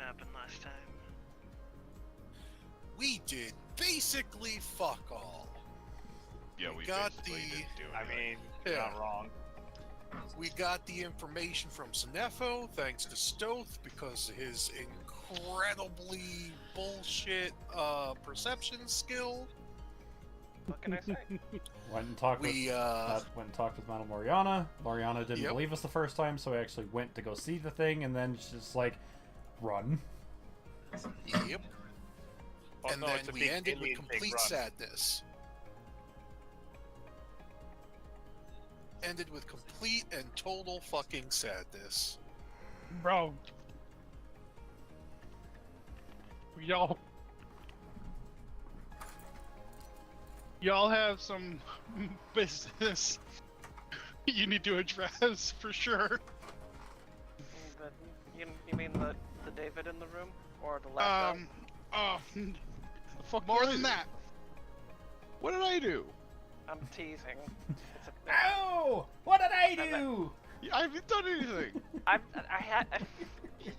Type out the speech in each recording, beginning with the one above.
happened last time? We did basically fuck all. Yeah, we got basically the. didn't do I anything. mean, you're not wrong. We got the information from Sinefo thanks to Stoth because of his incredibly bullshit perception skill. What can I say? Went and talked with Madame Moriana. Moriana didn't believe us the first time, so we actually went to go see the thing, and then she's just like, run. Yep. Well, And no, then it's a we big ended with Indian complete pig run. sadness. Ended with complete and total fucking sadness. Bro. Y'all have some business you need to address for sure. You mean the David in the room? Or the laptop? Fuck more than that. What did I do? I'm teasing. Ow! What did I do? I haven't done anything. I had...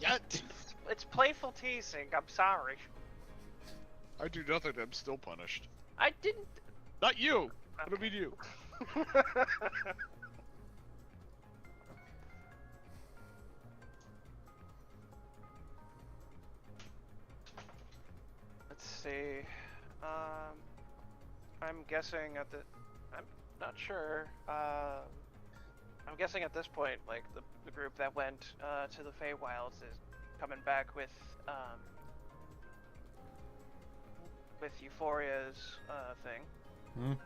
Yet. It's playful teasing, I'm sorry. I do nothing. I'm still punished. I didn't... Not you. I don't mean you. Let's see. I'm guessing at the... I'm not sure. I'm guessing at this point, like, the group that went to the Feywilds is coming back with Euphoria's thing. Hmm. I'm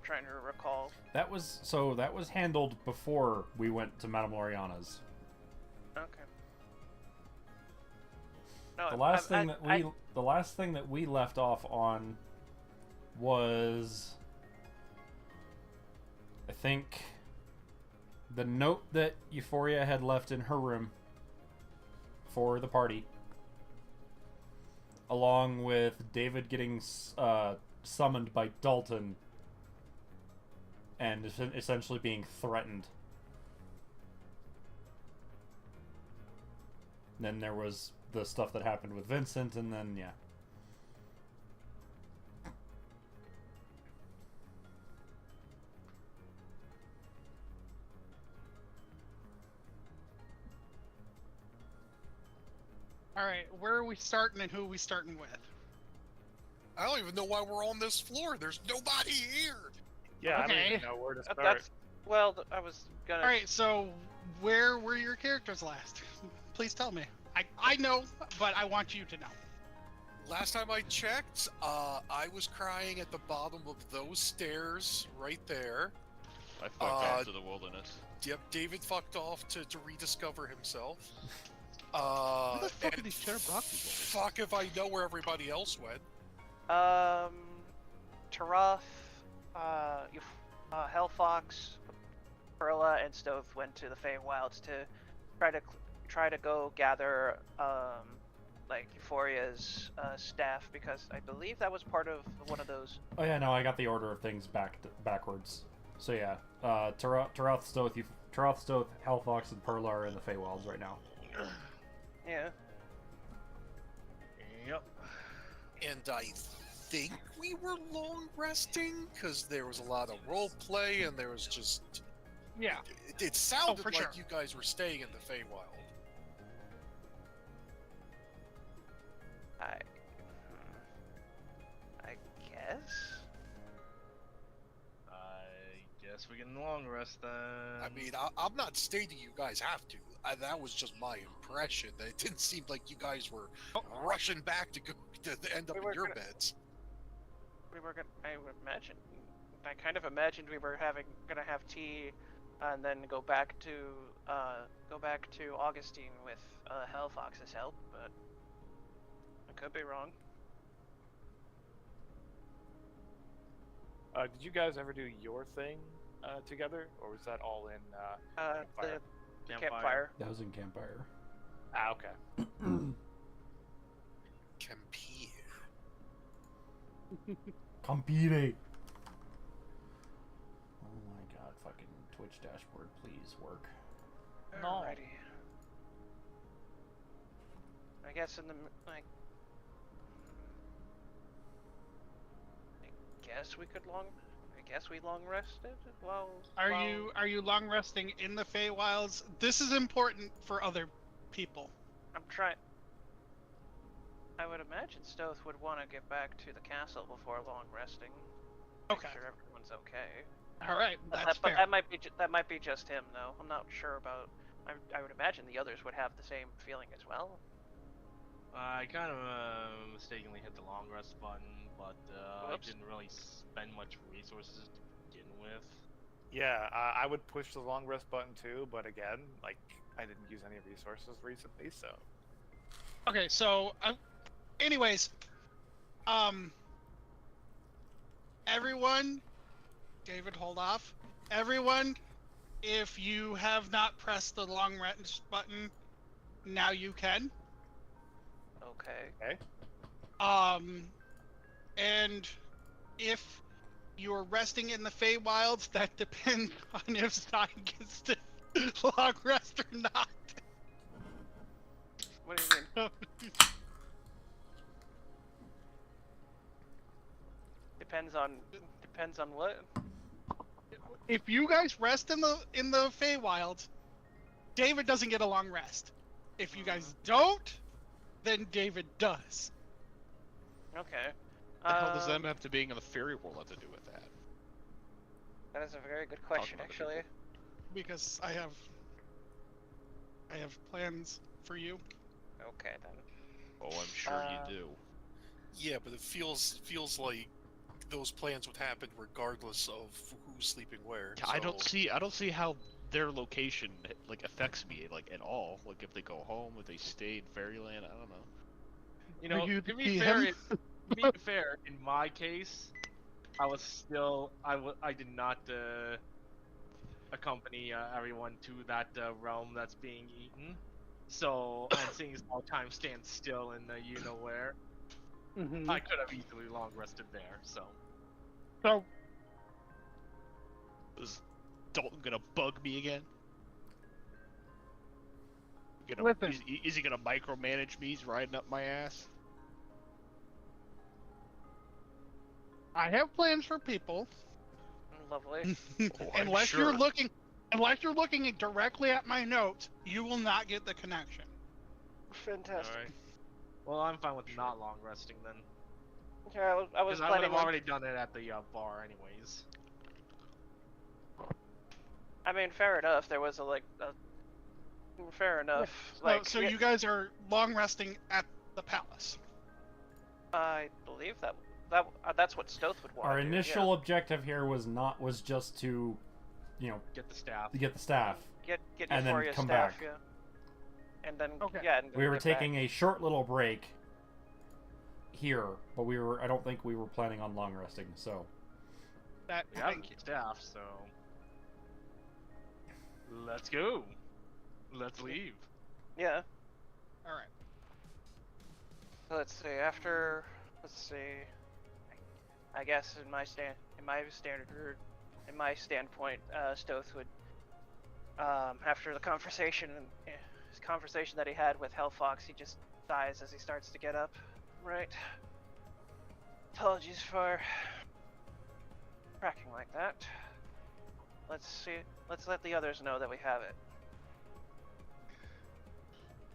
trying to recall. That was handled before we went to Madame Loriana's. Okay. No, The last thing that we left off on was, I think, the note that Euphoria had left in her room for the party, along with David getting summoned by Dalton and essentially being threatened. Then there was the stuff that happened with Vincent, and then, yeah. Alright, where are we starting and who are we starting with? I don't even know why we're on this floor. There's nobody here. Yeah, Okay. I don't even know where to start. That's... Well, I was gonna... Alright, so where were your characters last? Please tell me. I know, but I want you to know. Last time I checked, I was crying at the bottom of those stairs right there. I fucked off to the wilderness. Yep, David fucked off to rediscover himself. Where the fuck are and these Terra Brock people? fuck if I know where everybody else went. Taroth, Hellfox, Perla, and Stoth went to the Feywilds to try to go gather like Euphoria's staff, because I believe that was part of one of those. Oh yeah, no, I got the order of things backwards. So yeah, Taroth, Stoth, Hellfox, and Perla are in the Feywilds right now. Yeah. Yep. And I think we were long resting because there was a lot of role play and there was just... Yeah. It sounded for like sure. you guys were staying in the Feywild. I guess. I guess we can long rest then. I mean, I'm not stating you guys have to. That was just my impression. It didn't seem like you guys were rushing back to go to end up in your beds. We were gonna. I would imagine. I kind of imagined we were gonna have tea, and then go back to Augustine with Hellfox's help, but I could be wrong. Did you guys ever do your thing together, or was that all in Campfire? The campfire. That was in Campfire. Ah, okay. Compire. Oh my god, fucking Twitch dashboard, please work. Alrighty. I guess in the like. I guess we could long. I guess we long rested. Well. Are you long resting in the Feywilds? This is important for other people. I'm trying. I would imagine Stoth would want to get back to the castle before long resting. Make Okay. sure everyone's okay. All right, that's But fair. that might be just him, though. I'm not sure about. I would imagine the others would have the same feeling as well. I kind of mistakenly hit the long rest button, but I Whoops. didn't really spend much resources to begin with. Yeah, I would push the long rest button too, but again, like, I didn't use any resources recently, so. Okay, so, anyways, everyone, David, hold off. Everyone, if you have not pressed the long rest button, now you can. Okay. Okay. And if you're resting in the Feywilds, that depends on if Stein gets to long rest or not. What do you mean? Depends on what? If you guys rest in the Feywilds, David doesn't get a long rest. If you guys don't, then David does. Okay. The hell does them have to being in the fairy world have to do with that? That is a very good question, about the actually. Because I have plans for you. Okay then. Oh, I'm sure you do. Yeah, but it feels like those plans would happen regardless of who's sleeping where. I don't so- see how their location like affects me like at all. Like if they go home, if they stay in Fairyland, I don't know. You know, you to be be fair, him? to be fair, in my case, I did not accompany everyone to that realm that's being eaten. So, and seeing as how time stands still in the you-know-where, I could have easily long rested there, so. So, Is Dalton gonna bug me again? Listen. Is he gonna micromanage me? He's riding up my ass. I have plans for people. Lovely. Oh, I'm unless sure. you're looking directly at my notes, you will not get the connection. Fantastic. Alright. Well, I'm fine with not long resting then. Yeah, I was Because I would planning have on. already done it at the bar anyways. I mean, fair enough. There was fair enough. So you guys are long resting at the palace. I believe that's what Stoth would want. Our to do, initial objective here was just to, Get the staff. get the staff. get and then Euphoria's come staff, back. yeah. And then Okay. yeah. And We were get back. taking a short little break here, but I don't think we were planning on long resting, so. That We have thank you. staff, so let's go. Let's leave. Yeah. All right. So let's see. I guess in my standpoint, Stoth would, after the conversation that he had with Hellfox, he just sighs as he starts to get up. Right. Apologies for cracking like that. Let's see. Let's let the others know that we have it.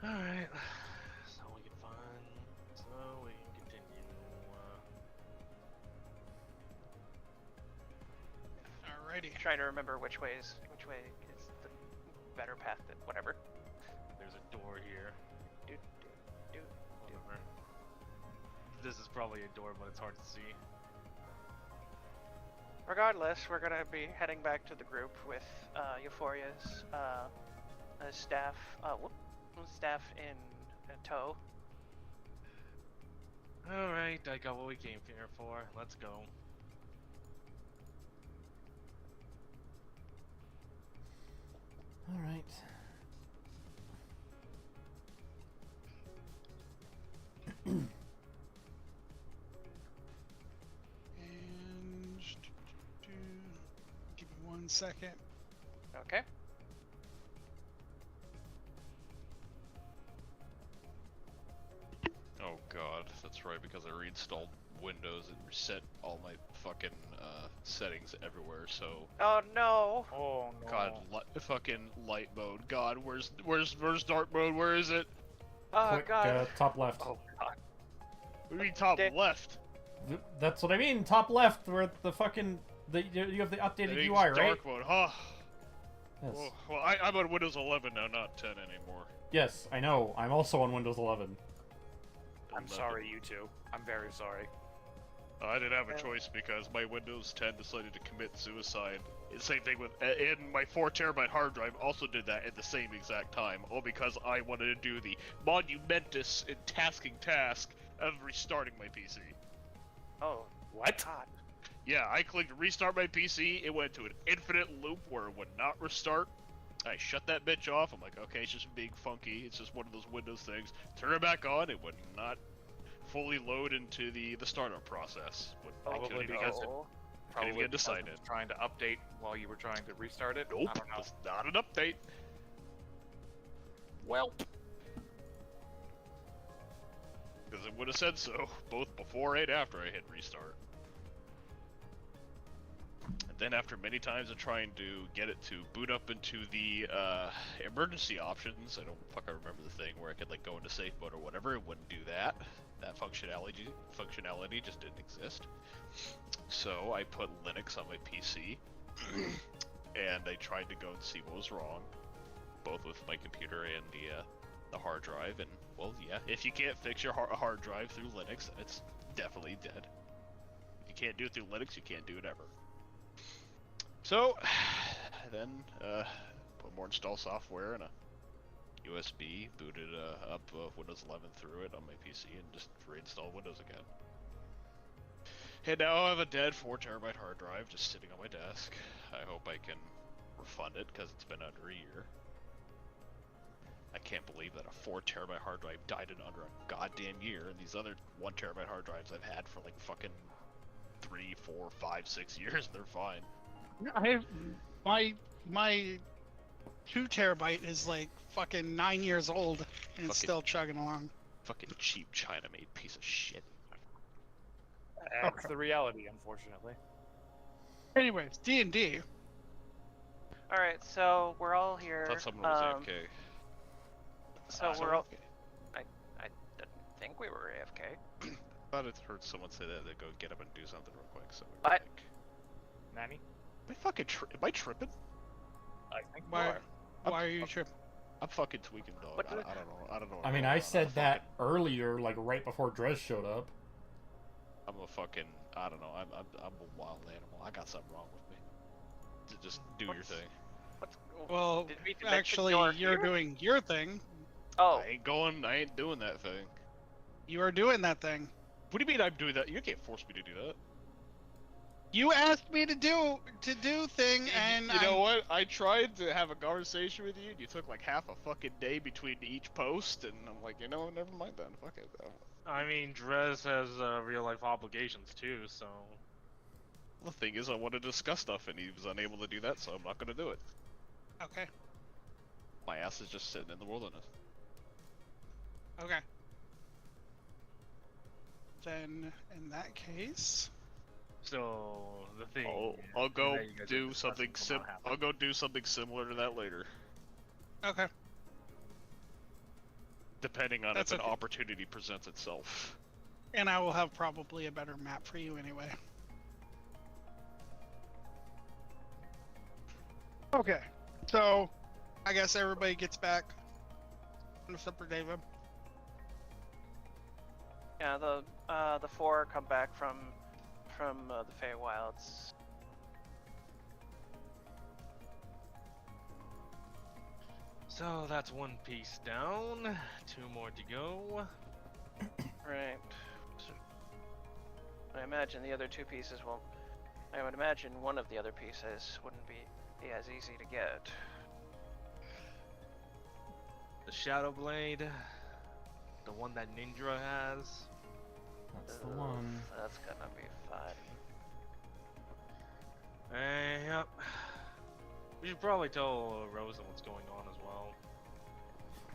Alright. So we can continue. Alrighty. Trying to remember which way is the better path. Whatever. There's a door here. Do. Whatever. This is probably a door, but it's hard to see. Regardless, we're gonna be heading back to the group with Euphoria's staff. Staff in tow. Alright, I got what we came here for. Let's go. All right. And give me 1 second. Okay. That's right, because I reinstalled Windows and reset all my fucking settings everywhere. So. Oh no! Oh no. God, fucking light mode. God, where's dark mode? Where is it? Oh Click god. top left. Oh god. What do you mean top left? That's what I mean. Top left, where the fucking you have the updated It's UI, right? dark mode, huh? Yes. Well, I'm on Windows 11 now, not 10 anymore. Yes, I know. I'm also on Windows 11. I'm sorry, you two. I'm very sorry. I didn't have a choice because my Windows 10 decided to commit suicide. Same thing with, and my 4TB hard drive also did that at the same exact time, all because I wanted to do the monumentous and tasking task of restarting my PC. Oh. What? God. Yeah, I clicked restart my PC, it went to an infinite loop where it would not restart. I shut that bitch off, I'm like, okay, it's just being funky, it's just one of those Windows things. Turn it back on, it would not fully load into the startup process. Probably because it couldn't get decided. was trying to update while you were trying to restart it. Nope, I don't know. it's not an update. Well, Because it would have said so, both before and after I hit restart. And then after many times of trying to get it to boot up into the emergency options, I don't fucking remember the thing where I could like go into safe mode or whatever, it wouldn't do that. That functionality just didn't exist. So I put Linux on my PC, and I tried to go and see what was wrong, both with my computer and the hard drive. And well, yeah, if you can't fix your hard drive through Linux, then it's definitely dead. If you can't do it through Linux, you can't do it ever. So then put more install software and a USB, booted up Windows 11 through it on my PC, and just reinstall Windows again. And now I have a dead 4TB hard drive just sitting on my desk. I hope I can refund it because it's been under a year. I can't believe that a 4TB hard drive died in under a goddamn year, and these other 1TB hard drives I've had for like fucking 3, 4, 5, 6 years, they're fine. My 2 terabyte is like fucking 9 years old and it's still chugging along. Fucking cheap China-made piece of shit. that's the reality, unfortunately. Anyways, D&D. Alright, so we're all here. I thought someone was AFK. So we're all... I didn't think we were AFK. I thought I heard someone say that they'd go get up and do something real quick, so we were What? like... Nanny? Am I fucking am I tripping? I think Why? you are. Why are you tripping? I'm fucking tweaking, dog. What I the- don't know. I don't know. I mean, I said that earlier, like right before Drez showed up. I'm a fucking. I don't know. I'm a wild animal. I got something wrong with me. Just do your thing. What's... Well, Did we mention actually, you're you're here? doing your thing. Oh, I ain't doing that thing. You are doing that thing. What do you mean I'm doing that? You can't force me to do that. You asked me to do thing, and You know what? I tried to have a conversation with you, and you took like half a fucking day between each post, and I'm like, you know, never mind then. Fuck it. I mean, Drez has real life obligations too, so. The thing is, I want to discuss stuff, and he was unable to do that, so I'm not gonna do it. Okay. My ass is just sitting in the wilderness. Okay. Then, in that case, So the thing. I'll go that you guys are do discussing something will not happen. I'll go do something similar to that later, okay. depending on That's if an okay. opportunity presents itself. And I will have probably a better map for you anyway. Okay. So, I guess everybody gets back. Except for David. yeah. The four come back from the Feywilds. So that's one piece down. 2 more to go. Right. So, I imagine the other 2 pieces won't. I would imagine one of the other pieces wouldn't be as easy to get. The Shadow Blade. The one that Ninja has. That's the one. That's gonna be fun. Yep. We should probably tell Rosa what's going on as well.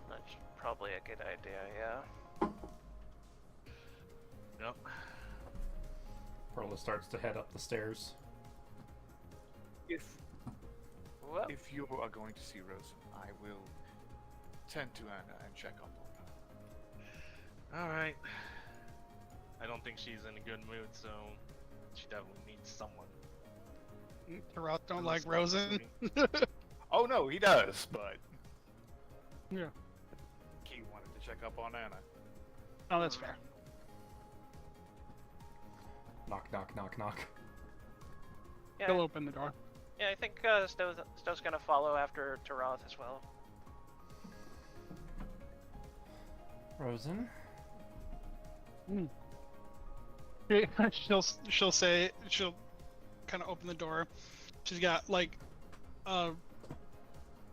That's probably a good idea, yeah. Yep. Perla starts to head up the stairs. Well, If you are going to see Rosen, I will tend to Anna and check up on her. Alright. I don't think she's in a good mood, so she definitely needs someone. Tarot don't like Rosen. Oh no, he does, but Yeah. he wanted to check up on Anna. Oh, that's fair. Knock, knock, knock, knock. yeah, He'll open the door. yeah, I think Stowe's gonna follow after Taroth as well. Rosen? She'll say, she'll kind of open the door. She's got like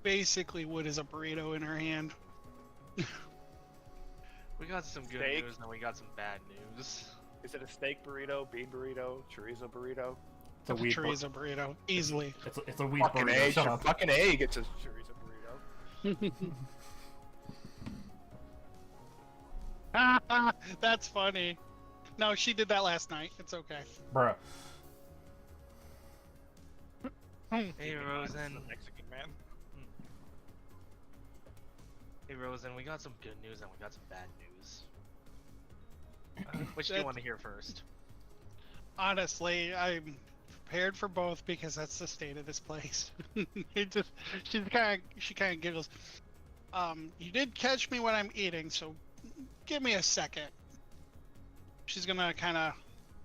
basically what is a burrito in her hand. We got some good Steak. news and we got some bad news. Is it a steak burrito, bean burrito, chorizo burrito? It's a wheat chorizo burrito, easily. It's a wheat Fucking burrito. A, Shut up. fucking A gets a chorizo burrito. That's funny. No, she did that last night. It's okay. Bruh. Hey Rosen. The Mexican man. Hey Rosen, we got some good news and we got some bad news. Which do you want to hear first? Honestly, I'm prepared for both because that's the state of this place. She kind of giggles. You did catch me when I'm eating, so give me a second. She's gonna kind of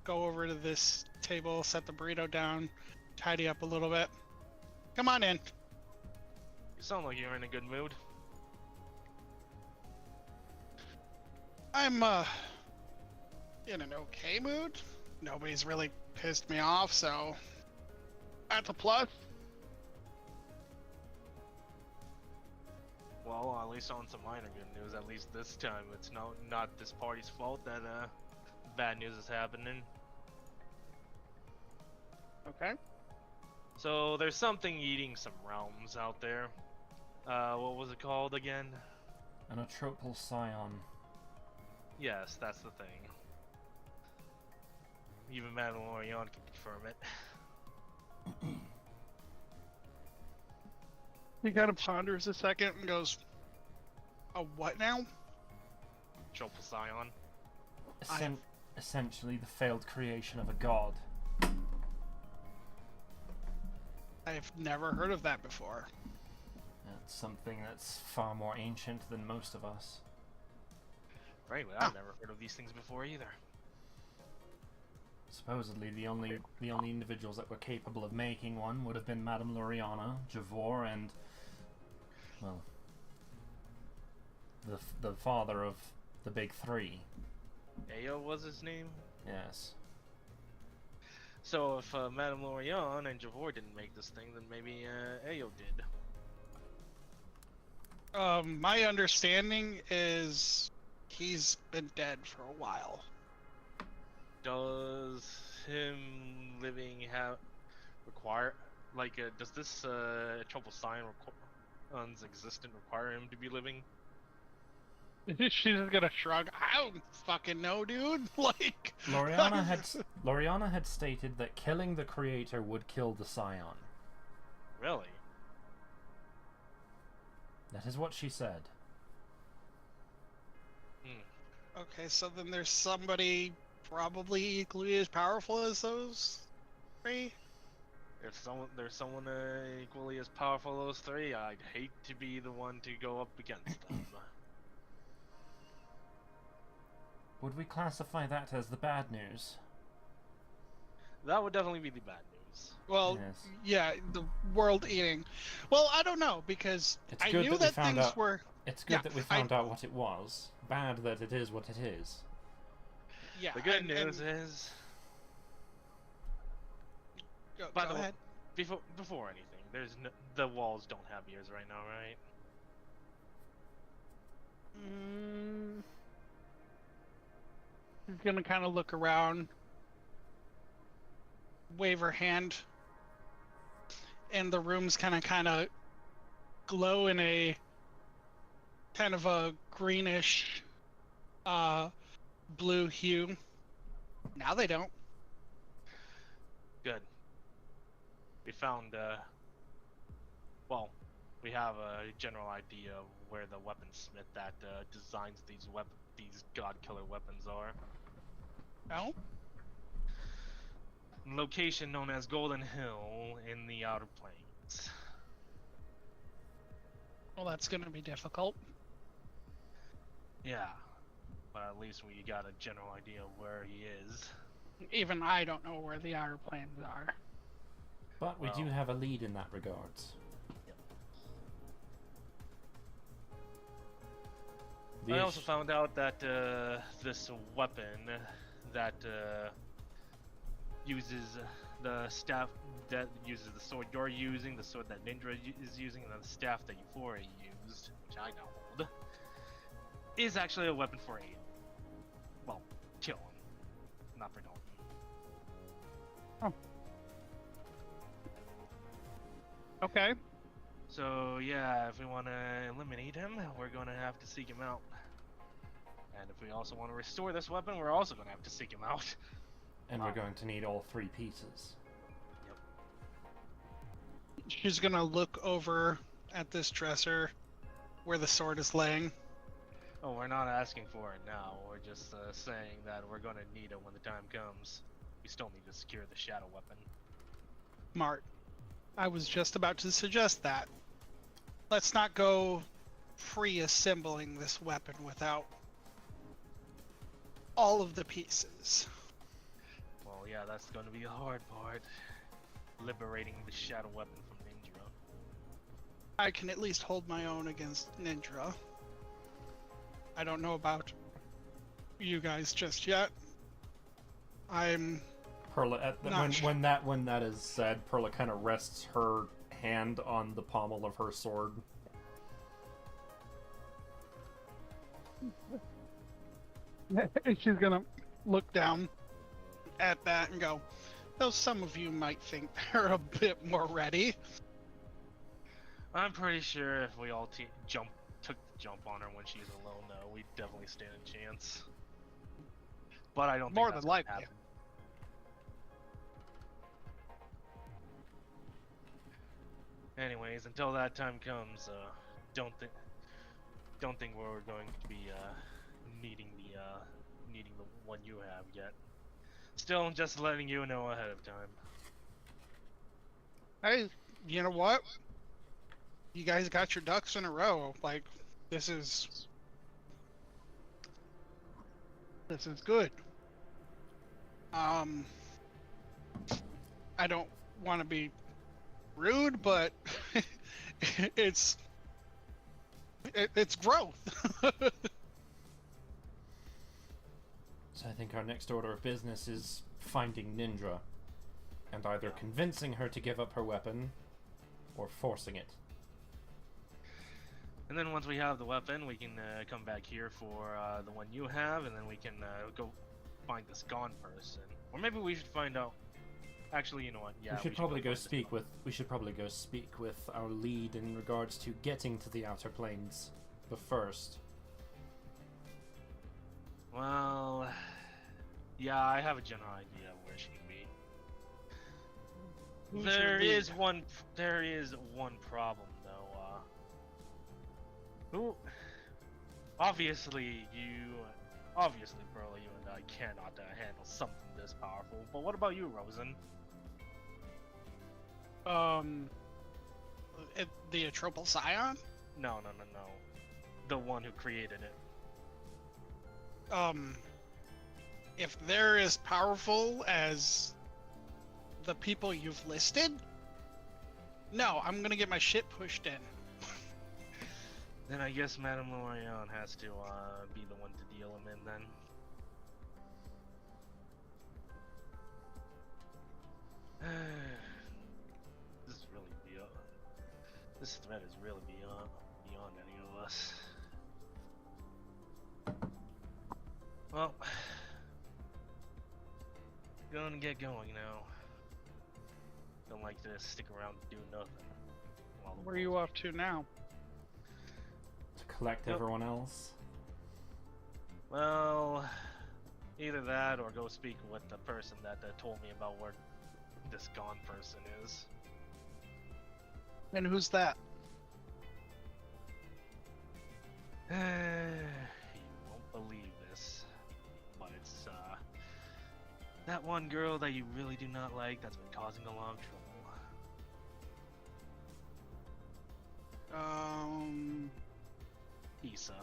go over to this table, set the burrito down, tidy up a little bit. Come on in. You sound like you're in a good mood. I'm in an okay mood. Nobody's really pissed me off, so that's a plus. Well, at least on some minor good news. At least this time, it's not this party's fault that bad news is happening. Okay. So there's something eating some realms out there. What was it called again? An atropal scion. Yes, that's the thing. Even Mandalorian can confirm it. He kind of ponders a second and goes, "A what now?" Triple Scion. Essentially the failed creation of a god. I've never heard of that before. It's something that's far more ancient than most of us. Frankly, I've never heard of these things before either. Supposedly, the only individuals that were capable of making one would have been Madame Loriana, Javor, and, well, the father of the big three. Ayo was his name? Yes. So if Madame Lorian and Javor didn't make this thing, then maybe Ayo did. My understanding is he's been dead for a while. Does him living require, like, does this Triple Scion existent require him to be living? She's just gonna shrug. I don't fucking know, dude. Like, Loriana had stated that killing the creator would kill the scion. Really? That is what she said. okay, so then there's somebody probably equally as powerful as those three. If there's someone equally as powerful as those three, I'd hate to be the one to go up against them. Would we classify that as the bad news? That would definitely be the bad news. Well, Yes. yeah, the world eating. Well, I don't know because It's I good knew that we that found things out- were. It's good Yeah, that we found out what it was. Bad that it is what it is. Yeah. The good and- news and- is, Go the way, ahead. before anything, the walls don't have ears right now, right? She's gonna kind of look around, wave her hand, and the room's kind of glow in a kind of a greenish blue hue. Now they don't. Good. We found, well, we have a general idea of where the weaponsmith that designs these god killer weapons are. No? Location known as Golden Hill in the Outer Plains. Well, that's gonna be difficult. Yeah, but at least we got a general idea of where he is. Even I don't know where the Outer Plains are. But we do have a lead in that regards. I also found out that this weapon that uses the staff that uses the sword you're using, the sword that Ninja is using, and the staff that Euphoria used, which I now hold, is actually a weapon for aid. Well, killing, not for Dalton. Oh. Okay. So yeah, if we want to eliminate him, we're going to have to seek him out. And if we also want to restore this weapon, we're also going to have to seek him out. And we're going to need all 3 pieces. Yep. She's gonna look over at this dresser where the sword is laying. Oh, we're not asking for it now. We're just saying that we're going to need it when the time comes. We still need to secure the shadow weapon. Mart, I was just about to suggest that. Let's not go pre-assembling this weapon without all of the pieces. Well, yeah, that's going to be the hard part. Liberating the shadow weapon from Ninja. I can at least hold my own against Ninja. I don't know about you guys just yet. I'm Perla, when that is said, Perla kind of rests her hand on the pommel of her sword. She's gonna look down at that and go, though some of you might think they're a bit more ready. I'm pretty sure if we all took the jump on her when she's alone, we'd definitely stand a chance. But I don't More think that's than gonna likely. happen. Anyways, until that time comes, don't think we're going to be needing the one you have yet. Still, just letting you know ahead of time. Hey, you know what? You guys got your ducks in a row. Like, this is good. I don't want to be rude, but it's growth. So I think our next order of business is finding Ninja, and either convincing her to give up her weapon, or forcing it. And then once we have the weapon, we can come back here for the one you have, and then we can go find this gone person. Or maybe we should find out. Actually, you know what? Yeah, we should probably go speak with our lead in regards to getting to the Outer Plains, but first. Well, yeah, I have a general idea of where she can be. There is one problem though. Who? Obviously, Burl, you and I cannot handle something this powerful. But what about you, Rosen? The Atropal Scion? No. The one who created it. If they're as powerful as the people you've listed, no, I'm gonna get my shit pushed in. Then I guess Madame Lorion has to be the one to deal him in then. This threat is really beyond any of us. Well, gonna get going now. Don't like to stick around and do nothing. Where are you off to now? To collect everyone else? Well, Either that, or go speak with the person that told me about where this gone person is. And who's that? You won't believe this, but it's that one girl that you really do not like that's been causing a lot of trouble. Issa.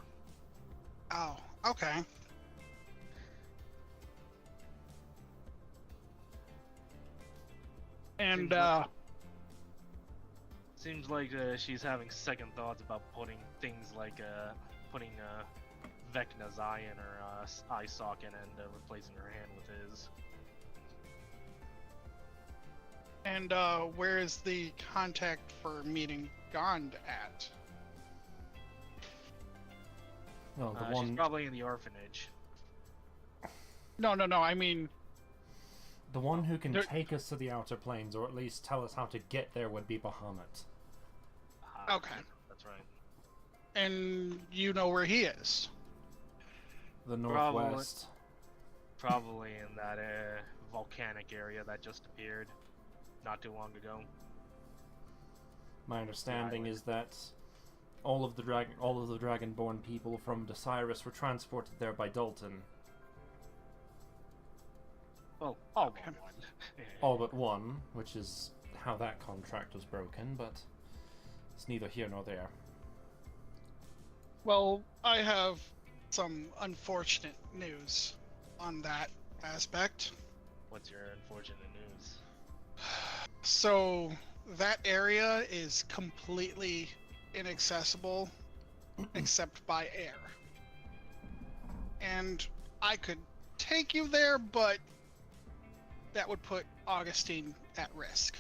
Oh, okay. And Seems like she's having second thoughts about putting things like putting Vecna's eye in her eye socket and replacing her hand with his. And where is the contact for meeting Gond at? Well, the She's one, probably in the orphanage. No, I mean, the one who can There- take us to the outer planes, or at least tell us how to get there, would be Bahamut. Okay. That's right. and you know where he is. The Probably. northwest. Probably in that volcanic area that just appeared not too long ago. My understanding Island. is that all of the dragonborn people from Desiris were transported there by Dalton. Well, all Okay. but one. All but one, which is how that contract was broken, but it's neither here nor there. Well, I have some unfortunate news on that aspect. What's your unfortunate news? So, that area is completely inaccessible except by air. And I could take you there, but that would put Augustine at risk.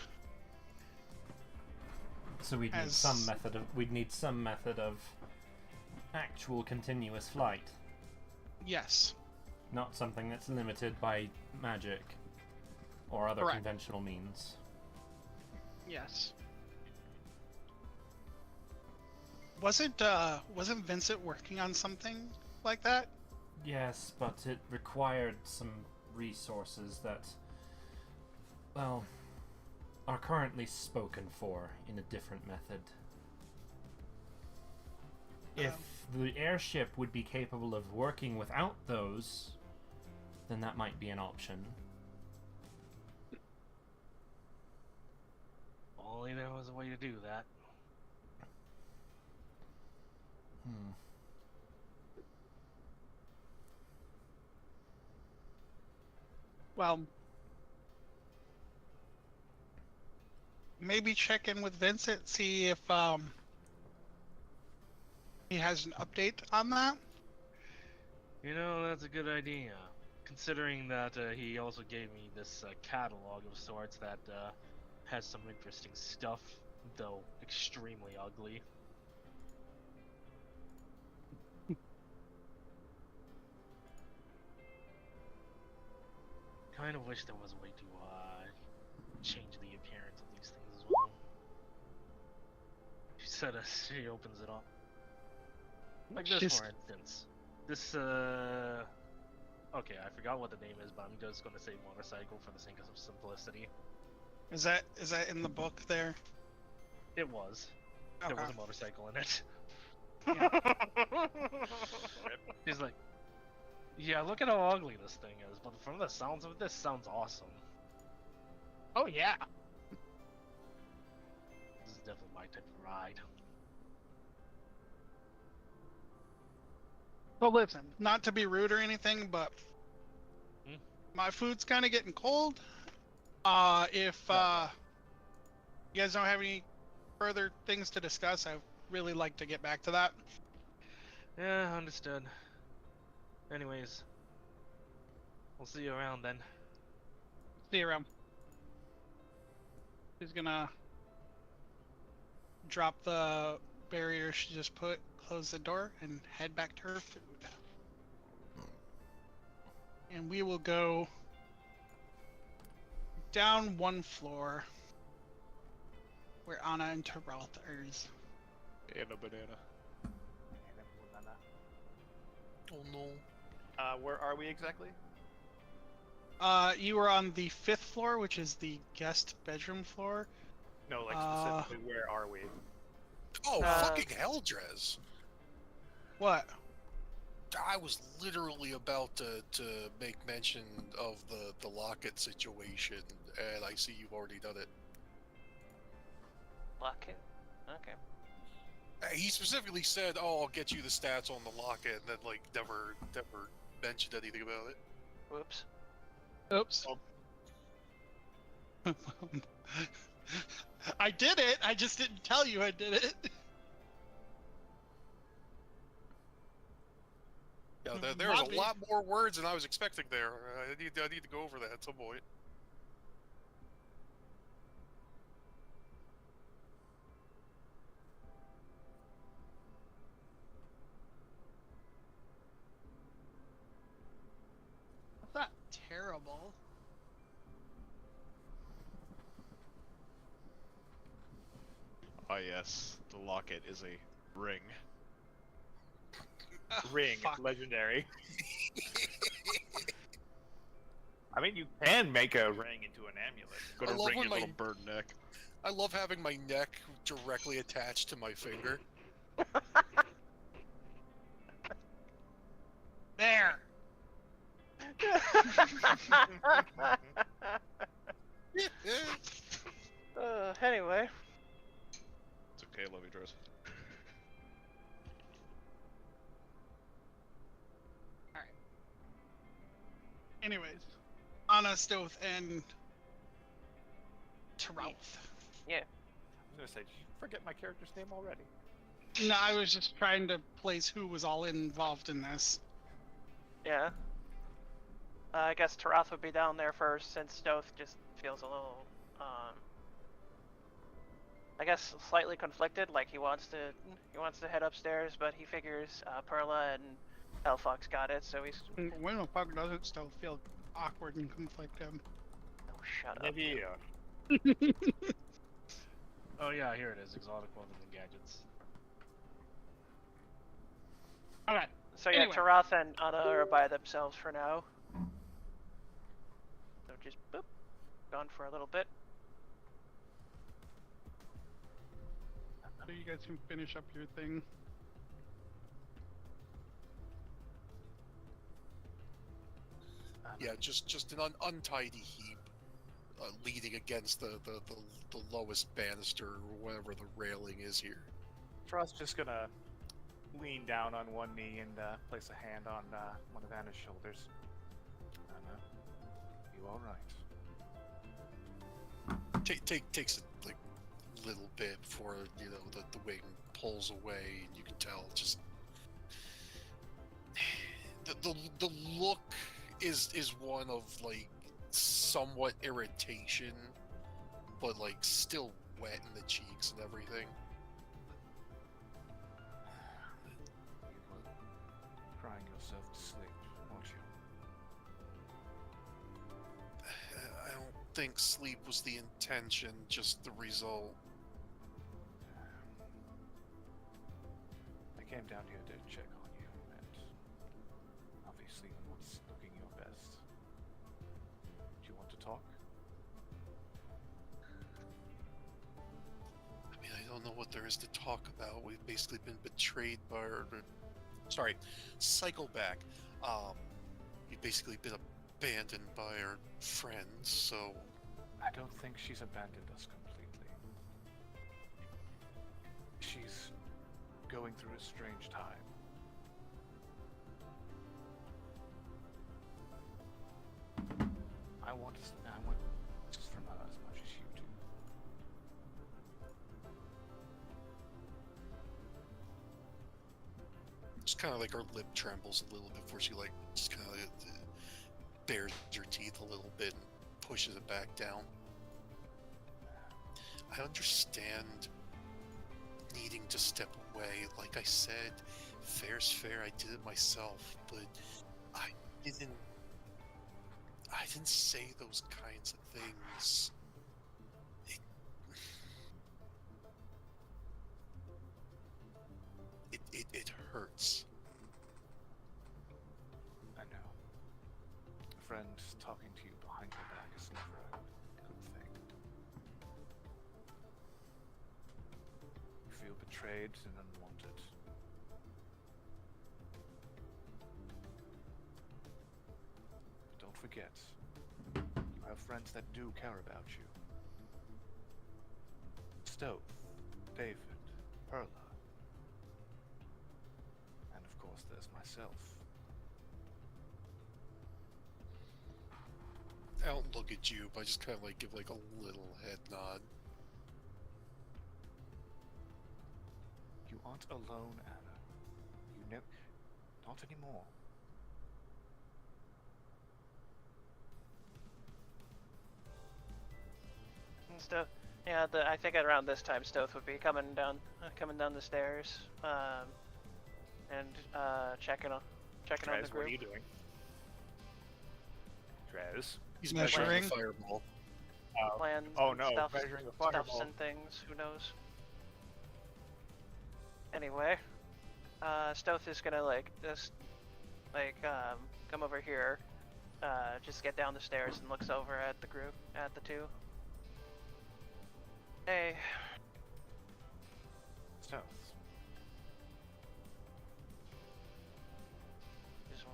So we'd need some method of actual continuous flight, Yes. not something that's limited by magic or other Correct. conventional means. Yes. Wasn't Vincent working on something like that? Yes, but it required some resources that, well, are currently spoken for in a different method. If the airship would be capable of working without those, then that might be an option. Only there was a way to do that. Well, maybe check in with Vincent, see if he has an update on that. You know, that's a good idea. Considering that he also gave me this catalog of sorts that has some interesting stuff, though extremely ugly. Kind of wish there was a way to change the appearance of these things as well. She said she opens it up. Like this, Just- for instance. This, okay, I forgot what the name is, but I'm just gonna say motorcycle for the sake of simplicity. Is that in the book there? It was. There was a motorcycle in it. He's like, yeah, look at how ugly this thing is, but from the sounds of it, this sounds awesome. Oh yeah. This is definitely my type of ride. So listen, not to be rude or anything, but Hmm? my food's kind of getting cold. If you guys don't have any further things to discuss, I'd really like to get back to that. Yeah, understood. Anyways, we'll see you around then. See you around. She's gonna drop the barrier she just put, close the door, and head back to her food. And we will go down one floor where Anna and Terrell is. And a banana. Oh no. Where are we exactly? You were on the 5th floor, which is the guest bedroom floor. No, like Uh, specifically, where are we? Oh, Uh, fucking hell, Drez. What? I was literally about to make mention of the locket situation, and I see you've already done it. Locket. Okay. He specifically said, "Oh, I'll get you the stats on the locket," and then like never mentioned anything about it. Whoops. Oops. I did it. I just didn't tell you I did it. Yeah, there's Might a be. lot more words than I was expecting there. I need to go over that at some point. That's not terrible. Ah, yes, the locket is a ring. Ring, Fuck. legendary. I mean, you can make a ring into an amulet. Gonna love ring when your my- little bird neck. I love having my neck directly attached to my finger. There. Anyway. It's okay, love you, Dress. Anyways, Anna, Stoth, and Tarouth. Yeah. I was gonna say, did you forget my character's name already? No, I was just trying to place who was all involved in this. Yeah. I guess Tarath would be down there first, since Stoth just feels a little, I guess slightly conflicted. Like he wants to head upstairs, but he figures Perla and Hellfox got it, so he's. When the fuck doesn't Stoth feel awkward and conflicted? Oh, shut up. Maybe. Oh yeah, here it is. Exotic weapons and gadgets. Okay. So yeah, Anyway. Tarath and Anna are by themselves for now. So just boop, gone for a little bit. So you guys can finish up your thing. Yeah, just an untidy heap leading against the lowest banister or whatever the railing is here. Trust's just gonna lean down on one knee and place a hand on one of Anna's shoulders. Anna, you all right? Takes a like little bit before the wing pulls away, and you can tell just the look is one of like somewhat irritation, but like still wet in the cheeks and everything. You were crying yourself to sleep, weren't you? I don't think sleep was the intention, just the result. I came down here to check on you, and obviously what's looking your best. Do you want to talk? I mean, I don't know what there is to talk about. We've basically been betrayed by our... Sorry, cycle back. We've basically been abandoned by our friends, so... I don't think she's abandoned us completely. She's going through a strange time. I want this from her as much as you do. Just kind of like her lip trembles a little bit before she like just kind of bares her teeth a little bit and pushes it back down. I understand needing to step away. Like I said, fair's fair. I did it myself, but I didn't say those kinds of things. It hurts. I know. friend talking to you behind your back is never a good thing. You feel betrayed and unwanted. But don't forget, you have friends that do care about you. Stove, David, Perla. And of course there's myself. I don't look at you, but I just kind of like give like a little head nod. You aren't alone, Anna. You know, not anymore. And Stoth, yeah, I think around this time Stoth would be coming down the stairs, and checking on the Trez, what group. are you doing? Trez? He's measuring Measuring. the fireball. Plans, Oh and no, stuff, measuring the stuffs fireball. and things. Who knows? Anyway, Stoth is gonna come over here, just get down the stairs and looks over at the group, at the two. Hey, Stealth.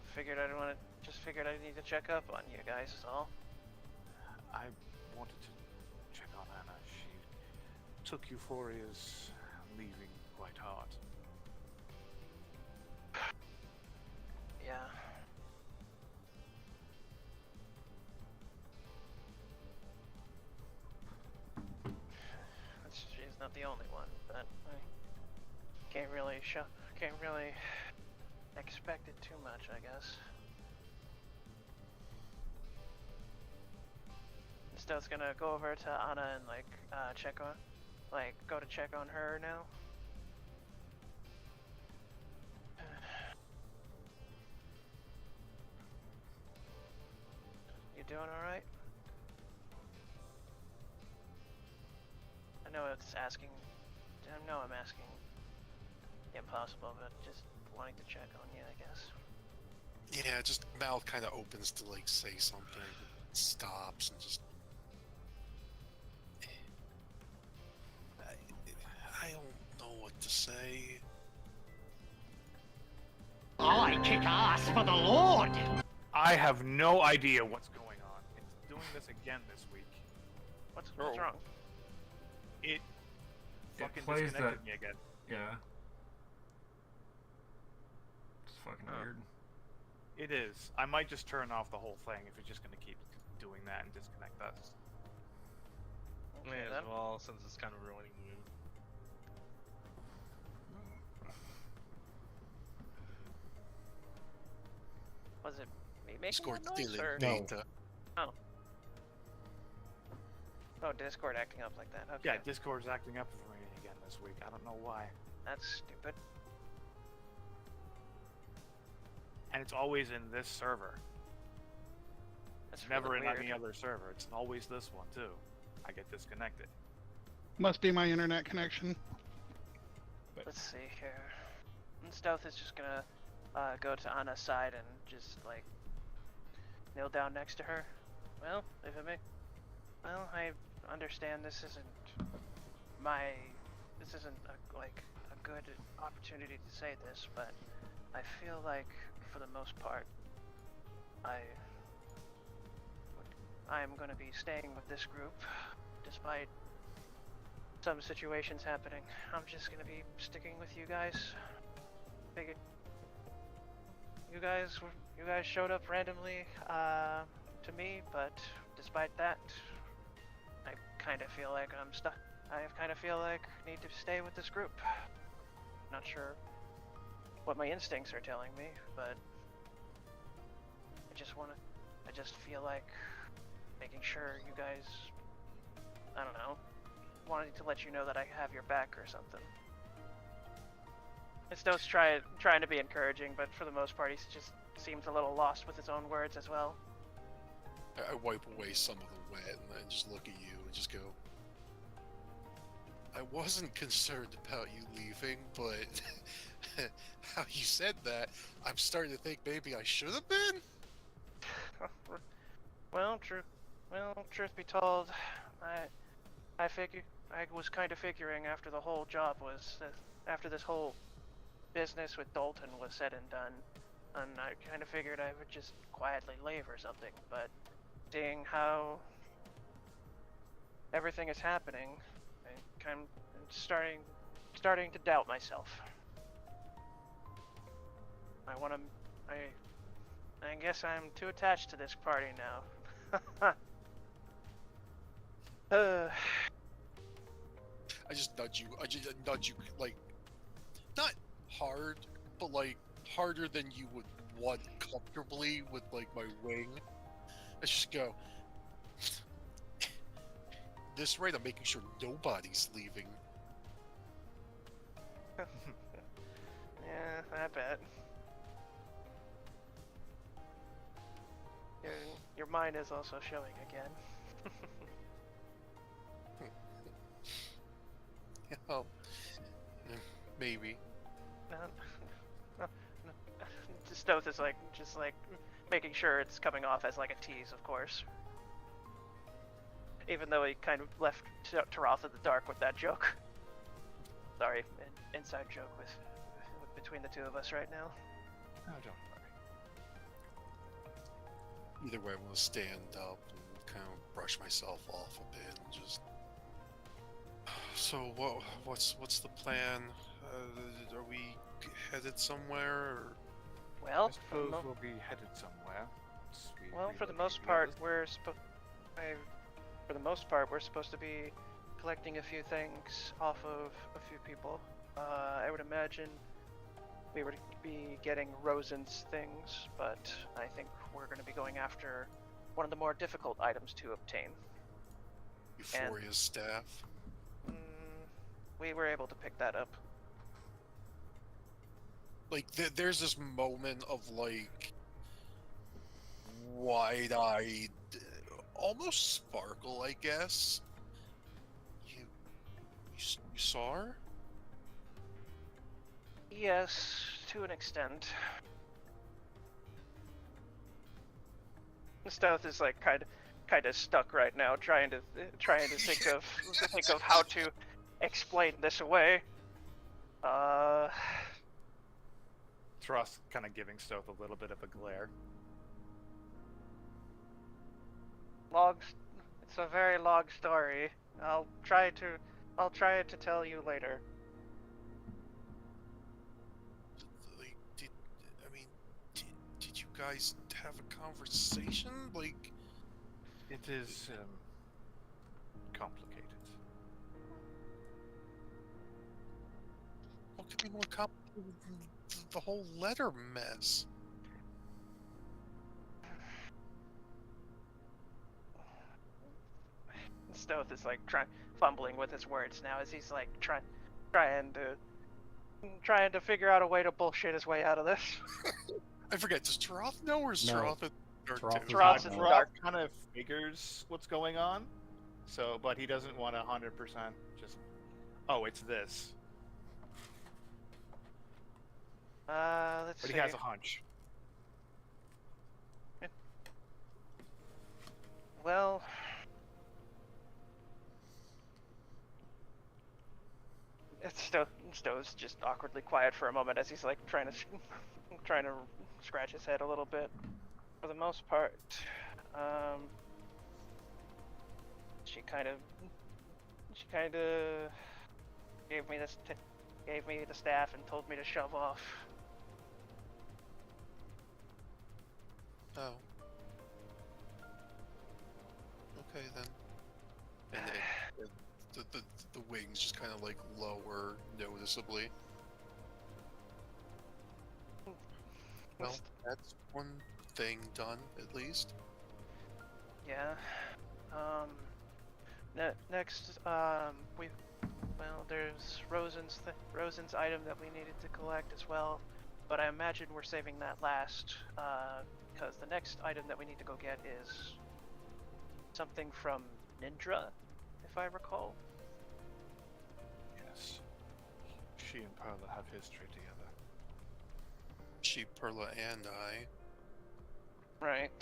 figured I need to check up on you guys is all. I wanted to check on Anna. She took Euphoria's leaving quite hard. Yeah. She's not the only one, but I can't really expect it too much, I guess. Stoth's gonna go over to Anna and go to check on her now. You doing alright? I know I'm asking the impossible, but just wanting to check on you, I guess. Yeah, just mouth kind of opens to like say something, stops and just. I don't know what to say. I kick ass for the Lord! I have no idea what's going on. It's doing this again this week. What's wrong? It fucking plays disconnected that- me again. Yeah. It's fucking weird. It is. I might just turn off the whole thing if it's just gonna keep doing that and disconnect us. May Okay, as then. well, since it's kind of ruining the mood. Was it me making Discord that noise, stealing or? No. data. Oh, Discord acting up like that. Okay. Yeah, Discord's acting up for me again this week. I don't know why. That's stupid. And it's always in this server. That's It's never really in weird. any other server. It's always this one too. I get disconnected. Must be my internet connection. Let's see here. And Stealth is just gonna go to Anna's side and just like kneel down next to her. Well, I understand this isn't a good opportunity to say this, but I feel like for the most part I'm going to be staying with this group despite some situations happening. I'm just going to be sticking with you guys. Figured you guys showed up randomly to me, but despite that, I kind of feel like I'm stuck. I kind of feel like I need to stay with this group. Not sure what my instincts are telling me, but I just feel like making sure you guys, I don't know, wanting to let you know that I have your back or something. And Stone's trying to be encouraging, but for the most part, he just seems a little lost with his own words as well. I wipe away some of the wet and then just look at you and just go. I wasn't concerned about you leaving, but how you said that, I'm starting to think maybe I should have been. Well, truth be told, I was kind of figuring after the whole job was, after this whole business with Dalton was said and done, and I kind of figured I would just quietly leave or something, but seeing how everything is happening, I'm starting to doubt myself. I guess I'm too attached to this party now. I just nudge you, like, not hard, but like harder than you would want comfortably with like my wing. I just go, this right, I'm making sure nobody's leaving. Yeah, I bet. Your mind is also showing again. Oh, maybe. Stoth is just like making sure it's coming off as like a tease, of course. Even though he kind of left Taroth in the dark with that joke. Sorry, an inside joke with between the two of us right now. Oh, don't worry. Either way, I'm gonna stand up and kind of brush myself off a bit and just. So what's the plan? Are we headed somewhere? Or... Well, I suppose we'll be headed somewhere. For the most part, we're supposed to be collecting a few things off of a few people. I would imagine we would be getting Rosen's things, but I think we're going to be going after one of the more difficult items to obtain. Euphoria's staff. We were able to pick that up. Like, there's this moment of, like, wide-eyed, almost sparkle, I guess. You saw her? Yes, to an extent. Stealth is like kind of stuck right now, trying to think of how to explain this away. Trust kind of giving Stoth a little bit of a glare. It's a very long story. I'll try to tell you later. Like, did you guys have a conversation? Like, it is complicated. What could be more complicated than the whole letter mess? Stoth is like fumbling with his words now as he's like trying to figure out a way to bullshit his way out of this. I forget. Does Taroth know, or is No. Taroth in the dark Taroth too? is Taroth's in the Taroth dark. Kind of figures what's going on, so but he doesn't want 100% just. Oh, it's this. Let's But see. he has a hunch. Well, Stowe's just awkwardly quiet for a moment as he's like trying to scratch his head a little bit. For the most part, she kind of gave me the staff and told me to shove off. Oh. Okay then. And the wings just kind of like lower noticeably. Well, that's one thing done at least. Yeah. Next, there's Rosen's item that we needed to collect as well, but I imagine we're saving that last, because the next item that we need to go get is something from Nindra, if I recall. Yes. She and Perla have history together. She, Perla, and I. Right.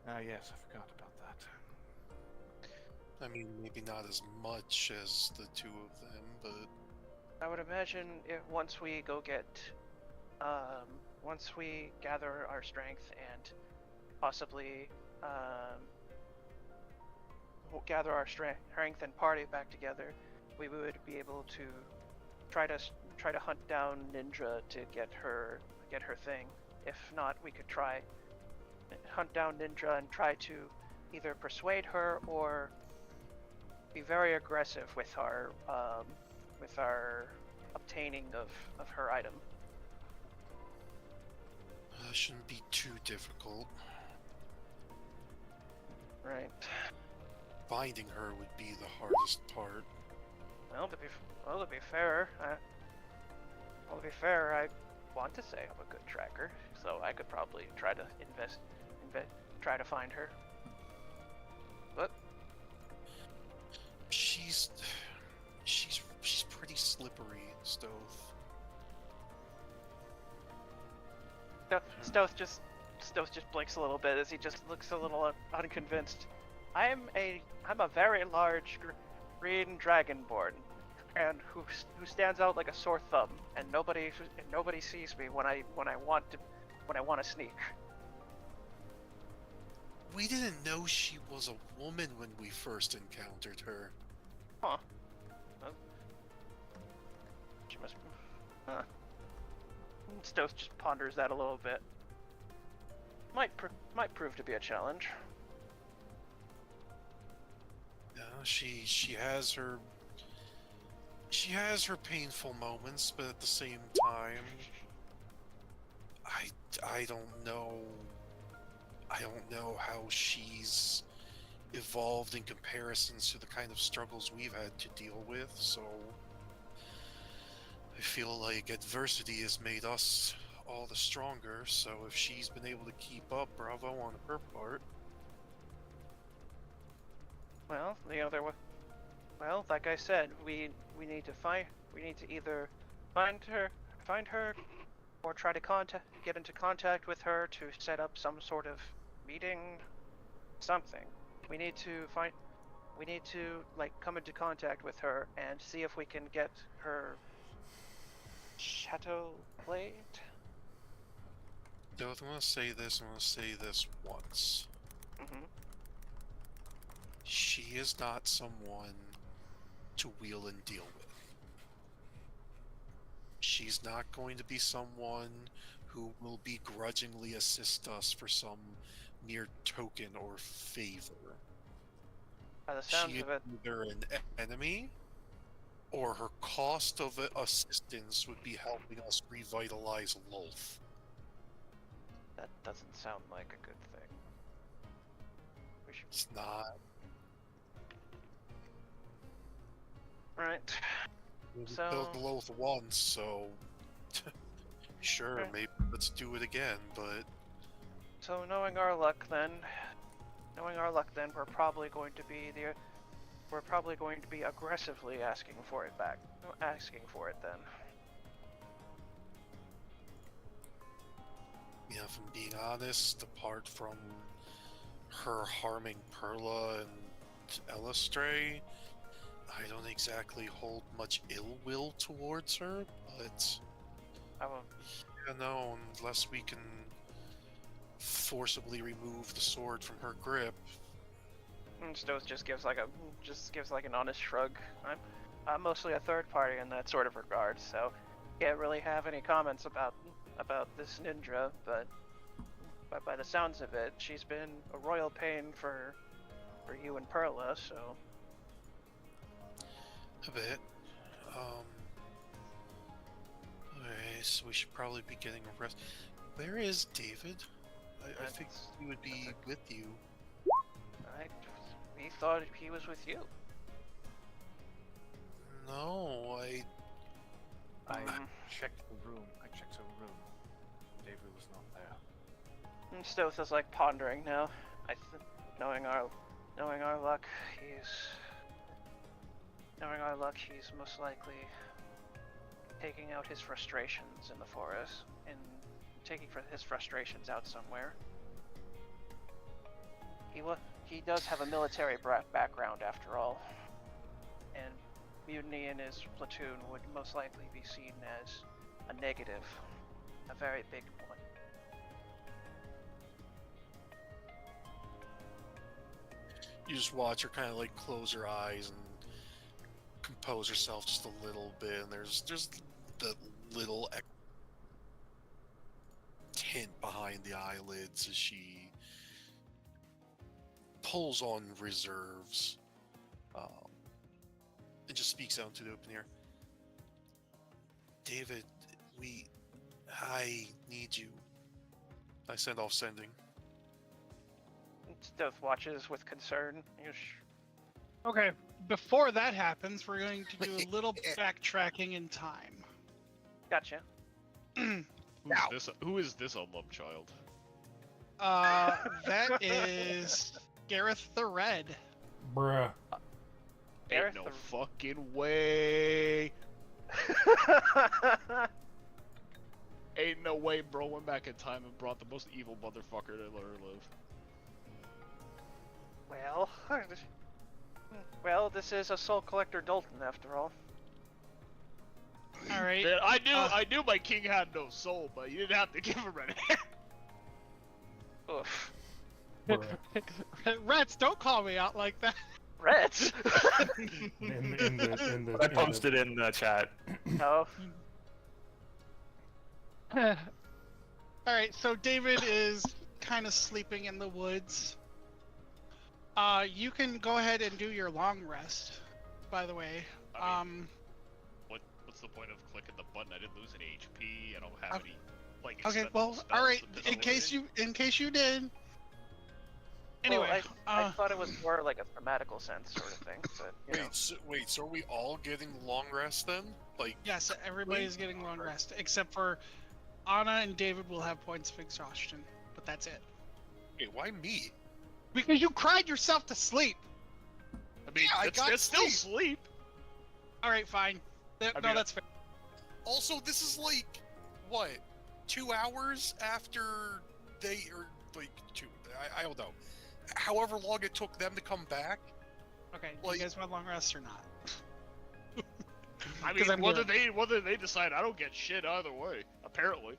Yes, I forgot about that. I mean, maybe not as much as the two of them, but I would imagine once we go get, once we gather our strength and possibly gather our strength and party back together, we would be able to try to hunt down Ninja to get her thing. If not, we could try hunt down Ninja and try to either persuade her or be very aggressive with our obtaining of her item. shouldn't be too difficult. Right. Finding her would be the hardest part. Well, to be fair, I want to say I'm a good tracker, so I could probably try to try to find her. But She's pretty slippery, Stove. Stoth just blinks a little bit as he just looks a little unconvinced. I'm a very large green dragonborn, and who stands out like a sore thumb, and nobody sees me when I want to sneak. We didn't know she was a woman when we first encountered her. Huh. Well, she must. Huh. Stoth just ponders that a little bit. Might prove to be a challenge. Yeah, she has her painful moments, but at the same time, I don't know how she's evolved in comparisons to the kind of struggles we've had to deal with, so I feel like adversity has made us all the stronger, so if she's been able to keep up, bravo on her part. Well, well, like I said, we need to either find her, or try to get into contact with her to set up some sort of meeting, something. We need to like come into contact with her and see if we can get her chateau blade. So if I'm gonna say this once. Mm-hmm. She is not someone to wheel and deal with. She's not going to be someone who will begrudgingly assist us for some mere token or favor. By the sounds She is of it, either an enemy, or her cost of assistance would be helping us revitalize Lolth. that doesn't sound like a good thing. We should. It's not. Right. We So- built Lolth once, so sure, Okay. maybe let's do it again, but So knowing our luck then, we're probably going to be aggressively asking for it back. Asking for it then. yeah, if I'm being honest, apart from her harming Perla and Elistray, I don't exactly hold much ill will towards her, but I will. you know, unless we can forcibly remove the sword from her grip. Stoth just gives like an honest shrug. I'm mostly a third party in that sort of regard, so can't really have any comments about this ninja. But by the sounds of it, she's been a royal pain for you and Perla. So A bit. Okay, so we should probably be getting a rest. Where is David? I think he would be with you. we thought he was with you. No, I checked the room. David was not there. And Stoth is like pondering now. Knowing our luck, he's most likely taking out his frustrations in the forest and taking his frustrations out somewhere. He does have a military background after all, and mutiny in his platoon would most likely be seen as a negative, a very big one. You just watch her kind of like close her eyes and compose herself just a little bit, and there's the little tint behind the eyelids as she pulls on reserves, and just speaks out to the open ear. David, I need you. I send off sending. Stealth watches with concern. Okay, before that happens, we're going to do a little backtracking in time. Gotcha. Who is this unloved child? That is Gareth the Red. Bruh. Ain't no fucking way. Ain't no way bro went back in time and brought the most evil motherfucker to ever live. Well, this is a soul collector Dalton after all. All right. Man, I knew my king had no soul, but you didn't have to give him red hair. Oof. Rats, don't call me out like that. Reds? I posted in the chat. No. Alright, so David is kind of sleeping in the woods. You can go ahead and do your long rest, by the way. What's the point of clicking the button? I didn't lose any HP. I don't have any like. Okay, well, all right. In case you did. Anyway, well, I thought it was more like a grammatical sense sort of thing. But, you know. So are we all getting long rest then? Like. Yes, everybody's getting long rest except for Anna and David will have points of exhaustion, but that's it. Wait, why me? Because you cried yourself to sleep. I mean, it's still sleep. All right, fine. That's fair. Also, this is like what, 2 hours after they or like 2. I don't know. However long it took them to come back. Okay, do you guys want long rest or not? I mean, whether they decide, I don't get shit either way. Apparently.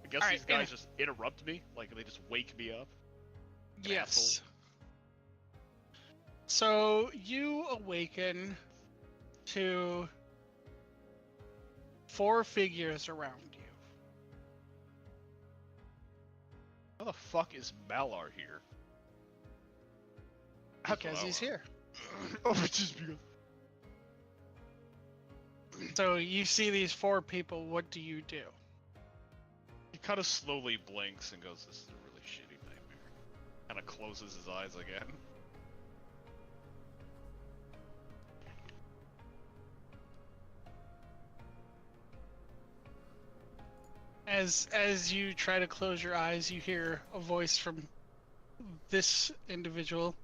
I guess these guys just interrupt me, like they just wake me up. Yes. So you awaken to 4 figures around you. How the fuck is Malar here? Because he's here. Oh, just because. So you see these 4 people, what do you do? He kind of slowly blinks and goes, this is a really shitty nightmare. Kind of closes his eyes again. As you try to close your eyes, you hear a voice from this individual.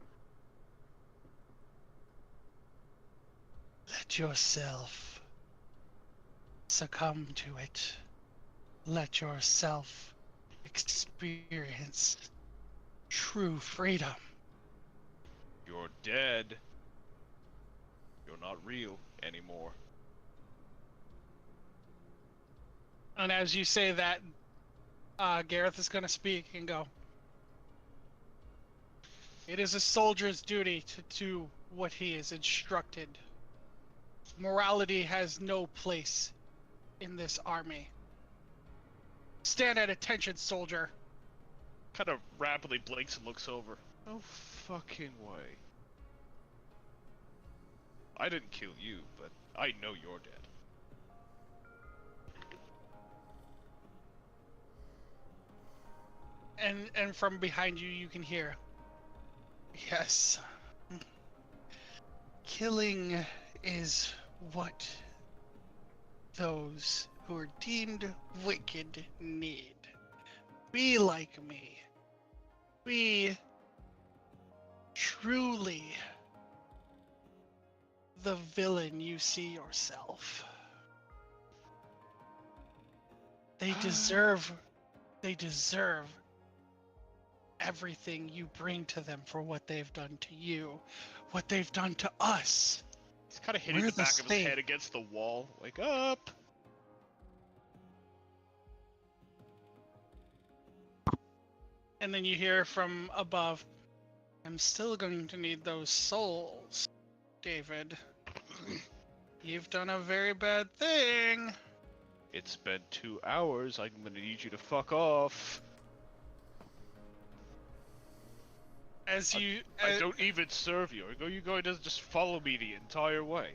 Let yourself succumb to it. Let yourself experience true freedom. You're dead. You're not real anymore. And as you say that, Gareth is going to speak and go, it is a soldier's duty to do what he is instructed. Morality has no place in this army. Stand at attention, soldier. Kind of rapidly blinks and looks over. No fucking way. I didn't kill you, but I know you're dead. And from behind you, you can hear, yes, killing is what those who are deemed wicked need. Be like me. Be truly the villain you see yourself. They deserve everything you bring to them for what they've done to you, what they've done to us. He's kind of hitting We're the back the of his same. head against the wall. Wake up! And then you hear from above, I'm still going to need those souls, David. You've done a very bad thing. It's been 2 hours. I'm gonna need you to fuck off. As you, I don't even serve you. Are you going to just follow me the entire way?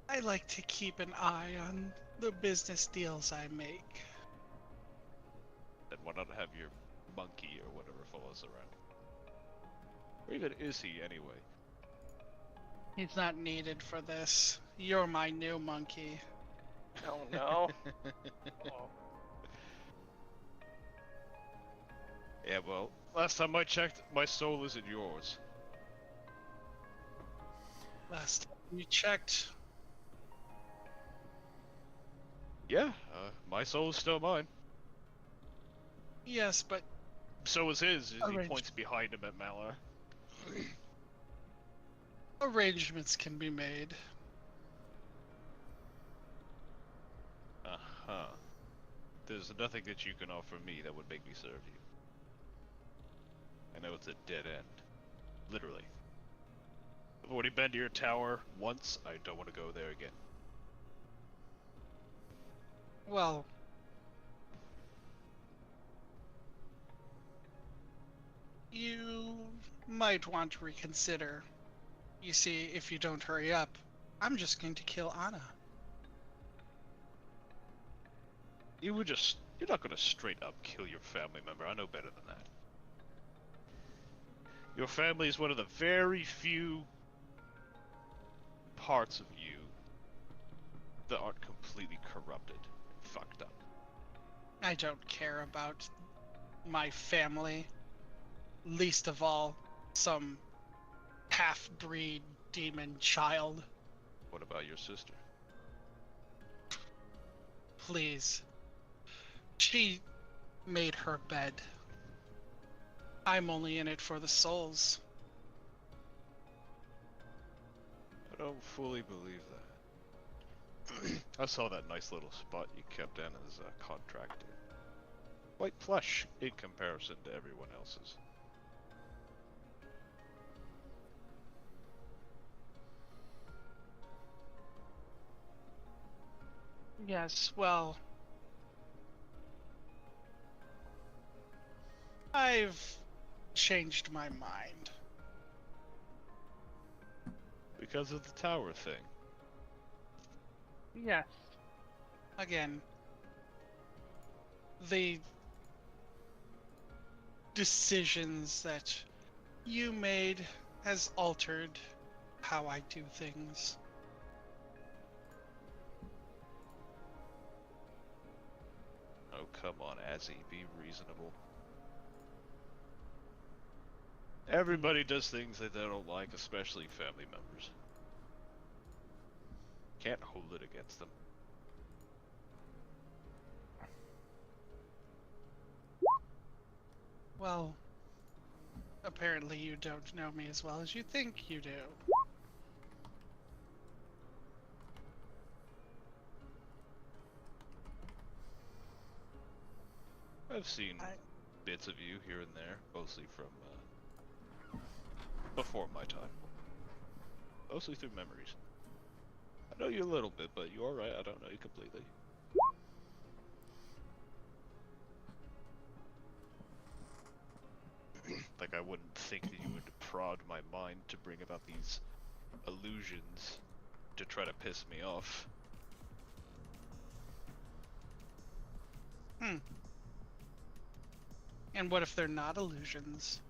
I like to keep an eye on the business deals I make. Then why not have your monkey or whatever follow us around? Where even is he anyway? He's not needed for this. You're my new monkey. Oh no. Yeah, well, last time I checked, my soul isn't yours. Last time you checked, Yeah, my soul is still mine. yes, but So is his, as he Arranged. points behind him at Malar. arrangements can be made. Uh-huh. There's nothing that you can offer me that would make me serve you. I know it's a dead end. Literally. I've already been to your tower once, I don't want to go there again. Well, you might want to reconsider. You see, if you don't hurry up, I'm just going to kill Anna. You're not gonna straight up kill your family member, I know better than that. Your family is one of the very few parts of you that aren't completely corrupted and fucked up. I don't care about my family. Least of all, some half-breed demon child. What about your sister? Please. She made her bed. I'm only in it for the souls. I don't fully believe that. I saw that nice little spot you kept in as a contractor. Quite plush in comparison to everyone else's. Yes, well, I've changed my mind. Because of the tower thing. Yes. Again, the decisions that you made has altered how I do things. Oh, come on, Azzy, be reasonable. Everybody does things that they don't like, especially family members. Can't hold it against them. Well, apparently you don't know me as well as you think you do. I've seen bits of you here and there, mostly from before my time. Mostly through memories. I know you a little bit, but you're alright, I don't know you completely. Like I wouldn't think that you would prod my mind to bring about these illusions to try to piss me off. And what if they're not illusions?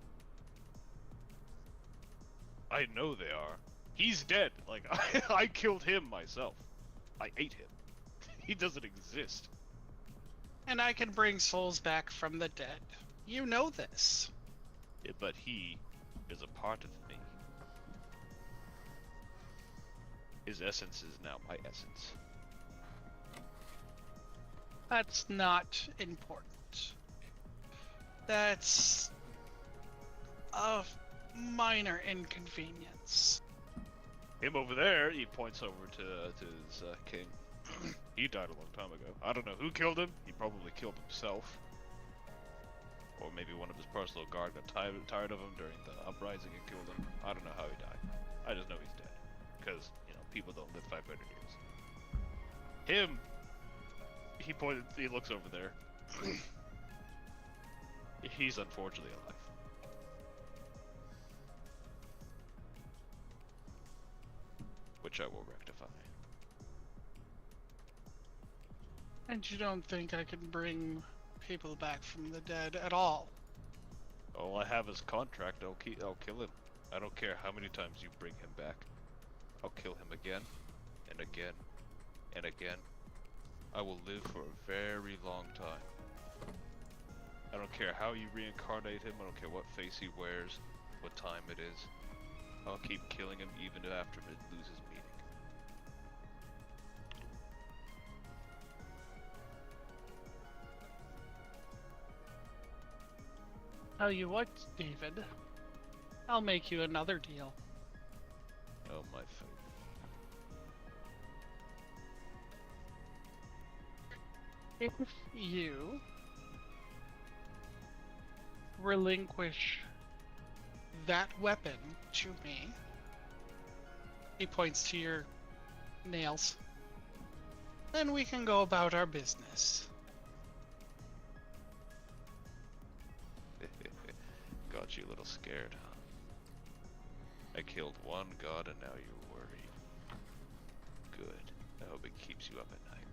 I know they are. He's dead. Like, I killed him myself. I ate him. He doesn't exist. And I can bring souls back from the dead. You know this. Yeah, but he is a part of me. His essence is now my essence. That's not important. That's a minor inconvenience. Him over there, he points over to his king. He died a long time ago. I don't know who killed him. He probably killed himself. Or maybe one of his personal guard got tired of him during the uprising and killed him. I don't know how he died. I just know he's dead. Because, you know, people don't live 500 years. Him, he looks over there. He's unfortunately alive. Which I will rectify. And you don't think I can bring people back from the dead at all? All I have is contract. I'll kill him. I don't care how many times you bring him back. I'll kill him again, and again, and again. I will live for a very long time. I don't care how you reincarnate him. I don't care what face he wears, what time it is. I'll keep killing him even after it loses meaning. Tell you what, David. I'll make you another deal. Oh, my favorite. If you relinquish that weapon to me, he points to your nails, then we can go about our business. Got you a little scared, huh? I killed one god and now you're worried. Good. I hope it keeps you up at night.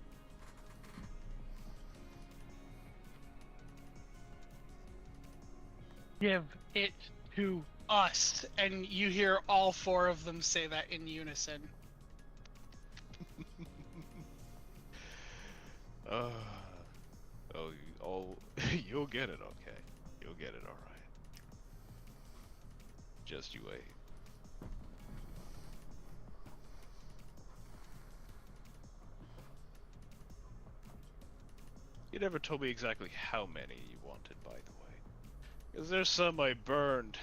Give it to us. And you hear all four of them say that in unison. You'll get it, okay? You'll get it, alright. Just you wait. You never told me exactly how many you wanted, by the way. Because there's some I burned.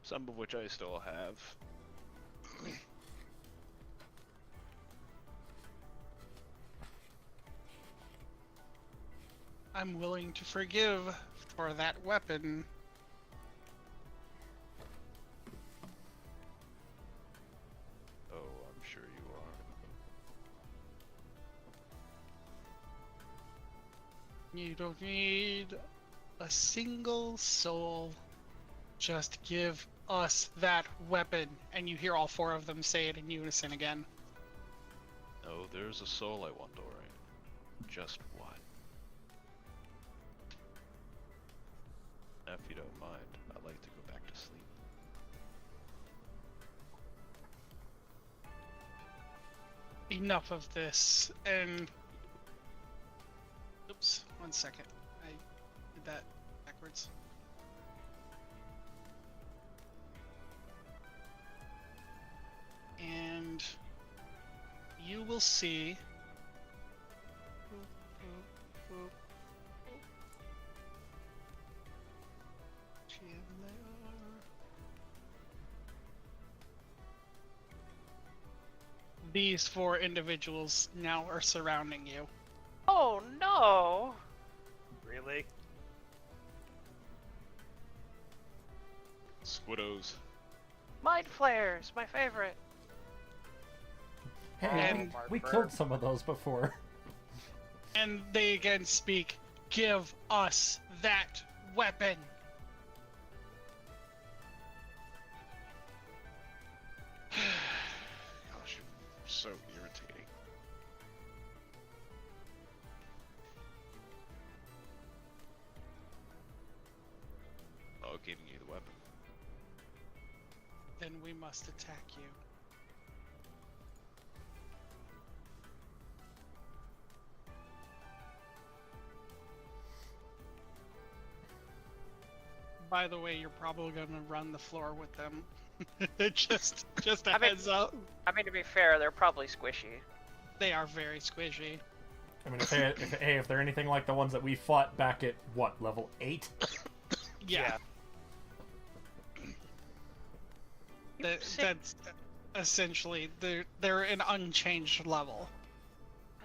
Some of which I still have. I'm willing to forgive for that weapon. Oh, I'm sure you are. You don't need a single soul. Just give us that weapon. And you hear all four of them say it in unison again. No, there's a soul I want, Dorian. Just one. Now, if you don't mind, I'd like to go back to sleep. Enough of this, and... Oops, 1 second. I did that backwards. And... you will see... These four individuals now are surrounding you. Oh no! Really? Squiddos. Mind flares, my favorite. Hey, And- we killed some of those before. And they again speak, give us that weapon. Gosh, you're so irritating. Oh, giving you the weapon. Then we must attack you. by the way, you're probably gonna run the floor with them. just a I mean- heads up. I mean, to be fair, they're probably squishy. They are very squishy. I mean, if they're anything like the ones that we fought back at, what, level 8? Yeah. You sick- That's essentially they're an unchanged level.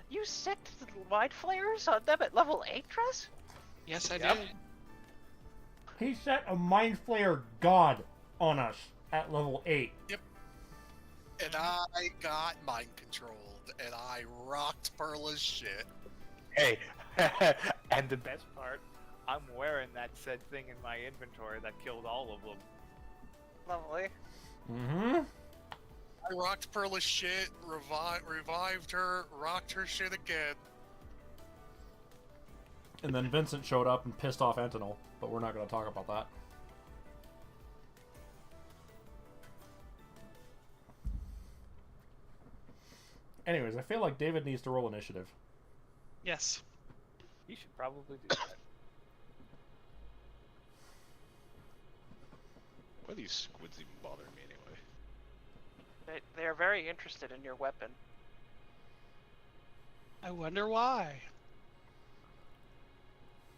You set the mind flayers on them at level 8, Tress? Yes, I Yep. did. He set a Mind Flayer god on us at level 8. And I got mind controlled, and I rocked Perla's shit. Hey, and the best part, I'm wearing that said thing in my inventory that killed all of them. Lovely. Mm-hmm. I rocked Perla's shit, revived her, rocked her shit again. And then Vincent showed up and pissed off Antinol, but we're not going to talk about that. Anyways, I feel like David needs to roll initiative. Yes. You should probably do that. Why are these squids even bothering me anyway? They're very interested in your weapon. I wonder why.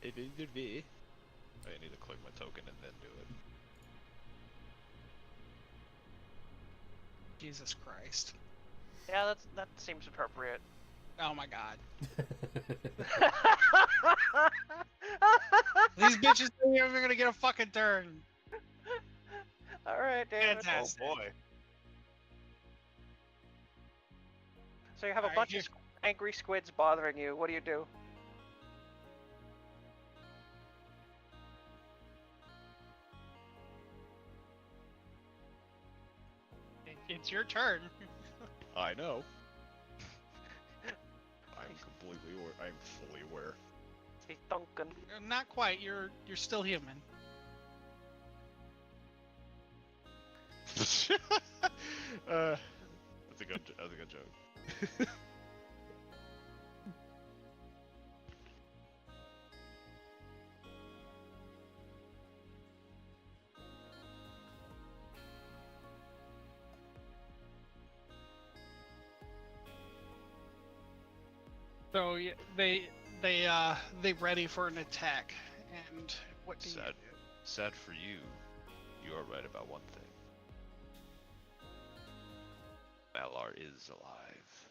I need to click my token and then do it. Jesus Christ. Yeah, that seems appropriate. Oh my god. These bitches ain't even gonna get a fucking turn. Alright, David. Fantastic. Oh boy. So you have a Alright, bunch here- of angry squids bothering you. What do you do? It's your turn. I know. I'm completely aware. I'm fully aware. He's Duncan. Not quite. You're still human. That's a good joke. So they ready for an attack. And what do you Sad. do? Sad for you. You are right about one thing. Malar is alive.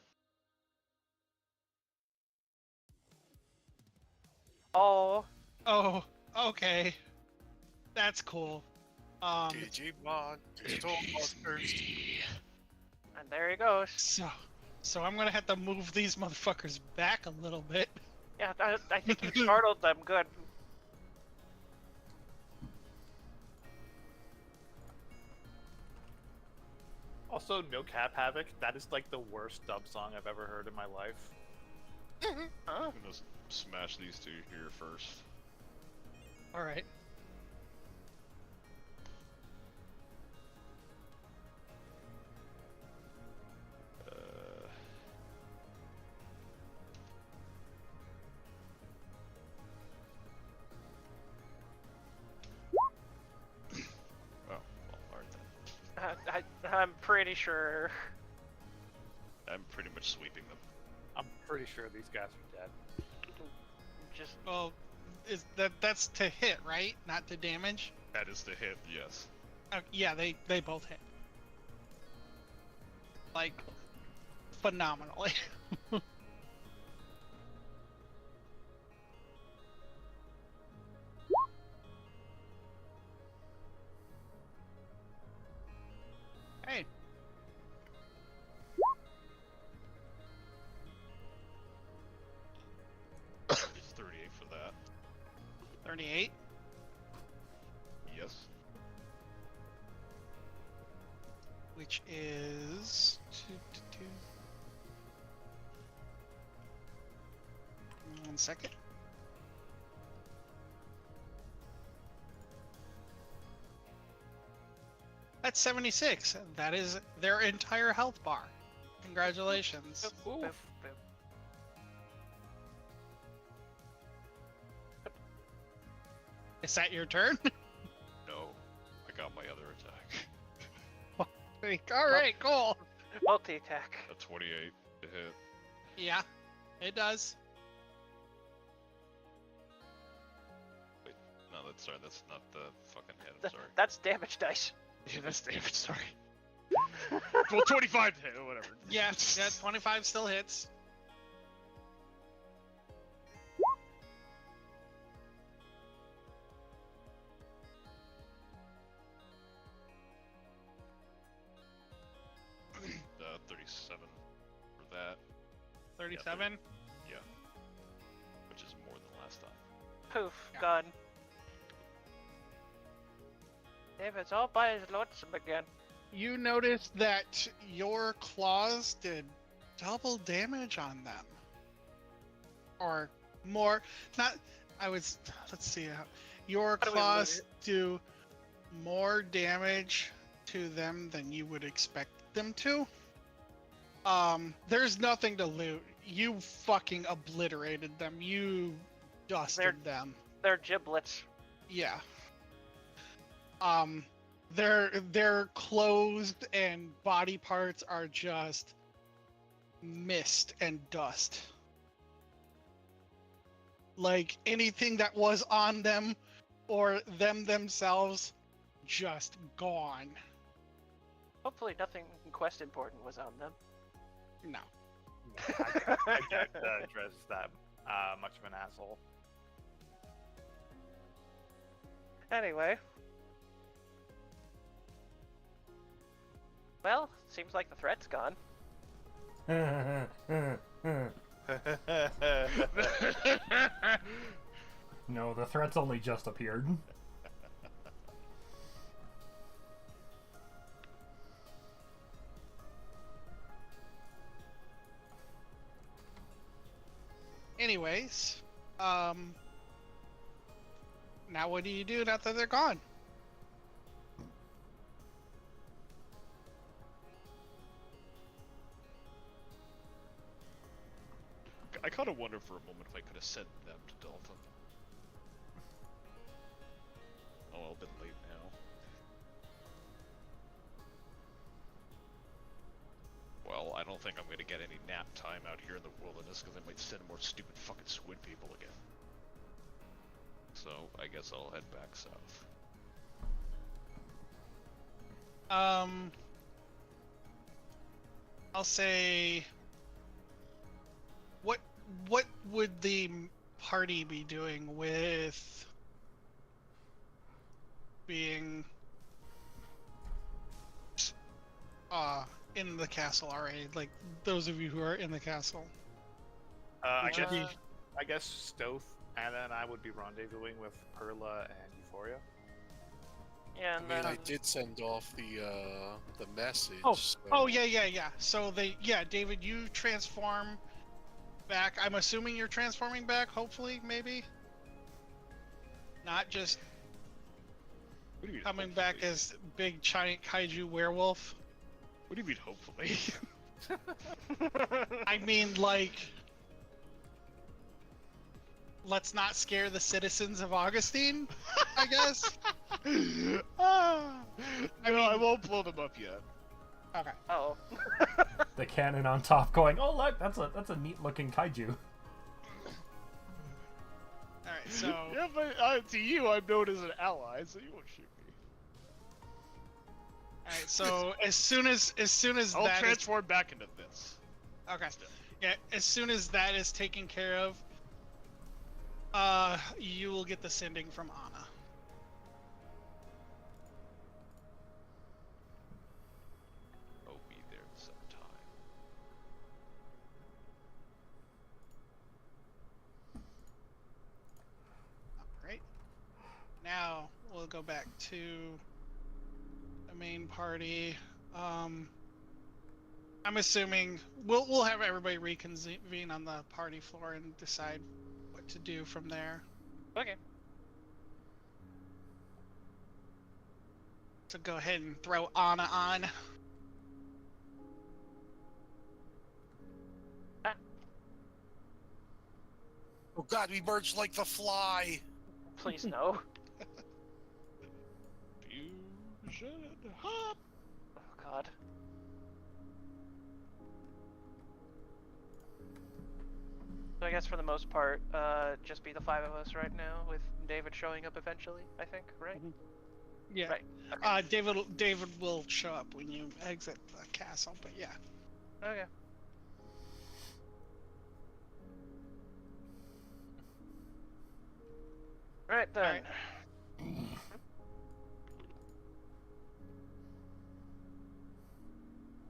Oh, Oh, okay. That's cool. Digimon, Digital Monsters. and there he goes. So I'm gonna have to move these motherfuckers back a little bit. Yeah, I think you startled them good. Also, no cap havoc. That is like the worst dub song I've ever heard in my life. Huh? I'm gonna smash these two here first. All right. Well, alright then. I'm pretty sure. I'm pretty much sweeping them. I'm pretty sure these guys are dead. Just Well, that's to hit, right? Not to damage. That is the hit, yes. Yeah, they both hit. Like phenomenally. Hey. It's 38 for that. 38. Yes. Which is 1 second. That's 76. That is their entire health bar. Congratulations. boop, boop. Is that your turn? my other attack. All right, cool. Multi attack. A 28 to hit. Yeah, it does. Wait, no, that's not the fucking hit. I'm sorry. That's damage dice. Yeah, that's damage. Sorry. Well, 25 to hit or whatever. Yeah, 25 still hits. The 37 for that. 37. Yeah. Which is more than last time. Poof, Yeah. gone. David's all by his lonesome again. You notice that your claws did double damage on them. Or more. Not. Let's see. Your How do we claws loot do more damage to them than you would expect them to. There's nothing to loot. You fucking obliterated them. You dusted them. They're giblets. Yeah. Their clothes and body parts are just mist and dust. Like anything that was on them or them themselves, just gone. Hopefully nothing quest important was on them. No. I can't address that much of an asshole. Anyway. Well, seems like the threat's gone. No, the threat's only just appeared. Anyways, now what do you do now that they're gone? I kind of wonder for a moment if I could have sent them to Dalton. Oh, well, a bit late now. Well, I don't think I'm going to get any nap time out here in the wilderness because I might send more stupid fucking squid people again. So, I guess I'll head back south. I'll say, what would the party be doing with being in the castle already? Like those of you who are in the castle. I Which would guess be- I guess Stoth, Anna, and I would be rendezvousing with Perla and Euphoria. Yeah, I and mean, then I did send off the message. Oh, so... oh yeah. So David, you transform back. I'm assuming you're transforming back. Hopefully, maybe. Not just What do you mean, coming back hopefully? as big giant kaiju werewolf. What do you mean, hopefully? I mean, like, let's not scare the citizens of Augustine, I guess. I won't blow them up yet. Okay. oh, The cannon on top going, oh look, that's a neat looking kaiju. All right. So Yeah, but to you, I'm known as an ally, so you won't shoot me. all right. So as soon as I'll that is, transform back into this. okay. Yeah. As soon as that is taken care of, you will get the sending from Anna. I'll be there sometime. Alright. Now we'll go back to the main party. I'm assuming we'll have everybody reconvene on the party floor and decide what to do from there. okay. So go ahead and throw Anna on. Oh god, we merged like the fly! Please no. Fusion. Hop. Oh God. So I guess for the most part, just be the 5 of us right now, with David showing up eventually. I think, right? Yeah. Right. Okay. David will show up when you exit the castle, but yeah. Okay. Right then. Alright.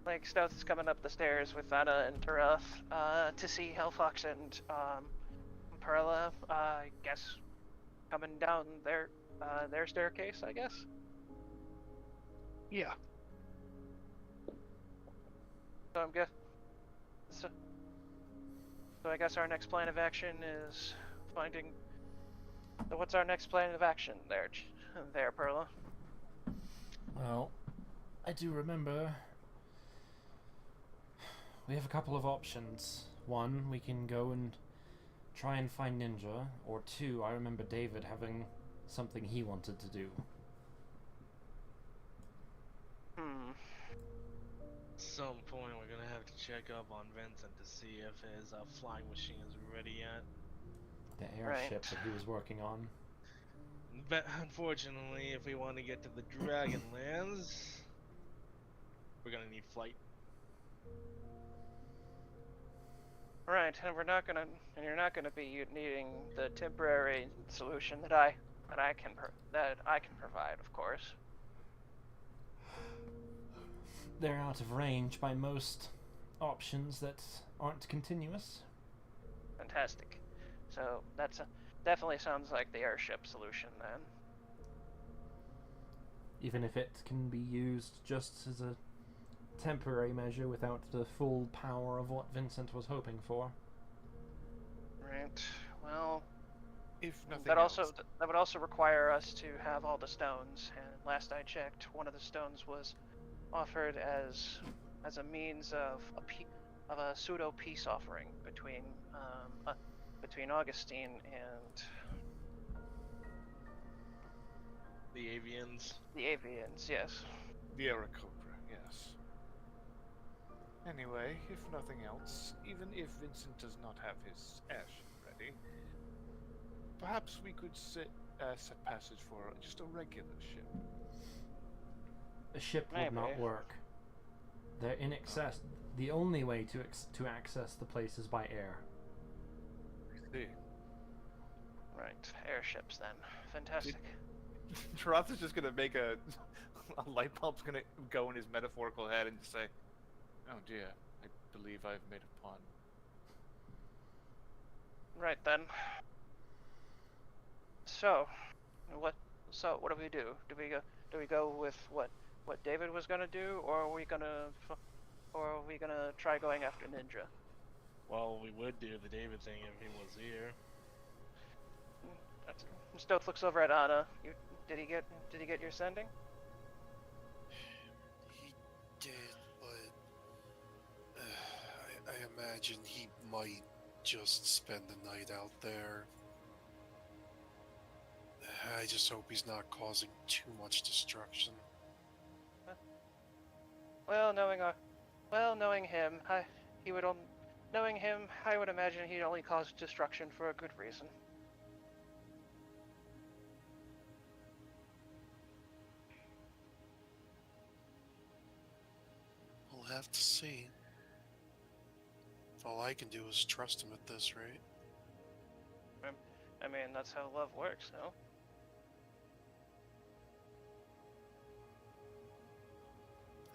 Like Stealth is coming up the stairs with Anna and Tarath, to see Hellfox and Perla. I guess coming down their staircase. I guess. Yeah. So I'm guess. So I guess our next plan of action is finding. So what's our next plan of action there, Perla? Well, I do remember we have a couple of options. One, we can go and try and find Ninja, or two, I remember David having something he wanted to do. Some point we're gonna have to check up on Vincent to see if his flying machine is ready yet. The airship that he was working on. But unfortunately, if we want to get to the Dragonlands, we're gonna need flight. Right, and you're not gonna be needing the temporary solution that I can provide, of course. They're out of range by most options that aren't continuous. Fantastic. So definitely sounds like the airship solution then. Even if it can be used just as a temporary measure without the full power of what Vincent was hoping for. Right. Well, If nothing that else, would also require us to have all the stones. And last I checked, one of the stones was offered as a means of a pseudo peace offering between Augustine and The avians. the avians. Yes. The Aarakocra, yes. Anyway, if nothing else, even if Vincent does not have his airship ready, perhaps we could set passage for just a regular ship. A ship would not Maybe. work. They're in excess. The only way to access the place is by air. I see. Right. Airships then. Fantastic. Tarath is just gonna make a light bulb's gonna go in his metaphorical head and just say, "Oh dear, I believe I've made a pun." Right then. So what do we do? Do we go with what David was gonna do, or are we gonna try going after Ninja? Well, we would do the David thing if he was here. Stoth looks over at Anna. Did he get your sending? he did, but I imagine he might just spend the night out there. I just hope he's not causing too much destruction. Well, knowing him, I would imagine he'd only cause destruction for a good reason. We'll have to see. All I can do is trust him at this rate. I mean, that's how love works, no?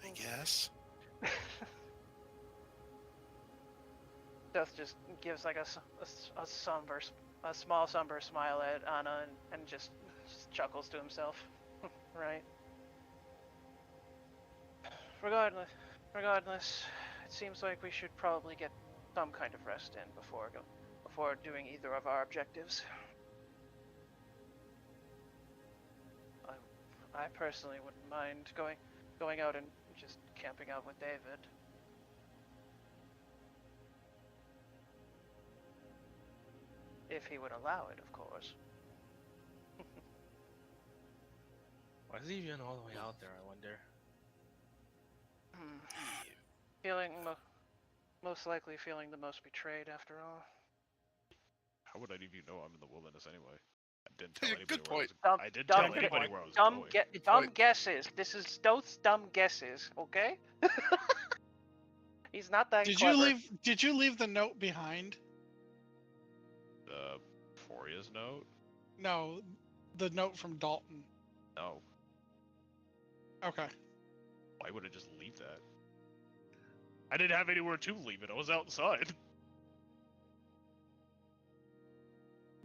I guess. Death just gives like a small somber smile at Anna and just chuckles to himself. Right. Regardless, it seems like we should probably get some kind of rest in before doing either of our objectives. I personally wouldn't mind going out and just camping out with David. If he would allow it, of course. Why is he even all the way out there, I wonder? Feeling most likely feeling the most betrayed after all. How would any of you know I'm in the wilderness anyway? I didn't tell Yeah, anybody good where point. I was. I didn't tell anybody where I was going. Dumb guesses. This is Stoth's dumb guesses, okay? He's not that Did clever. Did you leave the note behind? The Foria's note? No, the note from Dalton. No. Okay. Why would I just leave that? I didn't have anywhere to leave it. I was outside.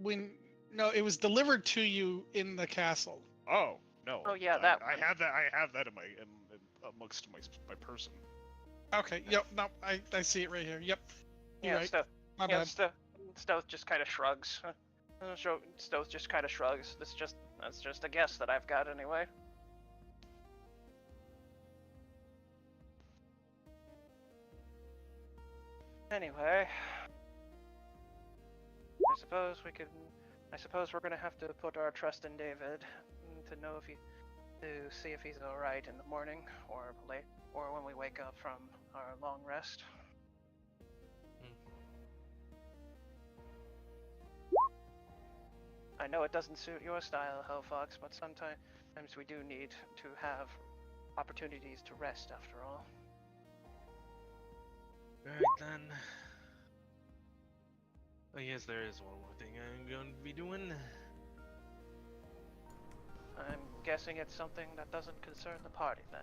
No, it was delivered to you in the castle. Oh no. Oh, yeah, that I one. have that. I have that in amongst my person. Okay. Yep. No, I see it right here. Yep. You're Yeah, right. Stoth. My Yeah, bad. Stoth just kind of shrugs. Stoth just kind of shrugs. That's just a guess that I've got anyway. Anyway, I suppose we're gonna have to put our trust in David to know to see if he's all right in the morning or late or when we wake up from our long rest. I know it doesn't suit your style, Hellfox, but sometimes we do need to have opportunities to rest after all. Alright then. I guess there is one more thing I'm going to be doing. I'm guessing it's something that doesn't concern the party then.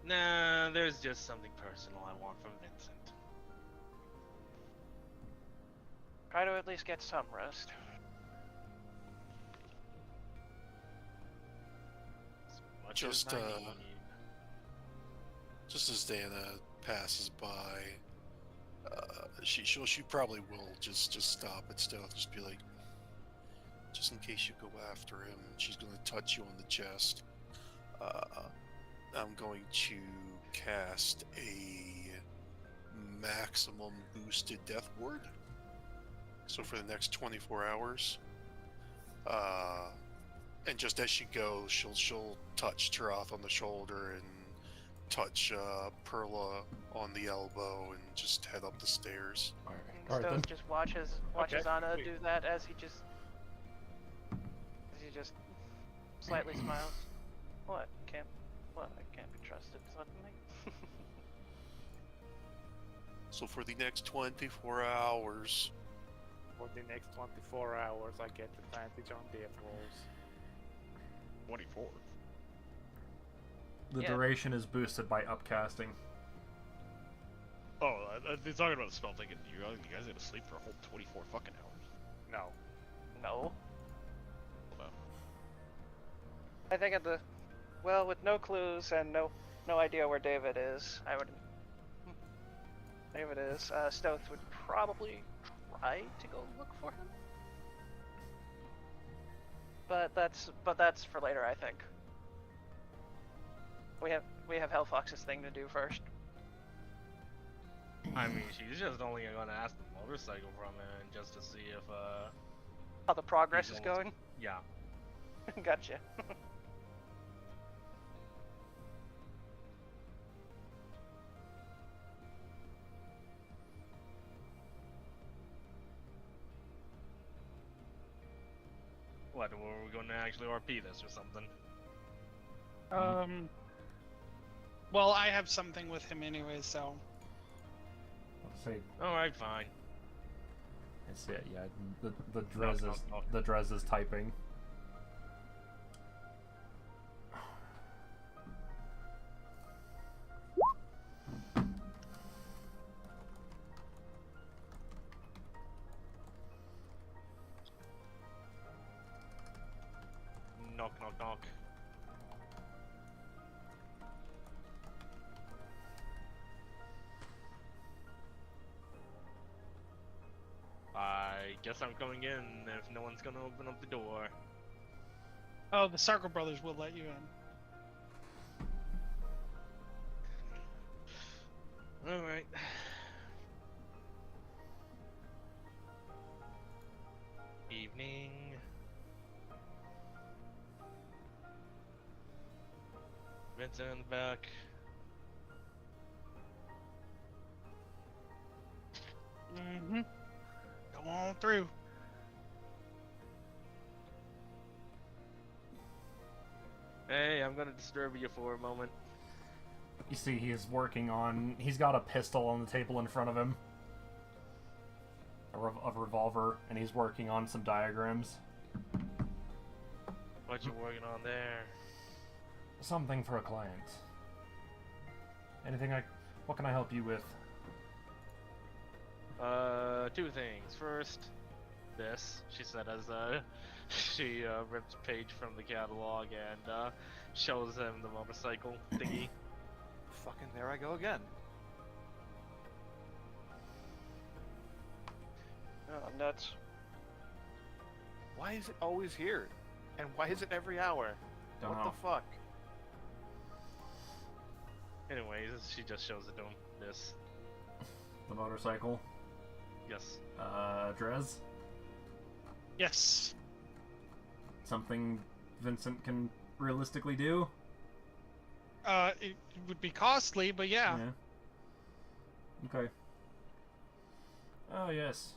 Nah, there's just something personal I want from Vincent. Try to at least get some rest. As much Just, as I need. Just as Dana passes by, she probably will just stop at Stealth, just be like, just in case you go after him, she's going to touch you on the chest. I'm going to cast a maximum boosted death ward. So for the next 24 hours. And just as she goes, she'll touch Taroth on the shoulder and touch Perla on the elbow and just head up the stairs. Alright then. Stoth just watches Okay, Anna wait. do that as he just slightly smiles. What? I can't be trusted suddenly. So for the next 24 hours, For the next 24 hours, I get advantage on death rolls. 24. The Yeah. duration is boosted by upcasting. Oh, they're talking about the spell thinking you guys gonna sleep for a whole 24 fucking hours. No. No. Well, I think with no clues and no idea where David is, Stoth would probably try to go look for him. But that's for later, I think. We have Hellfox's thing to do first. I mean, she's just only gonna ask the motorcycle from him just to see if, How the progress He's is almost- going. yeah. Gotcha. What, were we gonna actually RP this or something? Well, I have something with him anyway, so. Let's see. Alright, fine. It's it, yeah. The Drez Knock, is knock, knock. the Drez is typing. Knock, knock, knock. I guess I'm coming in if no one's gonna open up the door. Oh, the Sarko brothers will let you in. Alright. Evening. Vincent in the back. Mm-hmm. Go on through. Hey, I'm gonna disturb you for a moment. You see, he's working on. He's got a pistol on the table in front of him, a revolver, and he's working on some diagrams. What you working on there? Something for a client. Anything I... What can I help you with? Two things. First, this, she said as she rips a page from the catalog and shows him the motorcycle thingy. Fucking there I go again. Oh, nuts. Why is it always here? And why is it every hour? Don't what know. the fuck? Anyways, she just shows it to him. This. The motorcycle. Yes. Drez? Yes. Something Vincent can realistically do? It would be costly, but yeah. Okay. Oh, yes.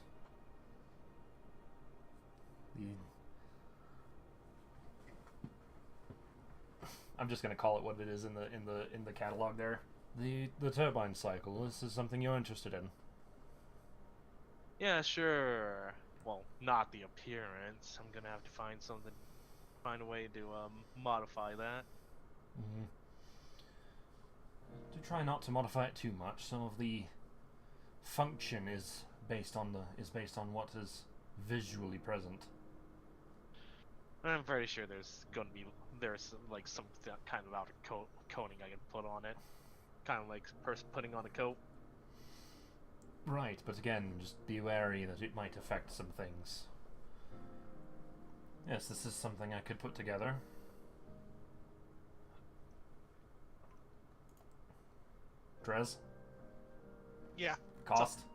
I'm just gonna call it what it is in the catalog there. The turbine cycle. This is something you're interested in. Yeah, sure. Well, not the appearance. I'm gonna have to find a way to modify that. Mm-hmm. Do try not to modify it too much. Some of the function is based on what is visually present. I'm pretty sure there's like some kind of outer coating I can put on it, kind of like a person putting on a coat. Right, but again, just be wary that it might affect some things. Yes, this is something I could put together. Drez? Yeah. Cost?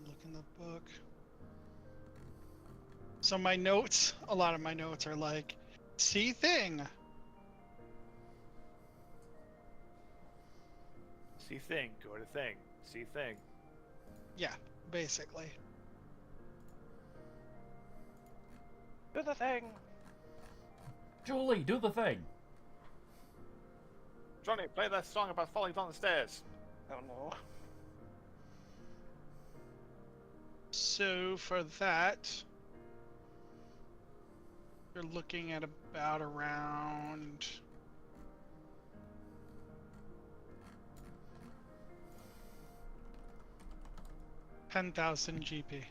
Look in the book. So my notes, a lot of my notes are like, see thing. See thing, go to thing. See thing. Yeah, basically. Do the thing. Julie, do the thing! Johnny, play that song about falling down the stairs. Oh no. So for that, you're looking at about around 10,000 GP.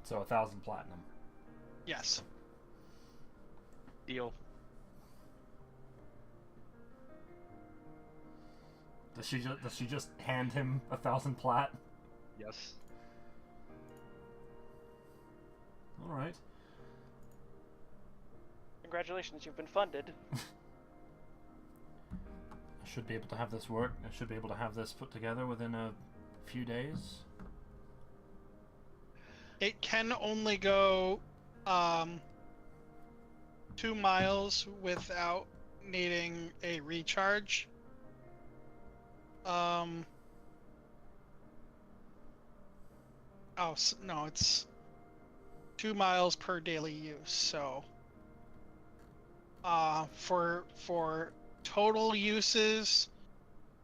So 1,000 platinum. Yes. Deal. Does she just hand him 1,000 plat? Yes. All right. Congratulations, you've been funded. I should be able to have this work. I should be able to have this put together within a few days. It can only go 2 miles without needing a recharge. No, it's 2 miles per daily use. So, for total uses,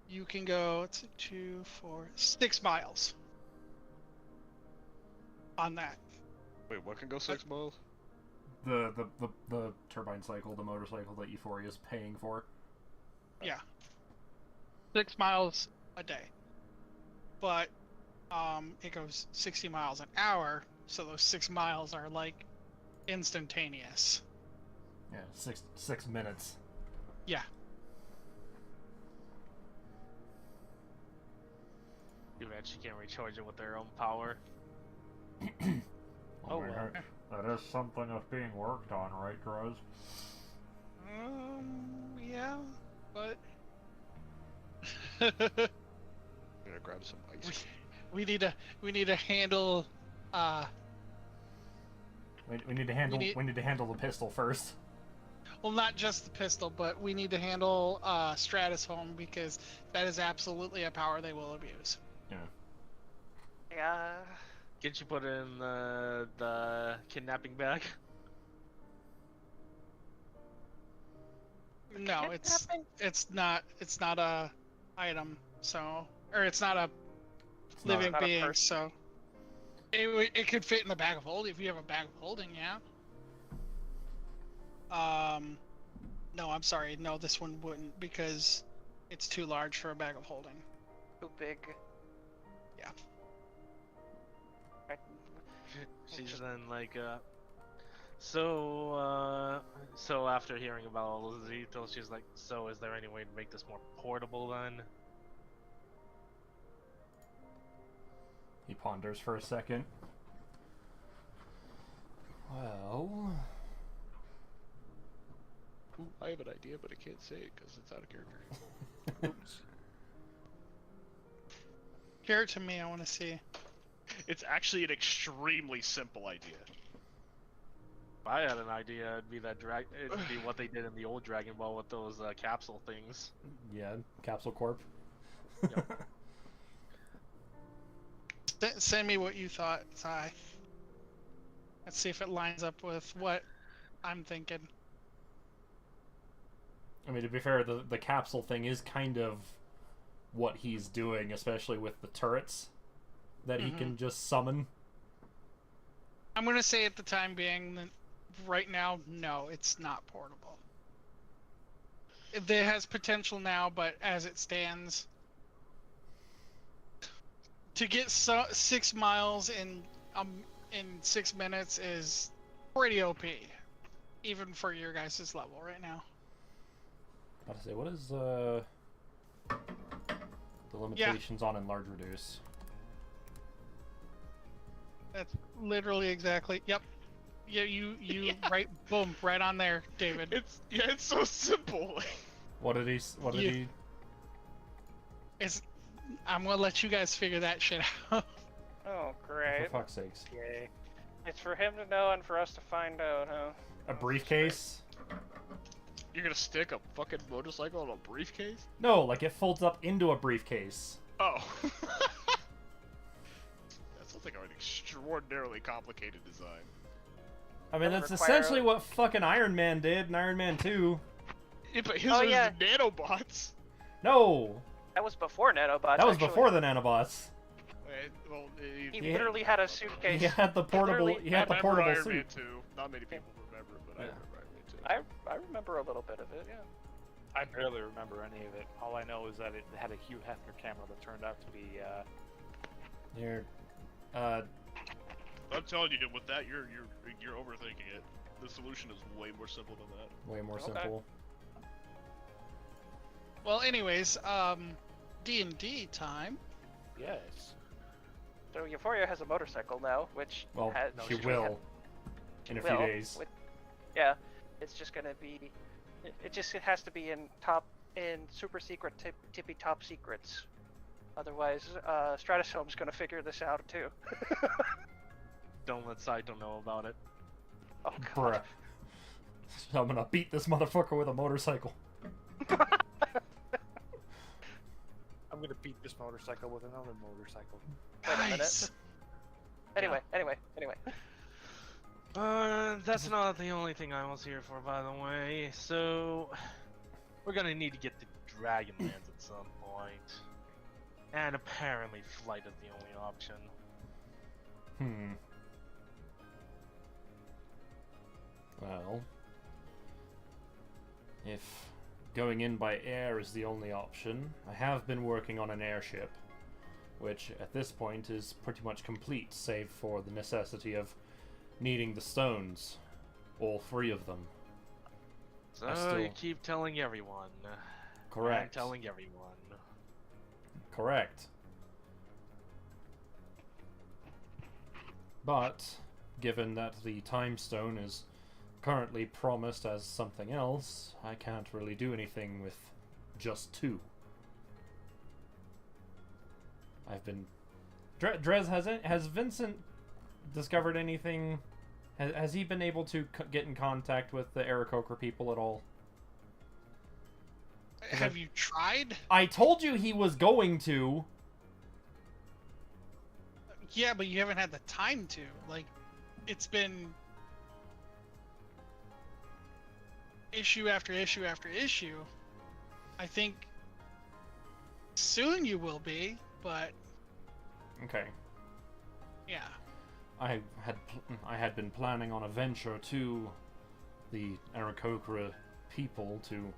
you can go 2, 4, 6 miles on that. Wait, what can go 6 miles? The turbine cycle, the motorcycle that Euphoria is paying for. Yeah. 6 miles a day. But it goes 60 miles an hour, so those 6 miles are like instantaneous. Yeah, six minutes. Yeah. You actually can't recharge it with their own power. Oh, well. That is something that's being worked on, right, Droz? Yeah, but I'm gonna grab some ice. we need to handle We need to handle. We need to handle the pistol first. Well, not just the pistol, but we need to handle Stratus home because that is absolutely a power they will abuse. Yeah. Yeah. Can't you put it in the kidnapping bag? No, it's not a item, so it's not a living not a being, person. so it could fit in the bag of holding if you have a bag of holding, yeah. No, I'm sorry, no, this one wouldn't because it's too large for a bag of holding. Too big. Yeah. She's then like, so after hearing about all of the details, she's like, so is there any way to make this more portable then? He ponders for a second. Well... Ooh, I have an idea, but I can't say it because it's out of character. Oops. Share it to me, I want to see. It's actually an extremely simple idea. If I had an idea, it'd be it'd be what they did in the old Dragon Ball with those capsule things. Yeah, Capsule Corp. Yep. Send me what you thought, Sai. Let's see if it lines up with what I'm thinking. I mean, to be fair, the capsule thing is kind of what he's doing, especially with the turrets that he can just summon. I'm gonna say at the time being that right now, no, it's not portable. It has potential now, but as it stands, to get 6 miles in 6 minutes is pretty OP, even for your guys' level right now. I was about to say, what is the limitations on enlarge reduce? That's literally exactly. Yep. Yeah, you right. Boom, right on there, David. It's so simple. What did he? I'm gonna let you guys figure that shit out. Oh, great. For fuck's sakes. Yay. It's for him to know and for us to find out, huh? A briefcase? You're gonna stick a fucking motorcycle in a briefcase? No, like it folds up into a briefcase. Oh. That sounds like an extraordinarily complicated design. I mean, That that's would require- essentially what fucking Iron Man did in Iron Man 2. Yeah, but his Oh, was yeah. nanobots. No! That was before nanobots. That was actually. before the nanobots. He Yeah. literally had a suitcase. He had the portable. literally- He had the I remember portable Iron suit. Man 2. Not many people remember it, but I Yeah. remember Iron Man 2. I remember a little bit of it, yeah. I barely remember any of it. All I know is that it had a Hugh Hefner camera that turned out to be. Here, I'm telling you, with that, you're overthinking it. The solution is way more simple than that. way more Okay. simple. Well, anyways, D&D time. Yes. So Euphoria has a motorcycle now, which Well, has, she which will in a few will, days. yeah, it's just gonna be. It has to be in super secret tippy top secrets. Otherwise, Stratus Home's gonna figure this out too. Don't let Saito know about it. Oh god. Bruh. I'm gonna beat this motherfucker with a motorcycle. I'm gonna beat this motorcycle with another motorcycle. Wait a minute. Nice. Anyway. That's not the only thing I was here for, by the way. So, we're gonna need to get to Dragonlands at some point. And apparently flight is the only option. Well, if going in by air is the only option, I have been working on an airship, which at this point is pretty much complete, save for the necessity of needing the stones, all 3 of them. So I still- you keep telling everyone. Correct. I'm telling everyone. Correct. But, given that the time stone is currently promised as something else, I can't really do anything with just 2. I've been... Drez, has Vincent discovered anything Has he been able to get in contact with the Aarakocra people at all? Have you tried? I told you he was going to. Yeah, but you haven't had the time to. Like, it's been issue after issue after issue. I think soon you will be, but Okay. yeah. I had been planning on a venture to the Aarakocra people to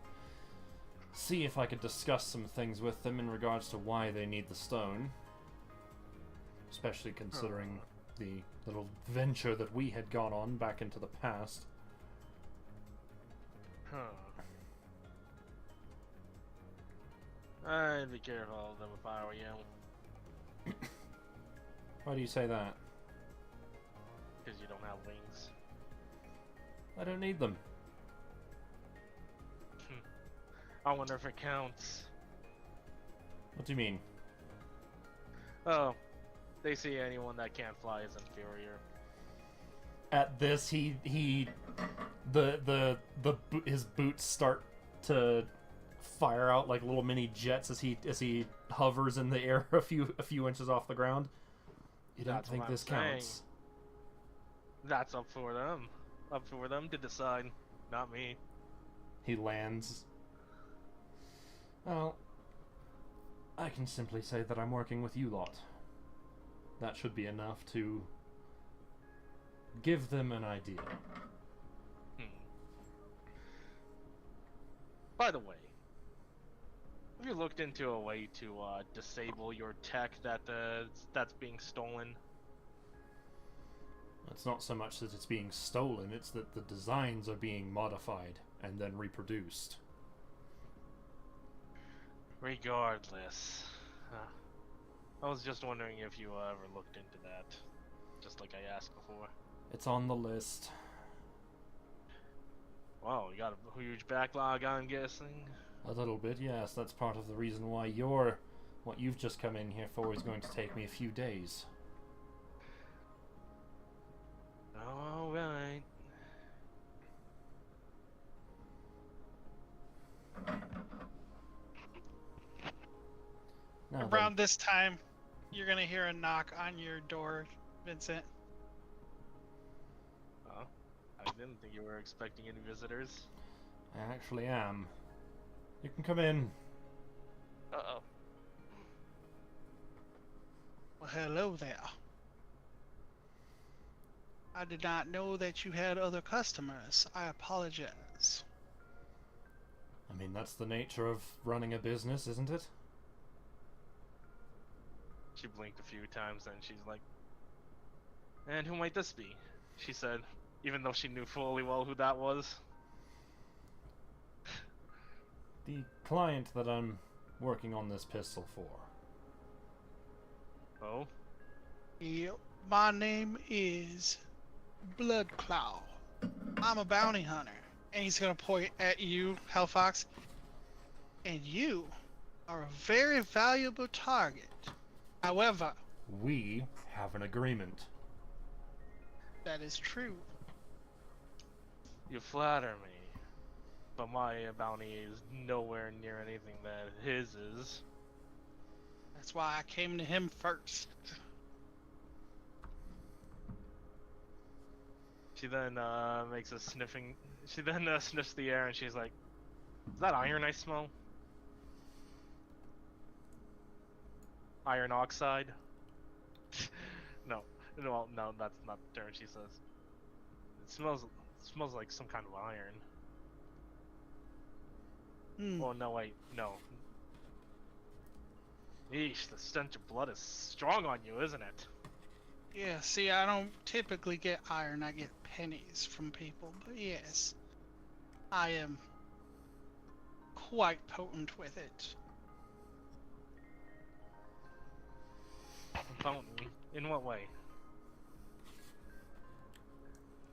see if I could discuss some things with them in regards to why they need the stone. Especially considering the little venture that we had gone on back into the past. I'd be careful of them if I were you. Why do you say that? Because you don't have wings. I don't need them. I wonder if it counts. What do you mean? Oh, they see anyone that can't fly as inferior. At this, his boots start to fire out like little mini jets as he hovers in the air a few inches off the ground. You don't think this counts? That's up for them. Up for them to decide, not me. He lands. Well, I can simply say that I'm working with you lot. That should be enough to give them an idea. By the way, have you looked into a way to disable your tech that's being stolen? It's not so much that it's being stolen, it's that the designs are being modified and then reproduced. Regardless, I was just wondering if you ever looked into that, just like I asked before. It's on the list. Wow, you got a huge backlog, I'm guessing? A little bit, yes. That's part of the reason why what you've just come in here for is going to take me a few days. Alright. Now Around this time, you're gonna hear a knock on your door, Vincent. Oh, I didn't think you were expecting any visitors. I actually am. You can come in. Uh-oh. Well, hello there. I did not know that you had other customers. I apologize. I mean, that's the nature of running a business, isn't it? She blinked a few times, then she's like, "And who might this be?" She said, even though she knew fully well who that was. The client that I'm working on this pistol for. Oh? Yep. My name is Bloodclaw. I'm a bounty hunter. And he's gonna point at you, Hellfox. And you are a very valuable target. However, We have an agreement. that is true. You flatter me, but my bounty is nowhere near anything that his is. That's why I came to him first. She then makes a sniffing. She then sniffs the air and she's like, "Is that iron I smell? Iron oxide?" No, that's not the term she says. It smells like some kind of iron. Oh no, wait, no. Eesh, the stench of blood is strong on you, isn't it? Yeah, see, I don't typically get iron, I get pennies from people, but yes, I am quite potent with it. Potent? In what way?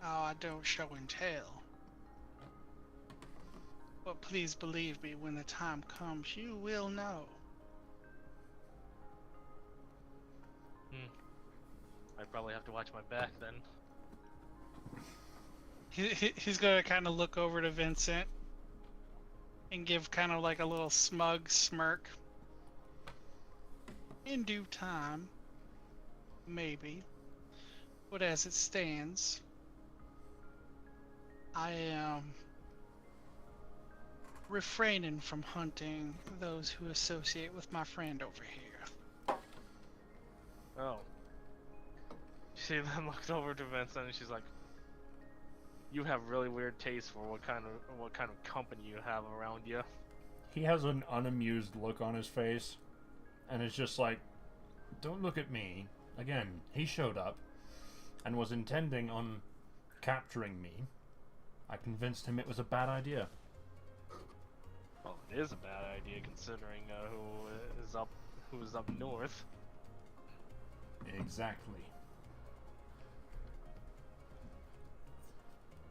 Oh, I don't show and tell. But please believe me, when the time comes, you will know. I'd probably have to watch my back then. He's gonna kind of look over to Vincent and give kind of like a little smug smirk. In due time, maybe. But as it stands, I am refraining from hunting those who associate with my friend over here. Oh. She then looked over to Vincent and she's like, "You have really weird taste for what kind of company you have around you." He has an unamused look on his face, and it's just like, don't look at me. Again, he showed up and was intending on capturing me. I convinced him it was a bad idea. Well, it is a bad idea considering who is up north. Exactly.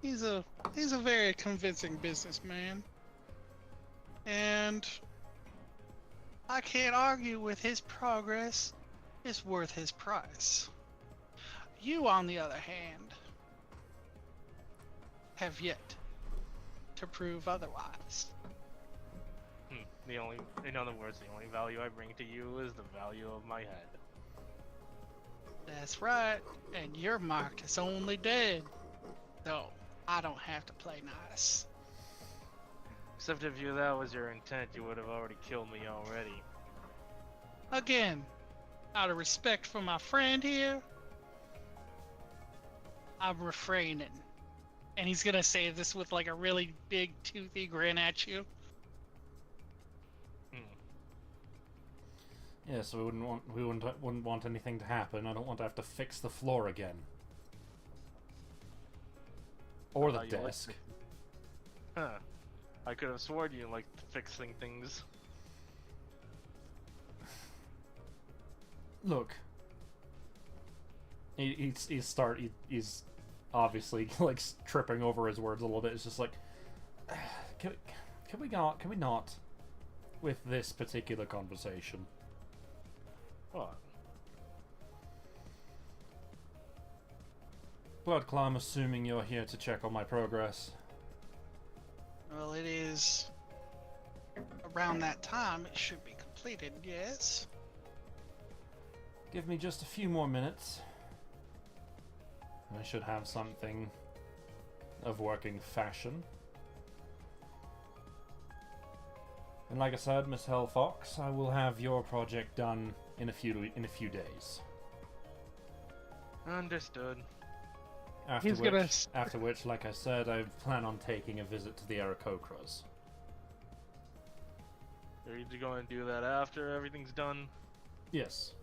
He's a very convincing businessman, and I can't argue with his progress. It's worth his price. You, on the other hand, have yet to prove otherwise. In other words, the only value I bring to you is the value of my head. That's right, and you're marked as only dead. So, I don't have to play nice. Except if that was your intent, you would have already killed me already. Again, out of respect for my friend here, I'm refraining. And he's gonna say this with like a really big toothy grin at you. Yeah, so we wouldn't want anything to happen. I don't want to have to fix the floor again. Or the desk. Huh. I could have sworn you liked fixing things. Look. He's obviously like tripping over his words a little bit. It's just like, can we not with this particular conversation? What? Bloodclaw, I'm assuming you're here to check on my progress. Well, it is around that time it should be completed, yes? Give me just a few more minutes. I should have something of working fashion. And like I said, Miss Hellfox, I will have your project done in a few days. Understood. After which, like I said, I plan on taking a visit to the Aarakocras. Are you going to do that after everything's done? Yes.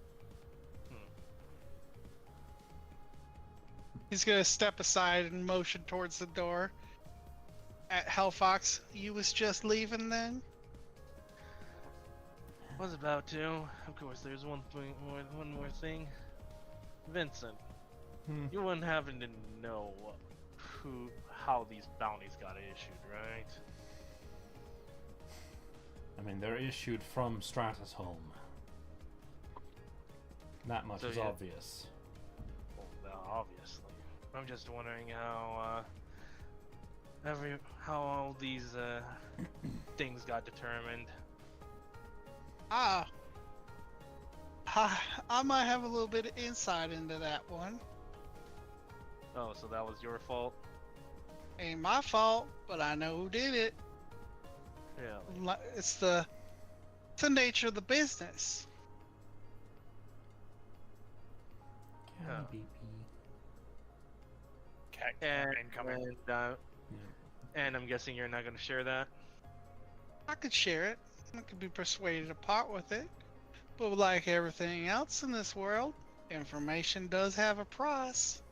He's gonna step aside and motion towards the door. At Hellfox, you was just leaving then? Was about to. Of course, there's one more thing. Vincent, you wouldn't happen to know how these bounties got issued, right? I mean, they're issued from Stratus Home. That much is obvious. Well, obviously. I'm just wondering how all these things got determined. I might have a little bit of insight into that one. Oh, so that was your fault? Ain't my fault, but I know who did it. Yeah. It's the nature of the business. And I'm guessing you're not going to share that? I could share it. I could be persuaded to part with it. But like everything else in this world, information does have a price.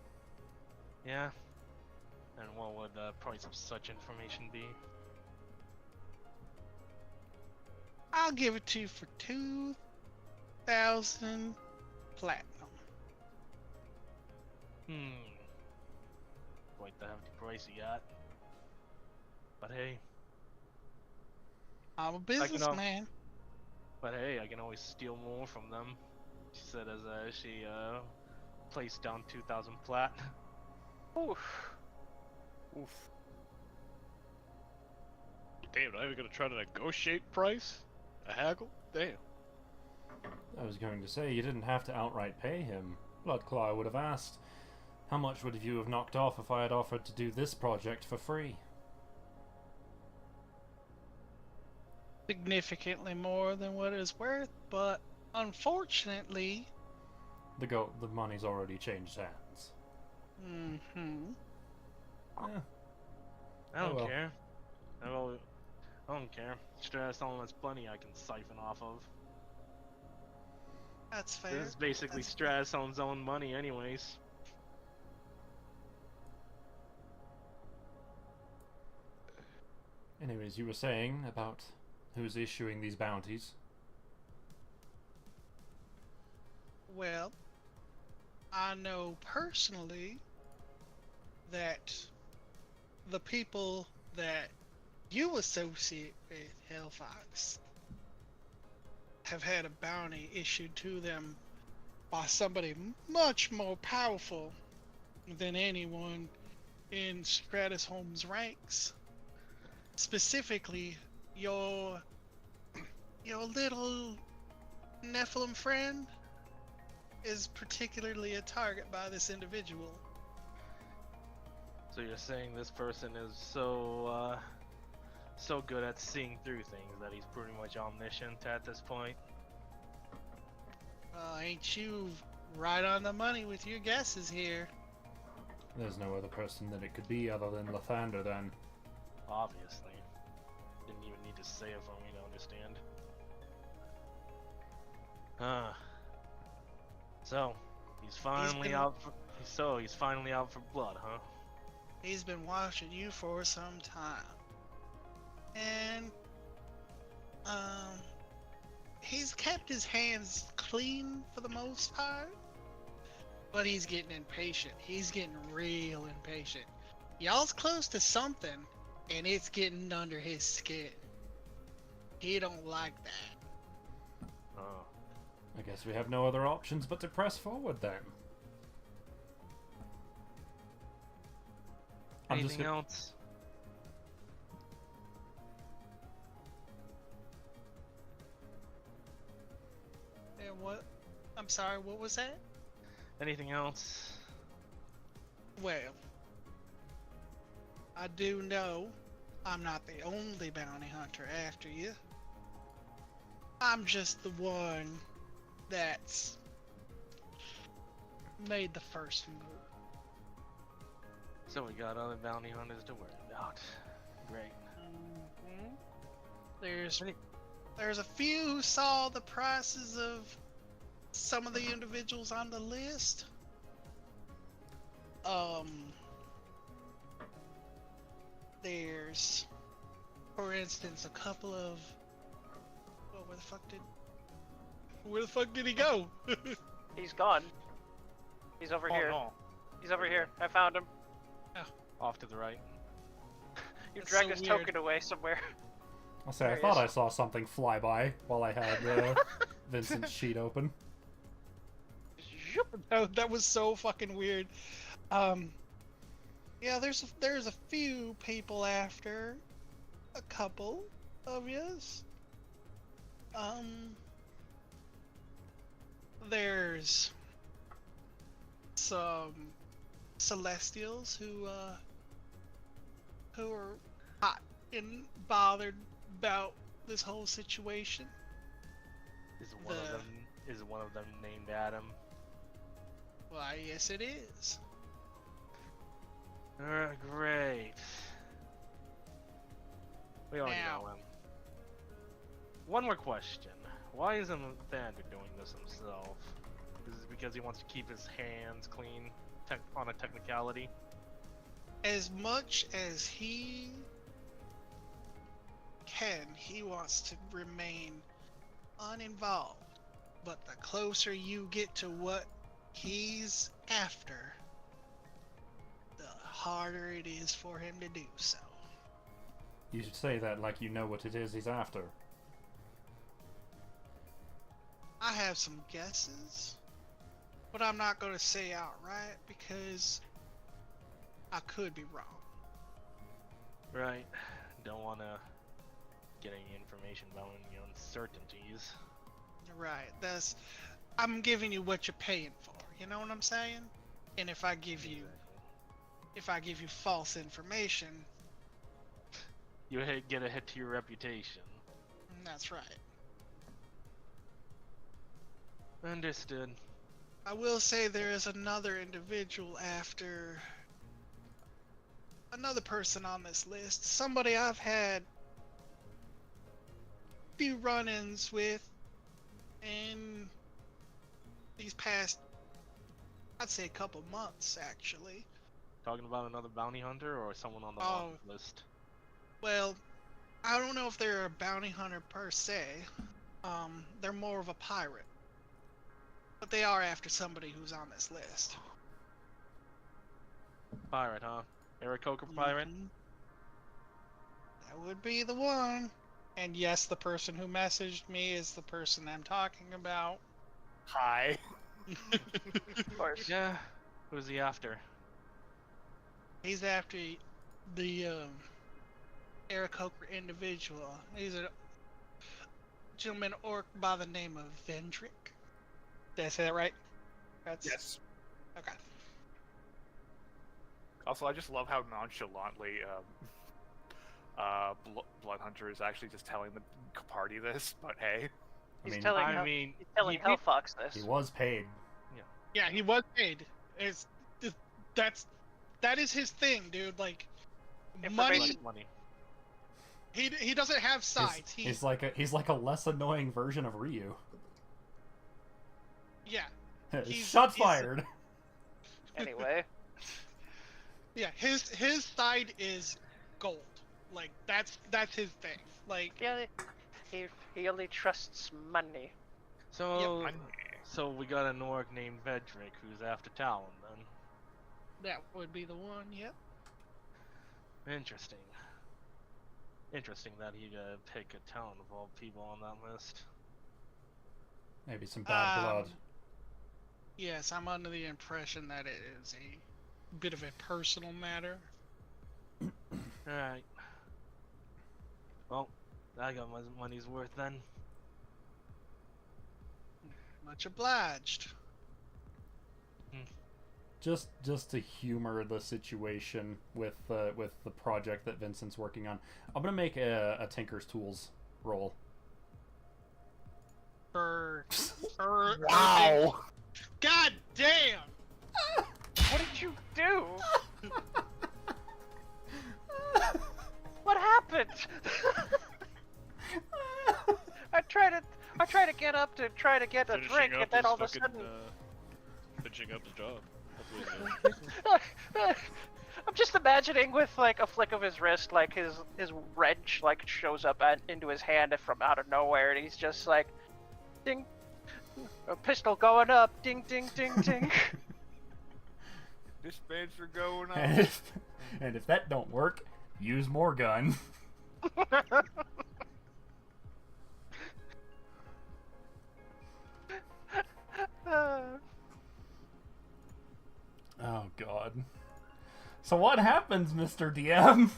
Yeah. And what would the price of such information be? I'll give it to you for 2,000 platinum. Quite the hefty price you got. But hey. I'm a businessman. But hey, I can always steal more from them. She said as she placed down 2,000 plat. Oof. Oof. Damn, not even gonna try to negotiate price? A haggle? Damn. I was going to say, you didn't have to outright pay him. Bloodclaw would have asked, how much would you have knocked off if I had offered to do this project for free? Significantly more than what it's worth, but unfortunately. The money's already changed hands. Mm-hmm. Yeah. I don't Oh, well. care. I don't care. Stratastone, that's plenty I can siphon off of. That's fair. This is basically Stratastone's own money anyways. Anyways, you were saying about who's issuing these bounties. Well, I know personally that the people that you associate with Hellfox have had a bounty issued to them by somebody much more powerful than anyone in Stratus Holmes' ranks. Specifically, your little Nephilim friend is particularly a target by this individual. So you're saying this person is so good at seeing through things that he's pretty much omniscient at this point? Ain't you right on the money with your guesses here? There's no other person that it could be other than Lathander then. Obviously. Didn't even need to say it for me to understand. So, he's finally out for blood, huh? He's been watching you for some time. And, he's kept his hands clean for the most part. But he's getting impatient. He's getting real impatient. Y'all's close to something, and it's getting under his skin. He don't like that. Oh. I guess we have no other options but to press forward then. Anything else? And what? I'm sorry, what was that? Anything else? Well, I do know I'm not the only bounty hunter after you. I'm just the one that's made the first move. So we got other bounty hunters to worry about. Great. There's a few who saw the prices of some of the individuals on the list. There's, for instance, a couple of. Well, where the fuck did he go? He's gone. He's over here. No. He's over here. I found him. Off to the right. You That's dragged so his weird. token away somewhere. I'll say, I There he thought I is. saw something fly by while I had Vincent's sheet open. Zoop. That was so fucking weird. Yeah, there's a few people after a couple of yous. There's some Celestials who are hot and bothered about this whole situation. Is one of them named Adam? Why, yes it is. Great. We already Now- know him. One more question. Why isn't Thander doing this himself? Is it because he wants to keep his hands clean on a technicality? As much as he can, he wants to remain uninvolved. But the closer you get to what he's after, the harder it is for him to do so. You should say that like you know what it is he's after. I have some guesses, but I'm not going to say outright because I could be wrong. Right. Don't want to get any information about any uncertainties. Right. I'm giving you what you're paying for. You know what I'm saying? And if I give you false information, You get a hit to your reputation. that's right. Understood. I will say there is another individual after another person on this list. Somebody I've had a few run-ins with in these past, I'd say, a couple months, actually. Talking about another bounty hunter or someone on the Oh. wanted list? Well, I don't know if they're a bounty hunter per se. They're more of a pirate. But they are after somebody who's on this list. Pirate, huh? Aarakocra pirate? Mhm. That would be the one. And yes, the person who messaged me is the person I'm talking about. Hi. Of course. Yeah. Who's he after? He's after the Aarakocra individual. He's a gentleman orc by the name of Vendrick. Did I say that right? That's Yes. okay. Also, I just love how nonchalantly Bloodhunter is actually just telling the party this, but hey. He's I mean, telling I mean, he's telling he- Hellfox this. he was paid. Yeah, he was paid. That is his thing, dude. Like money. Information. money. He doesn't have sides. He's like a less annoying version of Ryu. Yeah, Shots he's- fired. Anyway, yeah. His side is gold. Like that's his thing. Like he only trusts money. So, Yep. so we got an orc named Vedrick who's after Talon then. that would be the one. Yep. Interesting. Interesting that he'd pick a Talon of all people on that list. Maybe some bad blood. Yes, I'm under the impression that it is a bit of a personal matter. Alright. Well, I got my money's worth then. Much obliged. Just to humor the situation with the project that Vincent's working on, I'm gonna make a Tinker's Tools roll. Wow! God damn! What did you do? What happened? I try to get up to try to get a Finishing drink, up and then his all of a fucking, sudden, finishing up his job. That's what he's doing. I'm just imagining with like a flick of his wrist, like his wrench like shows up into his hand from out of nowhere, and he's just like, ding, a pistol going up, ding, ding, ding, ding. Dispenser going And on. if that don't work, use more gun. Oh god. So what happens, Mr. DM?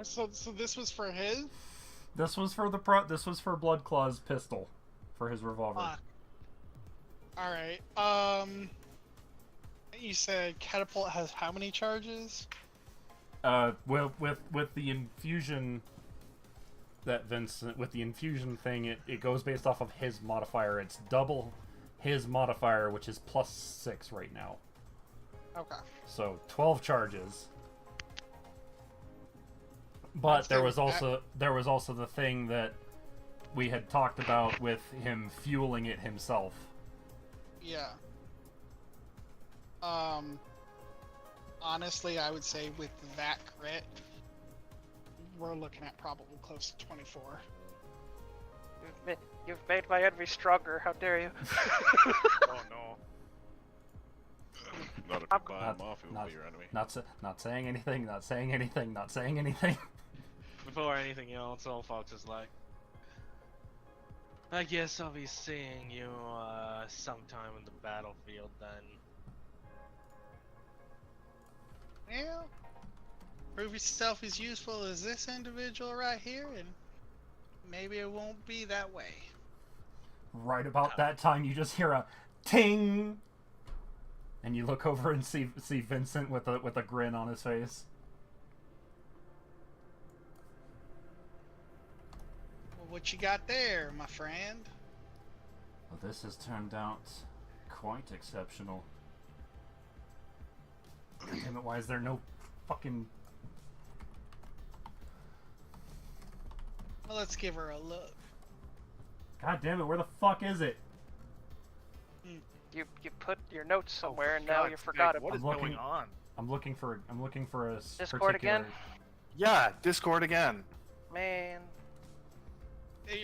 So this was for his? This was for Bloodclaw's pistol, for his revolver. Fuck. Alright, you said Catapult has how many charges? With the infusion that Vincent, with the infusion thing, it goes based off of his modifier. It's double his modifier, which is +6 right now. Okay. So 12 charges. But there was also the thing that we had talked about with him fueling it himself. Yeah. Honestly, I would say with that crit, we're looking at probably close to 24. You've made my envy stronger. How dare you? Oh no. Not if you buy him off, he will be your enemy. Not saying anything. Not saying anything. Not saying anything. Before anything else, all Fox is like, I guess I'll be seeing you sometime in the battlefield then. Yeah. prove yourself as useful as this individual right here, and maybe it won't be that way. Right about that time, you just hear a ting, and you look over and see Vincent with a grin on his face. Well, what you got there, my friend? Well, this has turned out quite exceptional. God damn it, why is there no fucking... Well, let's give her a look. God damn it, where the fuck is it? You put your notes somewhere, for and now you God's forgot sake, it. What is looking- going on? I'm looking for a Discord particular... again? Yeah, Discord again. Man.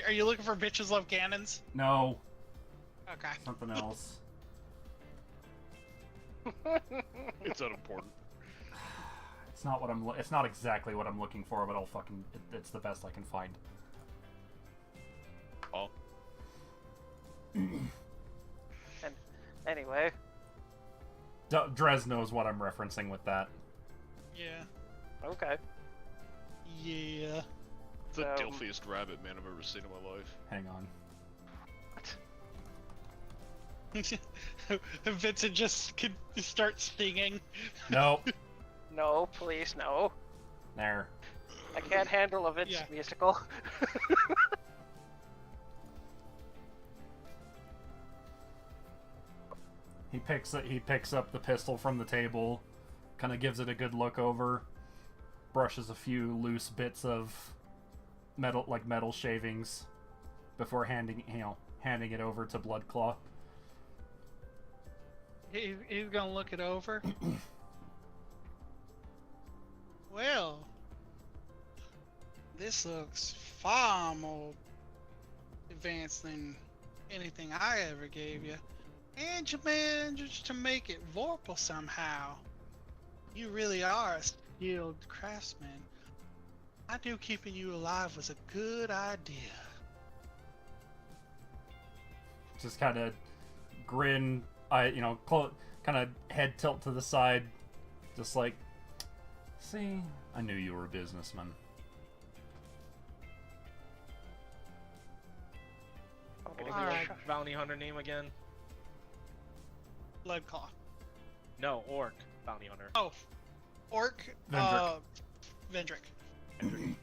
Are you looking for bitches love cannons? No, Okay. something else. It's unimportant. It's not what it's not exactly what I'm looking for, but I'll fucking... It's the best I can find. Oh. Anyway. Drez knows what I'm referencing with that. Yeah. Okay. Yeah. It's the So- dilfiest rabbit man I've ever seen in my life. Hang on. Vincent just could start singing. Nope. No, please, no. There. I can't handle a Vince Yeah. musical. He picks up the pistol from the table, kind of gives it a good look over, brushes a few loose bits of metal shavings before handing it over to Bloodclaw. He's gonna look it over. Well, this looks far more advanced than anything I ever gave you. And you managed to make it vorpal somehow. You really are a skilled craftsman. I knew keeping you alive was a good idea. Just kind of grin, kind of head tilt to the side, just like, see, I knew you were a businessman. I'm What gonna was give the you a Alright. shot. bounty hunter name again? Bloodclaw. No, orc bounty hunter. Oh, Orc. Vendrick. Vendrick. Vendrick.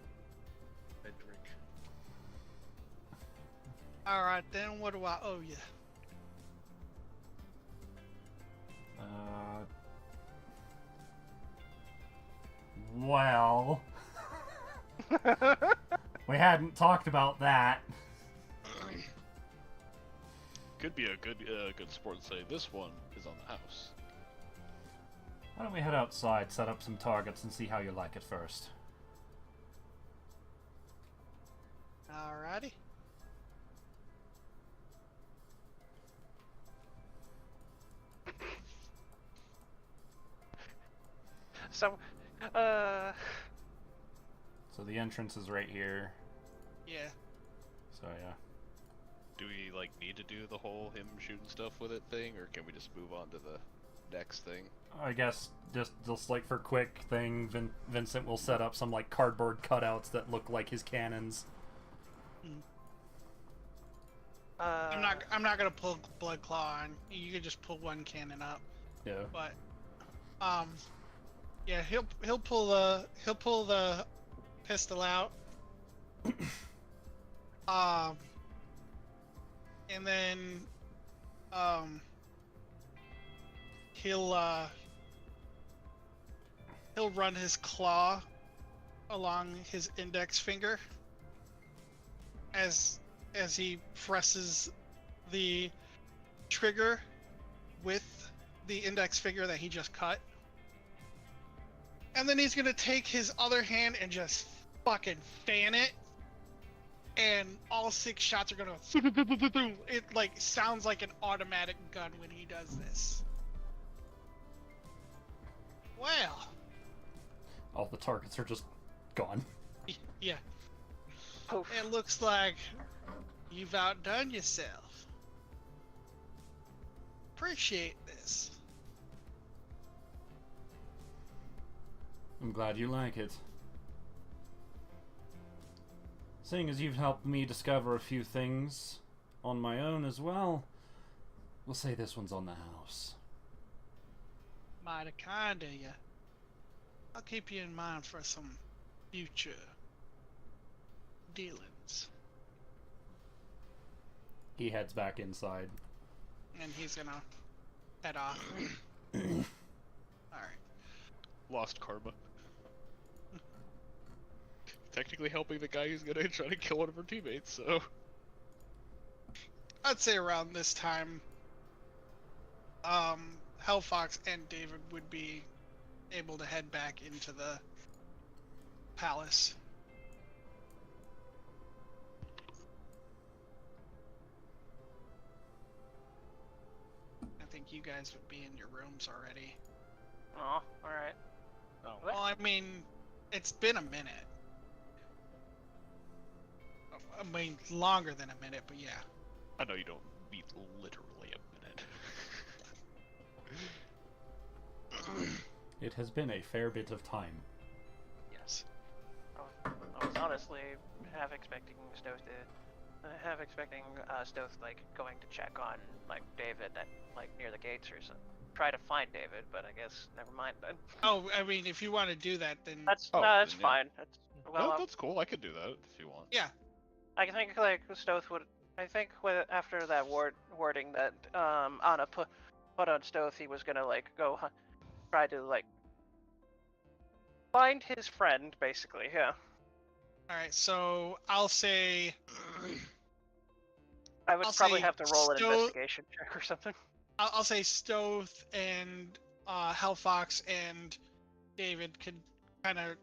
All right, then what do I owe you? Well, we hadn't talked about that. Could be a good sport and say this one is on the house. Why don't we head outside, set up some targets, and see how you like it first? Alrighty. So, So the entrance is right here. Yeah. So yeah. Do we need to do the whole him shooting stuff with it thing, or can we just move on to the next thing? I guess just for quick thing, Vincent will set up some cardboard cutouts that look like his cannons. I'm not gonna pull Bloodclaw on. You can just pull one cannon up. Yeah. But yeah, he'll pull the pistol out. And then he'll run his claw along his index finger as he presses the trigger with the index finger that he just cut. And then he's gonna take his other hand and just fucking fan it, and all 6 shots are gonna it sounds like an automatic gun when he does this. Well, All the targets are just gone. yeah, Poof. it looks like you've outdone yourself. Appreciate this. I'm glad you like it. Seeing as you've helped me discover a few things on my own as well, we'll say this one's on the house. Mighty kind of you. I'll keep you in mind for some future dealings. He heads back inside. And he's gonna head off. Alright. Lost karma. Technically helping the guy who's gonna try to kill one of her teammates, so... I'd say around this time, Hellfox and David would be able to head back into the palace. I think you guys would be in your rooms already. Oh, alright. Oh. Well, I mean, it's been a minute. I mean, longer than a minute, but yeah. I know you don't mean literally a minute. It has been a fair bit of time. Yes. I was honestly half expecting Stoth like going to check on like David at like near the gates or something. Try to find David, but I guess never mind then. Oh, I mean, if you want to do that, then That's Oh, that's then, yeah. fine. That's well, That's cool, I could do that if you want. yeah. I think like Stoth would. I think after that wording that Anna put on Stoth, he was gonna like go try to like find his friend, basically. Yeah. All right, so I'll say I would I'll probably say have to roll an Stoth- investigation check or something. I'll say Stoth and Hellfox and David could kind of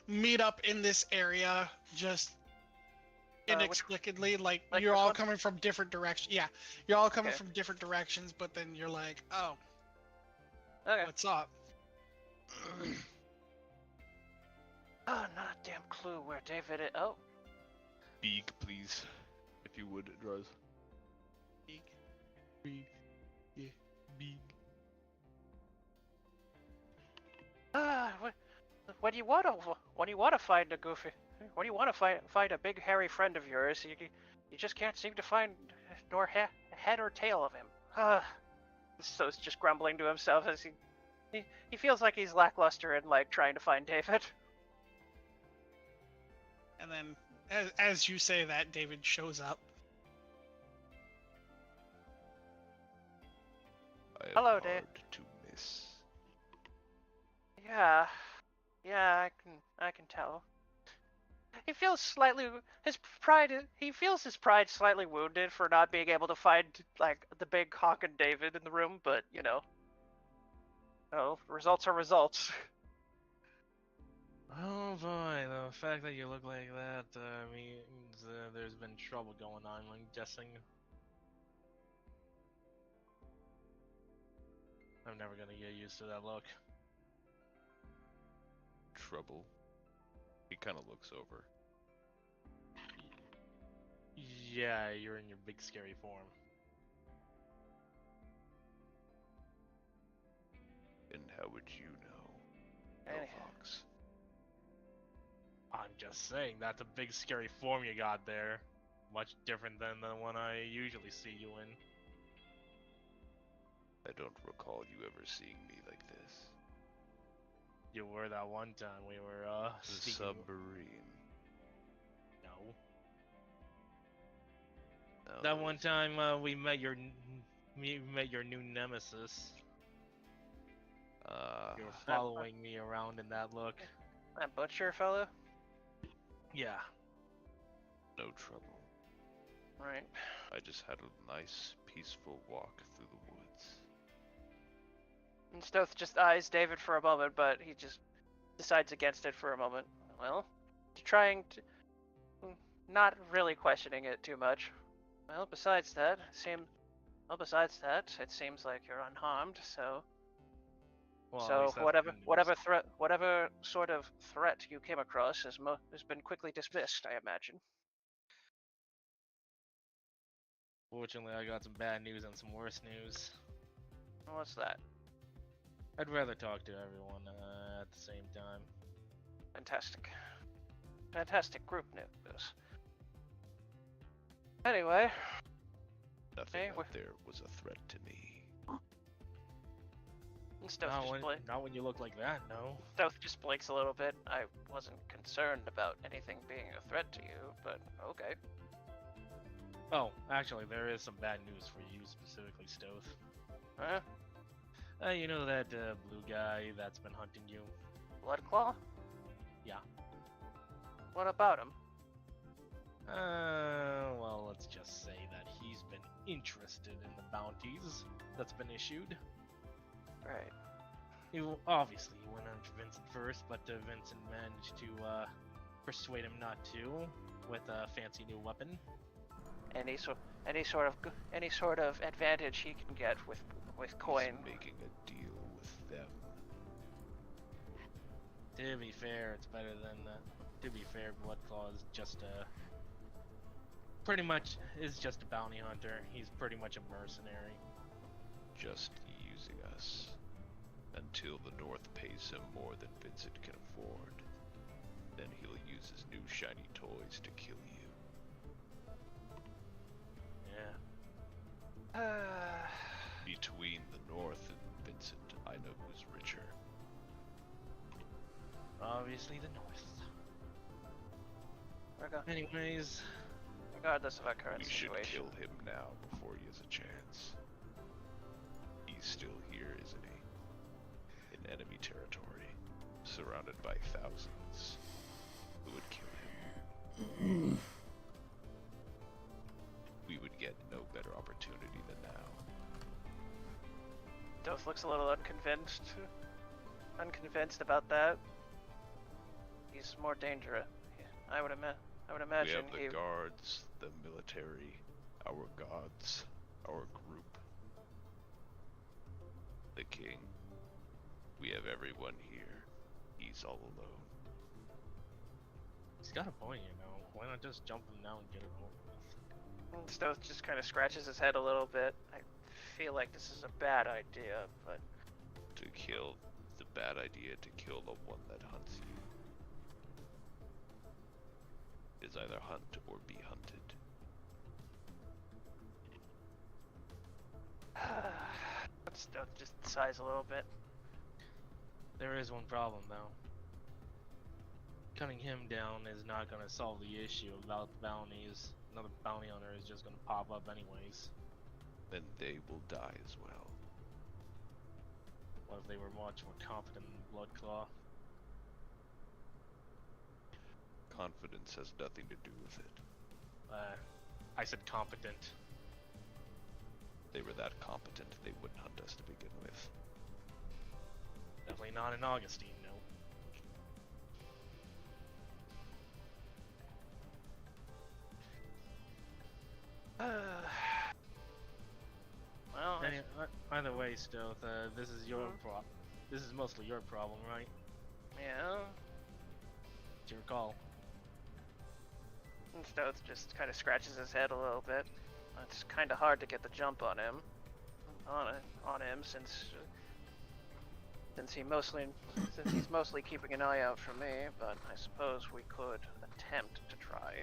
meet up in this area just inexplicably. Like like you're this all one? coming from different directions. Yeah, you're all coming Okay. from different directions, but then you're like, oh, Okay. what's up? Oh, not a damn clue where David is. Oh, Beak, please. If you would, Druz. Beak. Yeah, Beak. When you want to find a goofy, when you want to find a big hairy friend of yours, you just can't seem to find nor head or tail of him. So it's just grumbling to himself as he feels like he's lackluster in like trying to find David. And then, as you say that, David shows up. I am Hello, hard Dave. to miss. Yeah, I can tell. He feels his pride slightly wounded for not being able to find like the big cock and David in the room, but you know, results are results. Oh boy, the fact that you look like that means there's been trouble going on, I'm guessing. I'm never gonna get used to that look. Trouble. He kind of looks over. Yeah, you're in your big scary form. And how would you know? Anyhow. Hellfox. I'm just saying, that's a big scary form you got there. Much different than the one I usually see you in. I don't recall you ever seeing me like this. You were that one time we were, The speaking... submarine. No. No, That there one was- time we met your new nemesis. You were following me around in that look. That butcher fellow, Yeah. no trouble. right? I just had a nice, peaceful walk through the woods. And Stoth just eyes David for a moment, but he just decides against it for a moment. Well, trying to, not really questioning it too much. Well, besides that, it seems like you're unharmed. So, Well, at so least that's whatever, good news. whatever sort of threat you came across has been quickly dismissed, I imagine. Fortunately, I got some bad news and some worse news. What's that? I'd rather talk to everyone at the same time. Fantastic. Fantastic group news. Anyway, Nothing Hey, out there was a threat to me. Not when you look like that, no. Stealth just blinks a little bit. I wasn't concerned about anything being a threat to you, but okay. Oh, actually, there is some bad news for you, specifically, Stoth. Huh? You know that blue guy that's been hunting you? Bloodclaw? Yeah. What about him? Well, let's just say that he's been interested in the bounties that's been issued. Right. Obviously, he went after Vincent first, but Vincent managed to persuade him not to with a fancy new weapon. Any sort of advantage he can get with coin. He's making a deal with them. To be fair, it's better than. To be fair, Bloodclaw is just a. Pretty much is just a bounty hunter. He's pretty much a mercenary. Just using us. Until the North pays him more than Vincent can afford. Then he'll use his new shiny toys to kill you. Yeah. Between the North and Vincent, I know who's richer. Obviously the North. Anyways, regardless of our current We should situation. kill him now before he has a chance. He's still here, isn't he? In enemy territory, surrounded by thousands who would kill him. We would get no better opportunity than now. Doth looks a little unconvinced about that. He's more dangerous. I would imagine We have the guards, the military, our gods, our group. The king. We have everyone here. He's all alone. he's got a point, you know. Why not just jump him now and get it over with? Stoth just kind of scratches his head a little bit. I feel like this is a bad idea, but To kill, the bad idea to kill the one that hunts you. Is either hunt or be hunted. Stoth just sighs a little bit. There is one problem, though. Cutting him down is not going to solve the issue about the bounties. Another bounty hunter is just going to pop up anyways. Then they will die as well. What if they were much more confident in Bloodclaw? Confidence has nothing to do with it. I said competent. They were that competent, they wouldn't hunt us to begin with. Definitely not in Augustine, no. Well, Either way, Stoth, this is your problem. This is mostly your problem, right? yeah. It's your call. And Stoth just kind of scratches his head a little bit. It's kind of hard to get the jump on him, since he's mostly keeping an eye out for me. But I suppose we could attempt to try.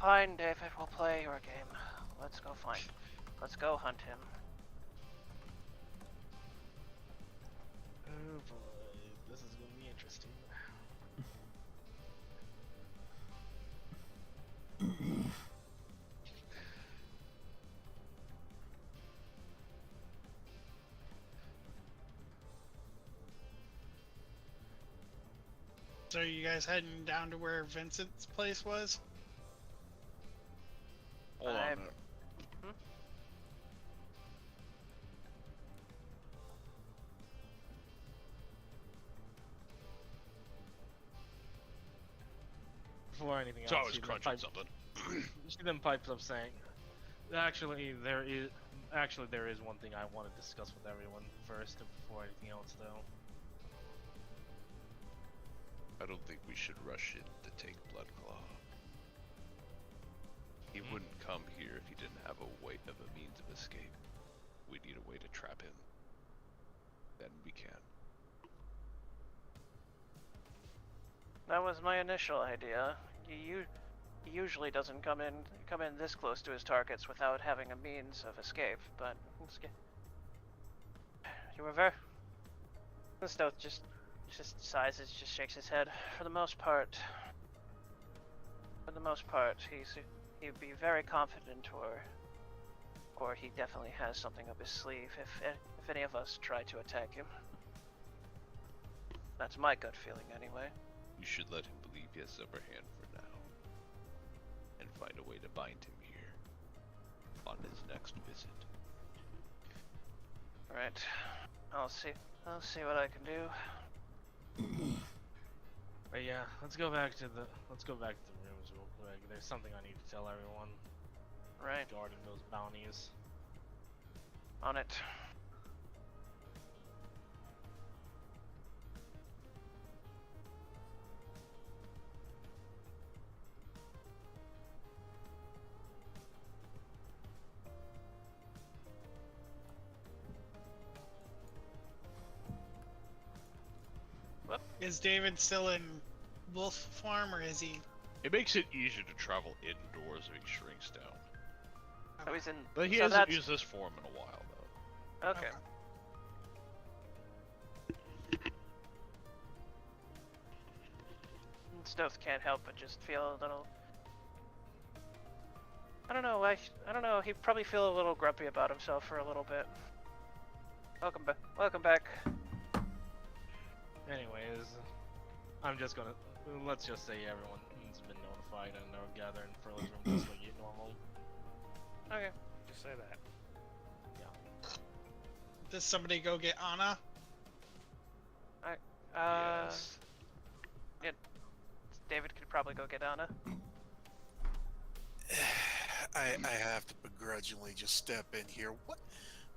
Fine, David, we'll play your game. Let's go hunt him. Oh boy, this is gonna be interesting. So you guys heading down to where Vincent's place was? Hold on a I'm- minute. Before anything else, So I was she then crunching something. she then pipes up saying, "Actually, there is Actually, there is one thing I want to discuss with everyone first, before anything else, though. I don't think we should rush in to take Bloodclaw. He wouldn't come here if he didn't have a means of escape. We need a way to trap him. Then we can. That was my initial idea. He usually doesn't come in this close to his targets without having a means of escape, but you were very. The Stoth just sighs, just shakes his head. For the most part, he'd be very confident, or he definitely has something up his sleeve if any of us try to attack him. That's my gut feeling, anyway. You should let him believe he has the upper hand for now, and find a way to bind him here on his next visit. Right. I'll see what I can do. But yeah, let's go back to the rooms real quick. There's something I need to tell everyone Right. regarding those bounties. On it. Is David still in wolf form, or is he? It makes it easier to travel indoors if he shrinks down. Oh, he's in. But he so hasn't that's- used this form in a while, though. Okay. Stoth can't help but just feel a little. I don't know. I don't know. He'd probably feel a little grumpy about himself for a little bit. Welcome back. Welcome back. Anyways, I'm just gonna let's just say everyone's been notified and are gathering for Furlow's room just like normal. Okay. Just say that. Does somebody go get Anna? Yes. Yeah. David could probably go get Anna. I have to begrudgingly just step in here.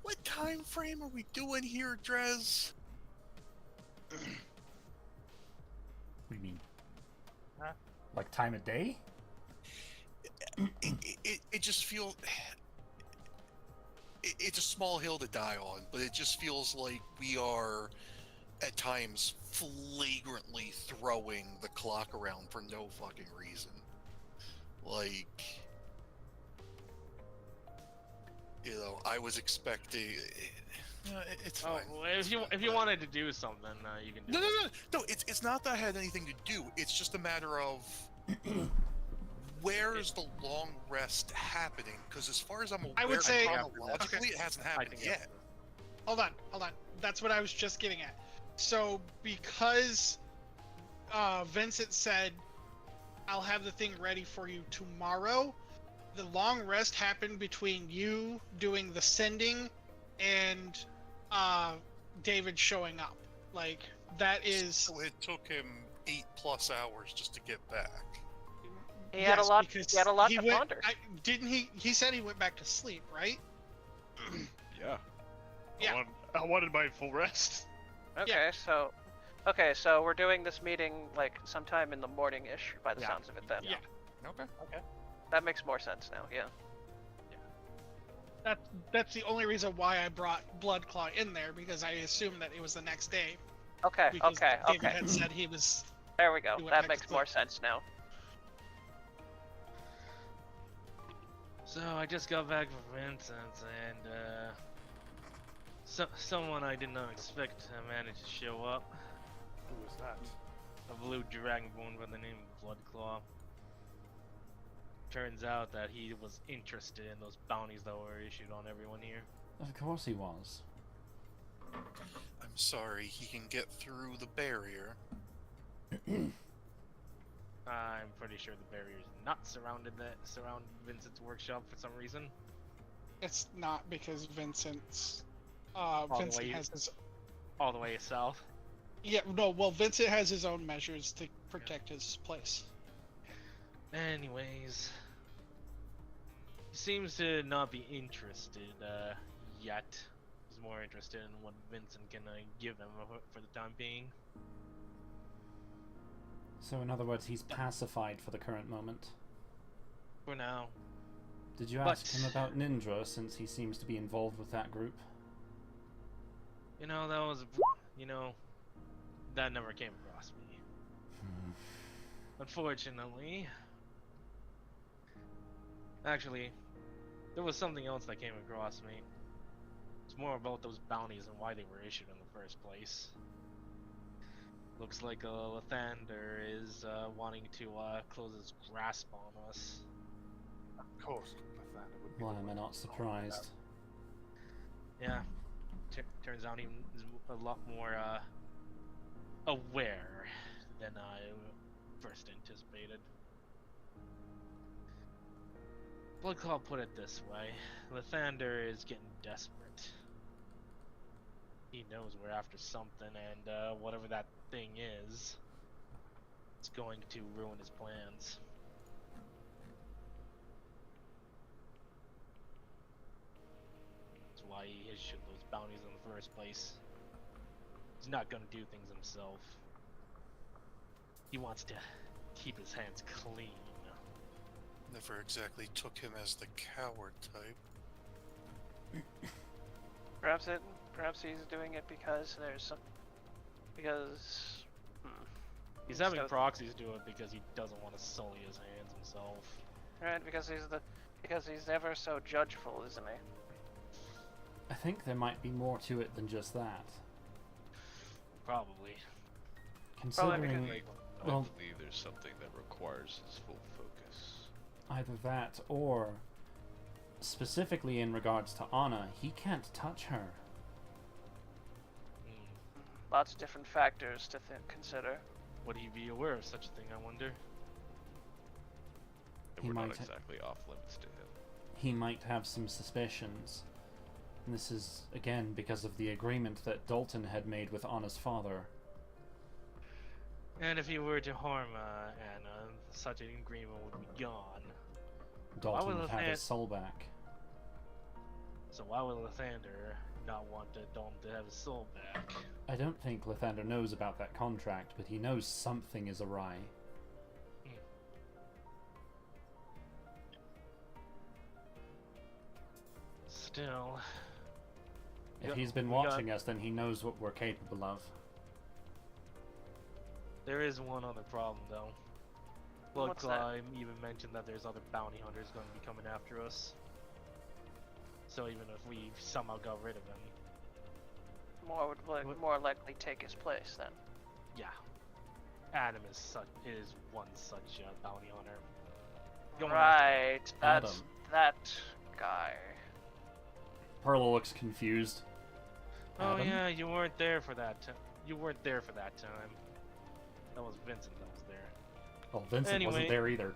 What time frame are we doing here, Drez? What do you mean? Huh? Like time of day? It just feels. It's a small hill to die on, but it just feels like we are, at times, flagrantly throwing the clock around for no fucking reason. Like, you know, I was expecting. It's fine. Well, if you wanted to do something, you can do. No. It's not that I had anything to do. It's just a matter of where's the long rest happening? Because as far as I'm aware, I would say- chronologically, it hasn't happened think yet. Hold on. That's what I was just getting at. So because Vincent said, "I'll have the thing ready for you tomorrow," the long rest happened between you doing the sending and David showing up. Like, that is. So it took him 8+ hours just to get back. He had a lot. because He had a lot he to went, ponder. Didn't he? He said he went back to sleep, right? Yeah. Yeah. I wanted my full rest. Okay, so we're doing this meeting like sometime in the morning-ish, by the Yeah. sounds of it. Then. Yeah. Okay. That makes more sense now. Yeah. That's the only reason why I brought Bloodclaw in there, because I assumed that it was the next day. Okay. Because David Okay. had said he was. There we go. we went That back makes to more sleep. sense now. So I just got back from Vincent, and someone I did not expect managed to show up. Who was that? A blue dragonborn by the name of Bloodclaw. Turns out that he was interested in those bounties that were issued on everyone here. Of course he was. I'm sorry, he can get through the barrier. I'm pretty sure the barrier's not surround Vincent's workshop for some reason. It's not because Vincent's. the Vincent way- has his. All the way south. Yeah, no. Well, Vincent has his own measures to protect his place. Anyways, He seems to not be interested yet. He's more interested in what Vincent can give him for the time being. So in other words, he's pacified for the current moment. For now. Did you ask him about Nindra, since he seems to be involved with that group? You know, that was... You know... That never came across me. Unfortunately. Actually, there was something else that came across me. It's more about those bounties and why they were issued in the first place. Looks like Lathander is wanting to close his grasp on us. Of course, Lathander would be. Why am I not surprised? Yeah. Turns out he's a lot more aware than I first anticipated. I'll put it this way. Lathander is getting desperate. He knows we're after something, and whatever that thing is, it's going to ruin his plans. That's why he issued those bounties in the first place. He's not gonna do things himself. He wants to keep his hands clean. Never exactly took him as the coward type. Perhaps he's doing it because there's some. Because. He's having proxies do it because he doesn't want to sully his hands himself. Right, because he's ever so judgeful, isn't he? I think there might be more to it than just that. Probably. Considering, I well, believe there's something that requires his full focus. either that or, specifically in regards to Anna, he can't touch her. Lots of different factors to consider. Would he be aware of such a thing, I wonder? And we're not exactly off limits to him. He might have some suspicions. And this is, again, because of the agreement that Dalton had made with Anna's father. And if he were to harm Anna, such an agreement would be gone. Dalton would have his soul back. So why would Lathander not want Dalton to have his soul back? I don't think Lathander knows about that contract, but he knows something is awry. Still... If he's been watching us, then he knows what we're capable of. There is one other problem, though. Blood What's Claw even mentioned that there's other bounty hunters going to be coming after us. So even if we somehow got rid of him... More would more likely take his place, then. Yeah. Adam is one such bounty hunter. Right, that's Adam. that guy. Perla looks confused. Oh Adam? yeah, you weren't there for that time. You weren't there for that time. That was Vincent that was there. Well, Vincent wasn't there either.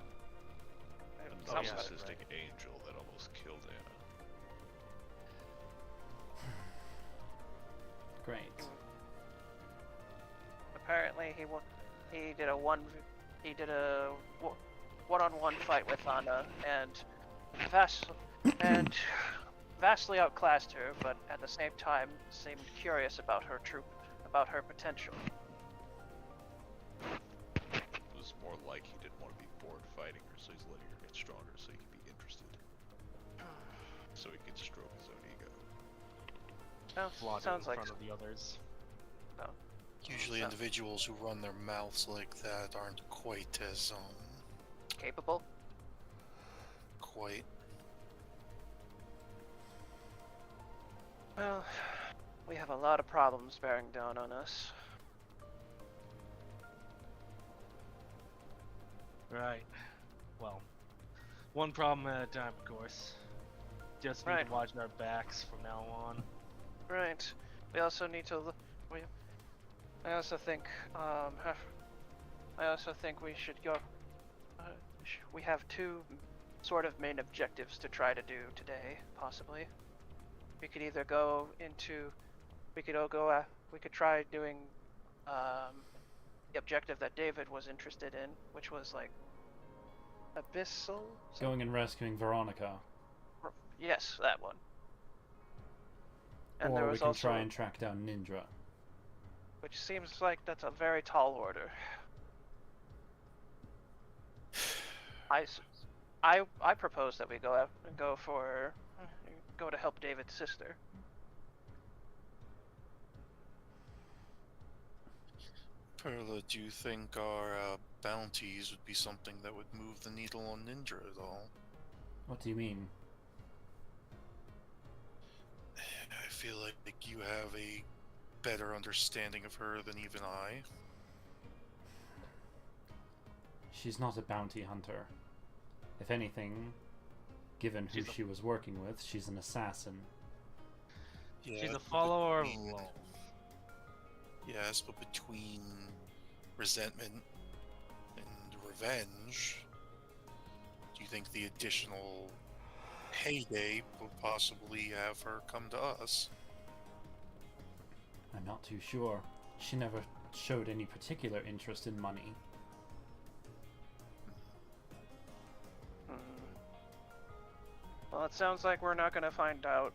And the Oh, yeah. narcissistic angel that almost killed Anna. Great. Apparently, he did a one-on-one fight with Anna and vastly outclassed her, but at the same time seemed curious about her potential. It was more like he didn't want to be bored fighting her, so he's letting her get stronger so he can be interested. So he can stroke his own ego. Sounds in like front of the others. Usually individuals who run their mouths like that aren't quite as, capable. quite. Well, we have a lot of problems bearing down on us. Right. Well, one problem at a time, of course. Just need Right. to watch our backs from now on. Right. We also need to. I also think. We should go. We have two sort of main objectives to try to do today, possibly. We could either go into. We could try doing the objective that David was interested in, which was like abyssal. Going and rescuing Veronica. Yes, that one. And or there we was can also, try and track down Nindra. which seems like that's a very tall order. I propose that we go to help David's sister. Perla, do you think our bounties would be something that would move the needle on Nindra at all? What do you mean? I feel like you have a better understanding of her than even I. She's not a bounty hunter. If anything, given who she was working with, she's an assassin. Yeah, She's a follower of between- Lolth. Yes, but between resentment and revenge, do you think the additional heyday will possibly have her come to us? I'm not too sure. She never showed any particular interest in money. Well, it sounds like we're not going to find out,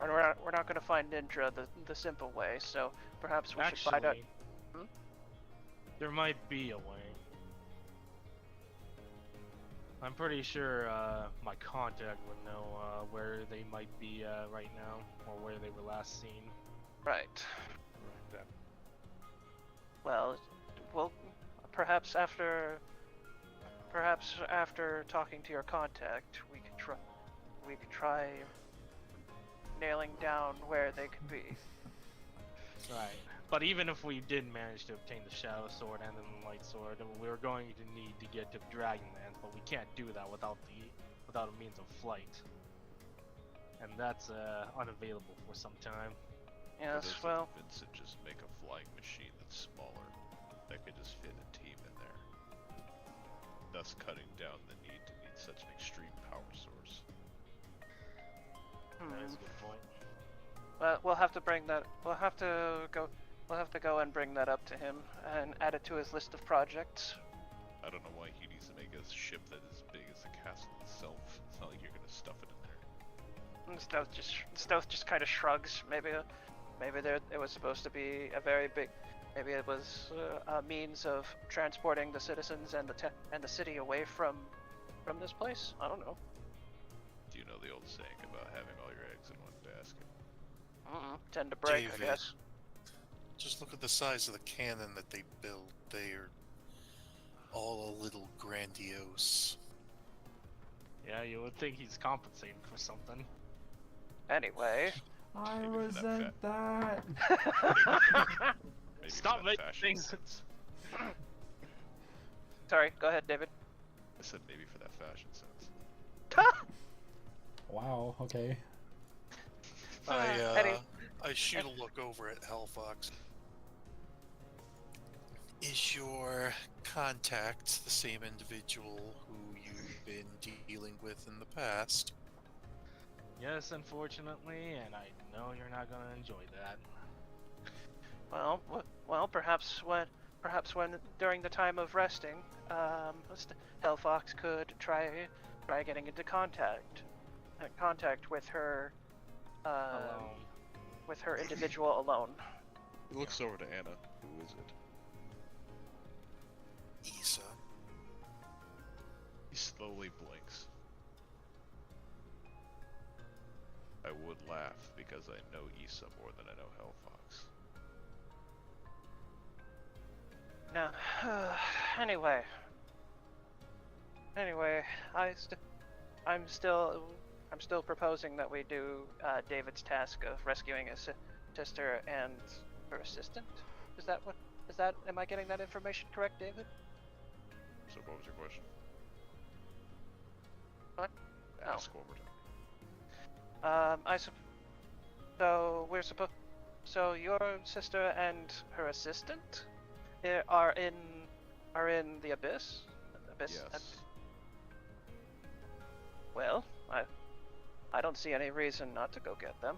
or we're not going to find Nindra the simple way. So perhaps we should find out. Actually, there might be a way. I'm pretty sure my contact would know where they might be right now, or where they were last seen. Right. Then. Well, perhaps after talking to your contact, we could try nailing down where they could be. Right. But even if we did manage to obtain the Shadow Sword and the Light Sword, we're going to need to get to Dragonland, but we can't do that without a means of flight. And that's unavailable for some time. Yes, What if well, Vincent just make a flying machine that's smaller that could just fit a team in there, thus cutting down the need to need such an extreme power source. That is a good point. well, we'll have to go and bring that up to him and add it to his list of projects. I don't know why he needs to make a ship that is as big as the castle itself. It's not like you're gonna stuff it in there. And Stealth just kind of shrugs. Maybe it was supposed to be a very big. Maybe it was a means of transporting the citizens and the city away from this place. I don't know. Do you know the old saying about having all your eggs in one basket? Tend to break, David. I guess. Just look at the size of the cannon that they built. They are all a little grandiose. Yeah, you would think he's compensating for something. Anyway. I Maybe for that resent that. Maybe Stop for that making fashion things. sense. Sorry, go ahead, David. I said maybe for that fashion sense. Wow, okay. I shoot a look over at Hellfox. Is your contact the same individual who you've been dealing with in the past? Yes, unfortunately, and I know you're not going to enjoy that. Well, perhaps when during the time of resting, Hellfox could try getting into contact with her, Alone. with her individual alone. He looks over to Anna. Who is it? Issa. He slowly blinks. I would laugh because I know Issa more than I know Hellfox. No. Anyway, I'm still proposing that we do David's task of rescuing his sister and her assistant. Am I getting that information correct, David? So what was your question? What? Oh. Ask one more time. So your sister and her assistant are in the abyss. Yes. Well, I don't see any reason not to go get them.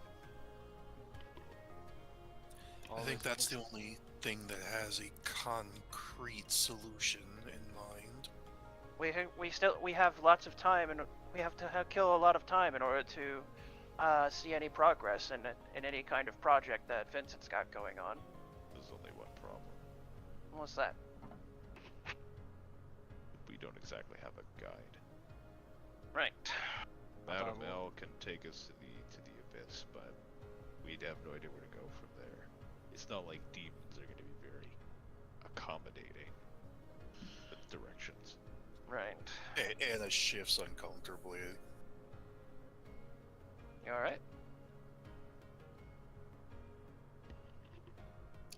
I think that's the only thing that has a concrete solution in mind. we have lots of time, and we have to kill a lot of time in order to see any progress in any kind of project that Vincent's got going on. There's only one problem. What's that? We don't exactly have a guide. Right. Madam L can take us to the abyss, but we'd have no idea where to go from there. It's not like demons are going to be very accommodating with directions. Right. Anna shifts uncomfortably. You alright?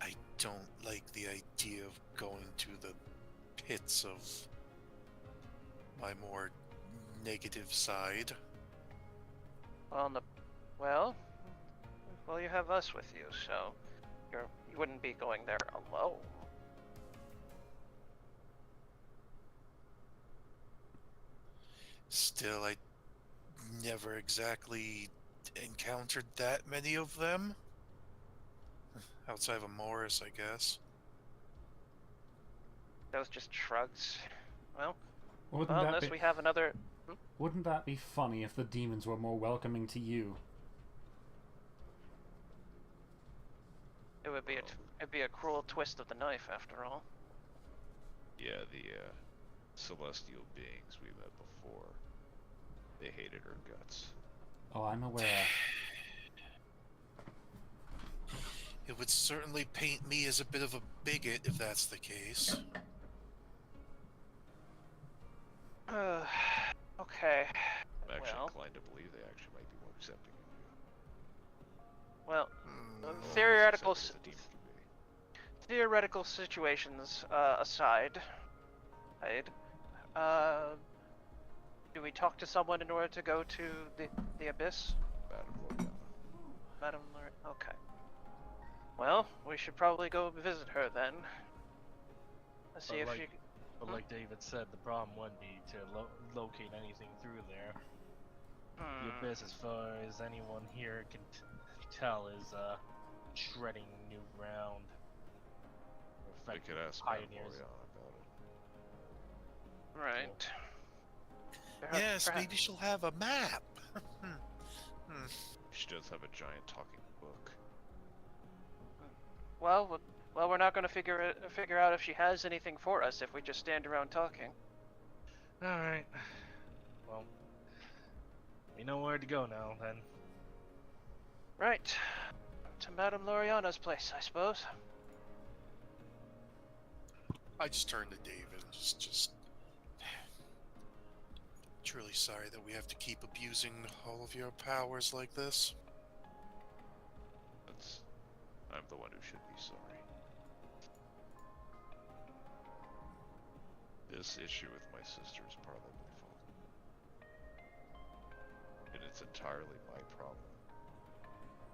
I don't like the idea of going to the pits of my more negative side. Well, you have us with you, so you wouldn't be going there alone. Still, I never exactly encountered that many of them. Outside of Morris, I guess. Those just shrugs. Well, Wouldn't that unless be, we have another. wouldn't that be funny if the demons were more welcoming to you? It'd be a cruel twist of the knife, after all. Yeah, the celestial beings we met before, they hated our guts. Oh, I'm aware. It would certainly paint me as a bit of a bigot if that's the case. Okay. I'm actually Well. inclined to believe they actually might be more accepting of you. Well, Or as theoretical accepting as a demon can be. theoretical situations aside, right? Do we talk to someone in order to go to the abyss? Madam Loriana. Madam Lord. Okay. Well, we should probably go visit her then. Let's see if she. But like David said, the problem wouldn't be to locate anything through there. The abyss, as far as anyone here can tell, is treading new ground. We could ask Madam Pioneers. Loriana about it. Right. Yes, maybe she'll have a map. She does have a giant talking book. Well, we're not going to figure out if she has anything for us if we just stand around talking. All right. Well, we know where to go now, then. Right. To Madame Loriana's place, I suppose. I just turn to David and just truly sorry that we have to keep abusing all of your powers like this. I'm the one who should be sorry. This issue with my sister is partly my fault. And it's entirely my problem.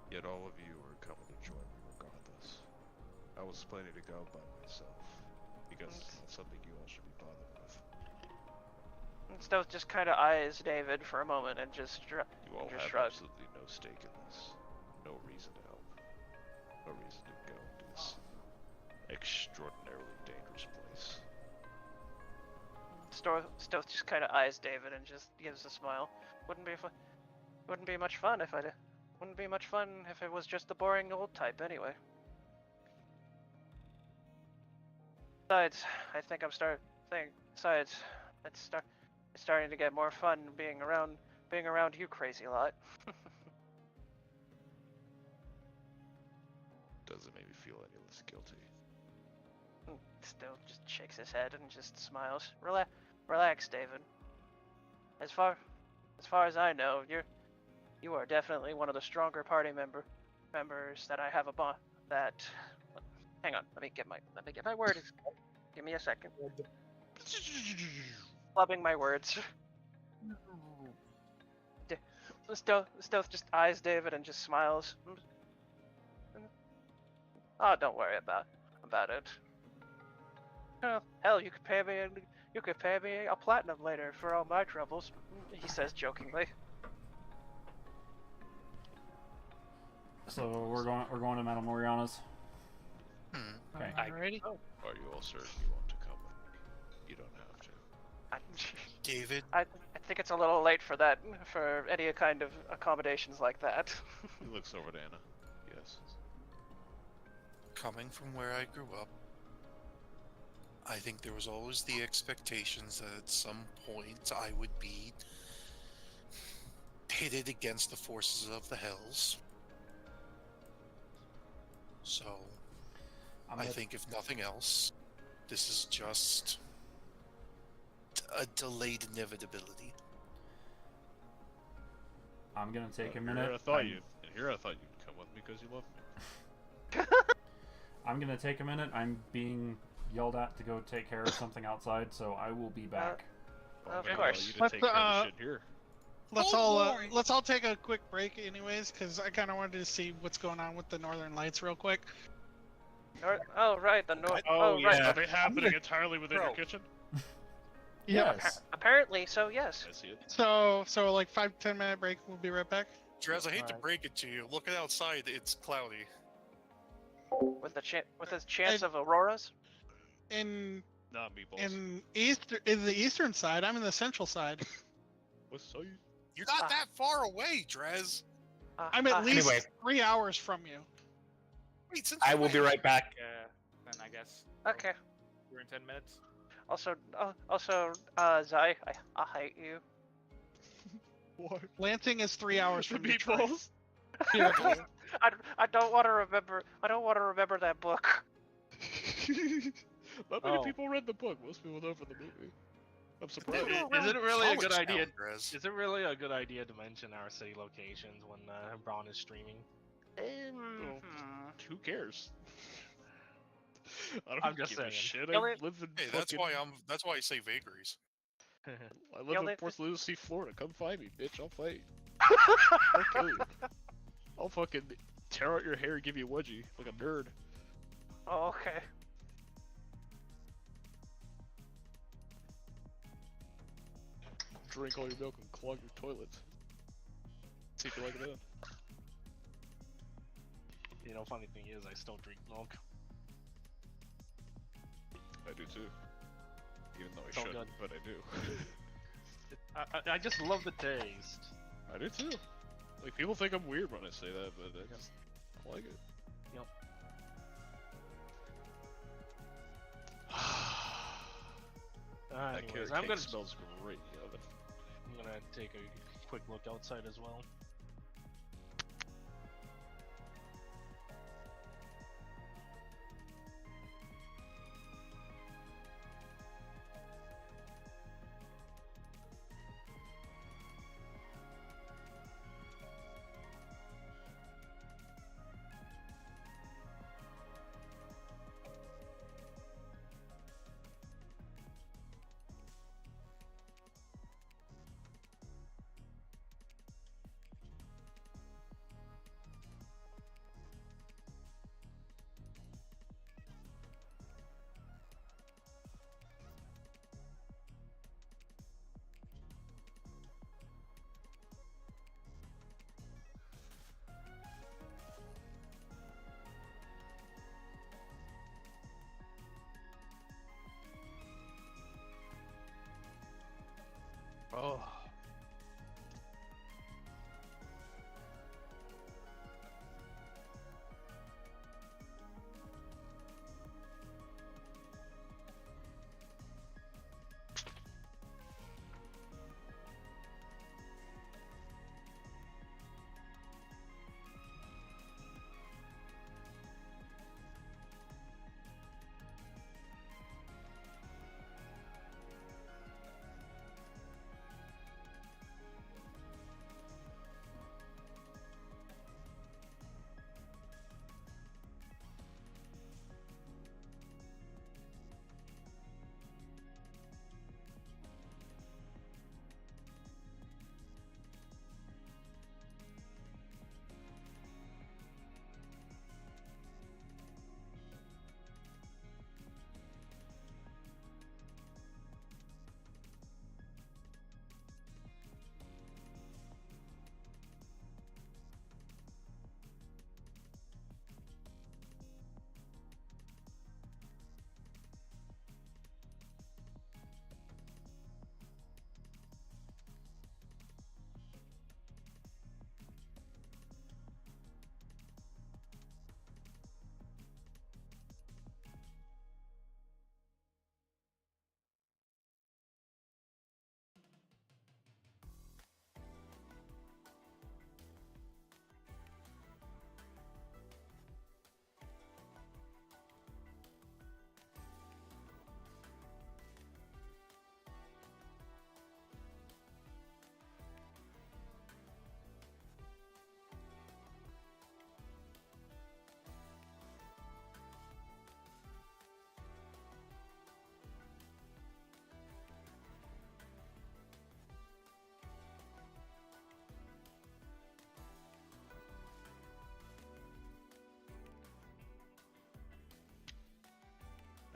Yet all of you are coming to join me regardless. I was planning to go by myself, because it's not something you all should be bothered with. Stealth just kind of eyes David for a moment and just You all have shrugs. absolutely no stake in this. No reason to help. No reason to go into this extraordinarily dangerous place. Stealth just kind of eyes David and just gives a smile. Wouldn't be much fun if Wouldn't be much fun if it was just the boring old type anyway. Besides, I think it's starting to get more fun being around you crazy lot. Doesn't make me feel any less guilty. Still just shakes his head and just smiles. Relax, David. As far as I know, you are definitely one of the stronger party members that I have that. Hang on, let me get my words. Give me a second. Clubbing my words. Stealth just eyes David and just smiles. Oh, don't worry about it. Hell, you could pay me a platinum later for all my troubles, he says jokingly. So we're going to Madame Loriana's. Okay. Alrighty. Are you all certain you want to come with me? You don't have to. David, I think it's a little late for that, for any kind of accommodations like that. He looks over to Anna. Yes. coming from where I grew up, I think there was always the expectations that at some point I would be pitted against the forces of the Hells. So, I think if nothing else, this is just a delayed inevitability. I'm gonna take a Here minute. I thought you'd come with me because you love me. I'm gonna take a minute. I'm being yelled at to go take care of something outside, so I will be back. Of maybe course. You to Let's, take care of the shit here. Let's all take a quick break, anyways, because I kind of wanted to see what's going on with the Northern Lights real quick. Oh right, the north. Oh, right. yeah. Are they happening entirely within your kitchen? Yes. Apparently, so yes. I see it. So like 5-10 minute break. We'll be right back. Drez, I hate to Alright. break it to you. Looking outside, it's cloudy. With the chance of auroras. In Not meatballs. in the eastern side, I'm in the central side. What's so you? You're not that far away, Drez. I'm at least Anyway. 3 hours from you. Wait, since I will be right back. Then I guess. Okay. We're in 10 minutes. Also, Zai, I hate you. What? Lansing is 3 hours from Detroit. Meatballs? I don't want to remember. I don't want to remember that book. Not many Oh. people read the book. Most people know from the movie. I'm surprised. Is it really a good College idea? town, Drez. Is it really a good idea to mention our city locations when Braun is streaming? Who cares? I don't I'm just give a saying. shit. The I only- live in Hey, that's why I say vagaries. I The live only- in Port Lucie, Florida. Come find me, bitch. I'll fight. I'll kill you. I'll fucking tear out your hair and give you a wedgie like a nerd. Oh, okay. Drink all your milk and clog your toilets. See if you like that. You know, funny thing is, I still drink milk. I do too. Even though I It's all shouldn't, good. but I do. I just love the taste. I do too. Like, people think I'm weird when I say that, but I like it. Yep. That Anyways, carrot I'm cake gonna smells great in the oven. I'm gonna take a quick look outside as well.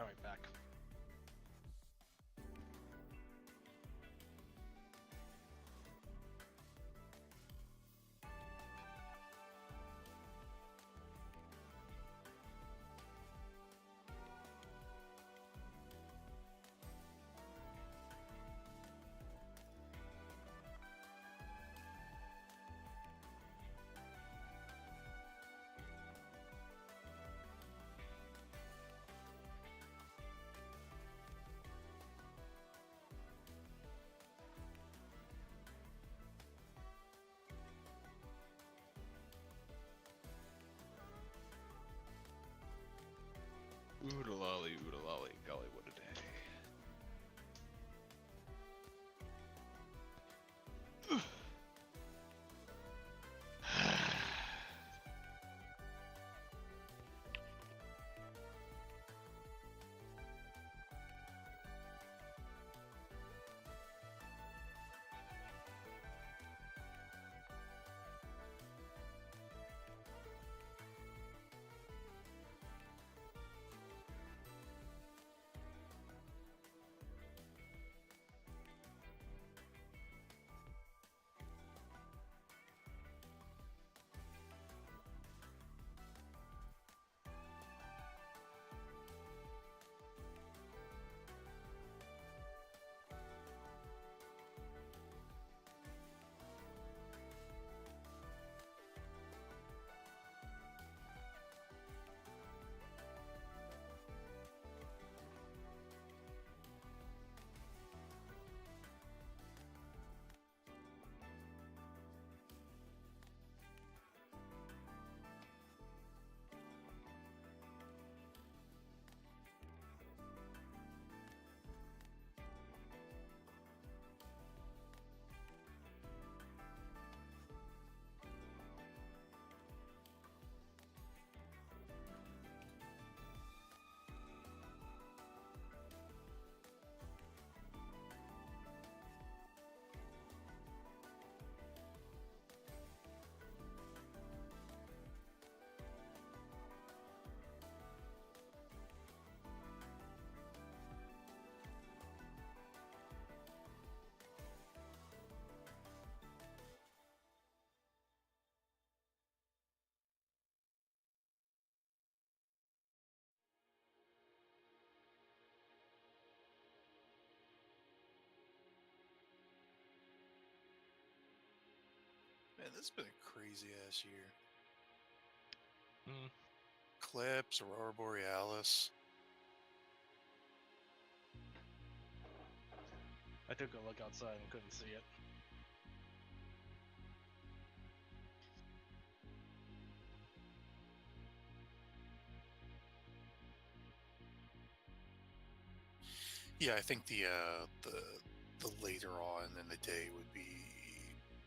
right back. Oodalolly, oodalolly, golly, what a day. Man, this has been a crazy ass year. Hmm. Eclipse, Aurora Borealis. I took a look outside and couldn't see it. Yeah, I think the later on in the day would be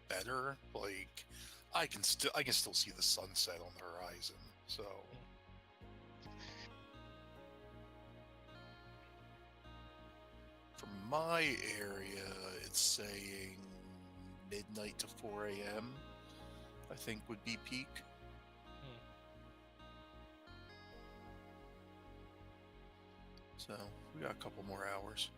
better. Like, I can still see the sunset on the horizon. So from my area, it's saying midnight to 4 a.m. I think would be peak. So we got a couple more hours.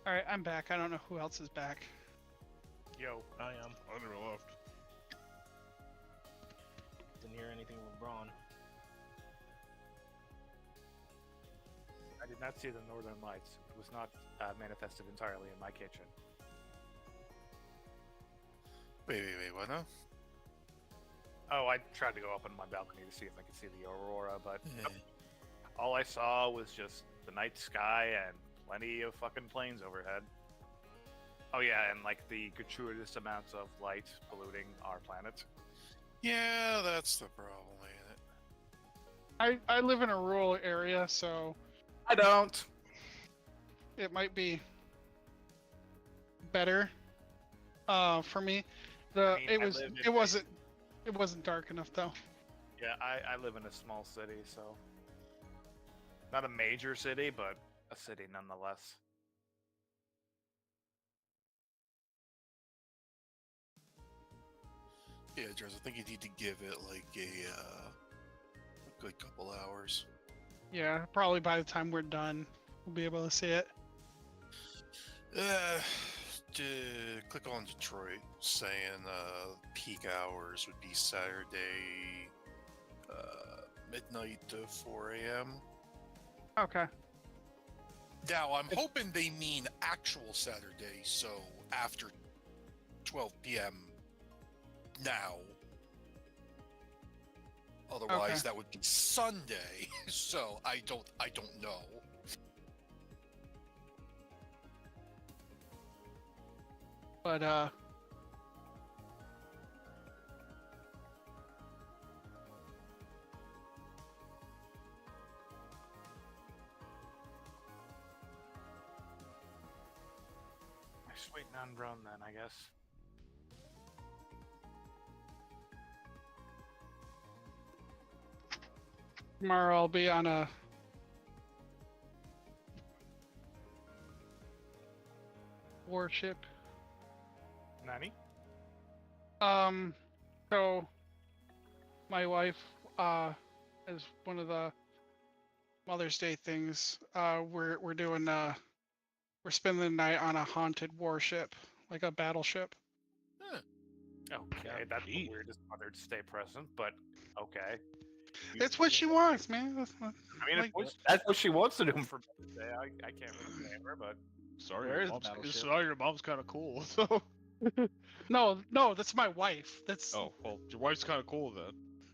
All right, I'm back. I don't know who else is back. Yo, I am. I never left. Didn't hear anything with Braun. I did not see the Northern Lights. It was not manifested entirely in my kitchen. Wait, what now? Oh, I tried to go up on my balcony to see if I could see the aurora, but Yeah. nope. All I saw was just the night sky and plenty of fucking planes overhead. Oh yeah, and like the gratuitous amounts of light polluting our planet. Yeah, that's the problem, ain't it? I live in a rural area, so I don't. it might be better for me. I mean, It wasn't dark enough though. Yeah, I live in a small city, so not a major city, but a city nonetheless. Yeah, Drez, I think you need to give it like a good couple hours. Yeah, probably by the time we're done, we'll be able to see it. Click on Detroit, saying peak hours would be Saturday, midnight to 4 a.m. Okay. Now, I'm hoping they mean actual Saturday, so after 12 p.m. now. Otherwise, Okay. that would be Sunday. So I don't know. But Just waiting on Brun then, I guess. tomorrow I'll be on a warship. Nani? So my wife, as one of the Mother's Day things, we're doing we're spending the night on a haunted warship, like a battleship. Okay, that's the weirdest Mother's Day present, but okay. It's what she wants, man. I mean, like- that's what she wants to do for Mother's Day. I can't really blame her, but Sorry, Where your is the mom's, battleship? sorry, your mom's kind of cool. So. No, that's my wife. That's Oh well, your wife's kind of cool then.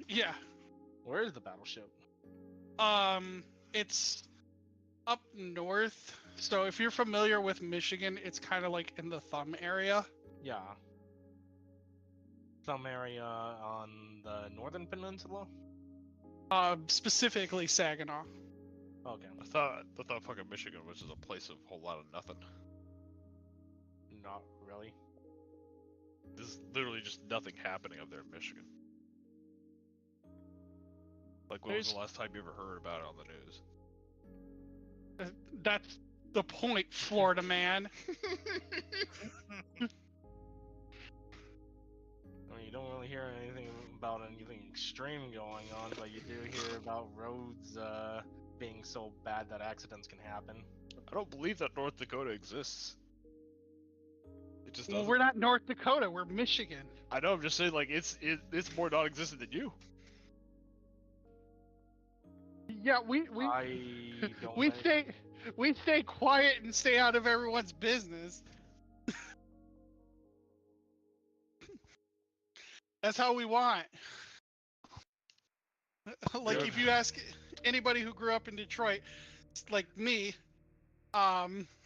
yeah. Where is the battleship? It's up north. So if you're familiar with Michigan, it's kind of like in the thumb area. Yeah. Some area on the northern peninsula? Specifically Saginaw. Okay. I thought fucking Michigan was just a place of a whole lot of nothing. Not really. There's literally just nothing happening up there in Michigan. Like, when was the last time you ever heard about it on the news? That's the point, Florida man. I mean, you don't really hear anything about anything extreme going on, but you do hear about roads being so bad that accidents can happen. I don't believe that North Dakota exists. It just Well, doesn't. we're not North Dakota. We're Michigan. I know. I'm just saying, like, it's more non-existent than you. Yeah, we I don't we think- stay quiet and stay out of everyone's business. That's how we want. Like Good. if you ask anybody who grew up in Detroit, like me,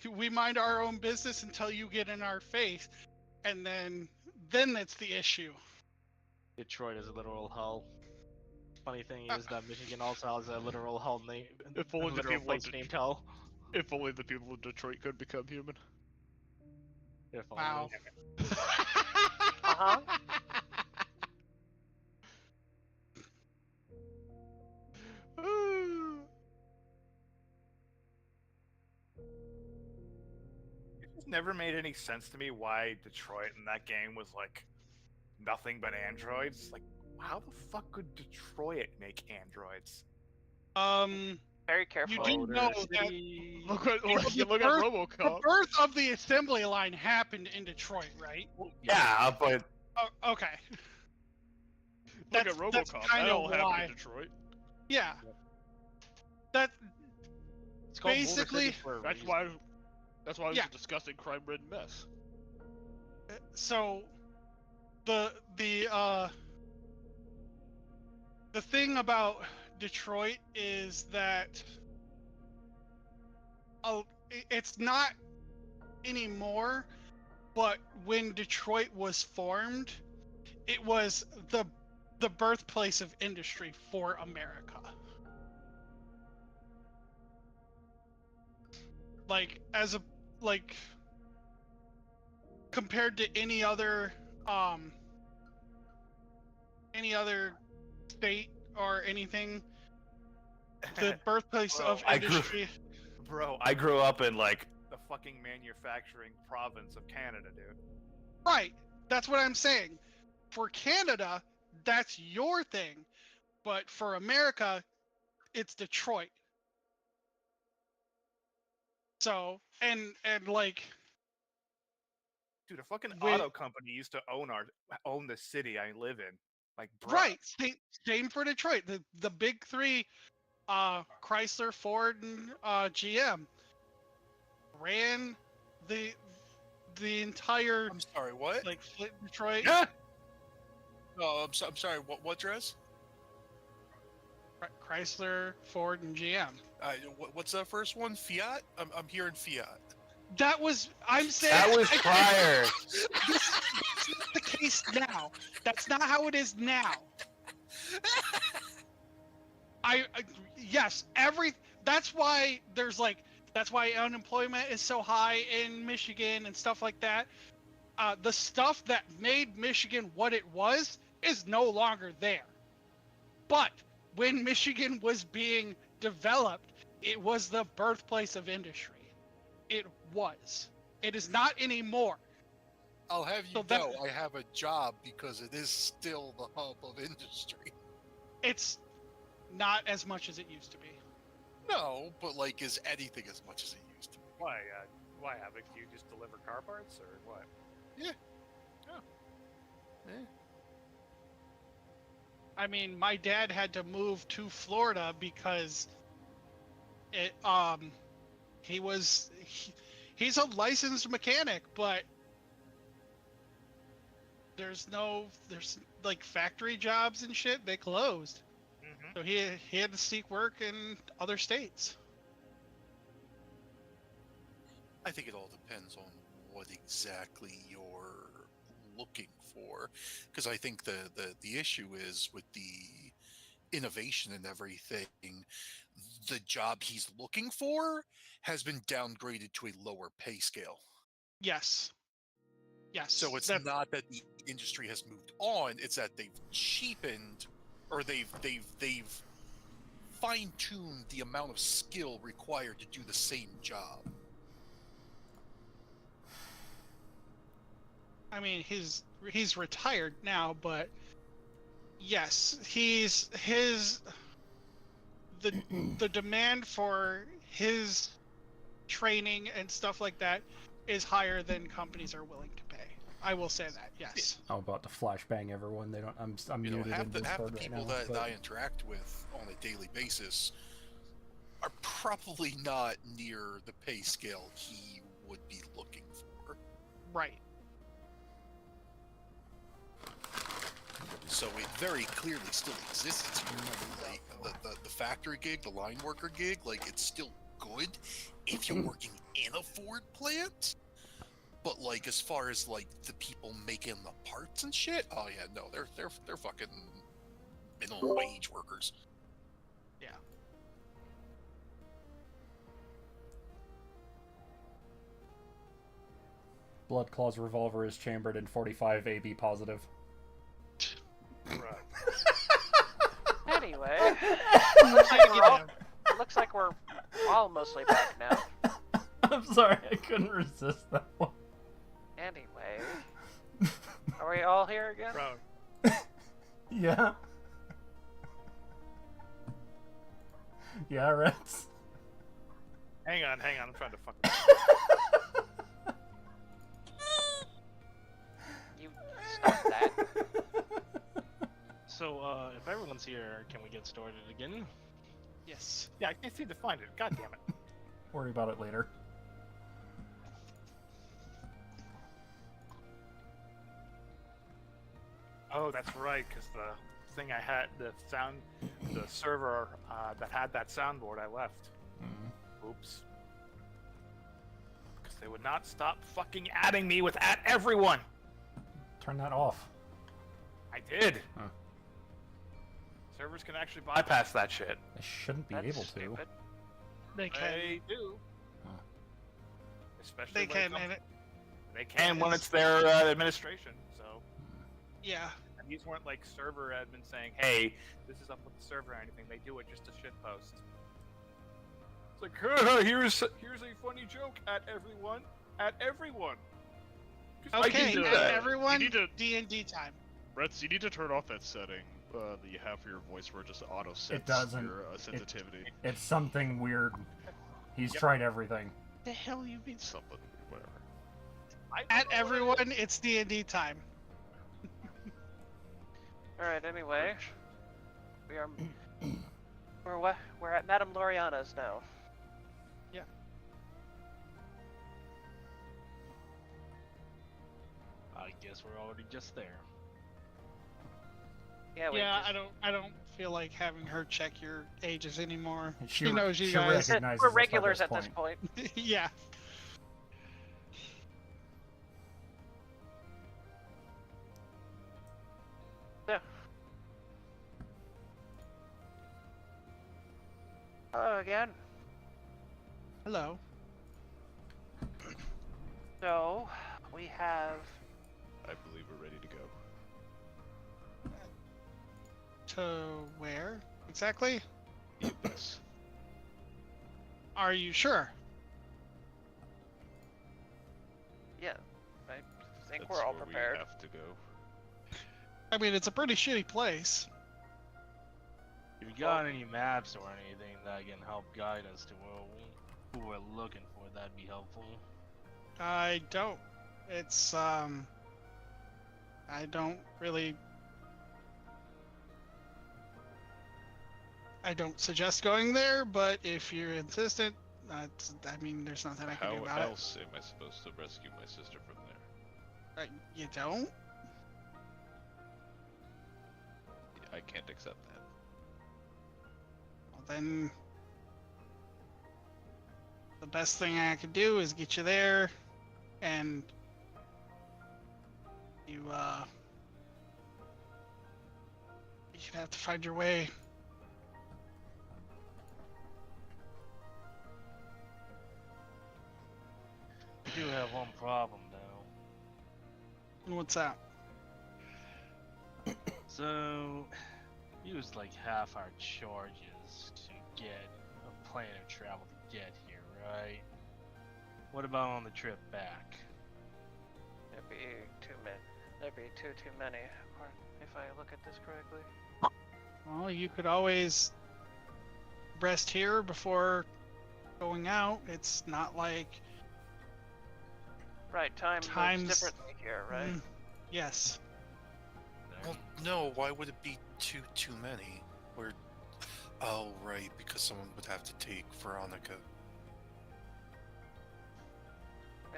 we mind our own business until you get in our face, and then that's the issue. Detroit is a literal hell. Funny thing is that Michigan also has a literal hell name. If only the literal people of place named hell. If only the people of Detroit could become human. If Wow. only. Uh-huh. it just never made any sense to me why Detroit in that game was like nothing but androids. Like, how the fuck could Detroit make androids? Very careful. You do know that City. Look at the you look at birth- the RoboCop. birth of the assembly line happened in Detroit, right? Yeah, but Oh, okay. Look at That's RoboCop. That kinda all happened why. in Detroit. Yeah. That It's called Basically- Boulder City for a That's reason. why. That's why it was Yeah. a disgusting crime-ridden mess. so the thing about Detroit is that it's not anymore, but when Detroit was formed, it was the birthplace of industry for America. Like compared to any other state or anything, the birthplace Bro, of I grew- industry. bro, I grew up in like the fucking manufacturing province of Canada, dude. Right. That's what I'm saying. For Canada, that's your thing. But for America, it's Detroit. So, and like, Dude, a fucking With- auto company used to own the city I live in. Like, bro. right, same for Detroit. The big three, Chrysler, Ford, and GM ran the entire I'm sorry, what? like Flint, Detroit. Yeah. Oh, I'm sorry. What dress? Chrysler, Ford, and GM. What's that first one? Fiat? I'm hearing Fiat. That was I'm saying. That was prior. That's not the case now. That's not how it is now. Yes, that's why unemployment is so high in Michigan and stuff like that. The stuff that made Michigan what it was is no longer there. But when Michigan was being developed, it was the birthplace of industry. It was. It is not anymore. I'll have you So that- know, I have a job because it is still the hub of industry. It's not as much as it used to be. No, but like, is anything as much as it used to be? Why, Havoc? Do you just deliver car parts or what? I mean, my dad had to move to Florida because he's a licensed mechanic, but there's like factory jobs and shit, they closed. Mm-hmm. So he had to seek work in other states. I think it all depends on what exactly you're looking for, because I think the issue is with the innovation and everything, the job he's looking for has been downgraded to a lower pay scale. Yes. So it's not that the industry has moved on; it's that they've cheapened, or they've fine-tuned the amount of skill required to do the same job. I mean, he's retired now, but yes, the demand for his training and stuff like that is higher than companies are willing to pay. I will say that, yes. I'm about to flashbang everyone. They don't. I'm You know, muted half in the Discord right people now. that but- I interact with on a daily basis are probably not near the pay scale he would be looking for. Right. So it very clearly still exists. Like the factory gig, the line worker gig, like it's still good if you're working in a Ford plant. But like as far as like the people making the parts and shit, oh yeah, no, they're fucking minimum wage workers. Yeah. Blood Claw's revolver is chambered in 45 AB positive. Anyway, it looks like we're all mostly back now. I'm sorry, I couldn't resist that one. Anyway, are we all here again? Bro, Yeah. Yeah, Reds. Hang on, I'm trying to fucking. You stop that. So, if everyone's here, can we get started again? Yes. Yeah, I can't seem to find it. God damn it. Worry about it later. Oh, that's right, because the thing I had, the server that had that soundboard, I left. Oops. Because they would not stop fucking adding me with @everyone. Turn that off. I did. Huh. Servers can actually bypass that shit. They shouldn't be That's able to. stupid. They can. They do. Huh. Especially They when it can, comes- and it, They can when Yes. it's their administration. So. yeah. And these weren't like server admin saying, "Hey, this is up with the server" or anything. They do it just to shitpost. It's like, here's a funny joke @everyone. @everyone. 'Cause I Okay, can do and that. everyone, You need to- D&D time. Reds, you need to turn off that setting that you have for your voice where it just auto sets doesn't. your sensitivity. It's something weird. He's Yep. tried everything. The hell you mean something? Whatever. I don't know what it @everyone, is. it's D&D time. All right. Anyway, we're at Madame Loriana's now. I guess we're already just there. Yeah. We Yeah, just, I don't feel like having her check your ages anymore. She She knows you she guys. recognizes We're us by regulars this at this point. point. Yeah. Yeah. Hello again. Hello. So, we have. I believe we're ready to go. To where exactly? The abyss. Are you sure? Yeah. I think That's we're all where prepared. We have to go. I mean, it's a pretty shitty place. If you got any maps or anything that can help guide us to who we're looking for, that'd be helpful. I don't. It's, I don't really. I don't suggest going there, but if you're insistent, that's, I mean, there's nothing I can How do about it. else am I supposed to rescue my sister from there? You don't? I can't accept that. Well, then. The best thing I could do is get you there, and you'd have to find your way. We do have one problem, though. And what's that? So, we used like half our charges to get a plan of travel to get here, right? What about on the trip back? That'd be too many. That'd be too many. Or if I look at this correctly. Well, you could always rest here before going out. It's not like Right. Time Times- moves differently here, right? Yes. Well, no. Why would it be too many? We're. Oh, right. Because someone would have to take Veronica.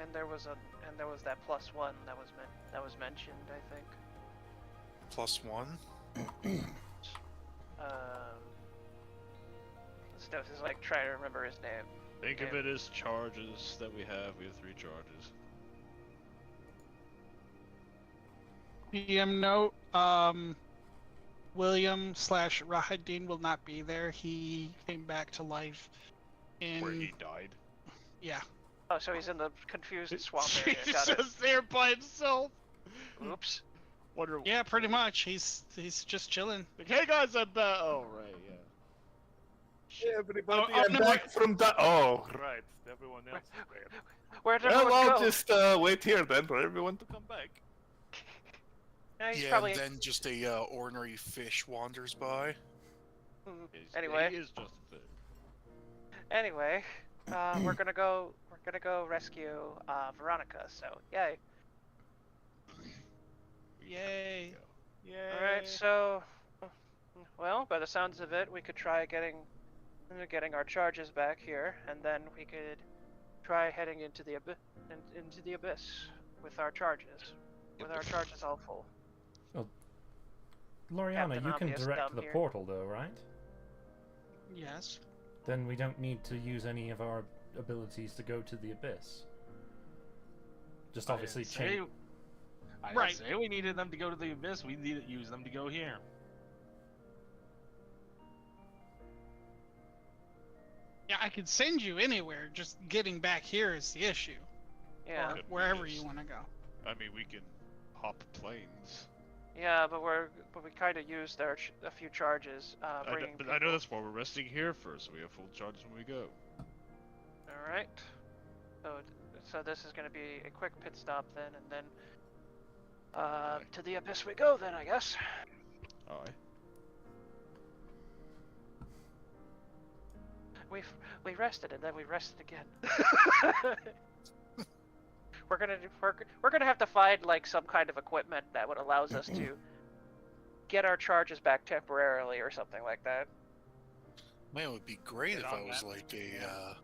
And there was that +1 that was mentioned, I think. +1. Stuff is like trying to remember his name. Think of it as charges that we have. We have 3 charges. PM note, William/Rahadin will not be there. He came back to life in... Where he died. Yeah. Oh, so he's in the confused swamp area. He's Got it. just there by himself. Oops. Wonder. Yeah, pretty much. He's just chilling. Like, hey guys, I'm back. Oh right, yeah. Everybody, Oh, I'm no, back from the. Oh, right. Everyone else is there. Where'd Well, everyone I'll go? just wait here then for everyone to come back. Yeah, he's Yeah, probably. and then just a ordinary fish wanders by. Mm, He's- Anyway. he is just a fish. Anyway, we're gonna go rescue Veronica. So yay! Yay. Yay. All right. So, well, by the sounds of it, we could try getting our charges back here, and then we could try heading into the abyss with our charges. With our charges all full. Loriana, Captain you can Obvious direct dumb the here. portal though, right? Yes. Then we don't need to use any of our abilities to go to the abyss. Just obviously change. I didn't Right. say we needed them to go to the abyss. We needed to use them to go here. Yeah, I could send you anywhere. Just getting back here is the issue. Yeah. Or Could we wherever just- you want to go. I mean, we can hop planes. Yeah, but we kind of used a few charges. Bringing But I know that's why we're resting here first, so we have full charges when we go. All right. So this is going to be a quick pit stop then, and then to the abyss we go then, I guess. Aye. We rested and then we rested again. we're gonna have to find like some kind of equipment that would allows us to get our charges back temporarily or something like that. Man, it would be great Get if on I was that. like a.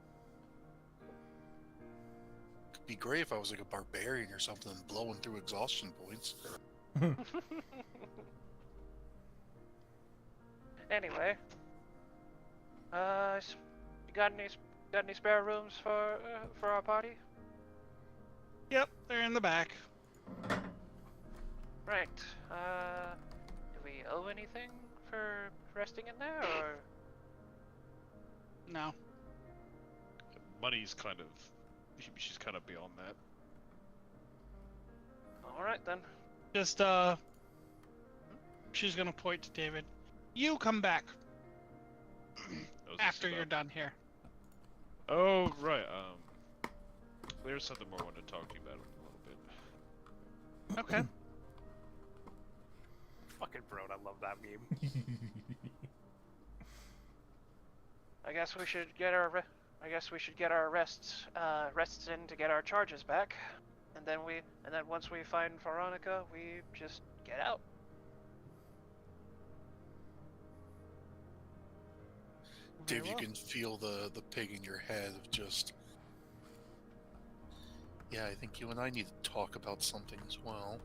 Could be great if I was like a barbarian or something, blowing through exhaustion points. Anyway, you got any spare rooms for our party? Yep, they're in the back. Right. Do we owe anything for resting in there, or? No. Money's kind of. She's kind of beyond that. All right then. Just, she's gonna point to David. You come back That was after just you're about- done here. Oh, right. There's something more I want to talk to you about in a little bit. Okay. Fucking bro, I love that meme. I guess we should get our rests in to get our charges back, and then once we find Veronica, we just get out. Dave, Very you well. can feel the pig in your head of just. Yeah, I think you and I need to talk about something as well.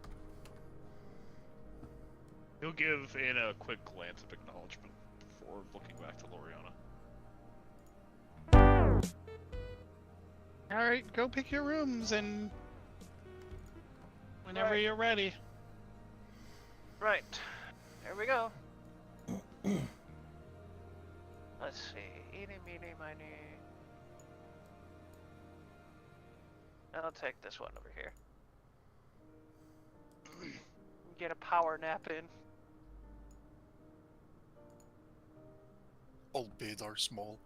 He'll give in a quick glance of acknowledgement before looking back to Loriana. All right, go pick your rooms and whenever Right. you're ready. Right. There we go. Let's see. Eeny, meeny, miny. I'll take this one over here. Get a power nap in. Old bids are small.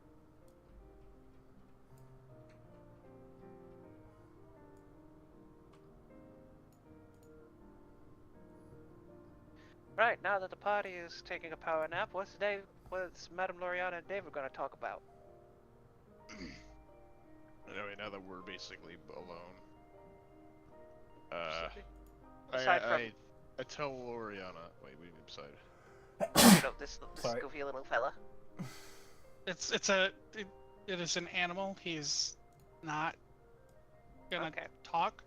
Right, now that the party is taking a power nap, what's Madame Loriana and David going to talk about? Anyway, now that we're basically alone, Aside from I tell Loriana. Wait, beside. this Sorry. goofy little fella. It is an animal. He's not gonna Okay. talk.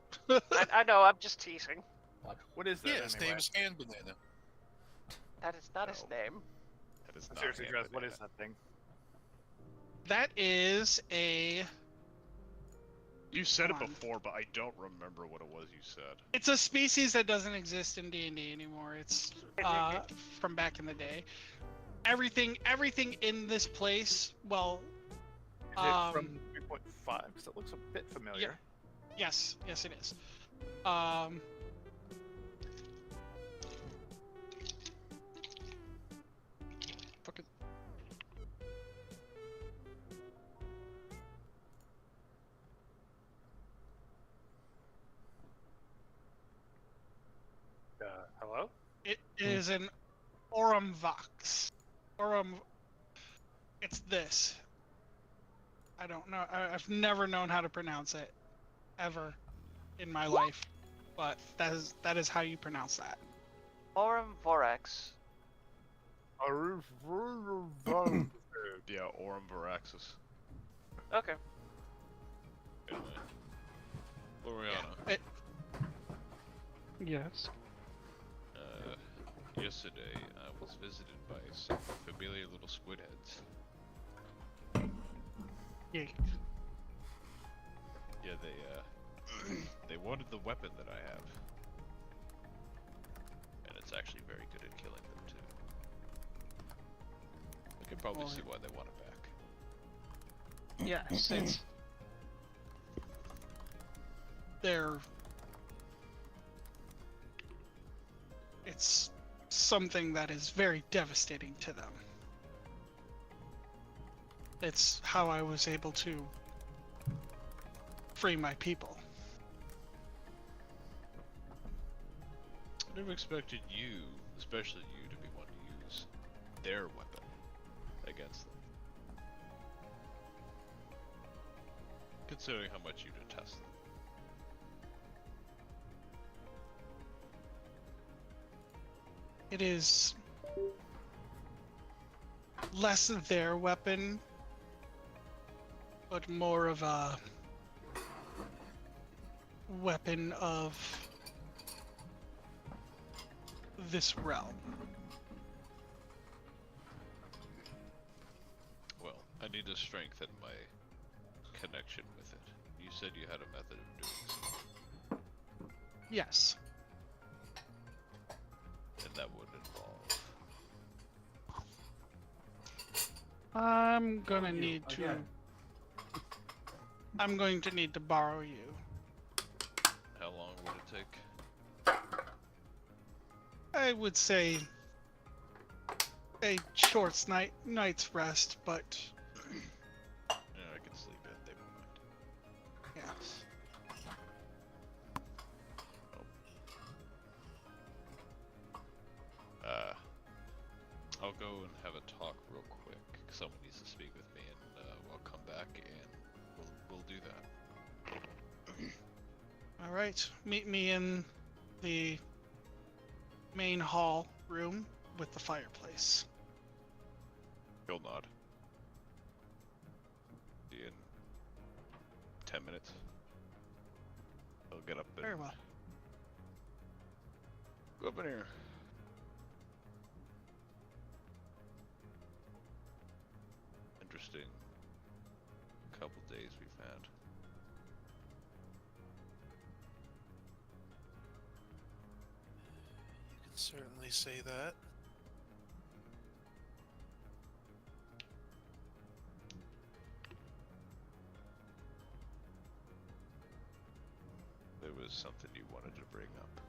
I know, I'm just teasing. What is that Yeah, his anyway? name is Hand Banana. That is not his No. name. That is not Seriously, Hand Drez, what Banana. is that thing? That is a. You said it Come on. before, but I don't remember what it was you said. It's a species that doesn't exist in D&D anymore. It's from back in the day. Everything in this place. Well, Is it from 3.5? Because it looks a bit familiar. yes, it is. Fucking. Hello? It is an Aurum Vox. Aurum. It's this. I don't know. I've never known how to pronounce it, ever, in my life. But that is how you pronounce that. Aurum Vorax. Yeah, Aurum Varaxis. Okay. Anyway. Loriana. Yes. Yesterday, I was visited by some familiar little squid heads. Yeah. Yeah, they wanted the weapon that I have. And it's actually very good at killing them, too. I can probably see why they want it back. Yes, it's something that is very devastating to them. It's how I was able to free my people. I never expected you, especially you, to be one to use their weapon against them. Considering how much you detest them. It is less their weapon, but more of a weapon of this realm. Well, I need to strengthen my connection with it. You said you had a method of doing so. Yes. And that would involve... I'm gonna need to... I'm going to need to borrow you. How long would it take? I would say a short night's rest, but Yeah, I can sleep in, they won't mind. yes. I'll go and have a talk real quick. Someone needs to speak with me, and I'll come back and we'll do that. All right, meet me in the main hall room with the fireplace. He'll nod. See you in 10 minutes. I'll get up and Very well. go up in here. Interesting couple days we've had. You can certainly say that. There was something you wanted to bring up.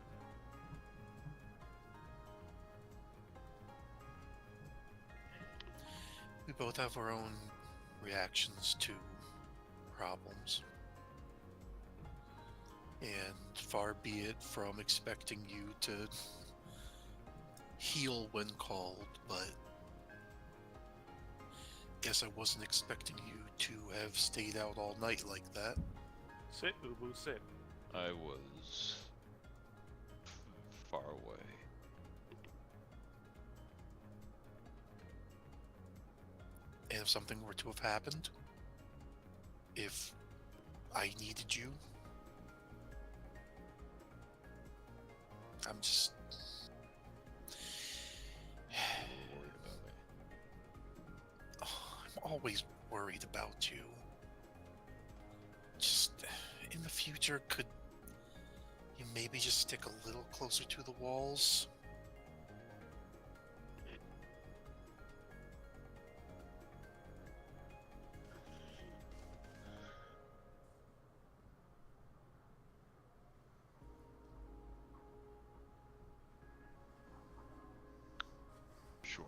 We both have our own reactions to problems. And far be it from expecting you to heal when called, but guess I wasn't expecting you to have stayed out all night like that. Sit, Ubu, sit. I was far away. And if something were to have happened, if I needed you, I'm just Worried about me. I'm always worried about you. Just in the future, could you maybe just stick a little closer to the walls? Sure.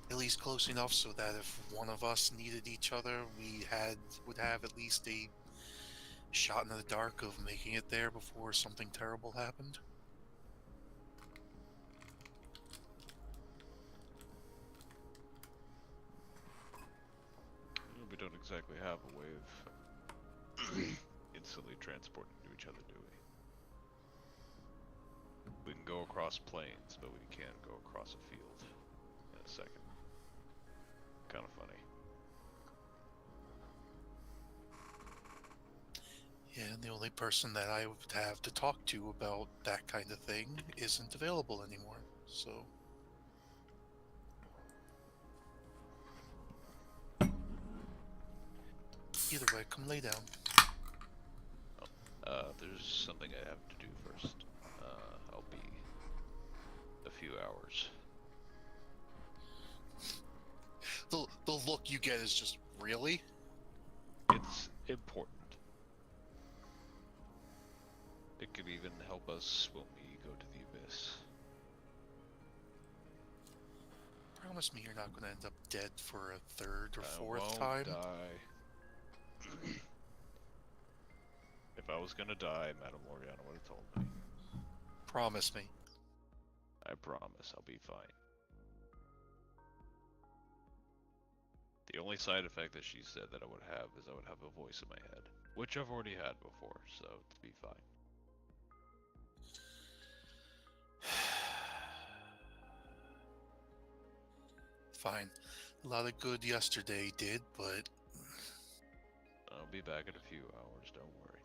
At least close enough so that if one of us needed each other, we would have at least a shot in the dark of making it there before something terrible happened. exactly have a way of instantly transporting to each other, do we? We can go across plains, but we can't go across a field in a second. Kind of funny. Yeah, and the only person that I would have to talk to about that kind of thing isn't available anymore, so... Either way, come lay down. There's something I have to do first. I'll be a few hours. The look you get is just, really? It's important. It could even help us when we go to the abyss. Promise me you're not going to end up dead for a third or fourth won't time? Die. If I was gonna die, Madame Loriana would have told me. Promise me. I promise, I'll be fine. The only side effect that she said that I would have is I would have a voice in my head, which I've already had before, so to be fine. Fine. A lot of good yesterday did, but... I'll be back in a few hours, don't worry.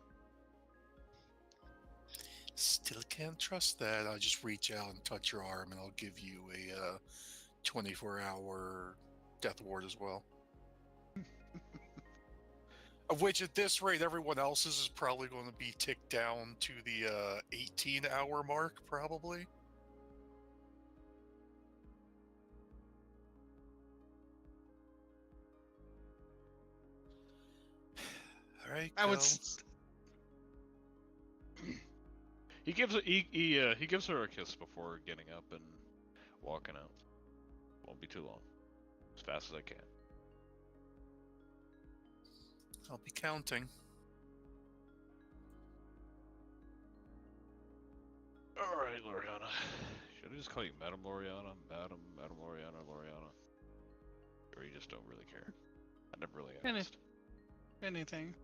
Still can't trust that. I'll just reach out and touch your arm and I'll give you a 24-hour death ward as well. Of which, at this rate, everyone else's is probably going to be ticked down to the 18-hour mark, probably. All right, I would. He gives her a kiss before getting up and walking out. Won't be too long. As fast as I can. I'll be counting. Alright, Loriana. Should I just call you Madame Loriana? Madame Loriana, Loriana? Or you just don't really care? I never really asked. Anything.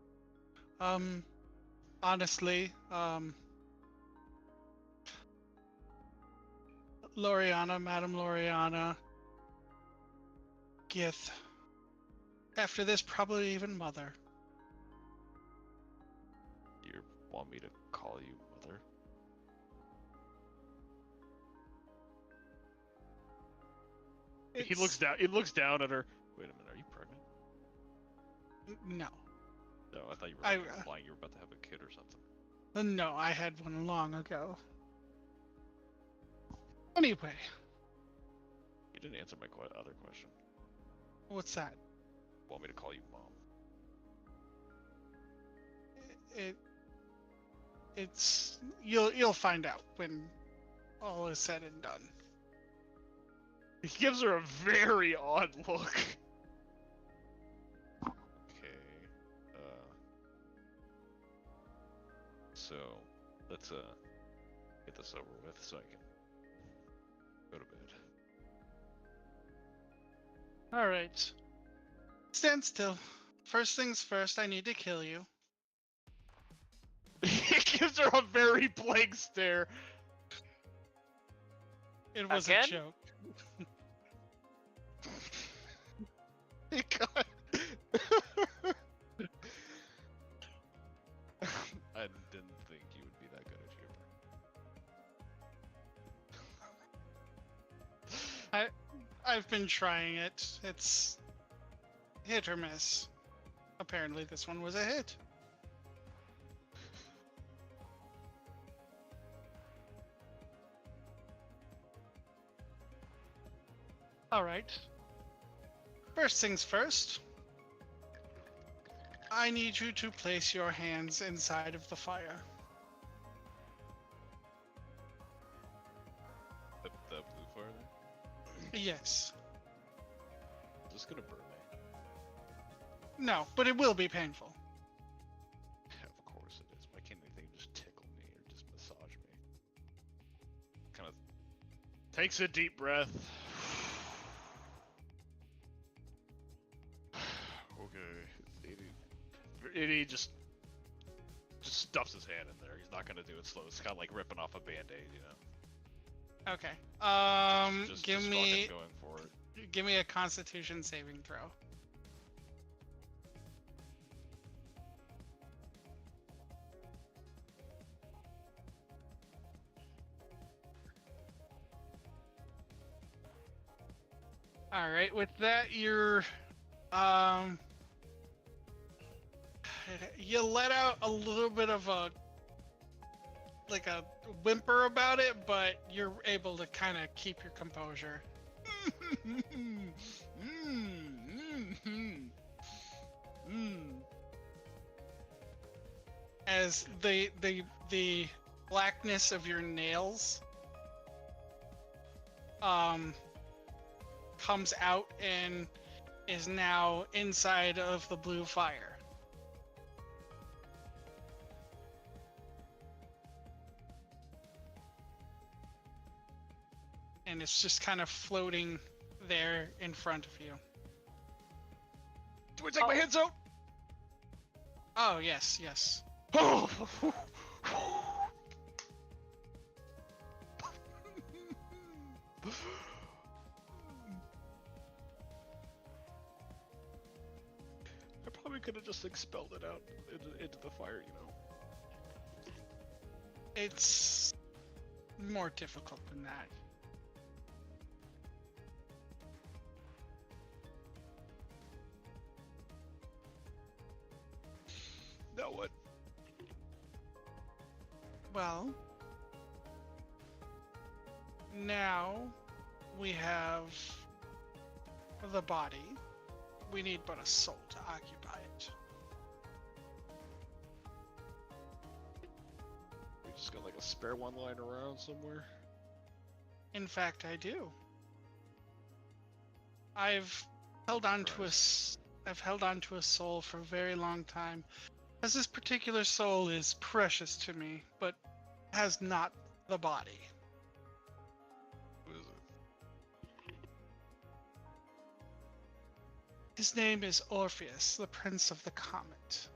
Honestly, Loriana, Madame Loriana, Gith. After this, probably even Mother. You want me to call you Mother? He looks down. He looks down at her. Wait a minute. Are you pregnant? No. No, I thought you were implying you were about to have a kid or something. No, I had one long ago. Anyway. You didn't answer my other question. What's that? Want me to call you Mom? It's you'll find out when all is said and done. He gives her a very odd look. Okay. So let's get this over with so I can go to bed. All right. Stand still. First things first, I need to kill you. He gives her a very blank stare. It was Again? a joke. I didn't think you would be that good at humor. I've been trying it. It's hit or miss. Apparently this one was a hit. Alright. First things first. I need you to place your hands inside of the fire. The blue fire there? Yes. Is this gonna burn me? No, but it will be painful. Of course it is. Why can't anything just tickle me or just massage me? Kind of takes a deep breath. Okay, he just stuffs his hand in there. He's not gonna do it slow. It's kind of like ripping off a band-aid, you know. Okay. Just Give me fucking going for it. give me a Constitution saving throw. All right. With that, you're you let out a little bit of a whimper about it, but you're able to kind of keep your composure. As the blackness of your nails comes out and is now inside of the blue fire. And it's just kind of floating there in front of you. Do I take my hands out? Oh, yes, yes. I probably could have just expelled it out into the fire, you know. It's more difficult than that. Now what? Well, now we have the body. We need but a soul to occupy it. We just got like a spare one lying around somewhere. In fact, I do. I've held on to I've held on to a soul for a very long time, as this particular soul is precious to me, but has not the body. What is it? His name is Orpheus, the Prince of the Comet.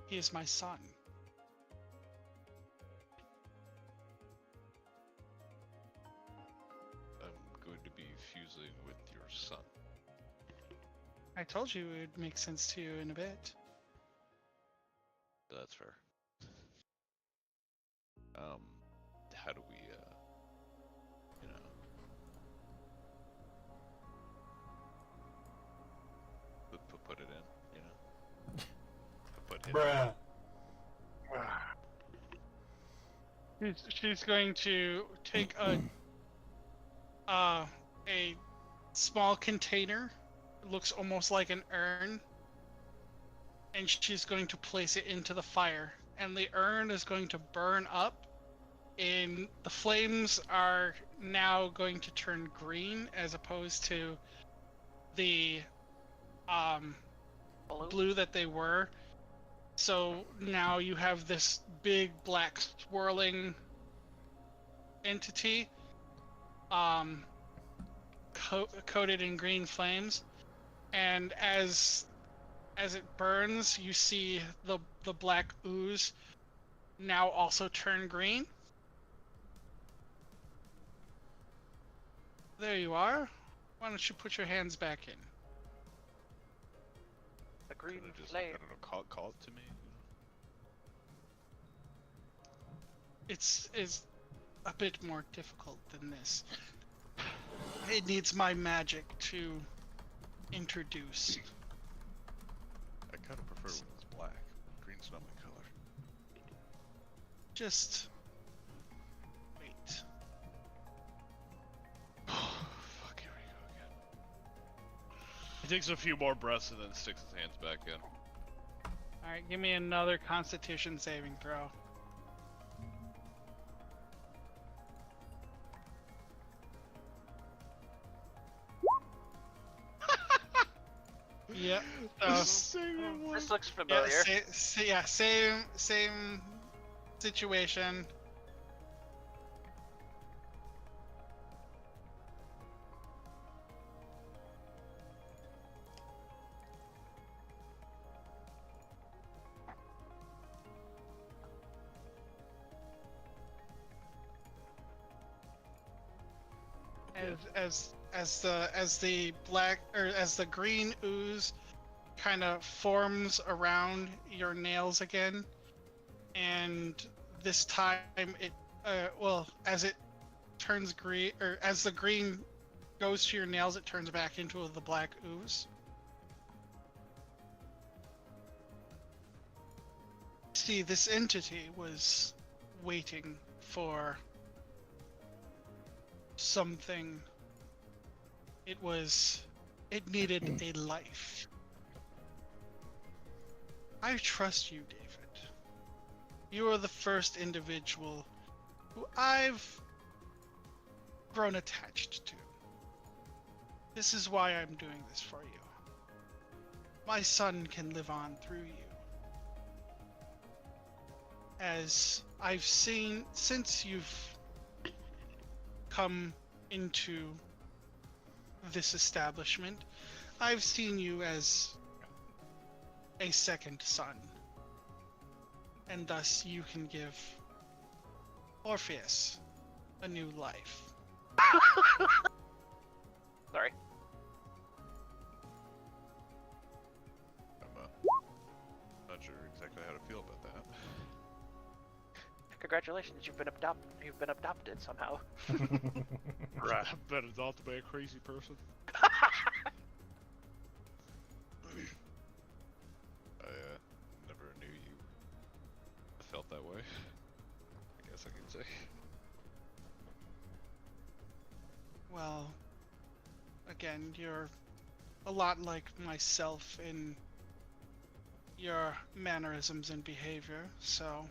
He is my son. I'm going to be fusing with your son. I told you it would make sense to you in a bit. That's fair. How do we, you know... Put it in, you know? Put it in. She's going to take a small container. It looks almost like an urn. And she's going to place it into the fire. And the urn is going to burn up. And the flames are now going to turn green as opposed to the blue that they were. So now you have this big black swirling entity coated in green flames. And as it burns, you see the black ooze now also turn green. There you are. Why don't you put your hands back in? The green Just, flame. I don't know, call it to me. It's a bit more difficult than this. It needs my magic to introduce. I kind of prefer when it's black. Green's not my color. Just wait. Fuck, here we go again. He takes a few more breaths and then sticks his hands back in. Alright, give me another Constitution saving throw. Yep. This looks familiar. Same situation. as the black or as the green ooze kind of forms around your nails again, and this time it as it turns green, or as the green goes to your nails, it turns back into the black ooze. See, this entity was waiting for something. It needed a life. I trust you, David. You are the first individual who I've grown attached to. This is why I'm doing this for you. My son can live on through you. As I've seen since you've come into this establishment, I've seen you as a second son, and thus you can give Orpheus a new life. Sorry. I'm not sure exactly how to feel about that. Congratulations, you've been adopted somehow. Right, I've been adopted by a crazy person. I never knew you felt that way. I guess I can say. Well, again, you're a lot like myself in your mannerisms and behavior, so...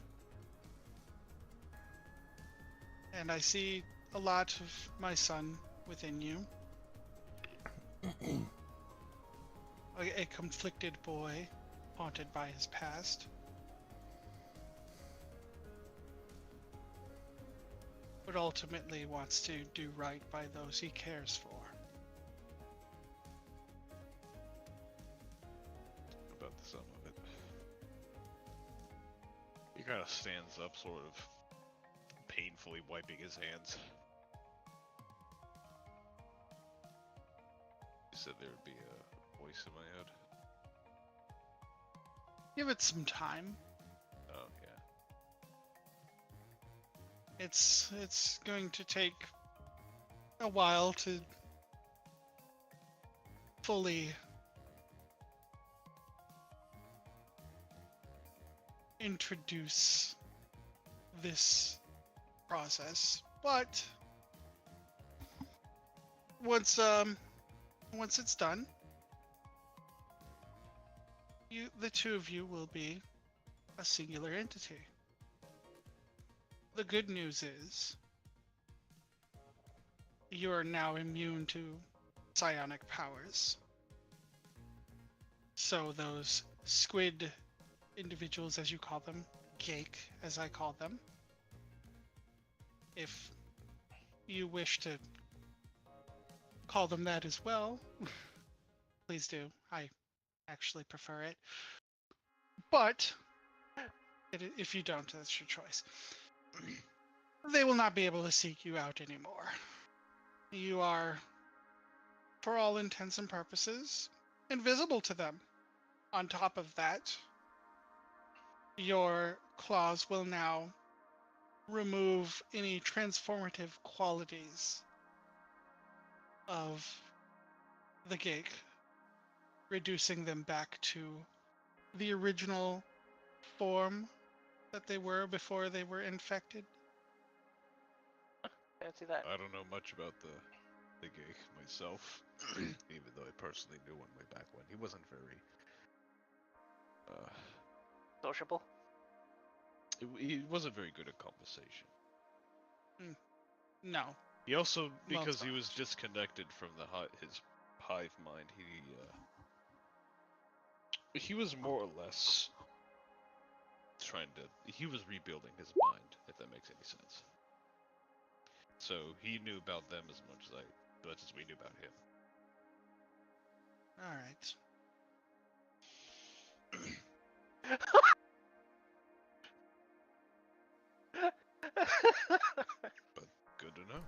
And I see a lot of my son within you. A conflicted boy, haunted by his past. But ultimately wants to do right by those he cares for. About the sum of it. He kind of stands up, sort of painfully wiping his hands. You said there would be a voice in my head? Give it some time. Oh, yeah. It's going to take a while to fully introduce this process, but once it's done, the two of you will be a singular entity. The good news is you are now immune to psionic powers. So those squid individuals, as you call them, geek, as I call them, if you wish to call them that as well, please do. I actually prefer it. But if you don't, that's your choice. They will not be able to seek you out anymore. You are, for all intents and purposes, invisible to them. On top of that, your claws will now remove any transformative qualities of the geek, reducing them back to the original form that they were before they were infected. Fancy that. I don't know much about the geek myself, even though I personally knew one way back when. He wasn't very Sociable? he wasn't very good at conversation. No. He also, because Well, he was disconnected from his hive mind, he was more or less he was rebuilding his mind, if that makes any sense. So he knew about them as much as we knew about him. All right. But good to know.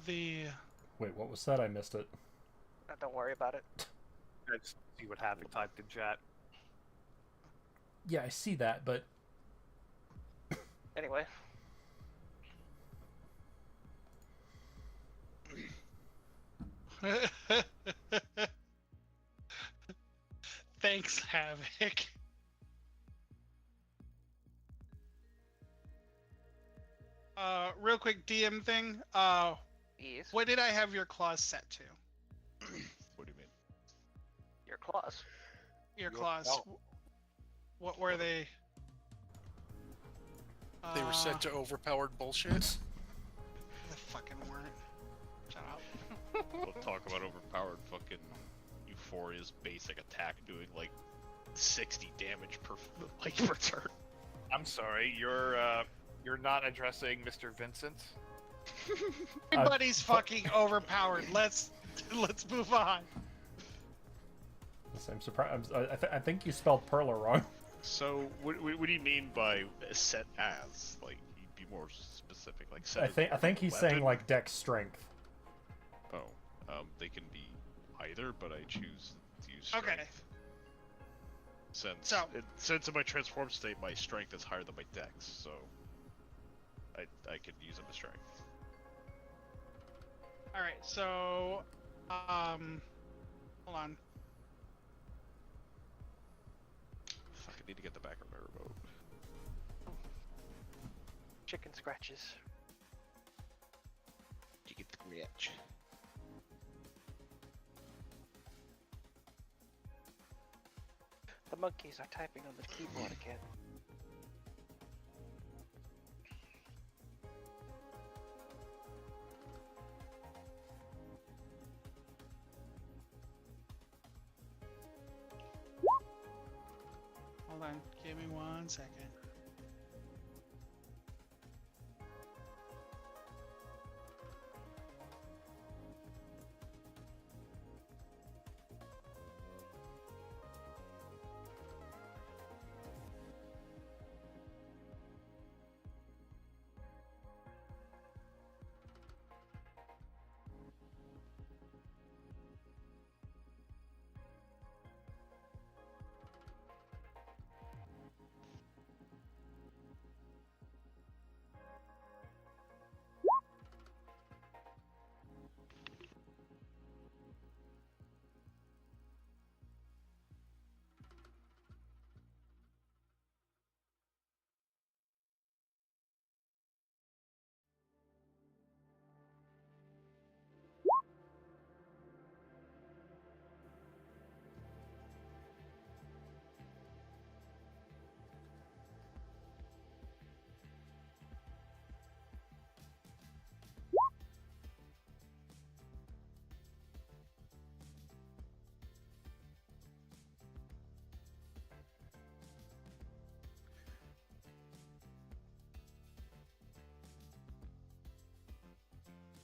the. Wait, what was said? I missed it. Don't worry about it. I just see what Havoc typed in chat. Yeah, I see that, but Anyway, Thanks, Havoc. Real quick DM thing. ease What did I have your claws set to? What do you mean? your claws. Your Your claws. belt. What were they? They were set to overpowered bullshit. The fucking weren't. Shut up. We'll talk about overpowered fucking Euphoria's basic attack doing like 60 damage per per turn. I'm sorry, you're not addressing Mr. Vincent. Everybody's fucking overpowered. Let's move on. I'm surprised. I think you spelled Perla wrong. So, what do you mean by set as? Like, you'd be more specific. Like, set I think he's saying weapon? like dex strength. Oh, they can be either, but I choose to use strength. Okay. Since in my transform state, my strength is higher than my dex, so I could use them as strength. All right. So, hold on. Fuck, I need to get the back of my remote. Chicken scratches. You get the scratch. The monkeys are typing on the keyboard again. Hold on. Give me 1 second.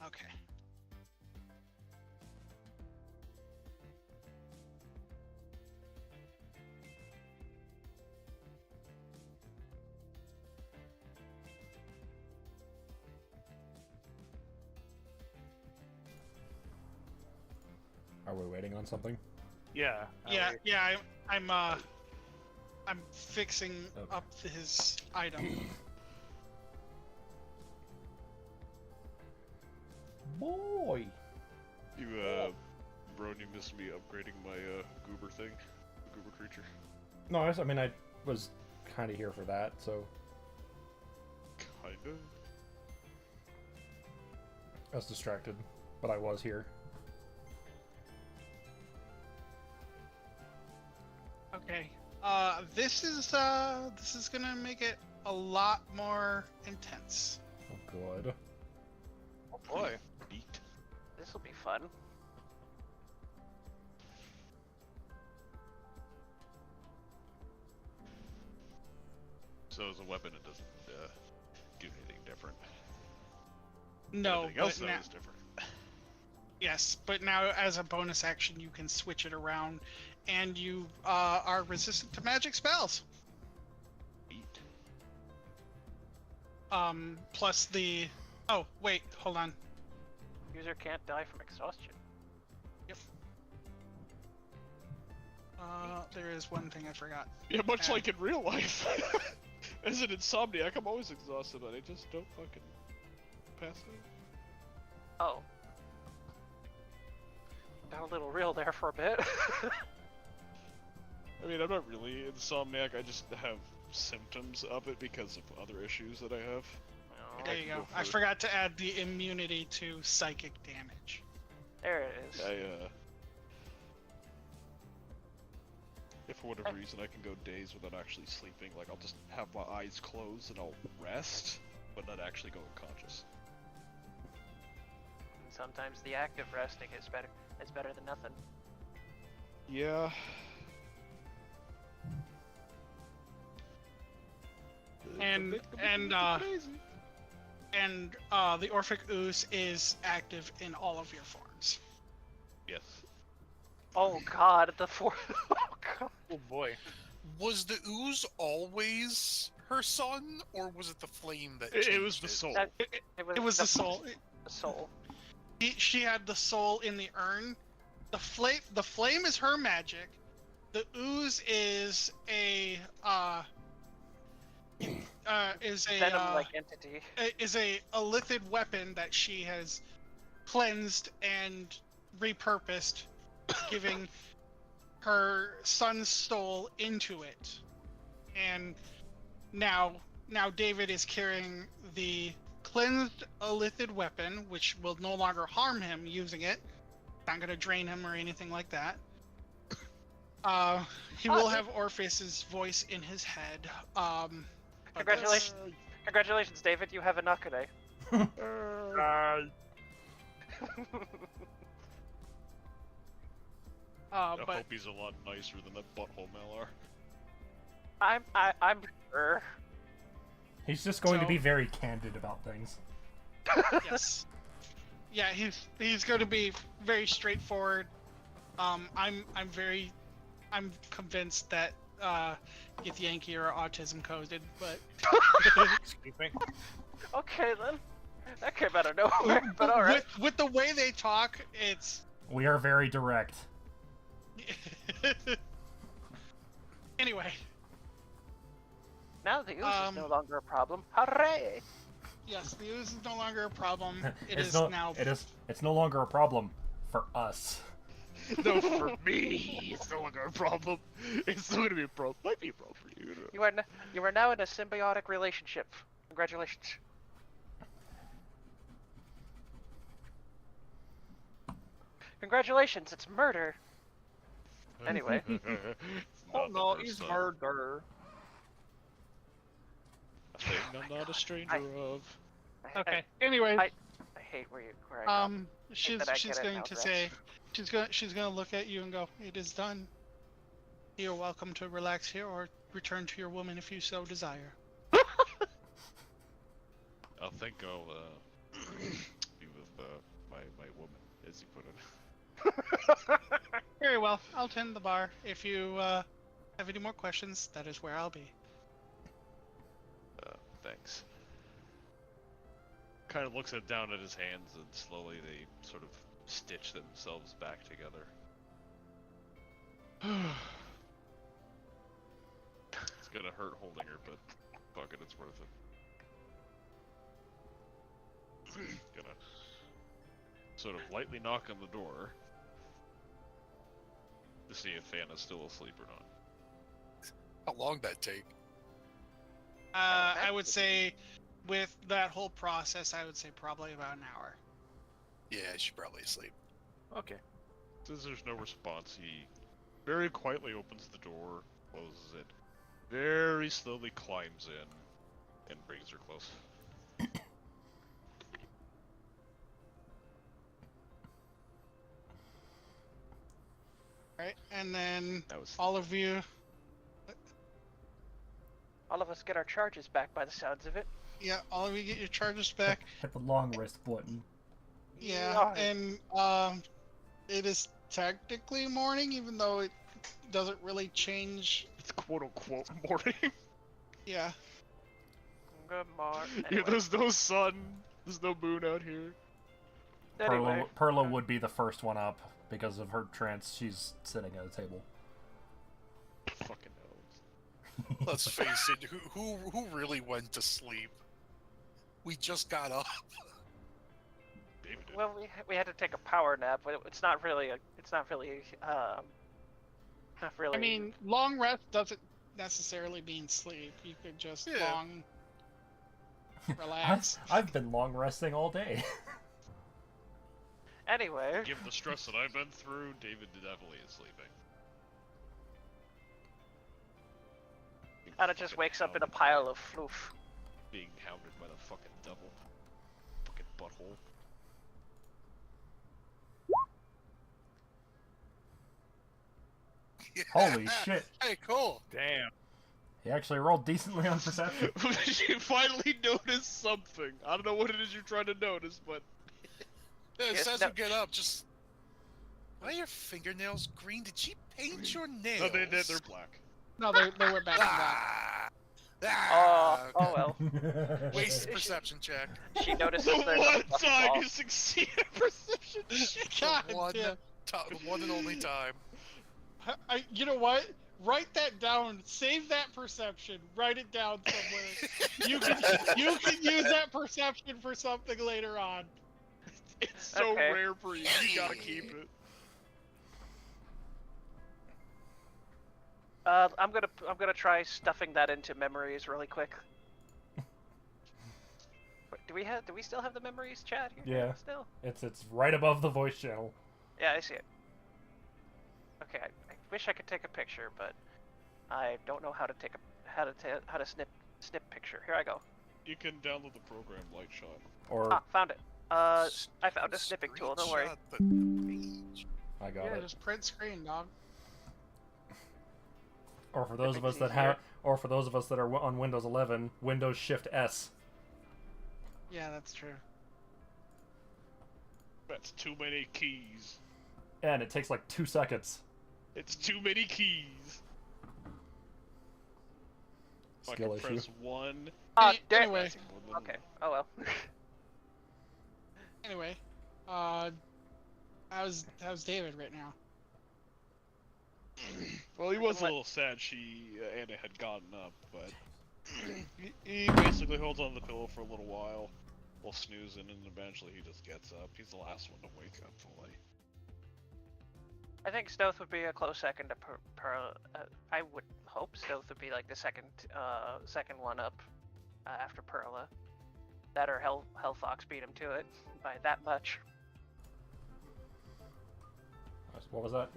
Okay. Are we waiting on something? Yeah. Yeah. I'm fixing up his item. Boy. You, Bron, you missed me upgrading my, goober thing. The goober creature. No, I mean, I was kind of here for that, so. Kinda? I was distracted, but I was here. Okay. This is gonna make it a lot more intense. Oh, God. Oh boy. Neat. This will be fun. So as a weapon, it doesn't, do anything different. No, Everything else, but though, now, is different. yes, but now as a bonus action, you can switch it around, and you are resistant to magic spells. Neat. Plus the. Oh wait, hold on. User can't die from exhaustion. There is one thing I forgot. Yeah, much And- like in real life. As an insomniac, I'm always exhausted, but I just don't fucking pass out. Oh. Got a little real there for a bit. I mean, I'm not really insomniac, I just have symptoms of it because of other issues that I have. Oh, There you go. I for- forgot to add the immunity to psychic damage. there it is. If for whatever reason I can go days without actually sleeping, like I'll just have my eyes closed and I'll rest, but not actually go unconscious. Sometimes the act of resting is better. It's better than nothing. Yeah. And the Orphic Ooze is active in all of your forms. Yes. Oh god, the four. Oh god. Oh boy. Was the ooze always her son, or was it the flame that It changed was the soul. It was the soul. The soul. She had the soul in the urn. The flame is her magic. The ooze is a Venom-like entity. is a lithid weapon that she has cleansed and repurposed, giving her son's soul into it. And now David is carrying the cleansed illithid weapon, which will no longer harm him using it. Not gonna drain him or anything like that. He will have Orpheus's voice in his head. But Congratulations, congratulations, David. You have a Nakane. I but hope he's a lot nicer than that butthole Malar. I'm sure. He's just going to So- be very candid about things. yes, yeah, he's going to be very straightforward. I'm convinced that Githyanki are autism coded, but Excuse me. Okay then. That came out of nowhere, but alright. with the way they talk, it's We are very direct. anyway. Now the ooze is no longer a problem. Hooray! Yes, the ooze is no longer a problem. It's no longer a problem for us. No, for me, it's no longer a problem. It's still gonna be a problem. Might be a problem for you. You are now in a symbiotic relationship. Congratulations. Congratulations, it's murder. Anyway. Oh no, he's murder. A thing I'm not a stranger of. Okay. Anyway, I hate where I go. she's that I get it going now, to Rex. say, she's gonna look at you and go, "It is done. You're welcome to relax here or return to your woman if you so desire." I think I'll be with my woman, as you put it. Very well. I'll tend the bar. If you have any more questions, that is where I'll be. Thanks. Kind of looks down at his hands, and slowly they sort of stitch themselves back together. It's gonna hurt holding her, but fuck it, it's worth it. Gonna sort of lightly knock on the door to see if Anna's still asleep or not. How long that take? I would say, with that whole process, I would say probably about an hour. Yeah, she's probably asleep. Okay. Since there's no response, he very quietly opens the door, closes it, very slowly climbs in, and brings her close. Right, and then That was all of you, All of us get our charges back by the sounds of it. all of you get your charges back. Hit the long rest button. Yeah, and it is technically morning, even though it doesn't really change. it's quote unquote morning. Yeah. Good morning. Yeah, there's no sun, there's no moon out here. Anyway, Perla would be the first one up because of her trance. She's sitting at a table. Fucking knows. Let's face it, who really went to sleep? We just got up. David did. well, we had to take a power nap, but it's not really I mean, long rest doesn't necessarily mean sleep. You could just Yeah. long relax. I've been long resting all day. Anyway, Given the stress that I've been through, David definitely is sleeping. Being Anna just fucking wakes up in a hounded- pile of floof. Being hounded by the fucking devil. Fucking butthole. Yeah. Holy shit! Hey, cool. Damn. He actually rolled decently on perception. You finally noticed something. I don't know what it is you're trying to notice, but Yeah, it Yes, says no- you get up, just... Why are your fingernails green? Did she paint your nails? no, they're black. No, they went back to that. Ah! Oh well. Wasted perception check. She notices The there's one a fluffy time ball. you succeed at perception check. God one, damn. one and only time. You know what? Write that down. Save that perception. Write it down somewhere. you can use that perception for something later on. It's so Okay. rare for you. You gotta keep it. I'm gonna try stuffing that into memories really quick. Wait, do we still have the memories chat here? Yeah. Still? It's right above the voice channel. Yeah, I see it. Okay, I wish I could take a picture, but I don't know how to take how to snip picture. Here I go. You can download the program Lightshot. Or Found it. I found a snipping tool. Don't worry. Screenshot the page. I got Yeah, it. just print screen, dog. Or for those of us Snipping's that have, easier. or for those of us that are on Windows 11, Windows Shift S. Yeah, that's true. That's too many keys. And it takes like 2 seconds. It's too many keys. If Skill I can issue. press 1. Damn. Anyway. that's more than- Okay. Oh well. Anyway, how's David right now? Well, he was a What? little sad Anna had gotten up, but he basically holds on the pillow for a little while snoozing, and eventually he just gets up. He's the last one to wake up fully. I think Stealth would be a close second to I would hope Stealth would be like the second one up after Perla. That or Hellfox beat him to it by that much. What was that?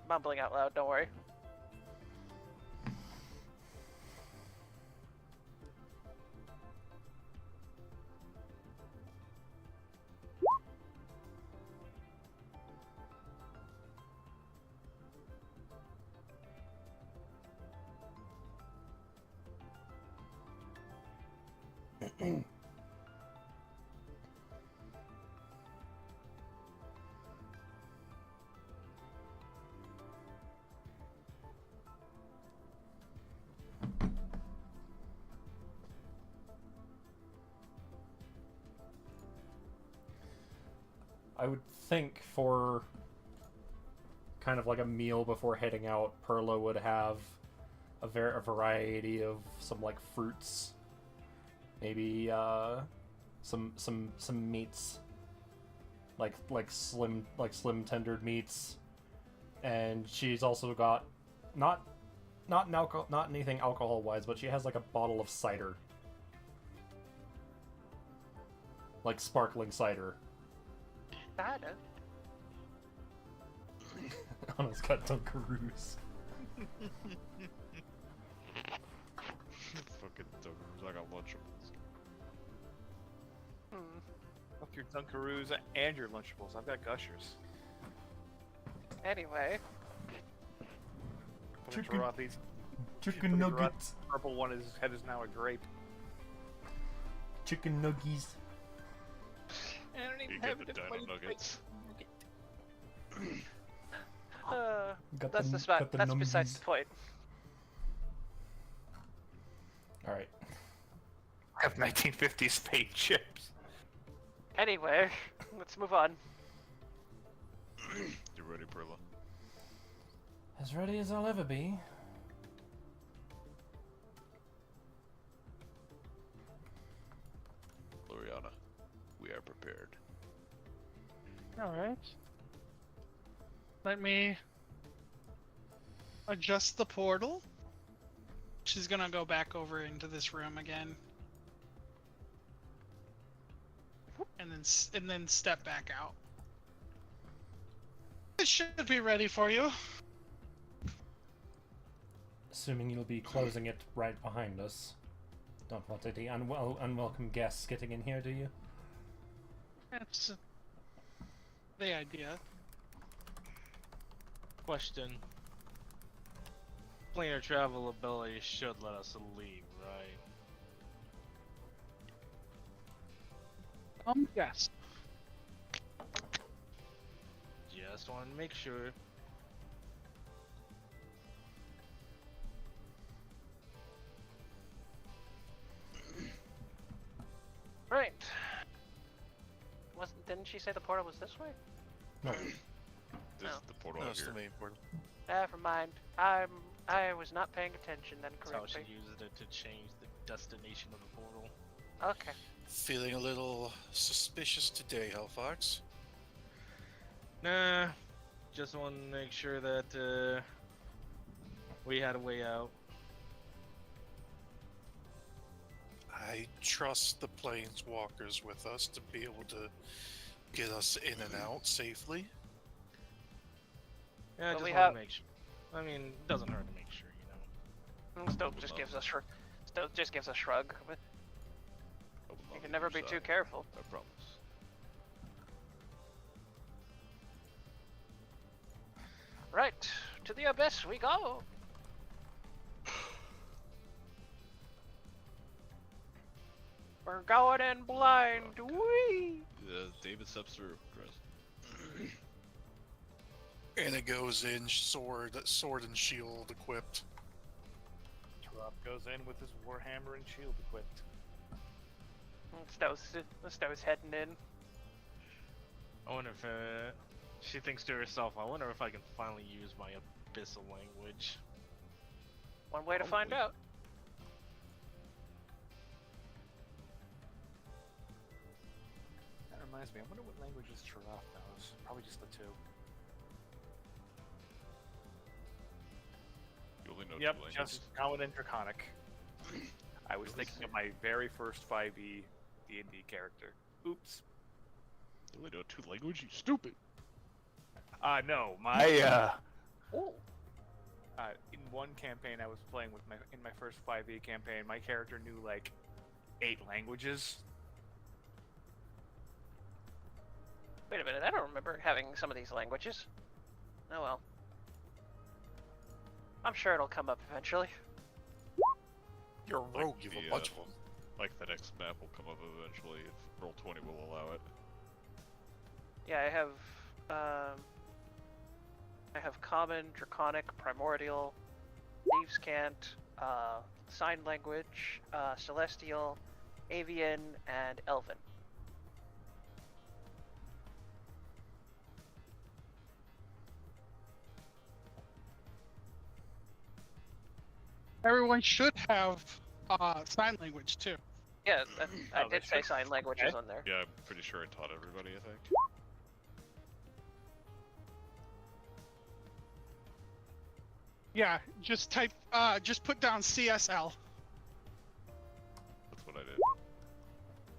Mumbling out loud, don't worry. I would think for kind of like a meal before heading out, Perla would have a variety of some like fruits, maybe some meats, like slim tendered meats, and she's also got not anything alcohol wise, but she has like a bottle of cider, like sparkling cider. Anna's got Dunkaroos. Fucking Dunkaroos, I got Lunchables. Fuck your Dunkaroos and your Lunchables. I've got Gushers. Anyway, Chicken- These Chicken nuggets. purple one, his head is now a grape. Chicken nuggies. And I don't even You have get the anybody Dino to Nuggets. Got that's the, besides nuggies. the point. All right. I have 1950s paint chips. Anyway, let's move on. You ready, Perla? As ready as I'll ever be. Loriana, we are prepared. Alright. Let me adjust the portal. She's gonna go back over into this room again. And then step back out. It should be ready for you. Assuming you'll be closing it right behind us. Don't want any unwelcome guests getting in here, do you? That's the idea. Question. Planar travel ability should let us leave, right? Yes. Just want to make sure. Right. Didn't she say the portal was this way? No. This No. is the portal That's out the here. main portal. Never mind. I was not paying attention then That's how she correctly. used it to change the destination of the portal. Okay. Feeling a little suspicious today, Hellfox? Nah, just want to make sure that we had a way out. I trust the planeswalkers with us to be able to get us in and out safely. Yeah, I But just we want have- to make sure. I mean, it doesn't hurt to make sure, you know. Stoke just gives us a shrug. But I would you love can it never if be you too saw. careful. I promise. Right. To the abyss we go. We're going in blind. Whee! David steps through. Dress. And it goes in sword and shield equipped. Drop goes in with his warhammer and shield equipped. Stowe's heading in. I wonder if she thinks to herself, I wonder if I can finally use my abyssal language. One way to find Probably. out. That reminds me, I wonder what languages Giraffe knows. Probably just the two. You only know Yep, two languages. just Common and Draconic. I was thinking of my very first 5e D&D character. Oops. You only know two languages, you stupid. No, my in one campaign I was playing with in my first 5e campaign, my character knew like 8 languages. Wait a minute, I don't remember having some of these languages. Oh well. I'm sure it'll come up eventually. You're a rogue, you've a bunch of them. Like the next map will come up eventually if Roll20 will allow it. Yeah, I have common, draconic, primordial, thieves' cant, sign language, celestial, avian, and elven. Everyone should have sign language too. Yeah, I Oh, they did say should. sign languages Okay. on there. Yeah, I'm pretty sure I taught everybody, I think. Yeah, just type. Just put down CSL. That's what I did.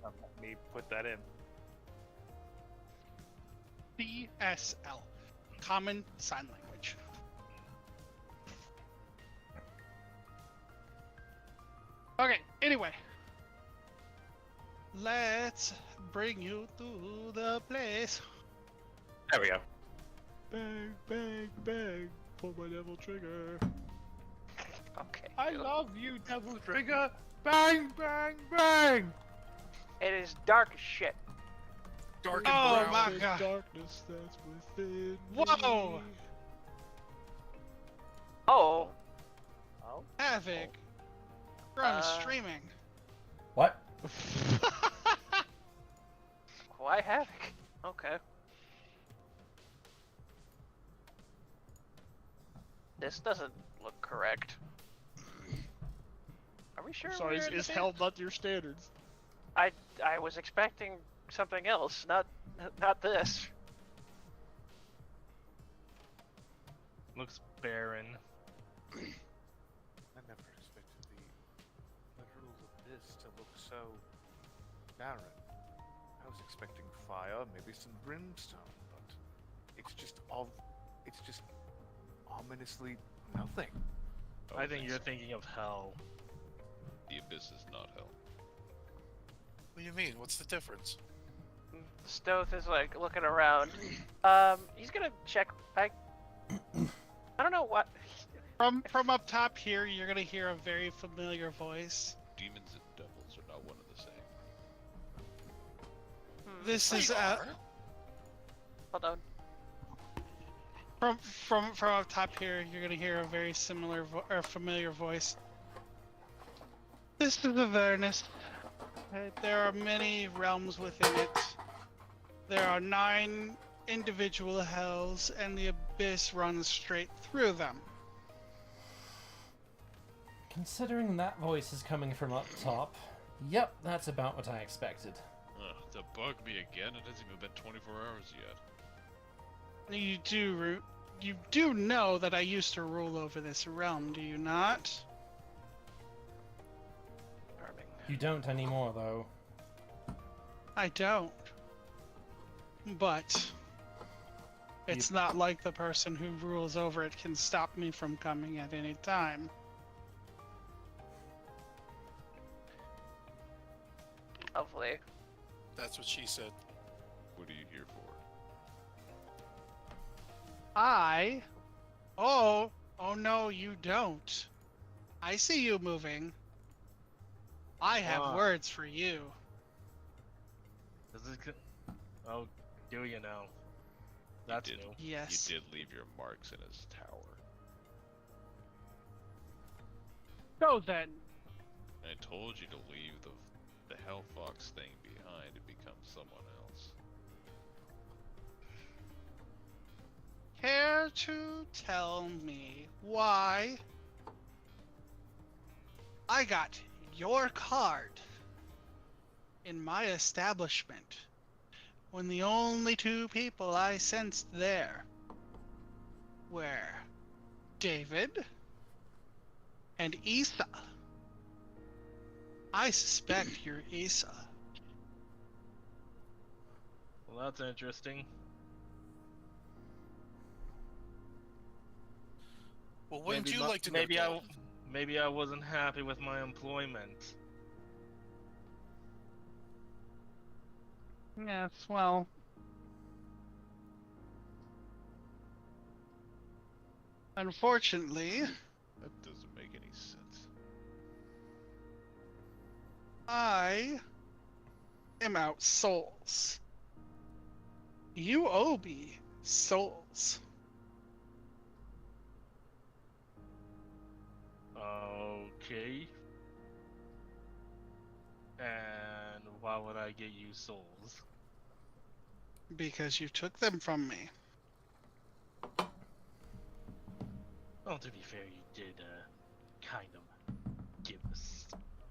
Let me put that in. CSL, Common Sign Language. Okay. Anyway, let's bring you to the place. There we go. Bang, bang, bang. Pull my devil trigger. Okay. I cool. love you, Devil Trigger. Bang, bang, bang. It is dark as shit. Dark and Oh brown. my There's god. darkness that's within Whoa! me. Oh, Oh. Havoc. From streaming. What? Why Havoc? Okay. This doesn't look correct. Are we sure? Sorry, we're in is the hell not your standards? I was expecting something else, not this. Looks barren. I never expected the literal abyss to look so barren. I was expecting fire, maybe some brimstone, but it's just ominously nothing. Oh, I think you're thinking of hell. The abyss is not hell. What do you mean? What's the difference? Stoth is like looking around. He's gonna check. I don't know what. From up top here, you're gonna hear a very familiar voice. Demons and devils are not one and the same. This is Hold on. from up top here. You're gonna hear a very similar or familiar voice. This is Avernus. There are many realms within it. There are 9 individual hells, and the abyss runs straight through them. Considering that voice is coming from up top, yep, that's about what I expected. To bug me again? It hasn't even been 24 hours yet. You do know that I used to rule over this realm, do you not? You don't anymore, though. I don't. But it's not like the person who rules over it can stop me from coming at any time. Hopefully. That's what she said. What are you here for? Oh no, you don't. I see you moving. I have words for you. Oh, do you know? That's new. Yes. You did leave your marks in his tower. So then. I told you to leave the Hellfox thing behind and become someone else. Care to tell me why I got your card in my establishment when the only 2 people I sensed there were David and Issa? I suspect you're Issa. Well, that's interesting. Well, wouldn't Maybe you not- like to know? Maybe I wasn't happy with my employment. Yes, well. Unfortunately, That doesn't make any sense. I am out souls. You owe me souls. Okay. And why would I get you souls? Because you took them from me. Well, to be fair, you did kind of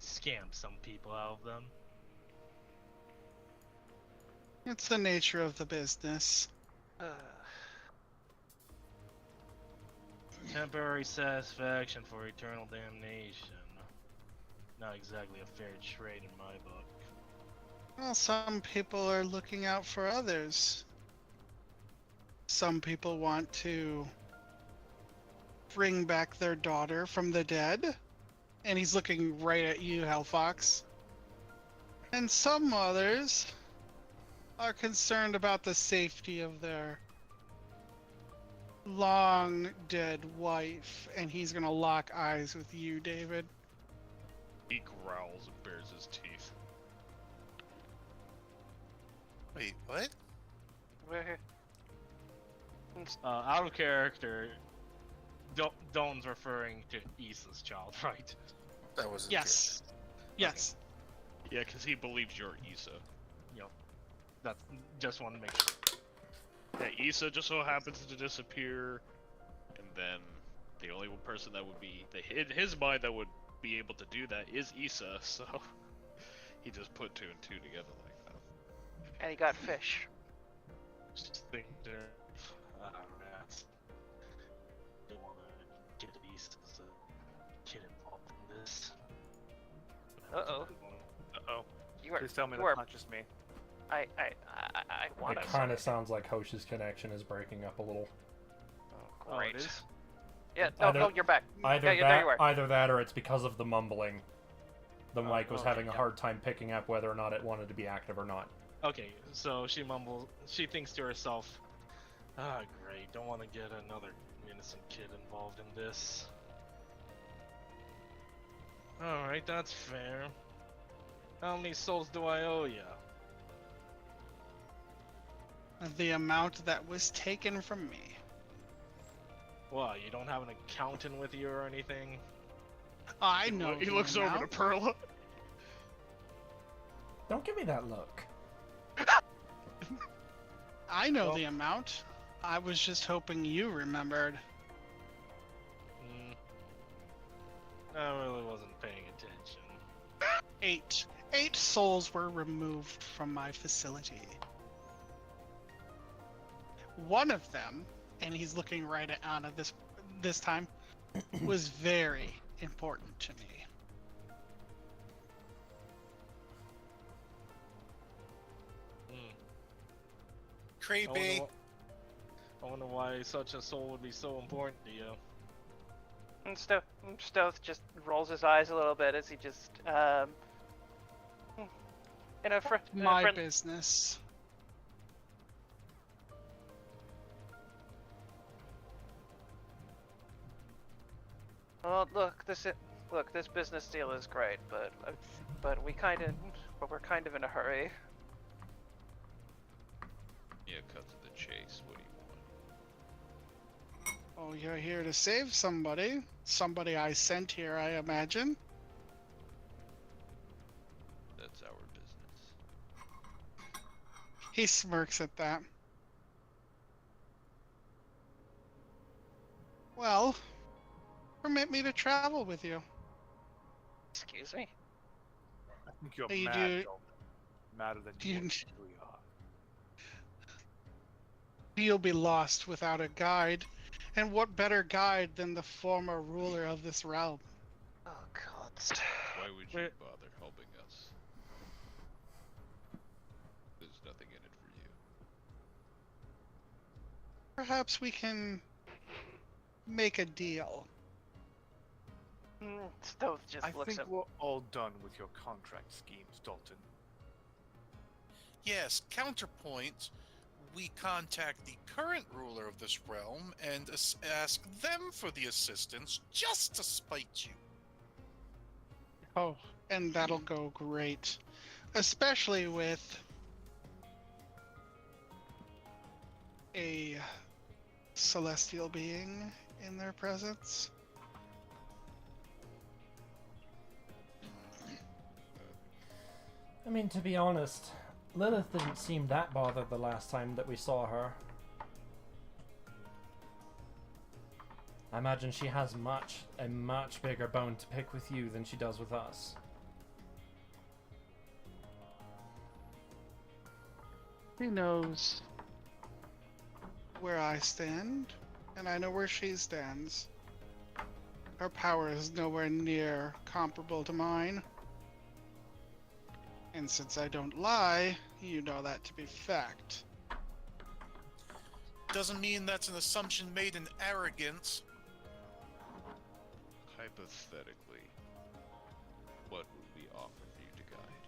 scam some people out of them. It's the nature of the business. Temporary satisfaction for eternal damnation. Not exactly a fair trade in my book. Well, some people are looking out for others. Some people want to bring back their daughter from the dead. And he's looking right at you, Hellfox. And some others are concerned about the safety of their long dead wife. And he's gonna lock eyes with you, David. He growls and bares his teeth. Wait, what? Where? Out of character, Dawn's referring to Issa's child, right? That wasn't Yes. Yes. Yeah, because he believes you're Issa. Yep. That's just want to make sure. Yeah, Issa just so happens to disappear, and then the only one person that would be in his mind that would be able to do that is Issa. So he just put 2 and 2 together like that. And he got fish. Just think there. Rats. Don't want to get Issa's kid involved in this. Uh-oh. Uh-oh. You are. Please tell me you are, that's not just me. I want It to. kind of sounds like Hosh's connection is breaking up a little. Oh, great. it is? Yeah. No. Either- No. You're back. Either Yeah, there you are. either that, or it's because of the mumbling. The Oh, mic was okay, having a yeah. hard time picking up whether or not it wanted to be active or not. Okay, so she mumbles. She thinks to herself, "Ah, great. Don't want to get another innocent kid involved in this." All right, that's fair. How many souls do I owe ya? The amount that was taken from me. What? You don't have an accountant with you or anything? I know. He the looks over to amount. Perla. Don't give me that look. I know Well- the amount. I was just hoping you remembered. I really wasn't paying attention. 8 souls were removed from my facility. One of them, and he's looking right at Anna this time, was very important to me. Creepy. I wonder why such a soul would be so important to you. And Stoth just rolls his eyes a little bit as he just in a My business. Well, look, this business deal is great, but we're kind of in a hurry. Yeah, cut to the chase. What do you want? Oh, you're here to save somebody. Somebody I sent here, I imagine. That's our business. He smirks at that. Well, permit me to travel with you. Excuse me. I think you're You mad, do- Dalton. Madder than do you- you really are. You'll be lost without a guide. And what better guide than the former ruler of this realm? Oh God. Why would you Wait. bother helping us? There's nothing in it for you. Perhaps we can make a deal. Stoth just I looks think at. we're all done with your contract schemes, Dalton. Yes, counterpoint. We contact the current ruler of this realm and ask them for the assistance just to spite you. Oh, and that'll go great. Especially with a celestial being in their presence. I mean, to be honest, Lilith didn't seem that bothered the last time that we saw her. I imagine she has a much bigger bone to pick with you than she does with us. She knows where I stand, and I know where she stands. Her power is nowhere near comparable to mine. And since I don't lie, you know that to be fact. Doesn't mean that's an assumption made in arrogance. Hypothetically, what would we offer for you to guide?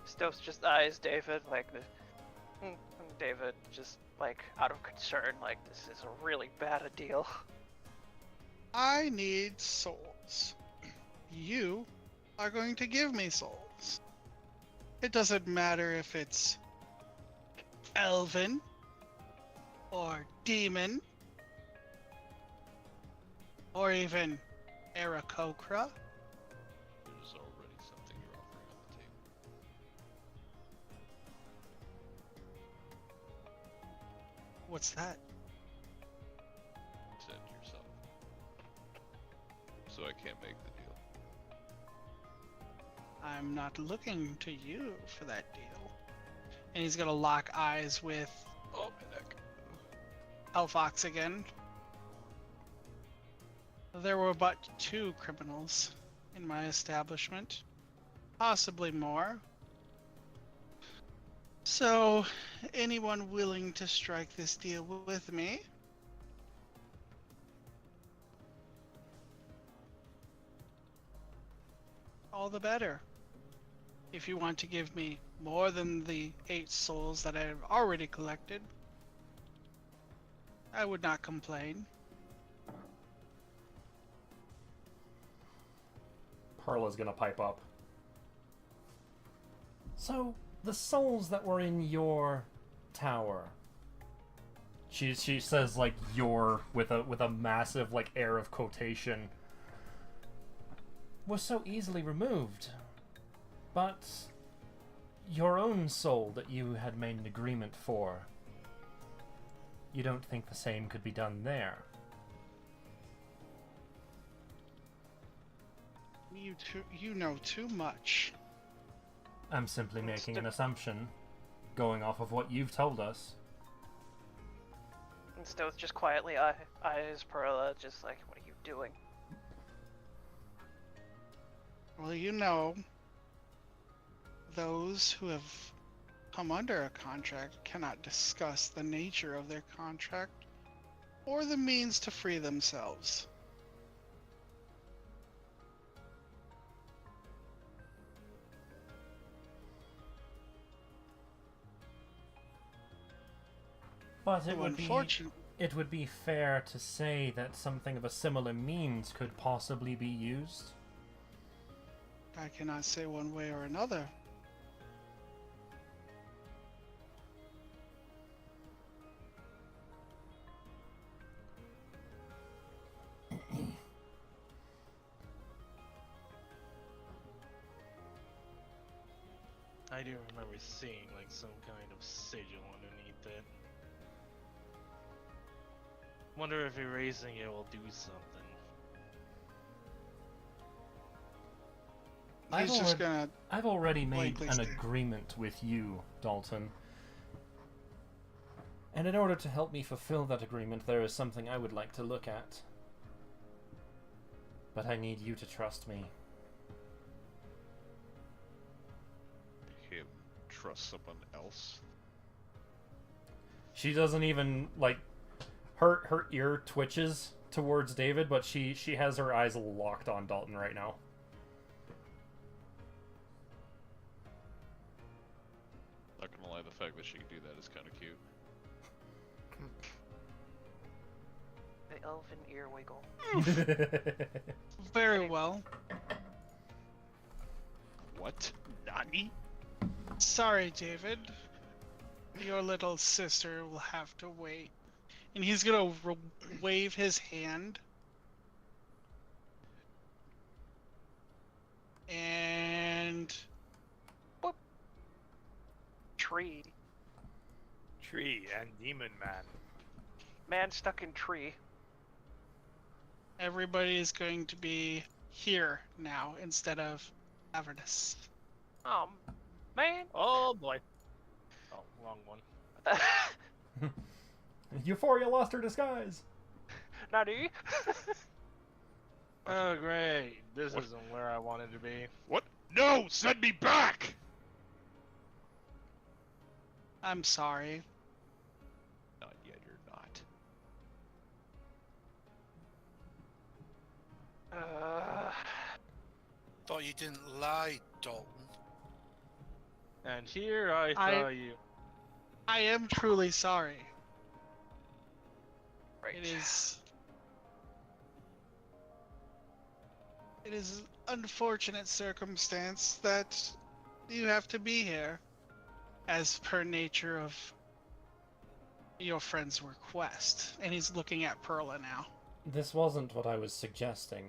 Stoth just eyes David like this. David just like out of concern, like this is a really bad a deal. I need souls. You are going to give me souls. It doesn't matter if it's elven or demon or even Aarakocra. There's already something you're offering on the table. What's that? Send yourself. So I can't make the deal. I'm not looking to you for that deal. And he's gonna lock eyes with Oh, my neck. Elfox again. There were but 2 criminals in my establishment, possibly more. So, anyone willing to strike this deal with me? All the better. If you want to give me more than the 8 souls that I have already collected, I would not complain. Perla's gonna pipe up. So, the souls that were in your tower. She says like "your" with a massive like air of quotation. Was so easily removed. But your own soul that you had made an agreement for. You don't think the same could be done there? You know too much. I'm simply making an assumption, going off of what you've told us. And Stoth just quietly eyes Perla, just like, what are you doing? Well, you know, those who have come under a contract cannot discuss the nature of their contract or the means to free themselves. But So it would be fair to say that something of a similar means could possibly be used. I cannot say one way or another. I do remember seeing like some kind of sigil underneath it. Wonder if erasing it will do something. I've already made blankly an stare. agreement with you, Dalton. And in order to help me fulfill that agreement, there is something I would like to look at. But I need you to trust me. Him trust someone else? She doesn't even, like, her ear twitches towards David, but she has her eyes locked on Dalton right now. Not gonna lie, the fact that she can do that is kind of cute. The elfin ear wiggle. Very well. What? Nani? Sorry, David. Your little sister will have to wait. And he's gonna wave his hand. And... Boop. Tree. Tree and Demon Man. Man stuck in tree. everybody is going to be here now instead of Avernus. Man. Oh boy. Oh, wrong one. Euphoria lost her disguise. Nani? Oh great, this isn't where I wanted to be. What? No! Send me back! I'm sorry. Not yet, you're not. Thought you didn't lie, Dalton. And here I tell you. I am truly sorry. Right. It is unfortunate circumstance that you have to be here, as per nature of your friend's request. And he's looking at Perla now. This wasn't what I was suggesting.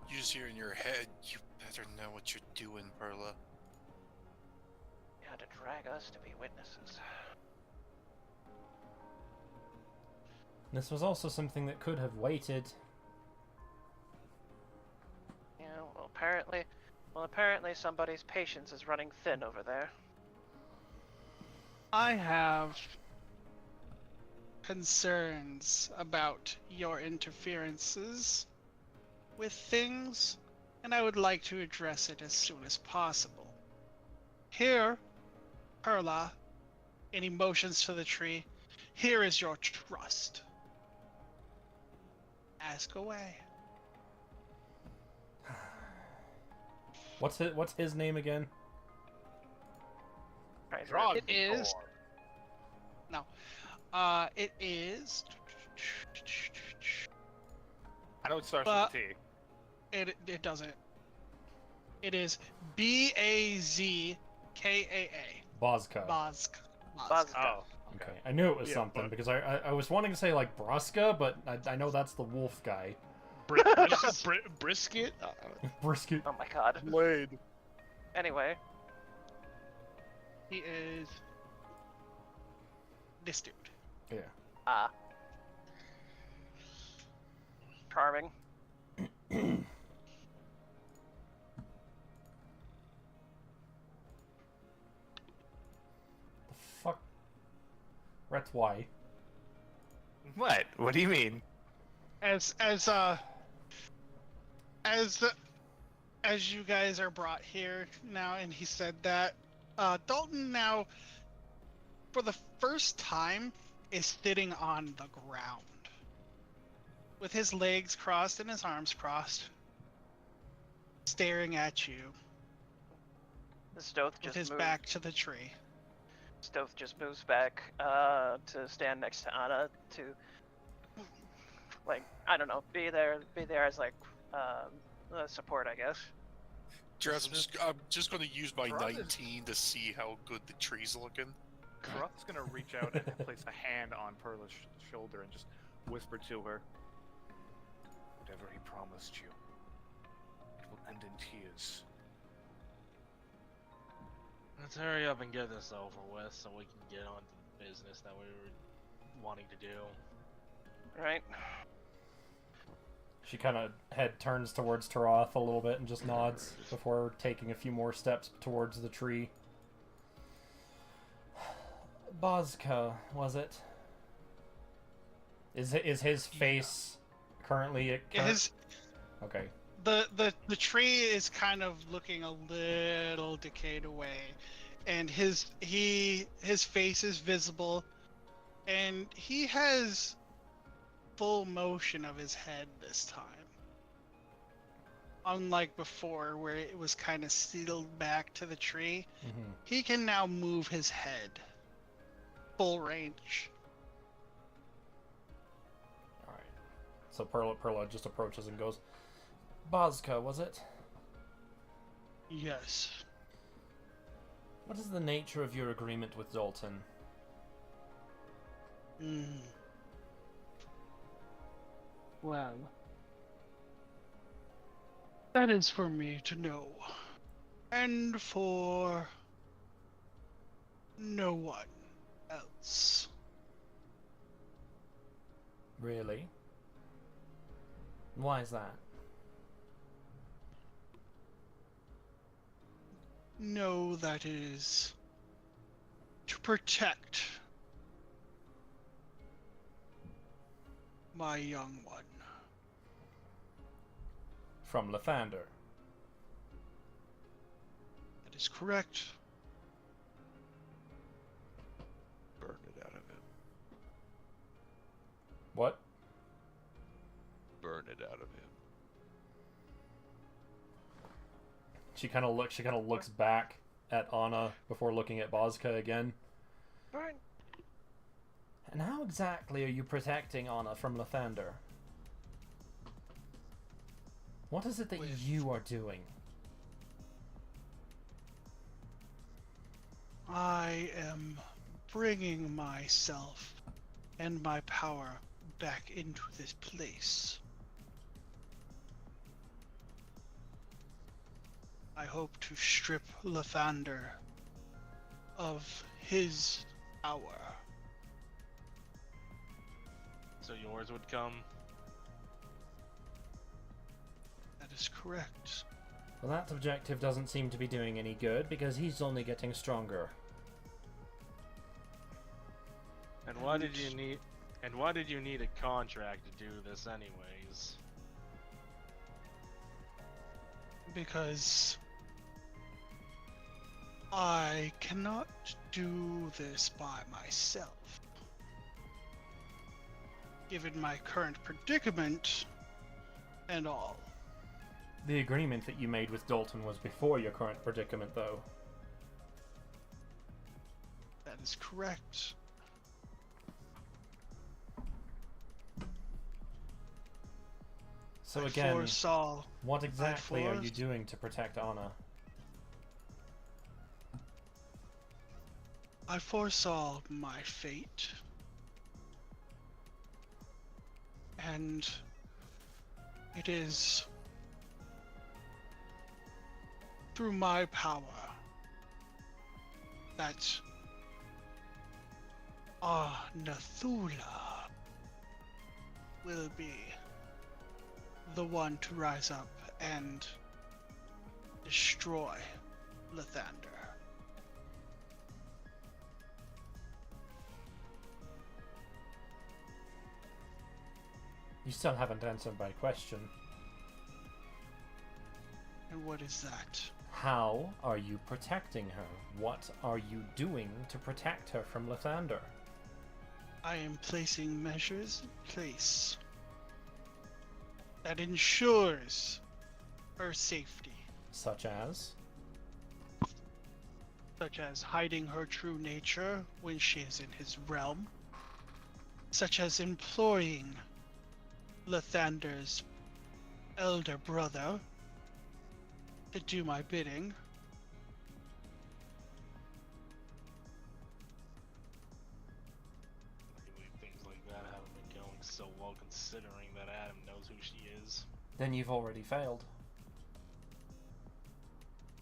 You just hear in your head, you better know what you're doing, Perla. Yeah, to drag us to be witnesses. This was also something that could have waited. Yeah, apparently somebody's patience is running thin over there. I have concerns about your interferences with things, and I would like to address it as soon as possible. Here, Perla, any motions to the tree, here is your trust. Ask away. What's his name again? Right, It is. No. It is. I know it starts But- with a T. It doesn't. It is Bazkaa. Bozka. Bozka. Oh. Okay, I knew it was Yeah, something but- because I was wanting to say like Braska, but I know that's the wolf guy. Brisket? Brisket. Oh my god. Blade. Anyway, He is this dude. Yeah. charming. The fuck? That's why. What? What do you mean? As you guys are brought here now, and he said that Dalton now, for the first time, is sitting on the ground with his legs crossed and his arms crossed, staring at you The Stoth with just his moved. back to the tree. Stoth just moves back to stand next to Anna to, like, I don't know, be there as like support, I guess. Dress, I'm just going to use my Dress is- 19 to see how good the tree's looking. Truck's gonna reach out and place a hand on Perla's shoulder and just whisper to her, "Whatever he promised you, it will end in tears." Let's hurry up and get this over with so we can get on to the business that we were wanting to do. Right? She kind of head turns towards Taroth a little bit and just nods before taking a few more steps towards the tree. Bozka, was it? Is his face currently at Okay. The tree is kind of looking a little decayed away, and his face is visible, and he has full motion of his head this time. Unlike before, where it was kind of sealed back to the tree, Mm-hmm. he can now move his head. Full range. Alright. So Perla just approaches and goes, Bozka, was it? Yes. What is the nature of your agreement with Dalton? Well, that is for me to know. And for no one else. Really? Why is that? No, that is to protect my young one. From Lathander. That is correct. Burn it out of him. What? Burn it out of him. She kind of looks back at Anna before looking at Bozka again. Burn. And how exactly are you protecting Anna from Lathander? What is it that you are doing? I am bringing myself and my power back into this place. I hope to strip Lathander of his hour. So yours would come. That is correct. Well, that objective doesn't seem to be doing any good because he's only getting stronger. And why did you need? And why did you need a contract to do this, anyways? Because I cannot do this by myself. Given my current predicament and all. The agreement that you made with Dalton was before your current predicament, though. That is correct. So I again, foresaw. what exactly are you forced- doing to protect Anna? I foresaw my fate. And it is through my power that Nathula will be the one to rise up and destroy Lathander. You still haven't answered my question. And what is that? How are you protecting her? What are you doing to protect her from Lathander? I am placing measures in place that ensures her safety, Such as? such as hiding her true nature when she is in his realm, such as employing Lathander's elder brother to do my bidding. I believe things like that haven't been going so well, considering that Adam knows who she is. Then you've already failed.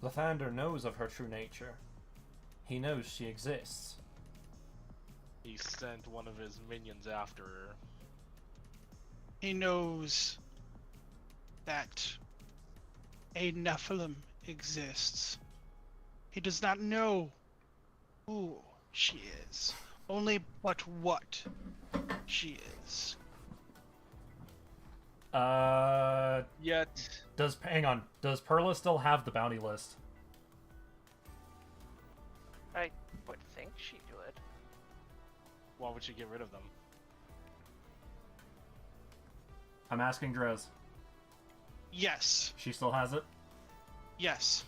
Lathander knows of her true nature. He knows she exists. He sent one of his minions after her. He knows that a Nephilim exists. He does not know who she is, only but what she is. Yet, Hang on. Does Perla still have the bounty list? I would think she would. why would she get rid of them? I'm asking Drez. Yes, She still has it? yes.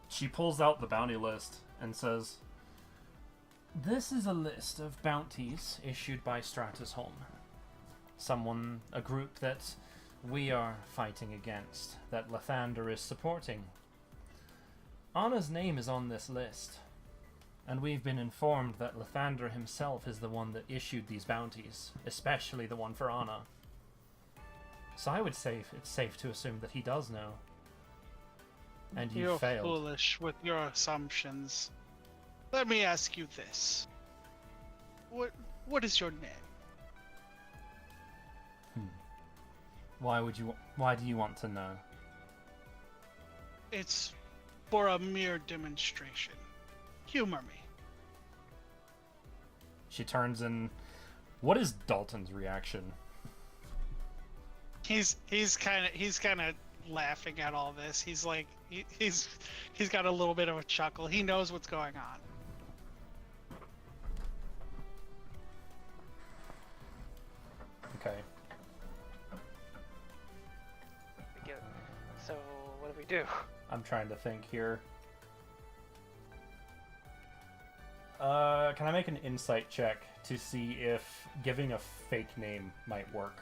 She pulls out the bounty list and says, "This is a list of bounties issued by Stratusholm. A group that we are fighting against, that Lathander is supporting. Anna's name is on this list, and we've been informed that Lathander himself is the one that issued these bounties, especially the one for Anna. So I would say it's safe to assume that he does know. And you You're failed." foolish with your assumptions. Let me ask you this. What is your name? Why do you want to know? It's for a mere demonstration. Humor me. She turns and... What is Dalton's reaction? He's kind of laughing at all this. He's like he's got a little bit of a chuckle. He knows what's going on. Okay. So what do we do? I'm trying to think here. Can I make an insight check to see if giving a fake name might work?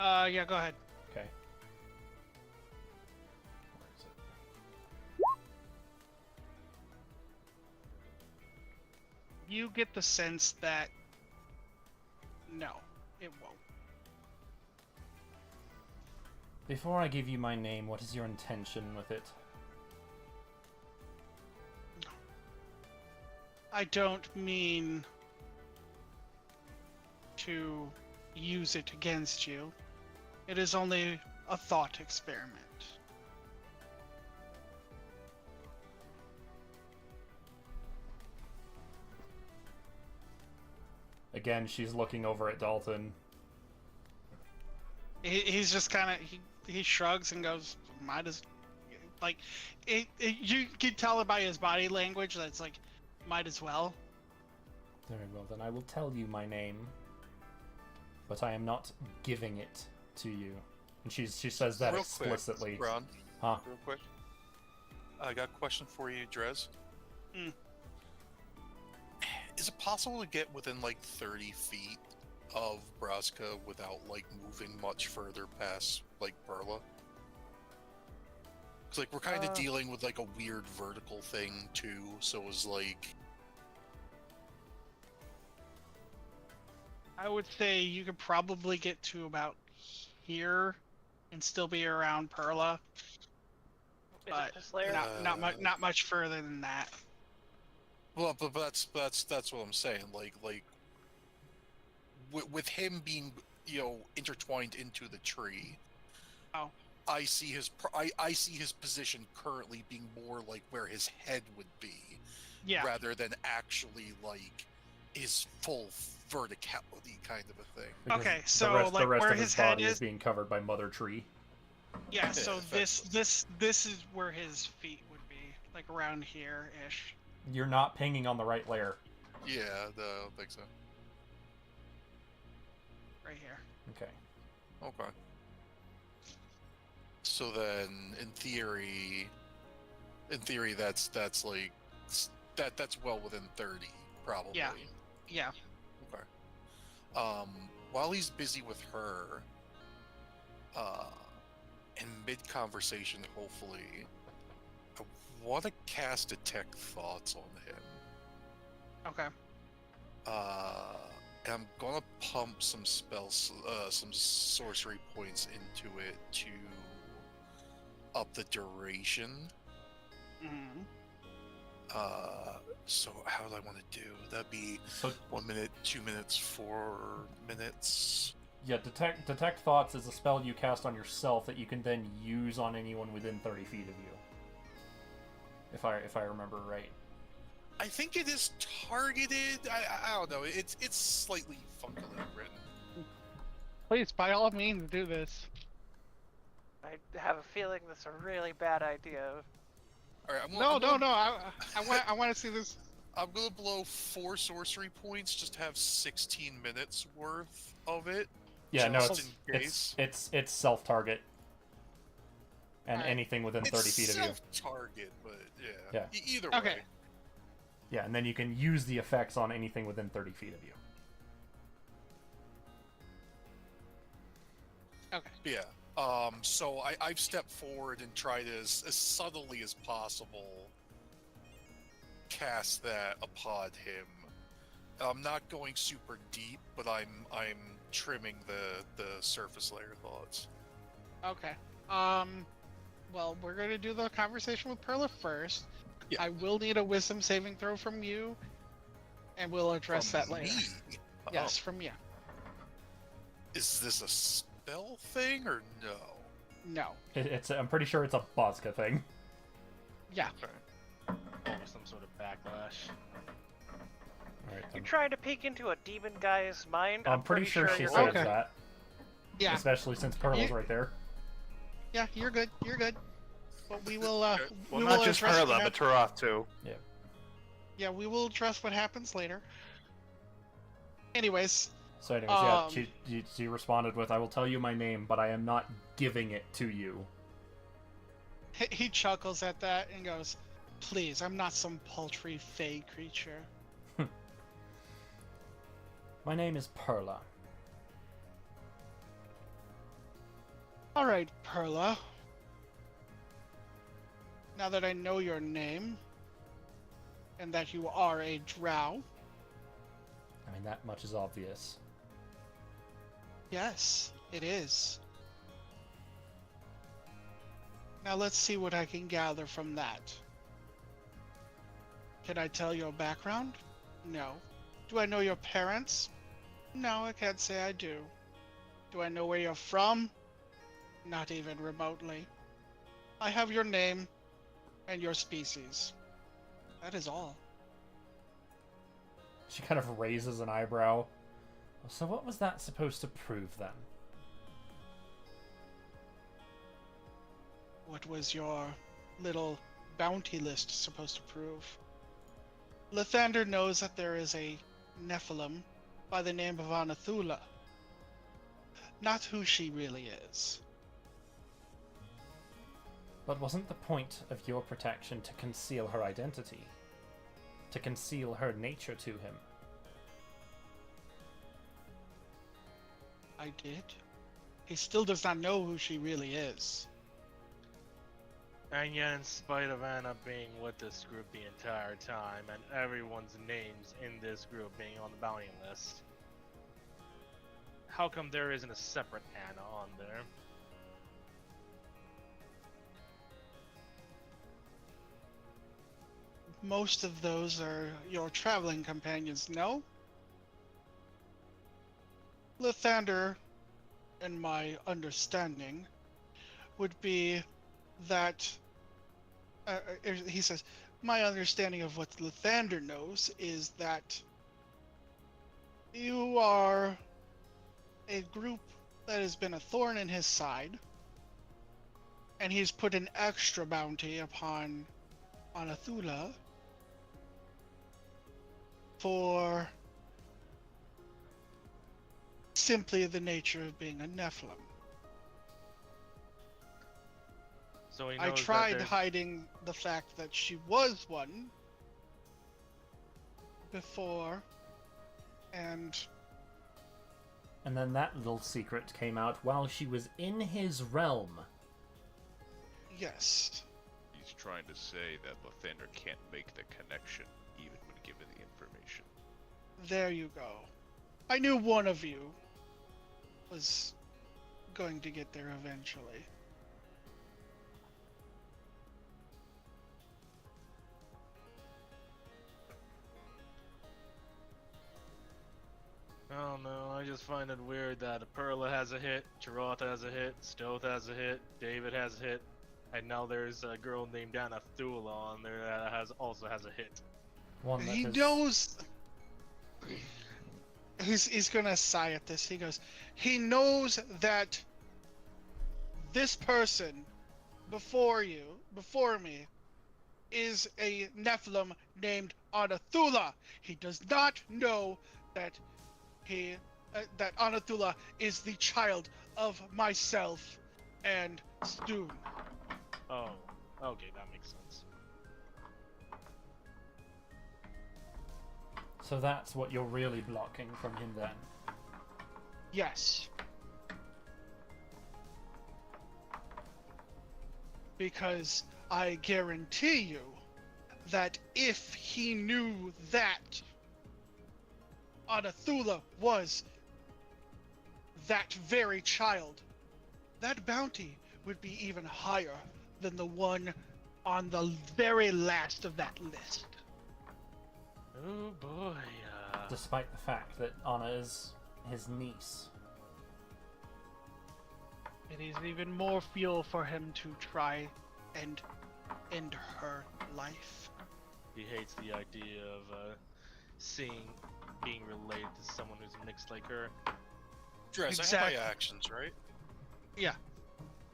Yeah, go ahead. Okay. Where is it? You get the sense that no, it won't. Before I give you my name, what is your intention with it? I don't mean to use it against you. It is only a thought experiment. Again, she's looking over at Dalton. He's just kind of he shrugs and goes, "Might as like you can tell it by his body language that it's like, might as well." Very well, then I will tell you my name, but I am not giving it to you. And she says that Real explicitly. Quick, Ron, Huh? real quick. I got a question for you, Drez. Mm. Is it possible to get within like 30 feet of Braska without like moving much further past like Perla? Because like we're kind of dealing with like a weird vertical thing too, so it was like. I would say you could probably get to about here and still be around Perla, but this layer? not much further than that. Well, but that's what I'm saying. Like with him being intertwined into the tree. Oh. I see his position currently being more like where his head would be, rather than actually like his full verticality kind of a thing. Because Okay, the so rest, like the rest where of his body head is being covered by Mother Tree. Yeah, so Yeah, this is where his feet would be, like around here ish. You're not pinging on the right layer. Yeah, I don't think so. Right here. Okay. Okay. So then, in theory, that's like that's well within 30, probably. Yeah. Yeah. Okay. While he's busy with her, in mid-conversation, hopefully, I want to cast Detect Thoughts on him. Okay. And I'm gonna pump some spells, some sorcery points into it to up the duration. Mm-hmm. So how do I want to do? That'd be So 1 minute, 2 minutes, 4 minutes. yeah, detect thoughts is a spell you cast on yourself that you can then use on anyone within 30 feet of you. If I remember right. I think it is targeted. I don't know. It's slightly funkily written. Please, by all means, do this. I have a feeling that's a really bad idea. All right, No. I want to see this. I'm gonna blow 4 sorcery points just to have 16 minutes worth of it. Yeah, no, just in case. it's self-target. And Alright. anything within 30 feet of you. Self-target, but yeah. Yeah. Either Okay. way. Yeah, and then you can use the effects on anything within 30 feet of you. Okay. Yeah. So I've stepped forward and tried as subtly as possible cast that upon him. I'm not going super deep, but I'm trimming the surface layer thoughts. Okay. Well, we're gonna do the conversation with Perla first. Yeah. I will need a wisdom saving throw from you, and we'll address From that later. me? Yes, Oh. from you. Is this a spell thing or no? No. I'm pretty sure it's a Bozka thing. Yeah. Almost some sort of backlash. Alright, You're trying to peek into a demon guy's mind. I'm pretty sure she you're says gonna- that. Yeah. Especially since Perla's right there. Yeah. You're good. You're good. But we will. Well, we not will just address Perla, what but Taroth too. Yeah, we will address what happens later. Anyways, So anyways, yeah, she responded with, I will tell you my name, but I am not giving it to you. he chuckles at that and goes, "Please, I'm not some paltry fey creature." My name is Perla. All right, Perla. Now that I know your name, and that you are a drow, I mean, that much is obvious. yes, it is. Now let's see what I can gather from that. Can I tell your background? No. Do I know your parents? No, I can't say I do. Do I know where you're from? Not even remotely. I have your name and your species. That is all. She kind of raises an eyebrow. So what was that supposed to prove then? What was your little bounty list supposed to prove? Lathander knows that there is a Nephilim by the name of Anathula. Not who she really is. But wasn't the point of your protection to conceal her identity? To conceal her nature to him? I did. He still does not know who she really is. And yet, in spite of Anna being with this group the entire time, and everyone's names in this group being on the bounty list, how come there isn't a separate Anna on there? Most of those are your traveling companions, no? Lathander, in my understanding, would be that he says, my understanding of what Lathander knows is that you are a group that has been a thorn in his side, and he's put an extra bounty upon Anathula for simply the nature of being a Nephilim. So he knows I that tried there's- hiding the fact that she was one before, and then that little secret came out while she was in his realm. yes, He's trying to say that Lathander can't make the connection even when given the information. there you go. I knew one of you was going to get there eventually. I don't know, I just find it weird that Perla has a hit, Jiroth has a hit, Stoth has a hit, David has a hit, and now there's a girl named Anathula on there that also has a hit. One that He has- knows. He's gonna sigh at this. He goes, he knows that this person before me, is a Nephilim named Anathula. He does not know that that Anathula is the child of myself and Stoon. Oh, okay, that makes sense. So that's what you're really blocking from him then. Yes. Because I guarantee you that if he knew that Anathula was that very child, that bounty would be even higher than the one on the very last of that list. Oh boy, Despite the fact that Anna is his niece. It is even more fuel for him to try and end her life. he hates the idea of being related to someone who's mixed like her. Dress, I Exactly. have my actions, right? Yeah.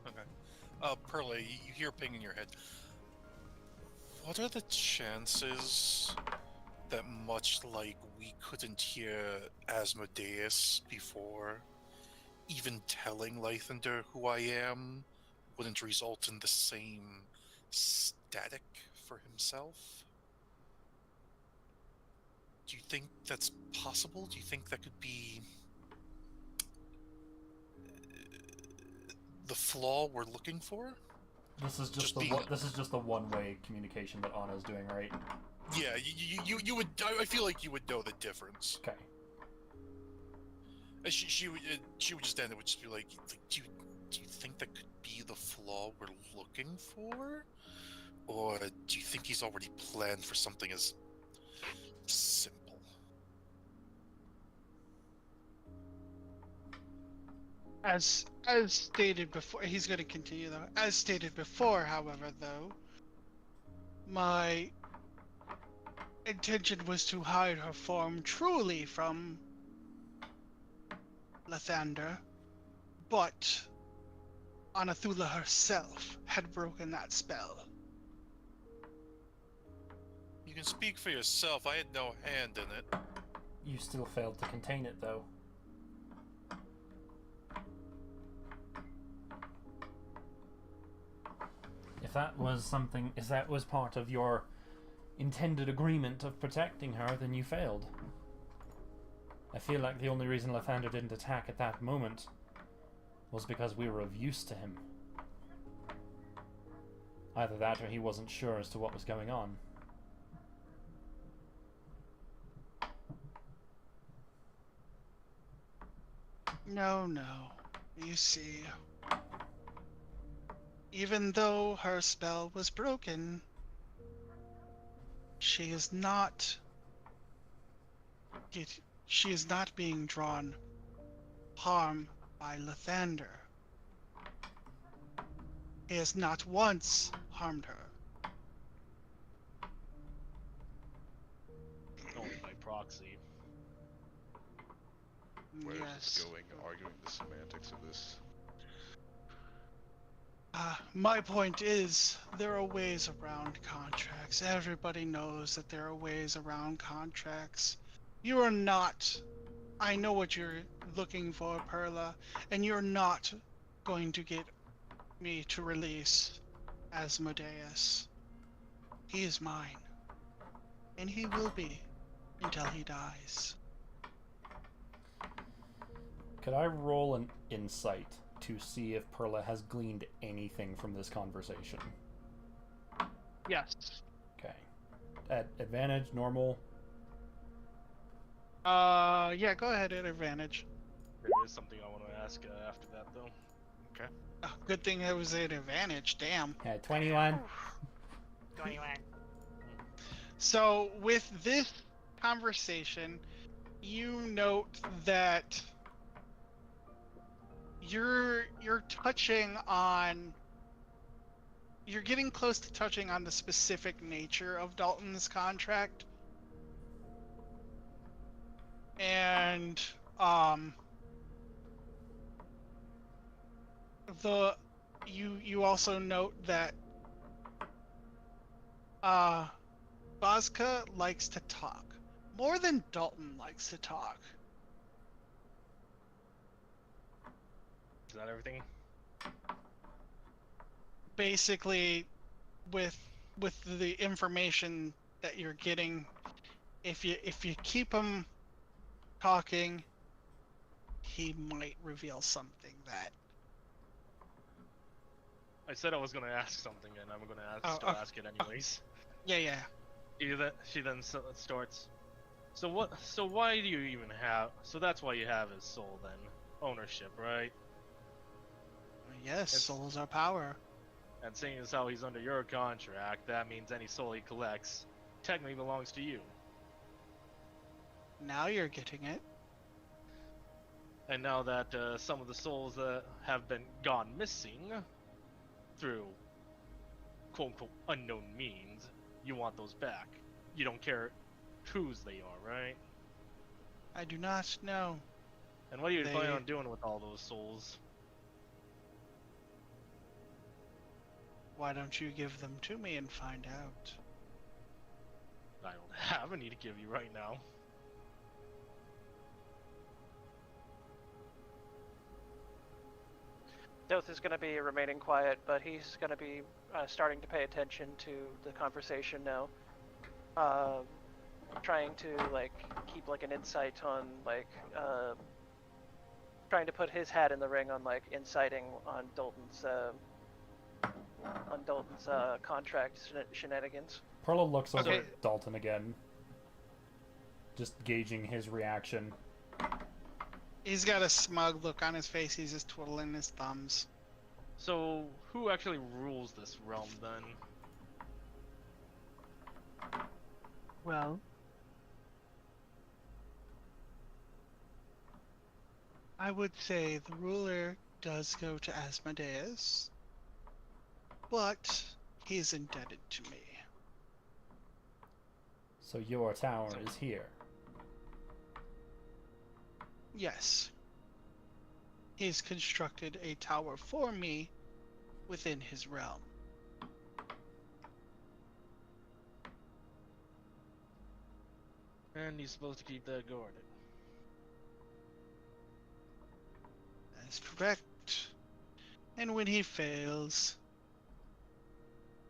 Okay. Perla, you hear a ping in your head. What are the chances that much like we couldn't hear Asmodeus before, even telling Lathander who I am wouldn't result in the same static for himself? Do you think that's possible? Do you think that could be the flaw we're looking for? This is just this is just the one-way communication that Anna's doing, right? Yeah, you would. I feel like you would know the difference. Okay. She would just end it would just be like do you think that could be the flaw we're looking for, or do you think he's already planned for something as Simple. As stated before, he's going to continue though. As stated before, however, though, my intention was to hide her form truly from Lathander, but Anathula herself had broken that spell. You can speak for yourself. I had no hand in it. You still failed to contain it, though. If that was part of your intended agreement of protecting her, then you failed. I feel like the only reason Lathander didn't attack at that moment was because we were of use to him. Either that or he wasn't sure as to what was going on. No. You see, even though her spell was broken, she is not being drawn harm by Lathander. He has not once harmed her. Only by proxy. Where is Yes. this going? Arguing the semantics of this. My point is, there are ways around contracts. Everybody knows that there are ways around contracts. You are not... I know what you're looking for, Perla, and you're not going to get me to release Asmodeus. He is mine. And he will be until he dies. Could I roll an insight to see if Perla has gleaned anything from this conversation? Yes. Okay. At advantage, normal. Yeah, go ahead at advantage. There is something I want to ask after that, though. Okay. Oh, good thing it was at advantage, damn. Yeah, 21. 21. So with this conversation, you note that you're touching on, you're getting close to touching on the specific nature of Dalton's contract. And you also note that Bozka likes to talk more than Dalton likes to talk. Is that everything? Basically, with the information that you're getting, if you keep him talking, he might reveal something that... I said I was going to ask something, and I'm going to Oh, still okay. ask it anyways. Yeah. She then starts. So what? So why do you even have? So that's why you have his soul then, ownership, right? Yes, It's- souls are power. And seeing as how he's under your contract, that means any soul he collects technically belongs to you. Now you're getting it. And now that some of the souls that have been gone missing through quote-unquote unknown means, you want those back. You don't care whose they are, right? I do not know. And what are you They- planning on doing with all those souls? Why don't you give them to me and find out? I don't have any to give you right now. Doth is going to be remaining quiet, but he's going to be starting to pay attention to the conversation now. Trying to keep an insight on trying to put his hat in the ring on inciting on Dalton's contract shenanigans. Perla looks over Okay. at Dalton again, just gauging his reaction. He's got a smug look on his face. He's just twiddling his thumbs. So, who actually rules this realm then? Well, I would say the ruler does go to Asmodeus, but he's indebted to me. So your tower is here. Yes. He's constructed a tower for me within his realm. And he's supposed to keep that guarded. That's correct. And when he fails,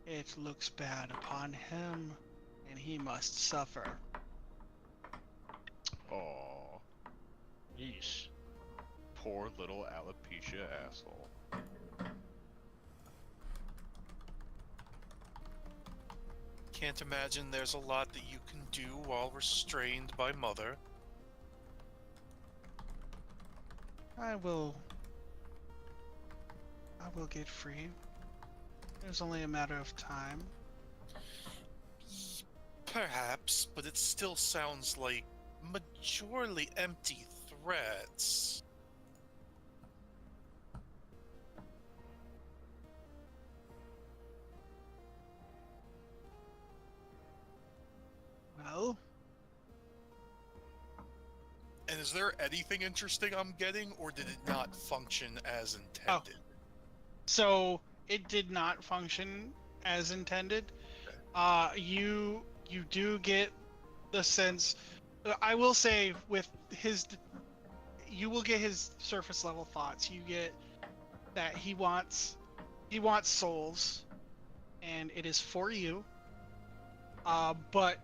it looks bad upon him, and he must suffer. Aw. Yeesh. Poor little alopecia asshole. Can't imagine there's a lot that you can do while restrained by Mother. I will get free. There's only a matter of time. Perhaps, but it still sounds like majorly empty threats. Well, And is there anything interesting I'm getting, or did it not function as intended? so it did not function as intended. You do get the sense. I will say with his, you will get his surface level thoughts. You get that he wants souls, and it is for you. But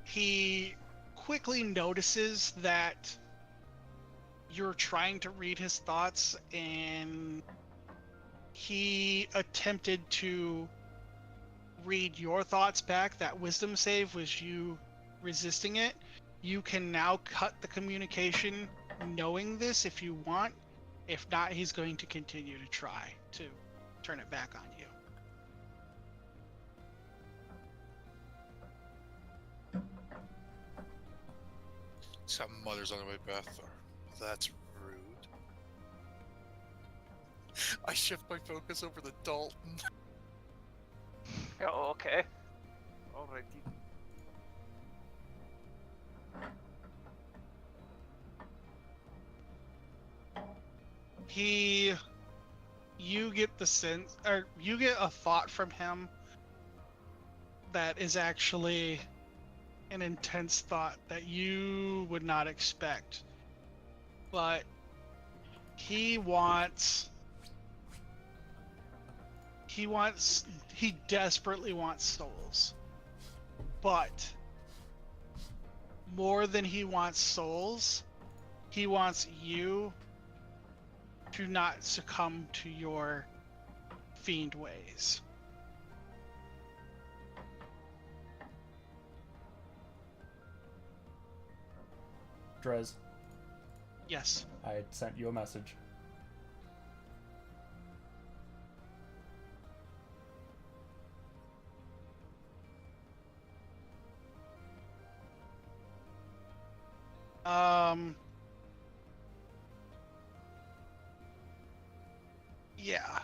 he quickly notices that you're trying to read his thoughts, and he attempted to read your thoughts back. That wisdom save was you resisting it. You can now cut the communication knowing this if you want. If not, he's going to continue to try to turn it back on you. Some Mother's on the way, Beth. That's rude. I shift my focus over to Dalton. Oh, okay. Alrighty. You get the sense, or you get a thought from him that is actually an intense thought that you would not expect. But he desperately wants souls. But more than he wants souls, he wants you to not succumb to your fiend ways. Drez, Yes. I sent you a message. Yeah.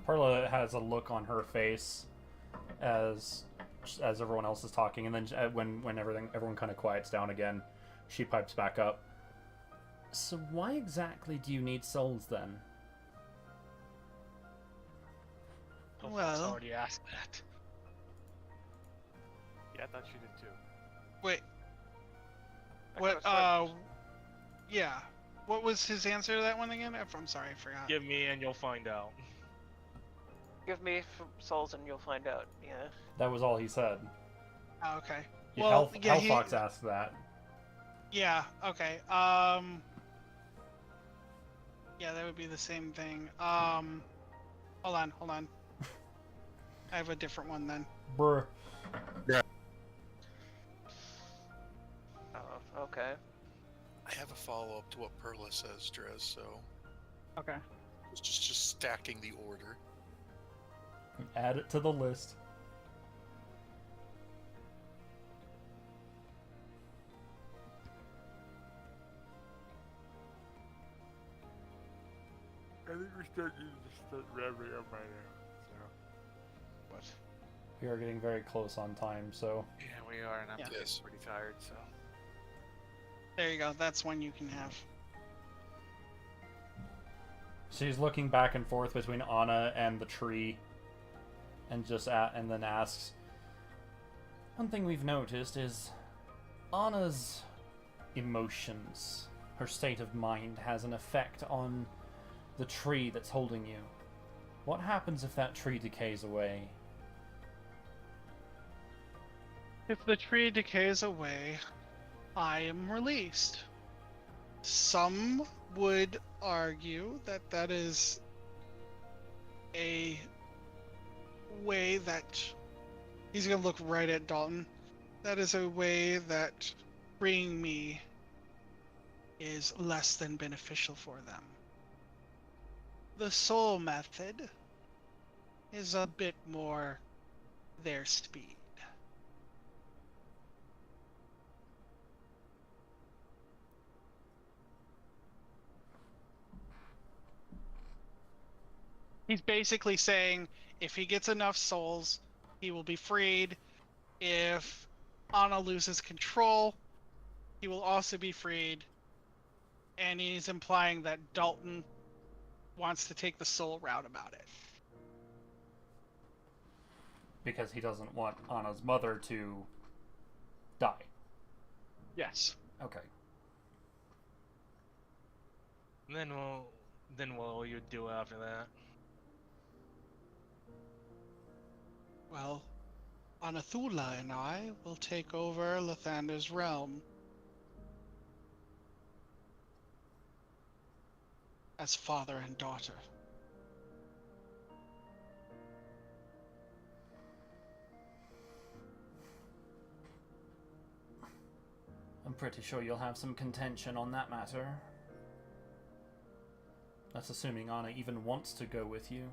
Perla has a look on her face as everyone else is talking, and then when everyone kind of quiets down again, she pipes back up. So why exactly do you need souls then? Hopefully already asked that. Yeah, I thought you did too. Wait. I What? thought it was Yeah. What was his answer to that one again? I'm sorry, I forgot. Give me and you'll find out. Give me souls and you'll find out. Yeah. That was all he said. Oh, okay. Yeah, Well, yeah, Hellfox asked that. Yeah. Okay. Yeah, that would be the same thing. Hold on. I have a different one then. Brr. Oh, okay. I have a follow up to what Perla says, Drez. So Okay. it's just stacking the order. Add it to the list. I think we're starting to start wrapping up by now. So. What? We are getting very close on time, so Yeah, we are, and I'm Yeah. getting Yes. pretty tired. So. There you go. That's one you can have. she's looking back and forth between Anna and the tree, and and then asks, "One thing we've noticed is Anna's emotions, her state of mind, has an effect on the tree that's holding you. What happens if that tree decays away?" If the tree decays away, I am released. Some would argue that that is a way that he's gonna look right at Dalton. That is a way that freeing me is less than beneficial for them. The soul method is a bit more their speed. He's basically saying if he gets enough souls, he will be freed. If Anna loses control, he will also be freed. And he's implying that Dalton wants to take the soul route about it. Because he doesn't want Anna's mother to die. Yes. Okay. And then what will you do after that? Well, Anathula and I will take over Lathander's realm as father and daughter. I'm pretty sure you'll have some contention on that matter. That's assuming Anna even wants to go with you.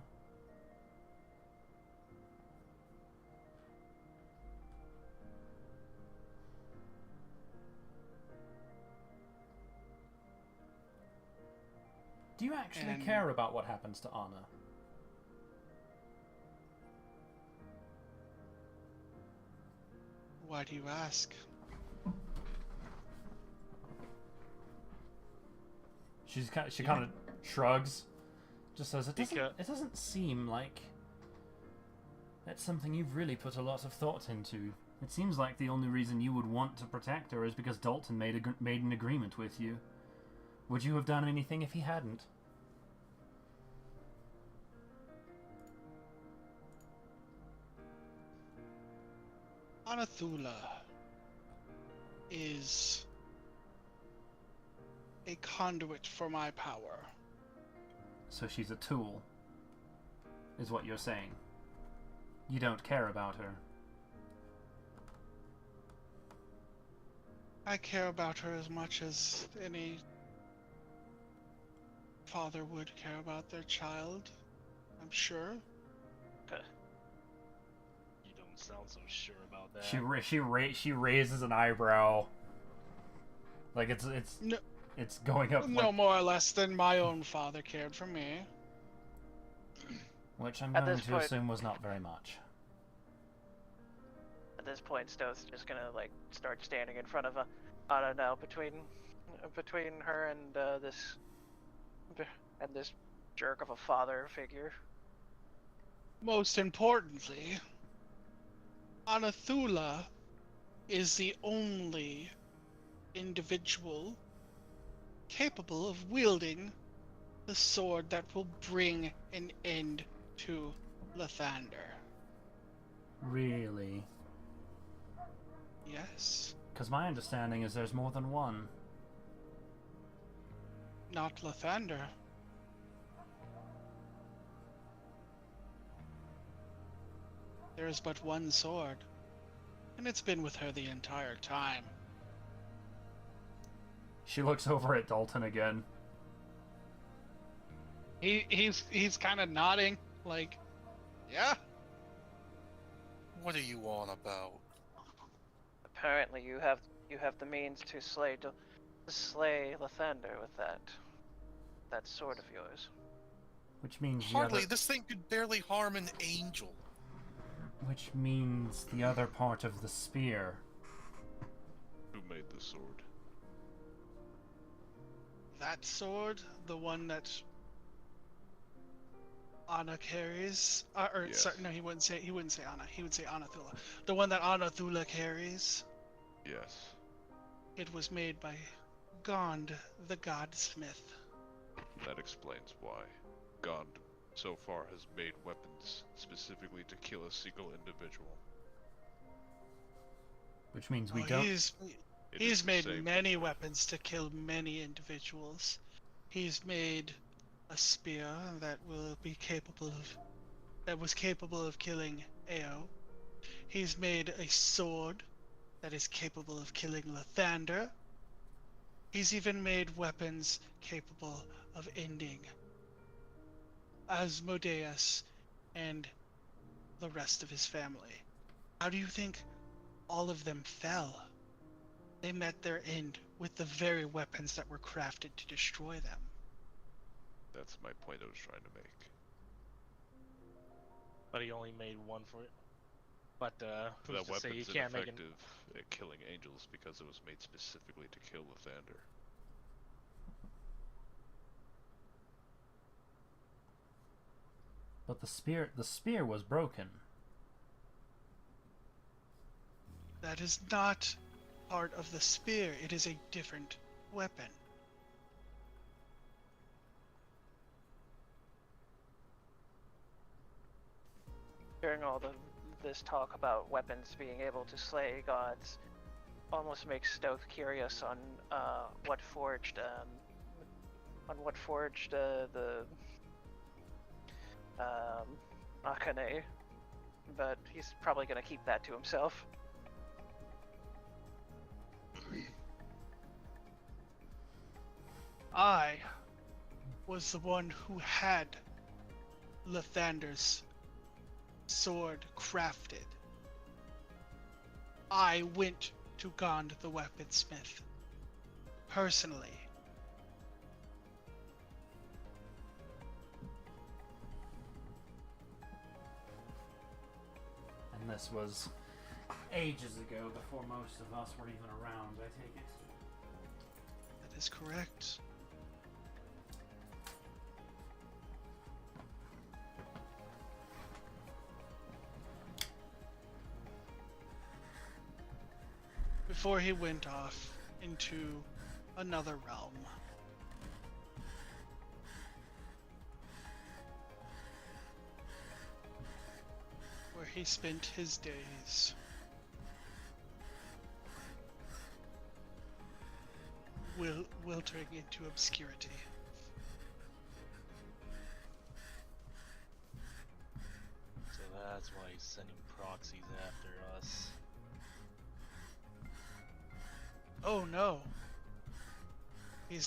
Do you actually care about what happens to Anna? Why do you ask? She kind of shrugs, just says it doesn't seem like that's something you've really put a lot of thought into. It seems like the only reason you would want to protect her is because Dalton made an agreement with you. Would you have done anything if he hadn't? Anathula is a conduit for my power. So she's a tool, is what you're saying. You don't care about her. I care about her as much as any father would care about their child, I'm sure. You don't sound so sure about that. She raises an eyebrow, like it's going up. No more or less than my own father cared for me. Which I'm At going this to point- assume was not very much. At this point, Stoth's just gonna like start standing in front of Anna now, between her and this jerk of a father figure. Most importantly, Anathula is the only individual capable of wielding the sword that will bring an end to Lathander. Really? Yes, Because my understanding is there's more than one. not Lathander. There is but one sword, and it's been with her the entire time. She looks over at Dalton again. He's kind of nodding, like, yeah. What are you on about? Apparently, you have the means to slay Lathander with that sword of yours. Which means Hardly. This thing could barely harm an angel. Which means the other part of the spear. Who made the sword? That sword, the one that Anna carries, Yes. sorry, no, he wouldn't say Anna. He would say Anathula. The one that Anathula carries. Yes. It was made by Gond, the Godsmith. That explains why Gond so far has made weapons specifically to kill a single individual. Which means we don't. He's made many weapons to kill many individuals. He's made a spear that was capable of killing Ao. He's made a sword that is capable of killing Lathander. He's even made weapons capable of ending Asmodeus and the rest of his family. How do you think all of them fell? They met their end with the very weapons that were crafted to destroy them. That's my point I was trying to make. But he only made one for it. But who's That to say he weapon's can't make ineffective at killing angels because it was made specifically to kill Lathander. But the spear was broken. That is not part of the spear. It is a different weapon. During all this talk about weapons being able to slay gods, almost makes Stoth curious on what forged the Akane, but he's probably gonna keep that to himself. I was the one who had Lathander's sword crafted. I went to Gond the weaponsmith personally. And this was ages ago, before most of us were even around, I take it. That is correct. Before he went off into another realm. Where he spent his days. Wiltering into obscurity. So that's why he's sending proxies after us. Oh no. He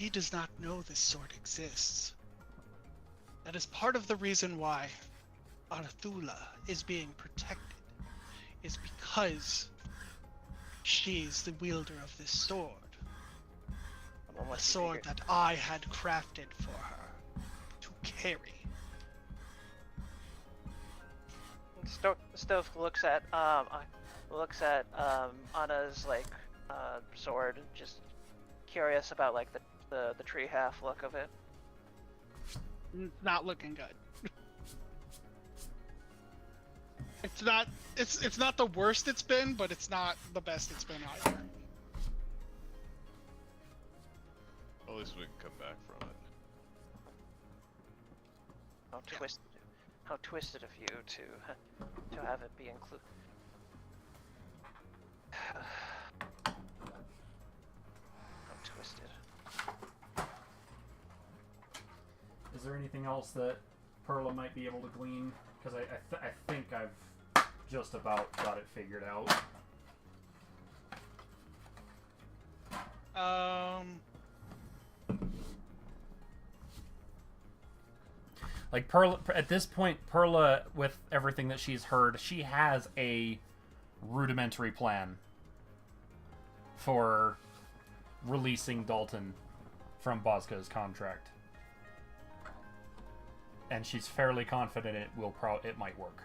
does not know this sword exists. That is part of the reason why Arthula is being protected, is because she's the wielder of this sword. A sword that I had crafted for her to carry. Stove looks at Anna's sword, just curious about the tree half look of it. Not looking good. It's not the worst it's been, but it's not the best it's been either. At least we can come back from it. How twisted of you to have it be included. How twisted. Is there anything else that Perla might be able to glean? Because I think I've just about got it figured out. Like Perla, at this point, Perla, with everything that she's heard, she has a rudimentary plan for releasing Dalton from Bosco's contract, and she's fairly confident it might work.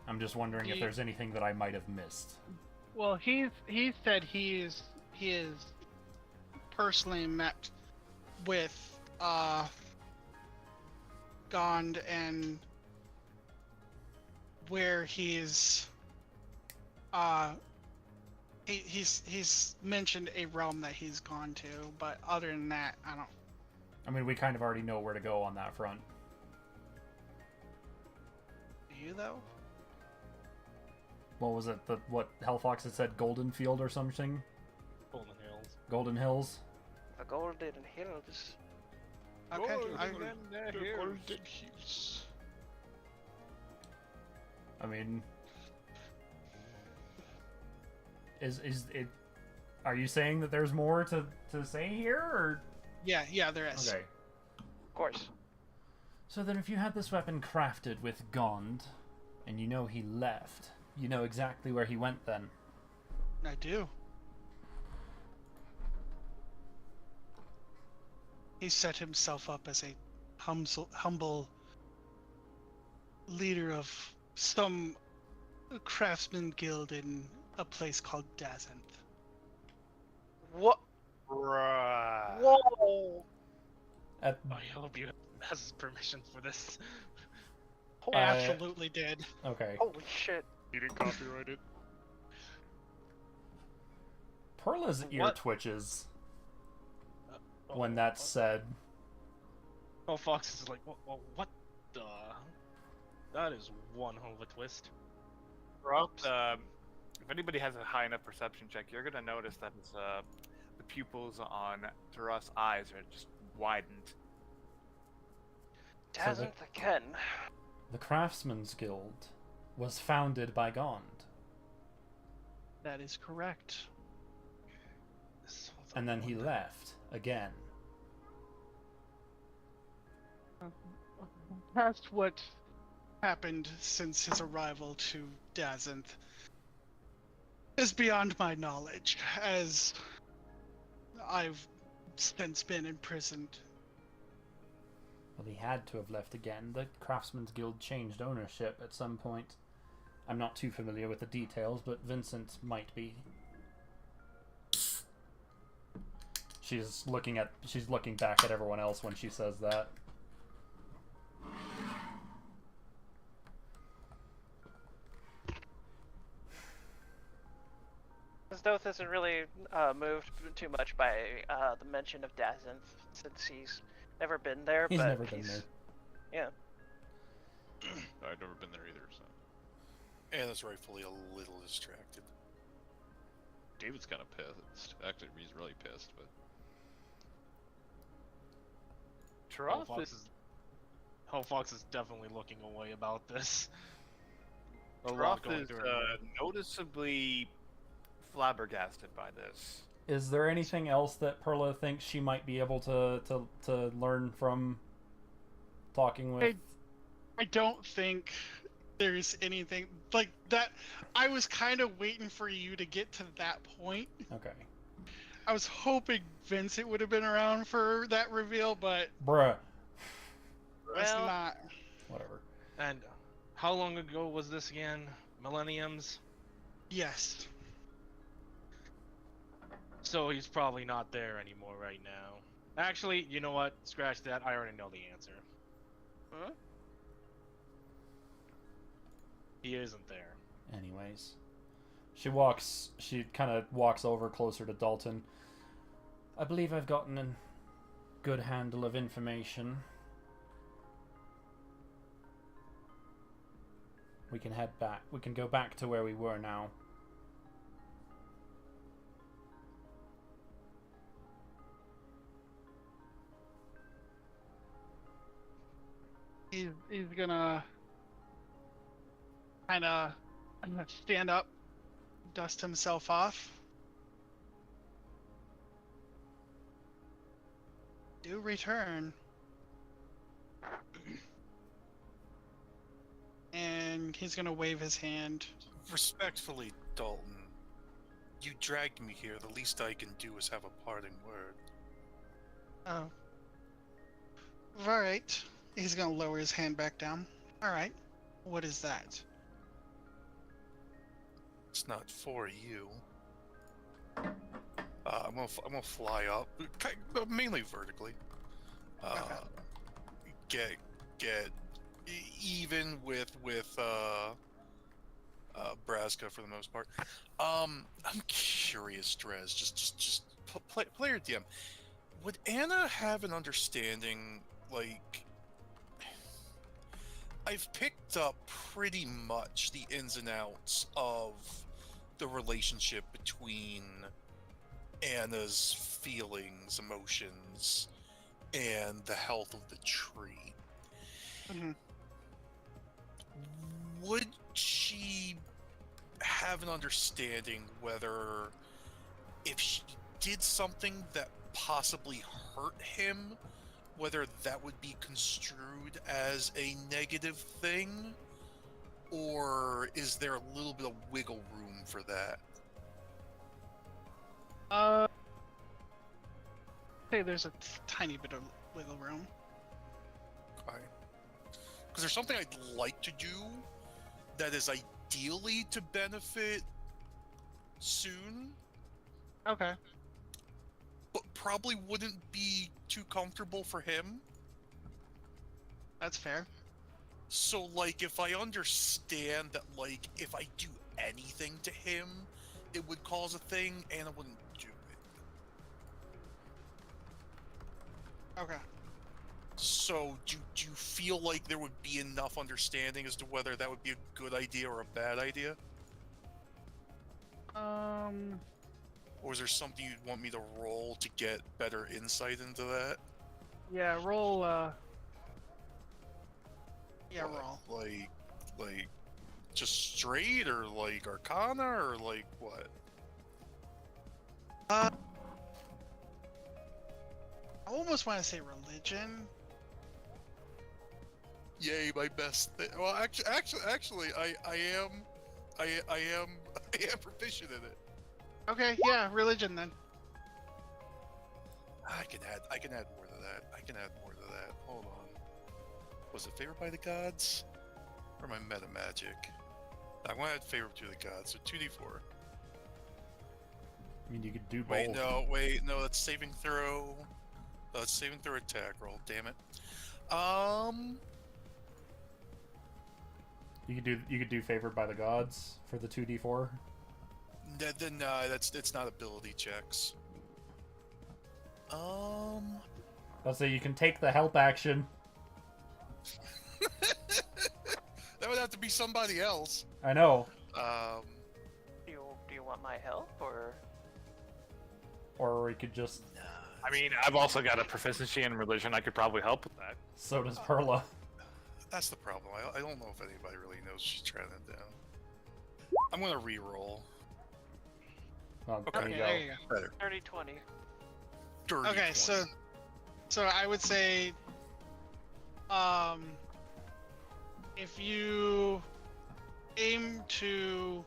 I'm just wondering if there's anything that I might have missed. Well, he said he is personally met with Gond, and where he's mentioned a realm that he's gone to, but other than that, I don't. I mean, we kind of already know where to go on that front. Do you though? What was it? What Hellfox had said? Golden Field or something? Golden Hills. Golden Hills? The Golden Hills. Okay. Golden Hills. I mean, is it? Are you saying that there's more to say here, or? Yeah, there is. Okay. Of course. So then, if you had this weapon crafted with Gond, and you know he left, you know exactly where he went then. I do. He set himself up as a humble leader of some craftsman guild in a place called Dazenth. What? Bruh. Whoa! I hope you has permission for this. I absolutely did. Okay. Holy shit. You didn't copyright it. Perla's ear twitches when that's said. Oh, Fox is like, what the? That is one hell of a twist. If anybody has a high enough perception check, you're gonna notice that the pupils on Taras' eyes are just widened. Dazenth again. The Craftsman's Guild was founded by Gond. That is correct. And then he left again. Past what happened since his arrival to Dazenth is beyond my knowledge, as I've since been imprisoned. Well, he had to have left again. The Craftsman's Guild changed ownership at some point. I'm not too familiar with the details, but Vincent might be. She's looking back at everyone else when she says that. Stoth isn't really moved too much by the mention of Dazenth, since he's never been there. He's but never been there. Yeah. I've never been there either, so. And is rightfully a little distracted. David's kind of pissed. Actually, he's really pissed, but. Fox is definitely looking away about this. Taras is noticeably flabbergasted by this. Is there anything else that Perla thinks she might be able to learn from talking with? I don't think there's anything like that. I was kind of waiting for you to get to that point. Okay. I was hoping Vincent would have been around for that reveal, but Bruh. it's Well, not. Whatever. And how long ago was this again? Millenniums? Yes. So he's probably not there anymore right now. Actually, you know what? Scratch that. I already know the answer. Huh? He isn't there. Anyways. She kind of walks over closer to Dalton. I believe I've gotten a good handle of information. We can head back. We can go back to where we were now. He's gonna kind of I'm gonna stand up, dust himself off. Do return. And he's gonna wave his hand. Respectfully, Dalton, you dragged me here. The least I can do is have a parting word. Oh. Alright. He's gonna lower his hand back down. Alright. What is that? It's not for you. I'm gonna fly up, mainly vertically. Get even with Braska for the most part. I'm curious, Drez. Just play your DM. Would Anna have an understanding? Like, I've picked up pretty much the ins and outs of the relationship between Anna's feelings, emotions, and the health of the tree. Mm-hmm. Would she have an understanding whether if she did something that possibly hurt him, whether that would be construed as a negative thing? Or is there a little bit of wiggle room for that? Say there's a tiny bit of wiggle room. Okay. Because there's something I'd like to do that is ideally to benefit soon, Okay. but probably wouldn't be too comfortable for him. That's fair. So, like, if I understand that, like, if I do anything to him, it would cause a thing, Anna wouldn't do it. Okay. So, do you feel like there would be enough understanding as to whether that would be a good idea or a bad idea? Or is there something you'd want me to roll to get better insight into that? Yeah, roll, Yeah, roll. Like, just straight, or like Arcana, or like what? I almost want to say religion. Yay, my best thing. Well, actually, I am proficient in it. Okay, yeah, religion then. I can add more to that. Hold on. Was it favored by the gods? Or my meta magic? I want to add favor to the gods, so 2d4. I mean, you could do both. Wait, no, that's saving throw. That's saving throw attack roll, damn it. You could do favored by the gods for the 2d4. Then it's not ability checks. Let's say you can take the help action. That would have to be somebody else. I know. Do you want my help, or? Or we could just. I mean, I've also got a proficiency in religion. I could probably help with that. So does Perla. That's the problem. I don't know if anybody really knows she's trying it down. I'm gonna re-roll. Well, Okay, there you there you go. Better. 30-20. Dirty Okay, 20. so I would say, if you aim to,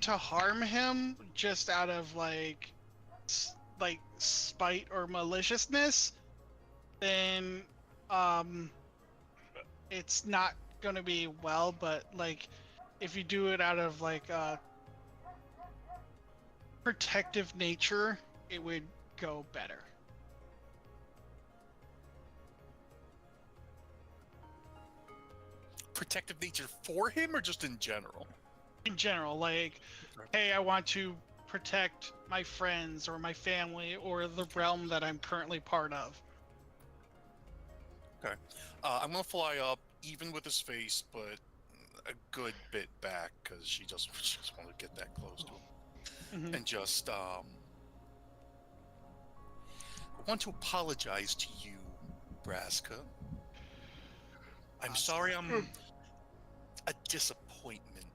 harm him just out of like spite or maliciousness, then it's not gonna be well. But like, if you do it out of like protective nature, it would go better. Protective nature for him, or just in general? In general, like, hey, I want to protect my friends or my family or the realm that I'm currently part of. Okay. I'm gonna fly up, even with his face, but a good bit back, because she just want to get that close to him. Mhm. And just, I want to apologize to you Braska. I'm sorry I'm a disappointment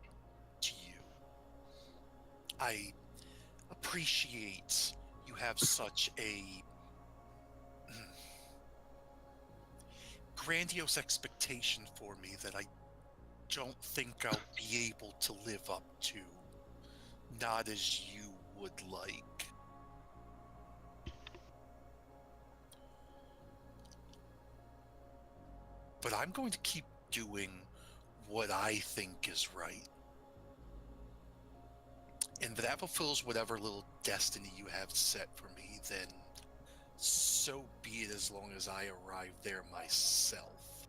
to you. I appreciate you have such a grandiose expectation for me that I don't think I'll be able to live up to. Not as you would like. But I'm going to keep doing what I think is right. And if that fulfills whatever little destiny you have set for me, then so be it, as long as I arrive there myself.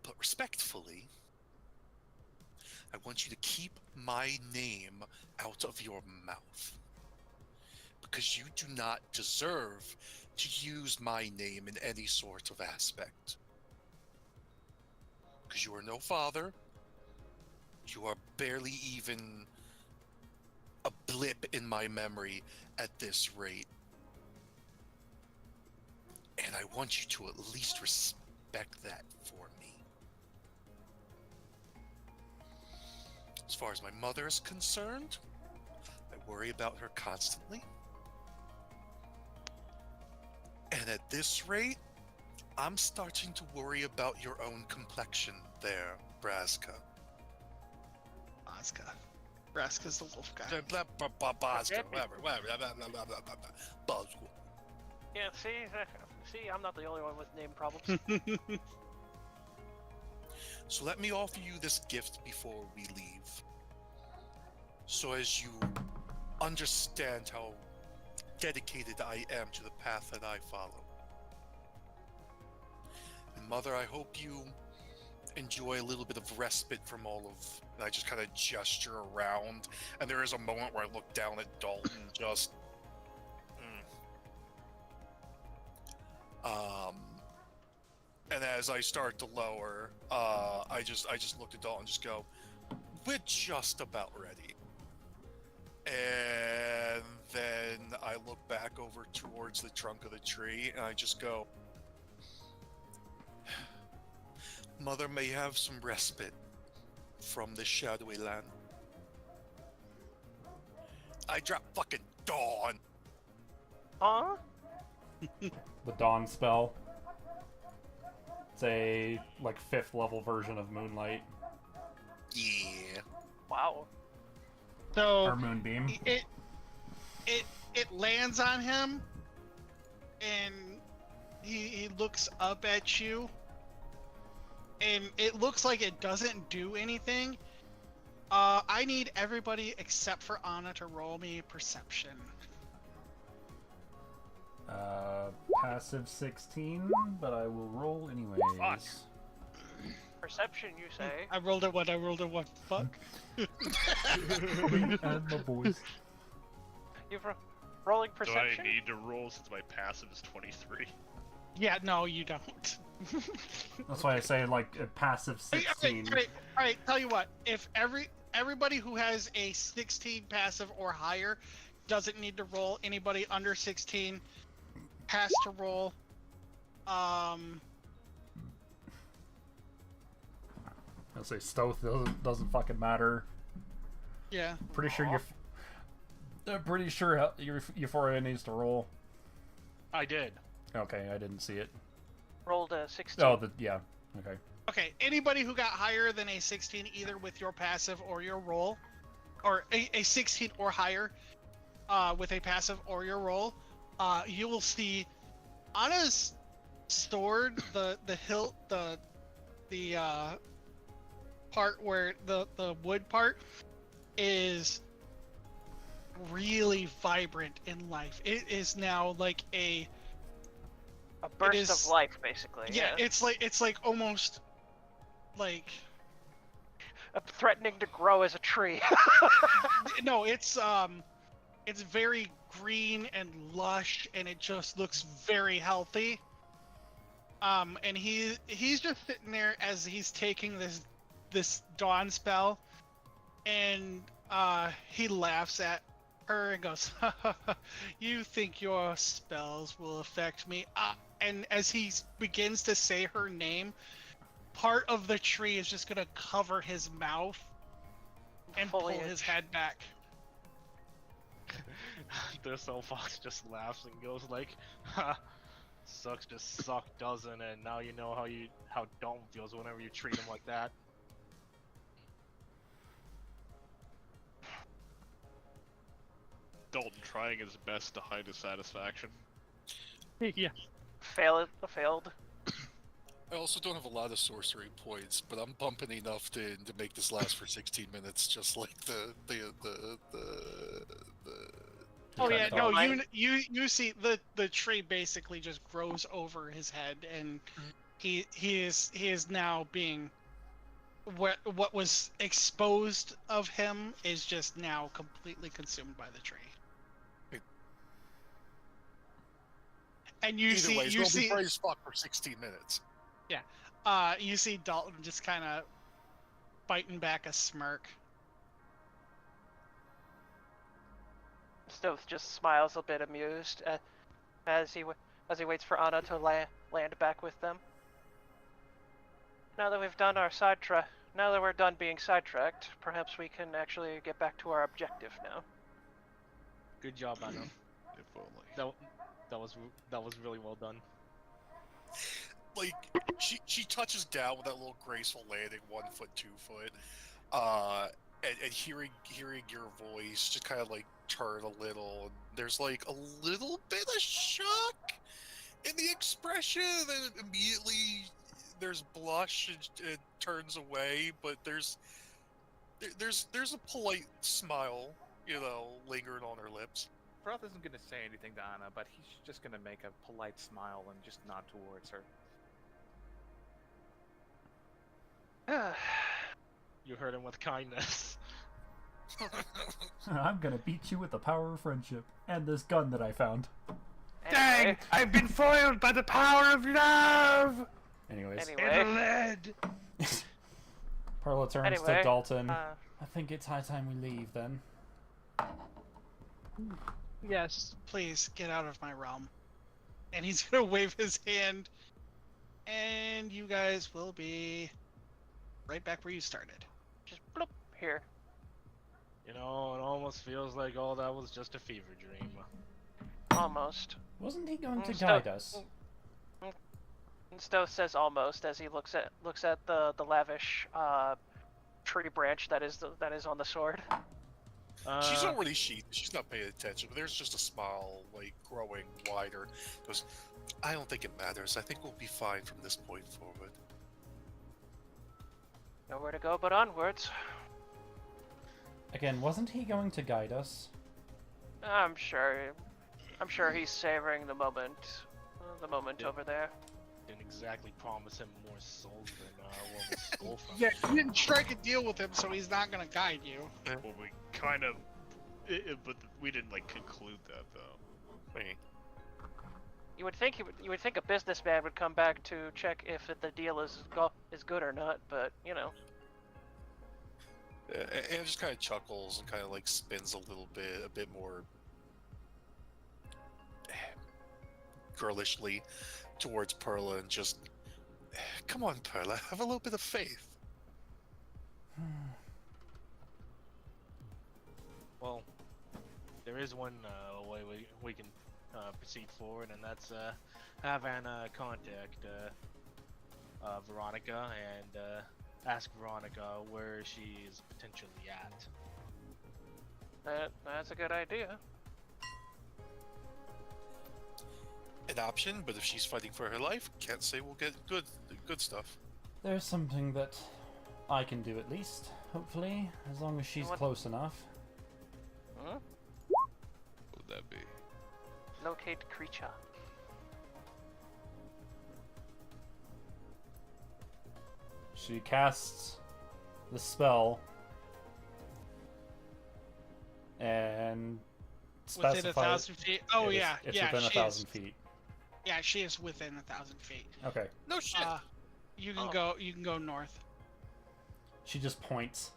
But respectfully, I want you to keep my name out of your mouth. Because you do not deserve to use my name in any sort of aspect. Because you are no father. You are barely even a blip in my memory at this rate. And I want you to at least respect that for me. As far as my mother is concerned, I worry about her constantly. And at this rate, I'm starting to worry about your own complexion there, Braska. Braska's the wolf guy. Braska, whatever. Buzzwool. Yeah, see, I'm not the only one with name problems. So let me offer you this gift before we leave. So as you understand how dedicated I am to the path that I follow. And Mother, I hope you enjoy a little bit of respite from all of... And I just kind of gesture around, and there is a moment where I look down at Dalton, just... And as I start to lower, I just look at Dalton and just go, we're just about ready. And then I look back over towards the trunk of the tree, and I just go, Mother may have some respite from this shadowy land. I drop fucking Dawn. Huh? The Dawn spell. It's a, like, 5th level version of Moonlight. Yeah. Wow. So Or Moonbeam. it lands on him, and he looks up at you, and it looks like it doesn't do anything. I need everybody except for Anna to roll me perception. Passive 16, but I will roll anyways. Fuck. Perception, you say? I rolled a 1. Fuck. And my boys. You're rolling Do I perception? need to roll since my passive is 23? Yeah, no, you don't. That's why I say, like, a passive 16. Alright, tell you what. If everybody who has a 16 passive or higher doesn't need to roll, anybody under 16 has to roll. I'll say stealth doesn't fucking matter. Yeah. Pretty sure your Euphoria needs to roll. I did. Okay, I didn't see it. Rolled a 16. Oh, yeah. Okay. Okay, anybody who got higher than a 16, either with your passive or your roll, or a 16 or higher, with a passive or your roll, you will see Anna's sword, the hilt, the part where the wood part is really vibrant in life. It is now like a burst of life, basically. Yeah, it's like almost like threatening to grow as a tree. No, it's very green and lush, and it just looks very healthy. And he's just sitting there as he's taking this dawn spell, and he laughs at her and goes, "You think your spells will affect me?" And as he begins to say her name, part of the tree is just gonna cover his mouth and pull Foliage. his head back. This old fox just laughs and goes like, "Ha, sucks to suck, doesn't it? Now you know how Dalton feels whenever you treat him like that." Dalton trying his best to hide his satisfaction. Yeah. Failed. I also don't have a lot of sorcery points, but I'm bumping enough to make this last for 16 minutes, just like the Oh yeah, no, Mine- you see the tree basically just grows over his head, and he is now being what was exposed of him is just now completely consumed by the tree. And you Either see way, it's you gonna be see bright as fuck for 16 minutes. you see Dalton just kind of biting back a smirk. Stoth just smiles a bit amused as he waits for Anna to land back with them. Now that we've done our now that we're done being sidetracked, perhaps we can actually get back to our objective now. Good job, Anna. If only. That was really well done. Like she touches down with that little graceful landing, 1 foot, 2 foot, and hearing your voice just kind of like turn a little. And there's like a little bit of shock in the expression, and immediately there's blush and it turns away, but there's a polite smile, lingering on her lips. Froth isn't going to say anything to Anna, but he's just going to make a polite smile and just nod towards her. You heard him with kindness. I'm gonna beat you with the power of friendship and this gun that I found. Anyway, I've been foiled by the power of love! Anyways, anyway, Perla turns to Anyway, Dalton. I think it's high time we leave then. Yes, please get out of my realm. And he's gonna wave his hand, and you guys will be right back where you started. just bloop here. You know, it almost feels like all that was just a fever dream. Almost. Wasn't he going to Mm, guide Stoth- us? And Stoth says almost as he looks at the lavish tree branch that is on the sword. She's already sheathed. She's not paying attention, but there's just a smile, like, growing wider. Goes, I don't think it matters. I think we'll be fine from this point forward. Nowhere to go but onwards. Again, wasn't he going to guide us? I'm sure he's savoring the moment over there. Didn't exactly promise him more souls than what we stole from Yeah, him. you didn't strike a deal with him, so he's not gonna guide you. Well, we kind of, but we didn't like conclude that though. Wait. You would think a businessman would come back to check if the deal is good or not, but you know. And just kind of chuckles and kind of like spins a bit more girlishly towards Perla and just, come on, Perla, have a little bit of faith. Well, there is one way we can proceed forward, and that's have Anna contact Veronica and ask Veronica where she is potentially at. That's a good idea. An option, but if she's fighting for her life, can't say we'll get good stuff. There's something that I can do at least, hopefully, as long as she's What? close enough. Huh? What would that be? Locate creature. She casts the spell and Within specifies 1,000 feet. Oh yeah, it's yeah. within she 1,000 is, feet. Yeah, she is within 1,000 feet. Okay. No shit. You can Oh. go north. She just points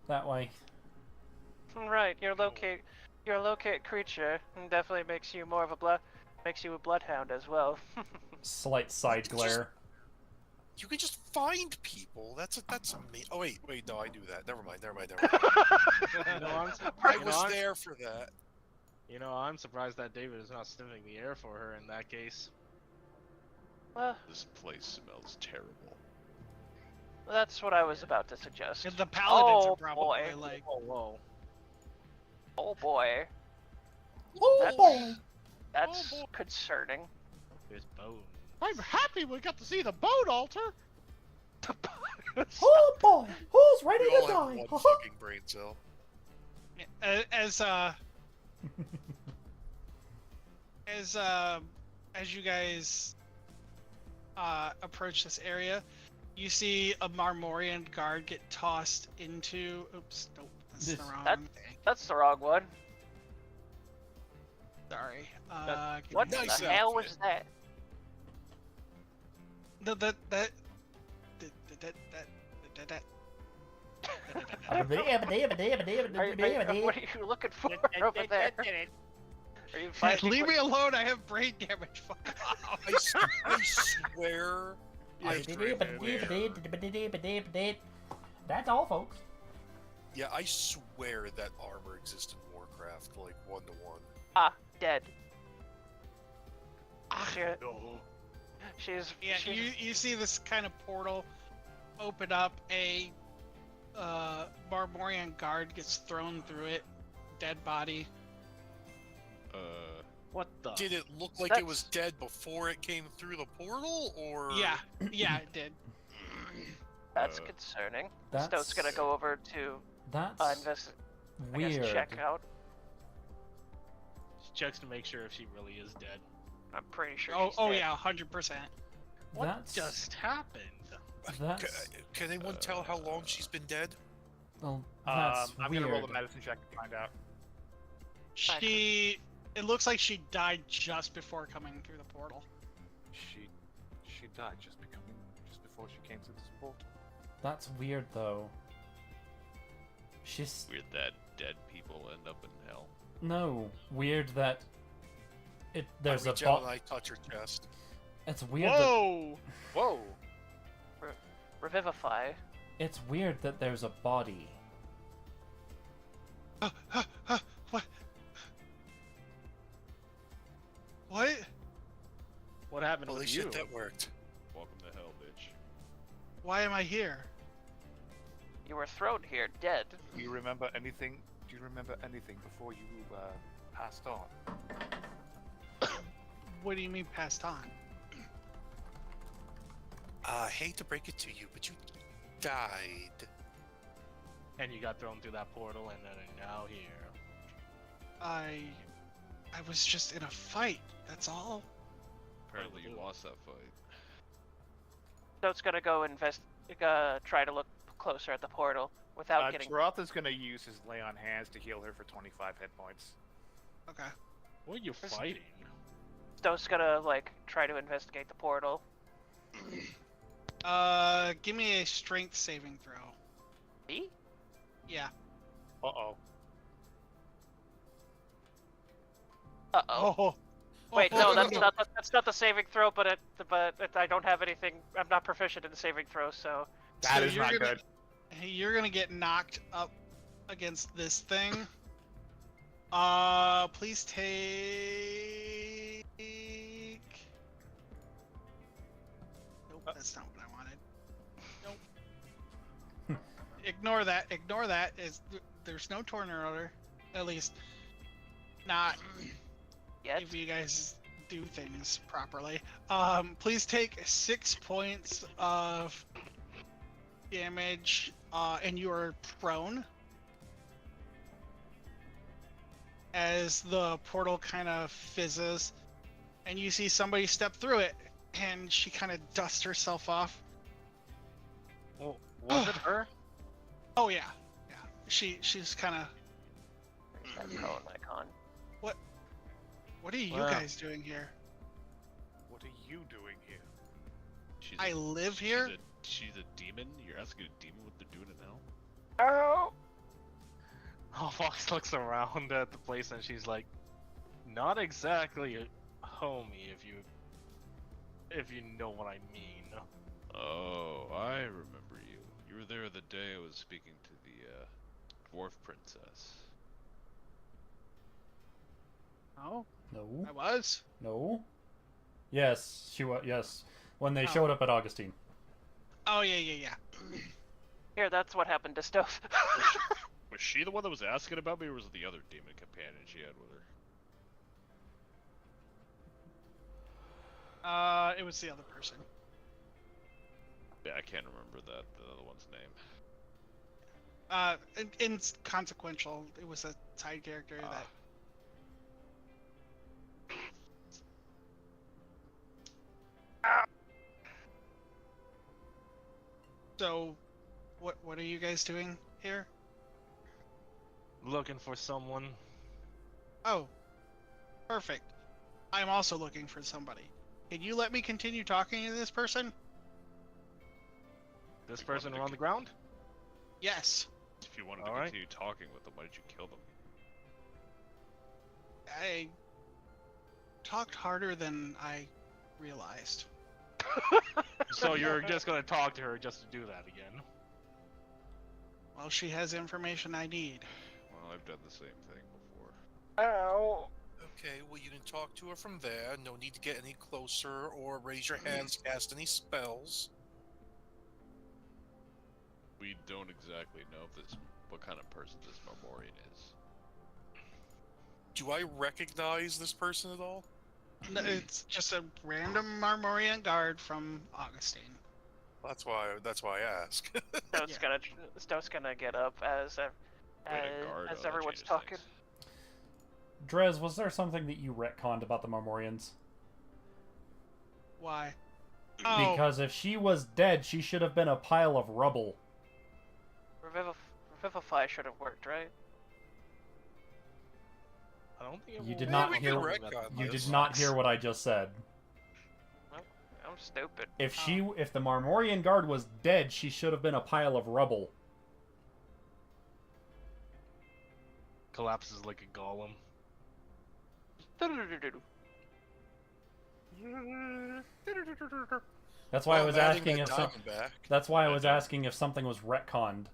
that way. Right, your locate creature definitely makes you more of a bloodhound as well. Slight side glare. You can just find people. That's amazing. Oh wait, no, I do that. Never mind. You know, I was there for that. You know, I'm surprised that David is not sniffing the air for her in that case. Well, This place smells terrible. that's what I was about to suggest. The paladins Oh, are probably boy. like, Whoa. Oh boy, Oh boy! that's concerning. There's bone. I'm happy we got to see the bone altar. Oh boy! Who's ready We to all have die? one Haha. fucking brain cell. as you guys approach this area, you see a Marmorian guard get tossed into. Oops, nope, that's the wrong thing. That's the wrong one. Sorry. What Nice the hell outfit. was that? What are you looking for over there? Are you finding? Leave me alone. I have brain damage. Fuck off. I swear. That's all, folks. Yeah, I swear that armor exists in Warcraft, like 1-to-1. Ah, dead. Shit. No. She's. Yeah, you see this kind of portal open up. A Marmorian guard gets thrown through it, dead body. What the? Did it look like it was dead before it came through the portal, or? Yeah, it did. That's concerning. That's- Stoat's gonna go over to That's I guess weird. check out. She checks to make sure if she really is dead. I'm pretty sure. Oh, she's oh dead. yeah, 100%. What That's just happened? That's Can anyone tell how long she's been dead? well. That's I'm weird. gonna roll a medicine check to find out. It looks like she died just before coming through the portal. She died just before she came to this portal. That's weird though. She's Weird that dead people end up in hell. no weird that there's I a reach out and bot. I touch her chest. It's weird. Whoa! Whoa! Revivify. It's weird that there's a body. What? What? What happened Holy with shit, you? that worked. Welcome to hell, bitch. Why am I here? You were thrown here, dead. Do you remember anything? Do you remember anything before you passed on? What do you mean passed on? I hate to break it to you, but you died. And you got thrown through that portal, and then are now here. I was just in a fight. That's all. Apparently you lost that fight. Stoat's gonna go try to look closer at the portal without getting. Taroth is gonna use his lay on hands to heal her for 25 hit points. Okay. What are you fighting? Stoat's gonna try to investigate the portal. Give me a strength saving throw. Me? Yeah. Uh-oh. Uh-oh. Oh. Wait, no, that's not the saving throw, but I don't have anything. I'm not proficient in saving throws, so. That So is you're not gonna- good. You're gonna get knocked up against this thing. Please take. Nope, that's not what I wanted. Nope. Ignore that. Ignore that. There's no tornado, at least not Yet. if you guys do things properly. Please take 6 points of damage, and you are prone as the portal kind of fizzes, and you see somebody step through it, and she kind of dusts herself off. Well, was it her? Oh yeah, yeah. She's kind of. That prone icon. What are you Wow. guys doing here? What are you doing here? She's I live here. She's a demon? You're asking a demon what they're doing in hell? Oh! Fox looks around at the place and she's like, not exactly a homie if you know what I mean. Oh, I remember you. You were there the day I was speaking to the dwarf princess. Oh, No. I was. No. Yes, she was. Yes, when they Oh. showed up at Augustine. Oh yeah. Here, that's what happened to Stove. Was she the one that was asking about me, or was it the other demon companion she had with her? It was the other person. Yeah, I can't remember the other one's name. Inconsequential. It was a side character that. So, what are you guys doing here? Looking for someone. Oh, perfect. I'm also looking for somebody. Can you let me continue talking to this person? This person on the ground? Yes. If you wanted to Alright. continue talking with them, why did you kill them? I talked harder than I realized. So you're just gonna talk to her just to do that again? Well, she has information I need. Well, I've done the same thing before. Ow. Okay, well, you can talk to her from there. No need to get any closer or raise your hands, cast any spells. We don't exactly know what kind of person this Marmorian is. Do I recognize this person at all? No, it's just a random Marmorian guard from Augustine. That's why I ask. Stove's gonna get up as everyone's talking. Drez, was there something that you retconned about the Marmorians? Why? Because if she was dead, she should have been a pile of rubble. Revivify should have worked, right? I don't think it You will did work. not we hear. can retcon You this. did not hear what I just said. Well, I'm stupid. If the Marmorian guard was dead, she should have been a pile of rubble. Collapses like a golem. That's why I Well, was I'm adding asking that if diamond back. That's why I was asking if something was retconned.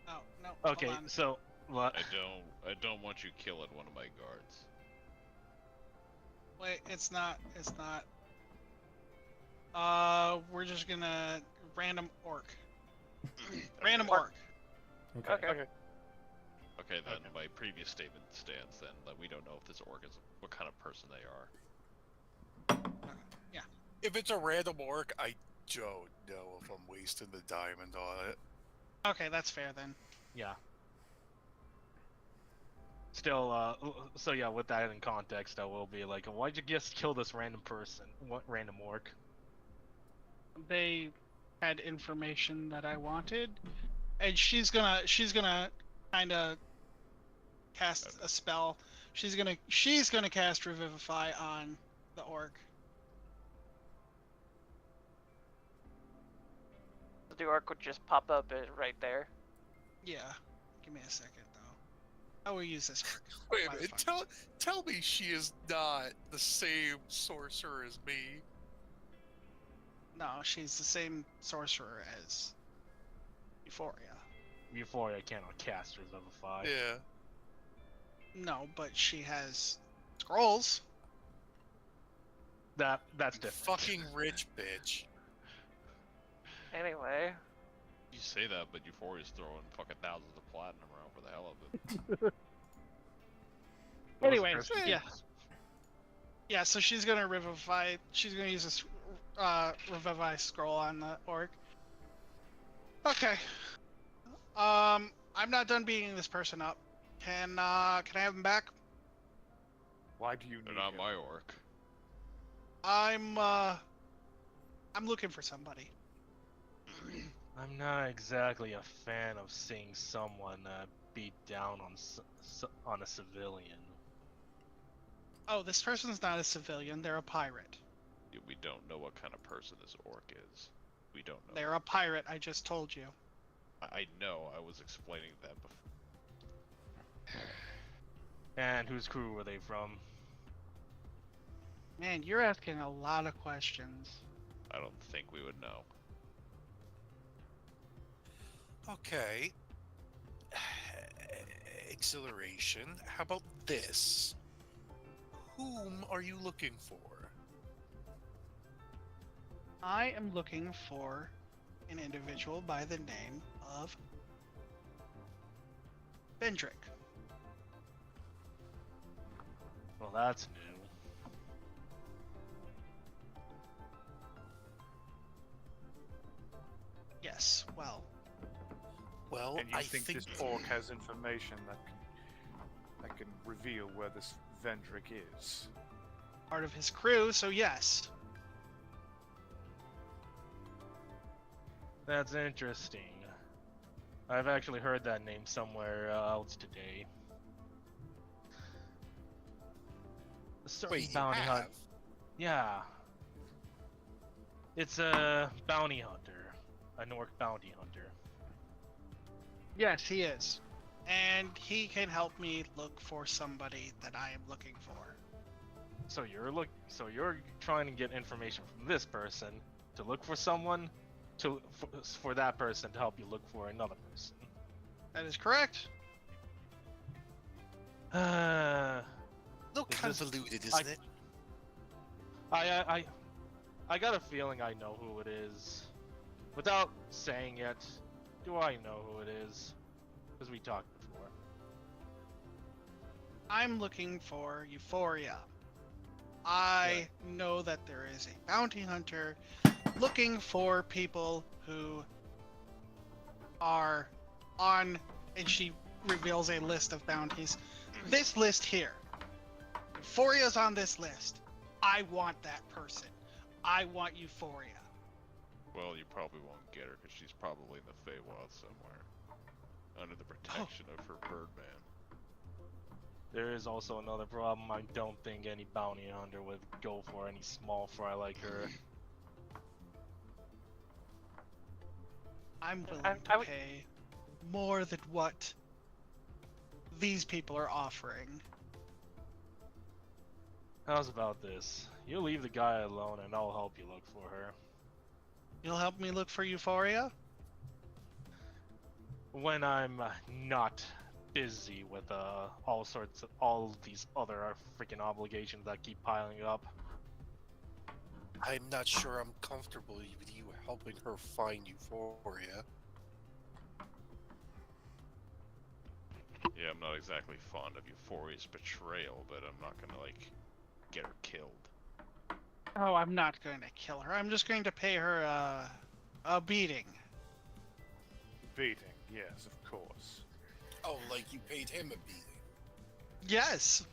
Oh no. Okay, hold on. so what? I don't want you killing one of my guards. Wait, it's not. We're just gonna random orc. Random orc. Okay. Okay, then my previous statement stands then that we don't know if this orc is what kind of person they are. Yeah. If it's a random orc, I don't know if I'm wasting the diamond on it. Okay, that's fair then. Yeah. Still, so yeah, with that in context, I will be like, why'd you just kill this random person? What random orc? They had information that I wanted, and she's gonna kind of cast a spell. She's gonna cast Revivify on the orc. The orc would just pop up right there. Yeah. Give me a second though. I will use this orc. Wait a Why the minute, fuck? tell me she is not the same sorcerer as me. No, she's the same sorcerer as Euphoria. Euphoria cannot cast Revivify. Yeah. No, but she has scrolls. That's You different. fucking rich bitch. Anyway, You say that, but Euphoria's throwing fucking thousands of platinum around for the hell of it. Anyway, yeah. Yeah, so she's gonna revivify. She's gonna use this revivify scroll on the orc. Okay. I'm not done beating this person up. Can I have him back? Why do you They're need not him? my orc. I'm looking for somebody. I'm not exactly a fan of seeing someone beat down on a civilian. Oh, this person's not a civilian. They're a pirate. We don't know what kind of person this orc is. We don't know. They're a pirate. I just told you. I know. I was explaining that before. And whose crew were they from? Man, you're asking a lot of questions. I don't think we would know. Okay. Exhilaration. How about this? Whom are you looking for? I am looking for an individual by the name of Bendrick. Well, that's new. Yes, well, Well, And you I think this orc has information that can reveal where this Vendrick is? part of his crew, so yes. That's interesting. I've actually heard that name somewhere else today. A certain Wait, you bounty have? hunt. Yeah. It's a bounty hunter. An orc bounty hunter. Yes, he is. And he can help me look for somebody that I am looking for. So you're trying to get information from this person to look for someone for that person to help you look for another person. That is correct. Look Is this- convoluted, isn't it? I got a feeling I know who it is. Without saying it, do I know who it is? Because we talked before. I'm looking for Euphoria. I know that there is a bounty hunter looking for people who are on, and she reveals a list of bounties. This list here. Euphoria's on this list. I want that person. I want Euphoria. Well, you probably won't get her because she's probably in the Feywild somewhere, under the protection of her Birdman. There is also another problem. I don't think any bounty hunter would go for any small fry like her. I'm willing I to would- pay more than what these people are offering. How's about this? You leave the guy alone and I'll help you look for her. You'll help me look for Euphoria? When I'm not busy with all these other freaking obligations that keep piling up. I'm not sure I'm comfortable with you helping her find Euphoria. Yeah, I'm not exactly fond of Euphoria's betrayal, but I'm not gonna, like, get her killed. Oh, I'm not going to kill her. I'm just going to pay her a beating. Beating, yes, of course. Oh, like you paid him a beating. Yes.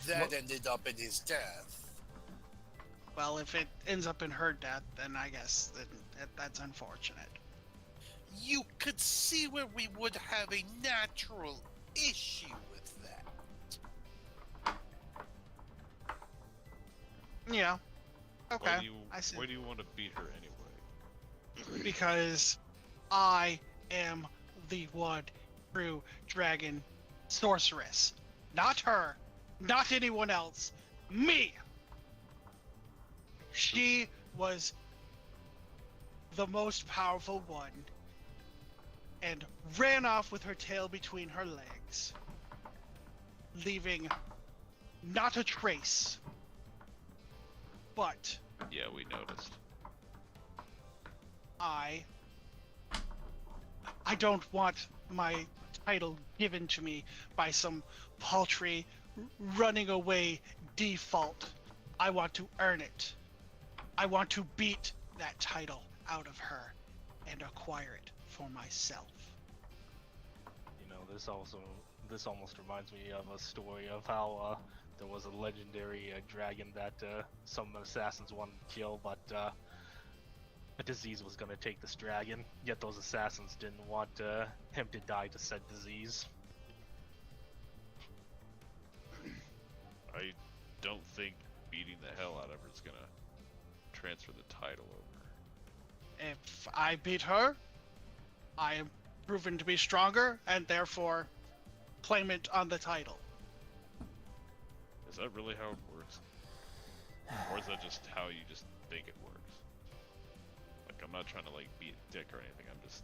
That ended up in his death. Well, if it ends up in her death, then I guess that's unfortunate. You could see where we would have a natural issue with that. Yeah. Okay. I see. Why do you want to beat her anyway? Because I am the one true dragon sorceress. Not her. Not anyone else. Me! She was the most powerful one and ran off with her tail between her legs, leaving not a trace. But Yeah, we noticed. I don't want my title given to me by some paltry running away default. I want to earn it. I want to beat that title out of her and acquire it for myself. You know, this almost reminds me of a story of how there was a legendary dragon that some assassins wanted to kill, but a disease was going to take this dragon. Yet those assassins didn't want him to die to said disease. I don't think beating the hell out of her is gonna transfer the title over. If I beat her, I am proven to be stronger, and therefore claimant on the title. Is that really how it works? Or is that just how you just think it works? Like, I'm not trying to, like, be a dick or anything, I'm just...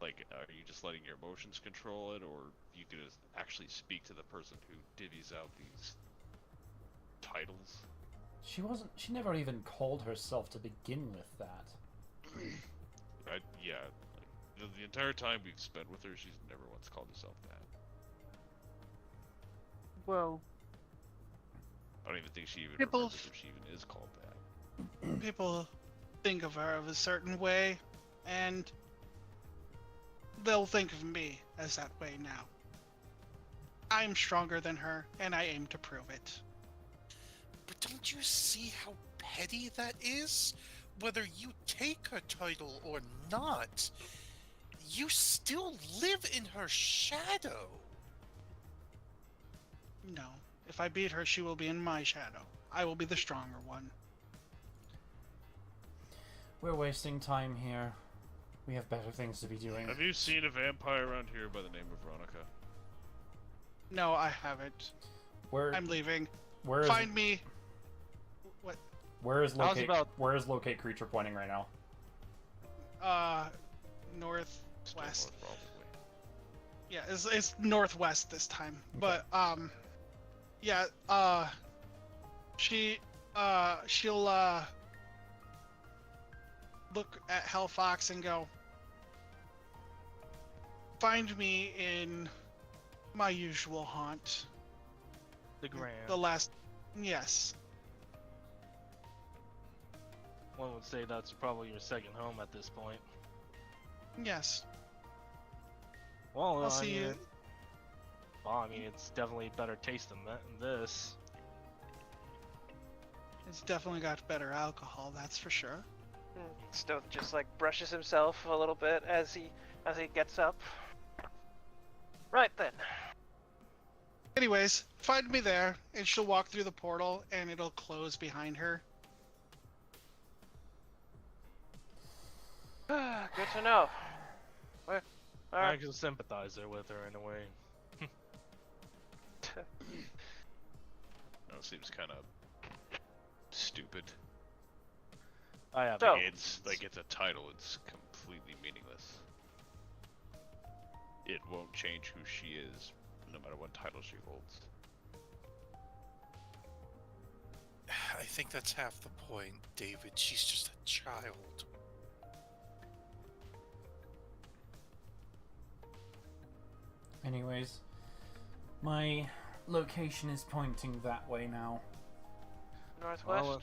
Like, are you just letting your emotions control it, or you could just actually speak to the person who divvies out these titles? She never even called herself to begin with that. Yeah, like, the entire time we've spent with her, she's never once called herself that. Well, I don't even think she even People- remembers if she even is called that. people think of her of a certain way, and they'll think of me as that way now. I'm stronger than her, and I aim to prove it. But don't you see how petty that is? Whether you take her title or not, you still live in her shadow. No. If I beat her, she will be in my shadow. I will be the stronger one. We're wasting time here. We have better things to be doing. Have you seen a vampire around here by the name of Veronica? No, I haven't. Where I'm leaving. where is Find me. What? where is How's locate about- where is locate creature pointing right now? Northwest. Still north, probably. Yeah, it's northwest this time. Okay. But yeah, she'll look at Hellfox and go, find me in my usual haunt. The Grand. The last, yes. One would say that's probably your second home at this point. Yes. Well, I'll I see mean, you. Well, I mean, it's definitely better taste than this. It's definitely got better alcohol, that's for sure. Stoth just like brushes himself a little bit as he gets up. Right then. Anyways, find me there, and she'll walk through the portal, and it'll close behind her. Good to know. Well, I alright. can sympathize there with her in a way. That seems kind of stupid. I have So- It's like it's a title. It's completely meaningless. It won't change who she is, no matter what title she holds. I think that's half the point, David. She's just a child. Anyways, my location is pointing that way now. Northwest. Well,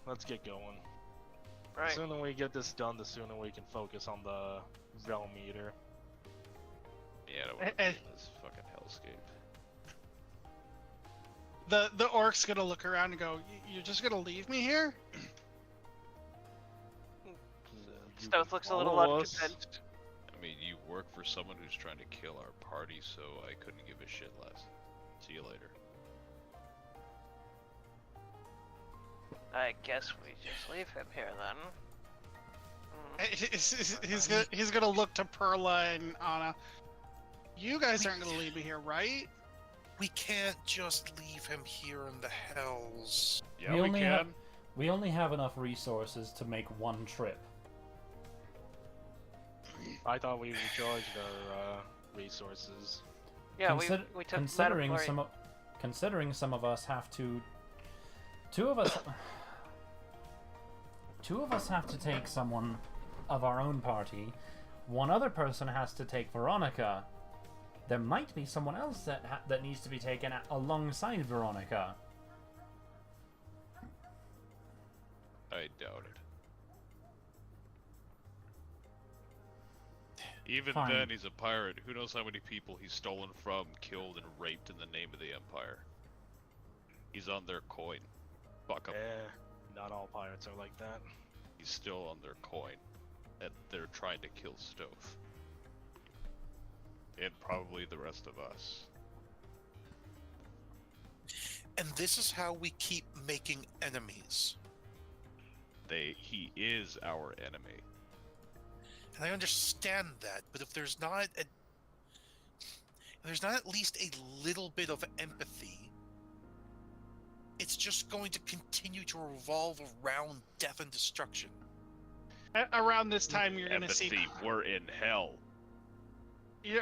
let's get going. Right. The sooner we get this done, the sooner we can focus on the Brawneteer. Yeah, I don't want to be in this fucking hellscape. The orc's gonna look around and go, "You're just gonna leave me here?" Stoth looks a little follow us? unconvinced. I mean, you work for someone who's trying to kill our party, so I couldn't give a shit less. See you later. I guess we just leave him here then. He's gonna look to Perla and Anna. You guys aren't gonna leave me here, right? We can't just leave him here in the hells. Yeah, we we only can. have we only have enough resources to make one trip. I thought we recharged our resources. Yeah, we took Considering some of us have to. Two of us have to take someone of our own party. One other person has to take Veronica. There might be someone else that needs to be taken alongside Veronica. I doubt it. Even Fine. then, he's a pirate. Who knows how many people he's stolen from, killed, and raped in the name of the Empire. He's on their coin. Fuck him. Not all pirates are like that. He's still on their coin. And they're trying to kill Stoth. And probably the rest of us. And this is how we keep making enemies. He is our enemy. And I understand that, but if there's not at least a little bit of empathy, it's just going to continue to revolve around death and destruction. Around this time, you're gonna see. Empathy, we're in hell.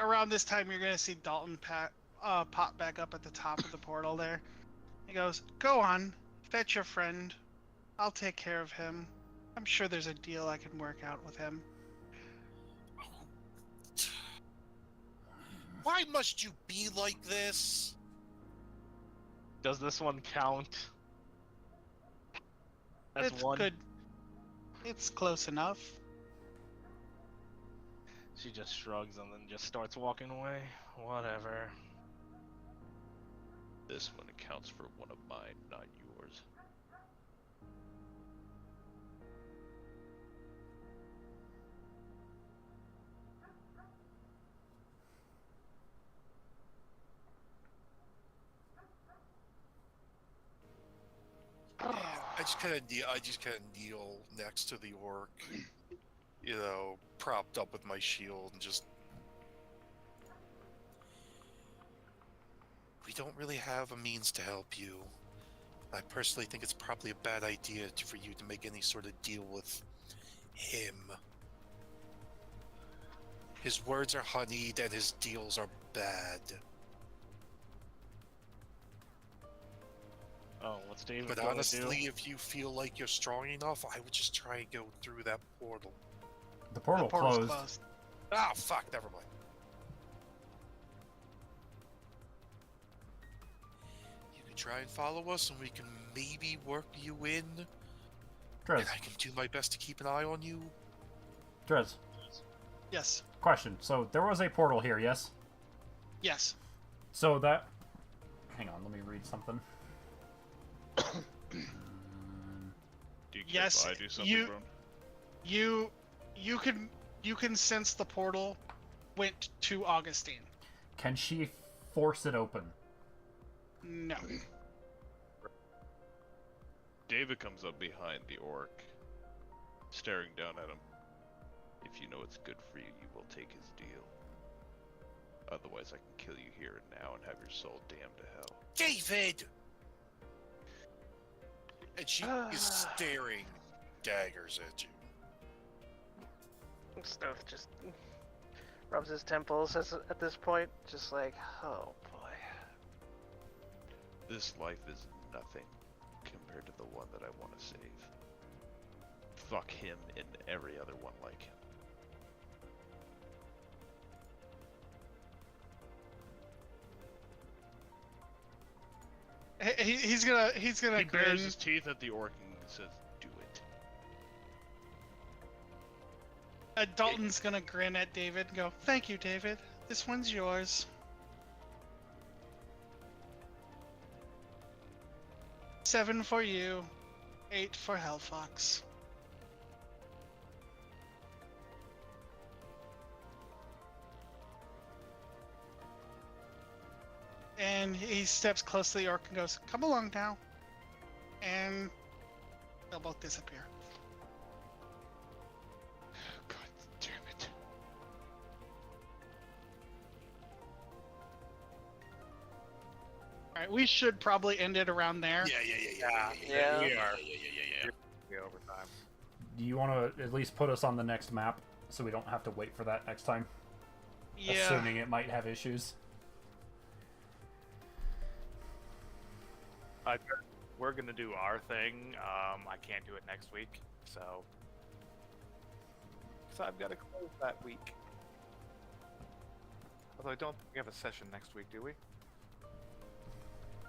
Around this time, you're gonna see Dalton pop back up at the top of the portal there. He goes, "Go on, fetch your friend. I'll take care of him. I'm sure there's a deal I can work out with him." Why must you be like this? Does this one count? That's It's one. good. It's close enough. She just shrugs and then just starts walking away. Whatever. This one accounts for one of mine, not yours. I just kind of kneel next to the orc, you know, propped up with my shield, and just. We don't really have a means to help you. I personally think it's probably a bad idea for you to make any sort of deal with him. His words are honeyed and his deals are bad. Oh, what's David But gonna honestly, do? if you feel like you're strong enough, I would just try and go through that portal. The portal portal's closed. Ah, fuck, never mind. You can try and follow us, and we can maybe work you in. Drez, And I can do my best to keep an eye on you. Drez, Yes. question. So there was a portal here, yes? Yes. So that... Hang on, let me read something. Do you care Yes, if I do something, bro? You can sense the portal went to Augustine. Can she force it open? No. David comes up behind the orc, staring down at him. If you know what's good for you, you will take his deal. Otherwise, I can kill you here and now and have your soul damned to hell. David! And she is staring daggers at you. Stuff just rubs his temples at this point, just like, oh boy. This life is nothing compared to the one that I want to save. Fuck him and every other one like him. He's gonna He grin. bares his teeth at the orc and says, "Do it." Dalton's gonna grin at David and go, "Thank you, David. This one's yours." 7 for you, 8 for Hellfox. And he steps close to the orc and goes, "Come along now." And they'll both disappear. God damn it. Alright, we should probably end it around there. Yeah. We are. Yeah, overtime. Do you want to at least put us on the next map so we don't have to wait for that next time? Yeah. Assuming it might have issues. We're gonna do our thing. I can't do it next week, so I've got to close that week. Although I don't think we have a session next week, do we?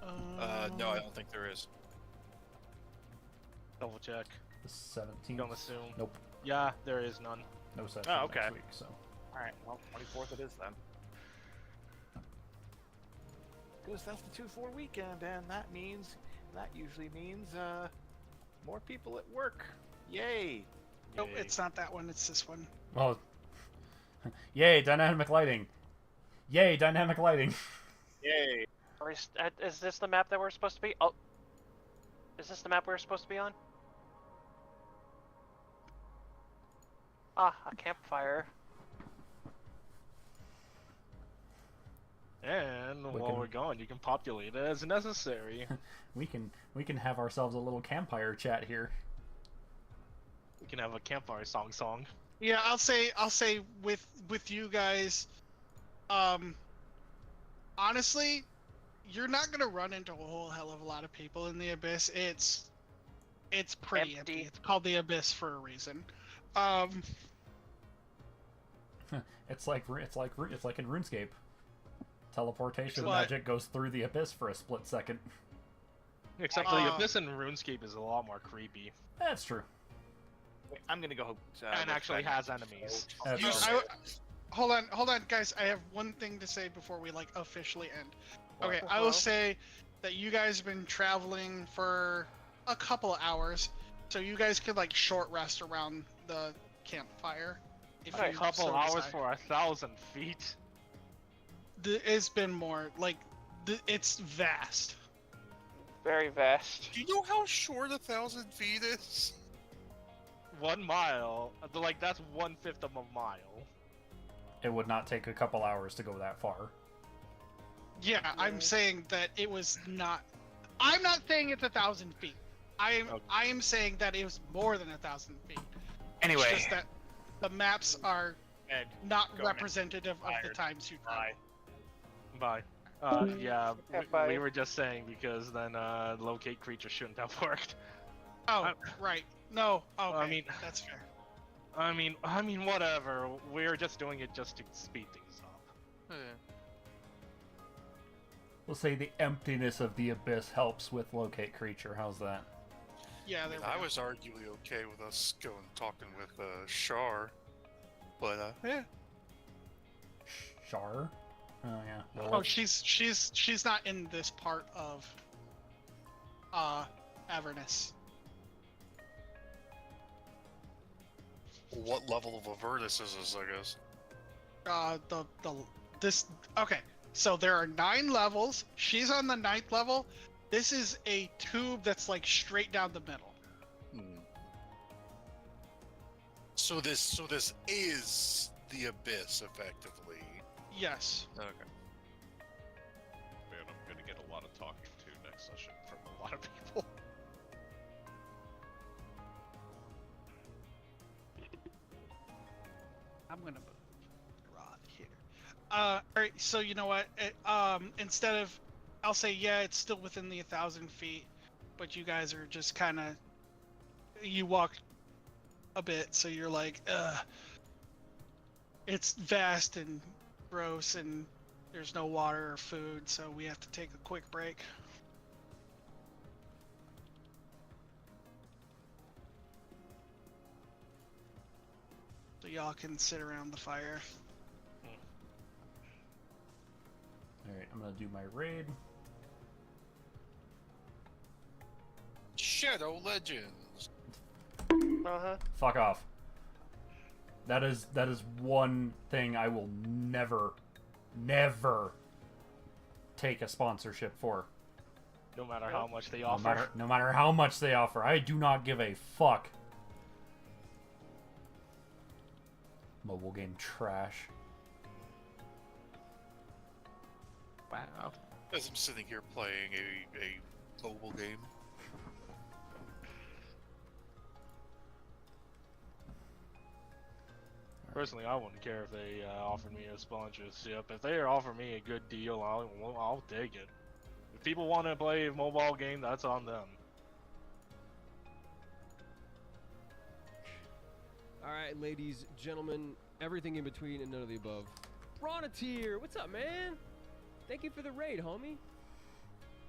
No, I don't think there is. Double check. The 17th. Don't assume. Nope. Yeah, there is none. No session Oh, okay. next week, so. Alright, well, 24th it is then. Because that's the 2-4 weekend, and that usually means, more people at work. Yay! Nope, Yay. it's not that one, it's this one. Well, yay, dynamic lighting. Yay, dynamic lighting. Yay! Is this the map that we're supposed to be? Oh, is this the map we're supposed to be on? Ah, a campfire. And We while can- we're going, you can populate it as necessary. We can have ourselves a little campfire chat here. We can have a campfire song. Yeah, I'll say with you guys, honestly, you're not gonna run into a whole hell of a lot of people in the Abyss. It's pretty empty. It's called the Abyss for a reason. It's like in RuneScape. Teleportation What? magic goes through the abyss for a split second. Except the Abyss in RuneScape is a lot more creepy. That's true. Wait, I'm gonna go. And actually has enemies. That's You- true. Hold on, guys. I have one thing to say before we like officially end. Okay, I Uh-huh. will say that you guys have been traveling for a couple of hours, so you guys could like short rest around the campfire. If A you couple so hours decide. for 1,000 feet. It's been more like it's vast. Very vast. Do you know how short 1,000 feet is? 1 mile. Like, that's 1/5 of a mile. It would not take a couple hours to go that far. Yeah, I'm saying that it was not. I'm not saying it's 1,000 feet. I am saying that it was more than 1,000 feet. Anyway. It's just that the maps are Ed, not go now. representative of the times you travel. Bye. Yeah, Yeah, we bye. were just saying because then locate creature shouldn't have worked. Oh, right. No. Okay. I mean- that's fair. I mean, whatever. We're just doing it just to speed things up. We'll say the emptiness of the abyss helps with locate creature. How's that? Yeah, there we I go. was arguably okay with us going talking with Shar, but yeah. Shar? Oh yeah. Well, Oh, she's not in this part of Avernus. What level of Avernus is this? I guess. Okay. So there are 9 levels. She's on the 9th level. This is a tube that's like straight down the middle. So this is the abyss, effectively. Yes. Okay. Man, I'm gonna get a lot of talking to next session from a lot of people. I'm gonna move Rod here. Alright, so you know what? Instead of, I'll say, yeah, it's still within the 1,000 feet, but you guys are just kind of, you walk a bit, so you're like, it's vast and gross, and there's no water or food, so we have to take a quick break. So y'all can sit around the fire. Alright, I'm gonna do my raid. Shadow Legends. Uh-huh. Fuck off. That is one thing I will never take a sponsorship for. No matter how much they No offer. matter how much they offer. I do not give a fuck. Mobile game trash. Wow. As I'm sitting here playing a mobile game. Personally, I wouldn't care if they offered me a sponsorship. If they offer me a good deal, I'll take it. If people want to play a mobile game, that's on them. Alright, ladies, gentlemen, everything in between and none of the above. Brawneteer, what's up, man? Thank you for the raid, homie.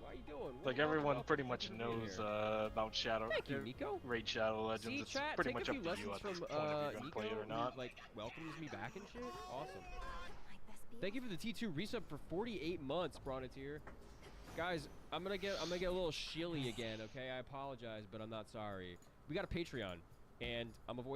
How you doing? Like, everyone pretty much knows about Shadow. Thank you, Nico. Raid Shadow Legends. See, It's chat, pretty take much a up few to lessons you at from this point if you're gonna Nico, play it or who, not. like, welcomes me back and shit. Awesome. Thank you for the T2 resub for 48 months, Brawneteer. Guys, I'm gonna get a little shilly again, okay? I apologize, but I'm not sorry. We got a Patreon, and I'm a voice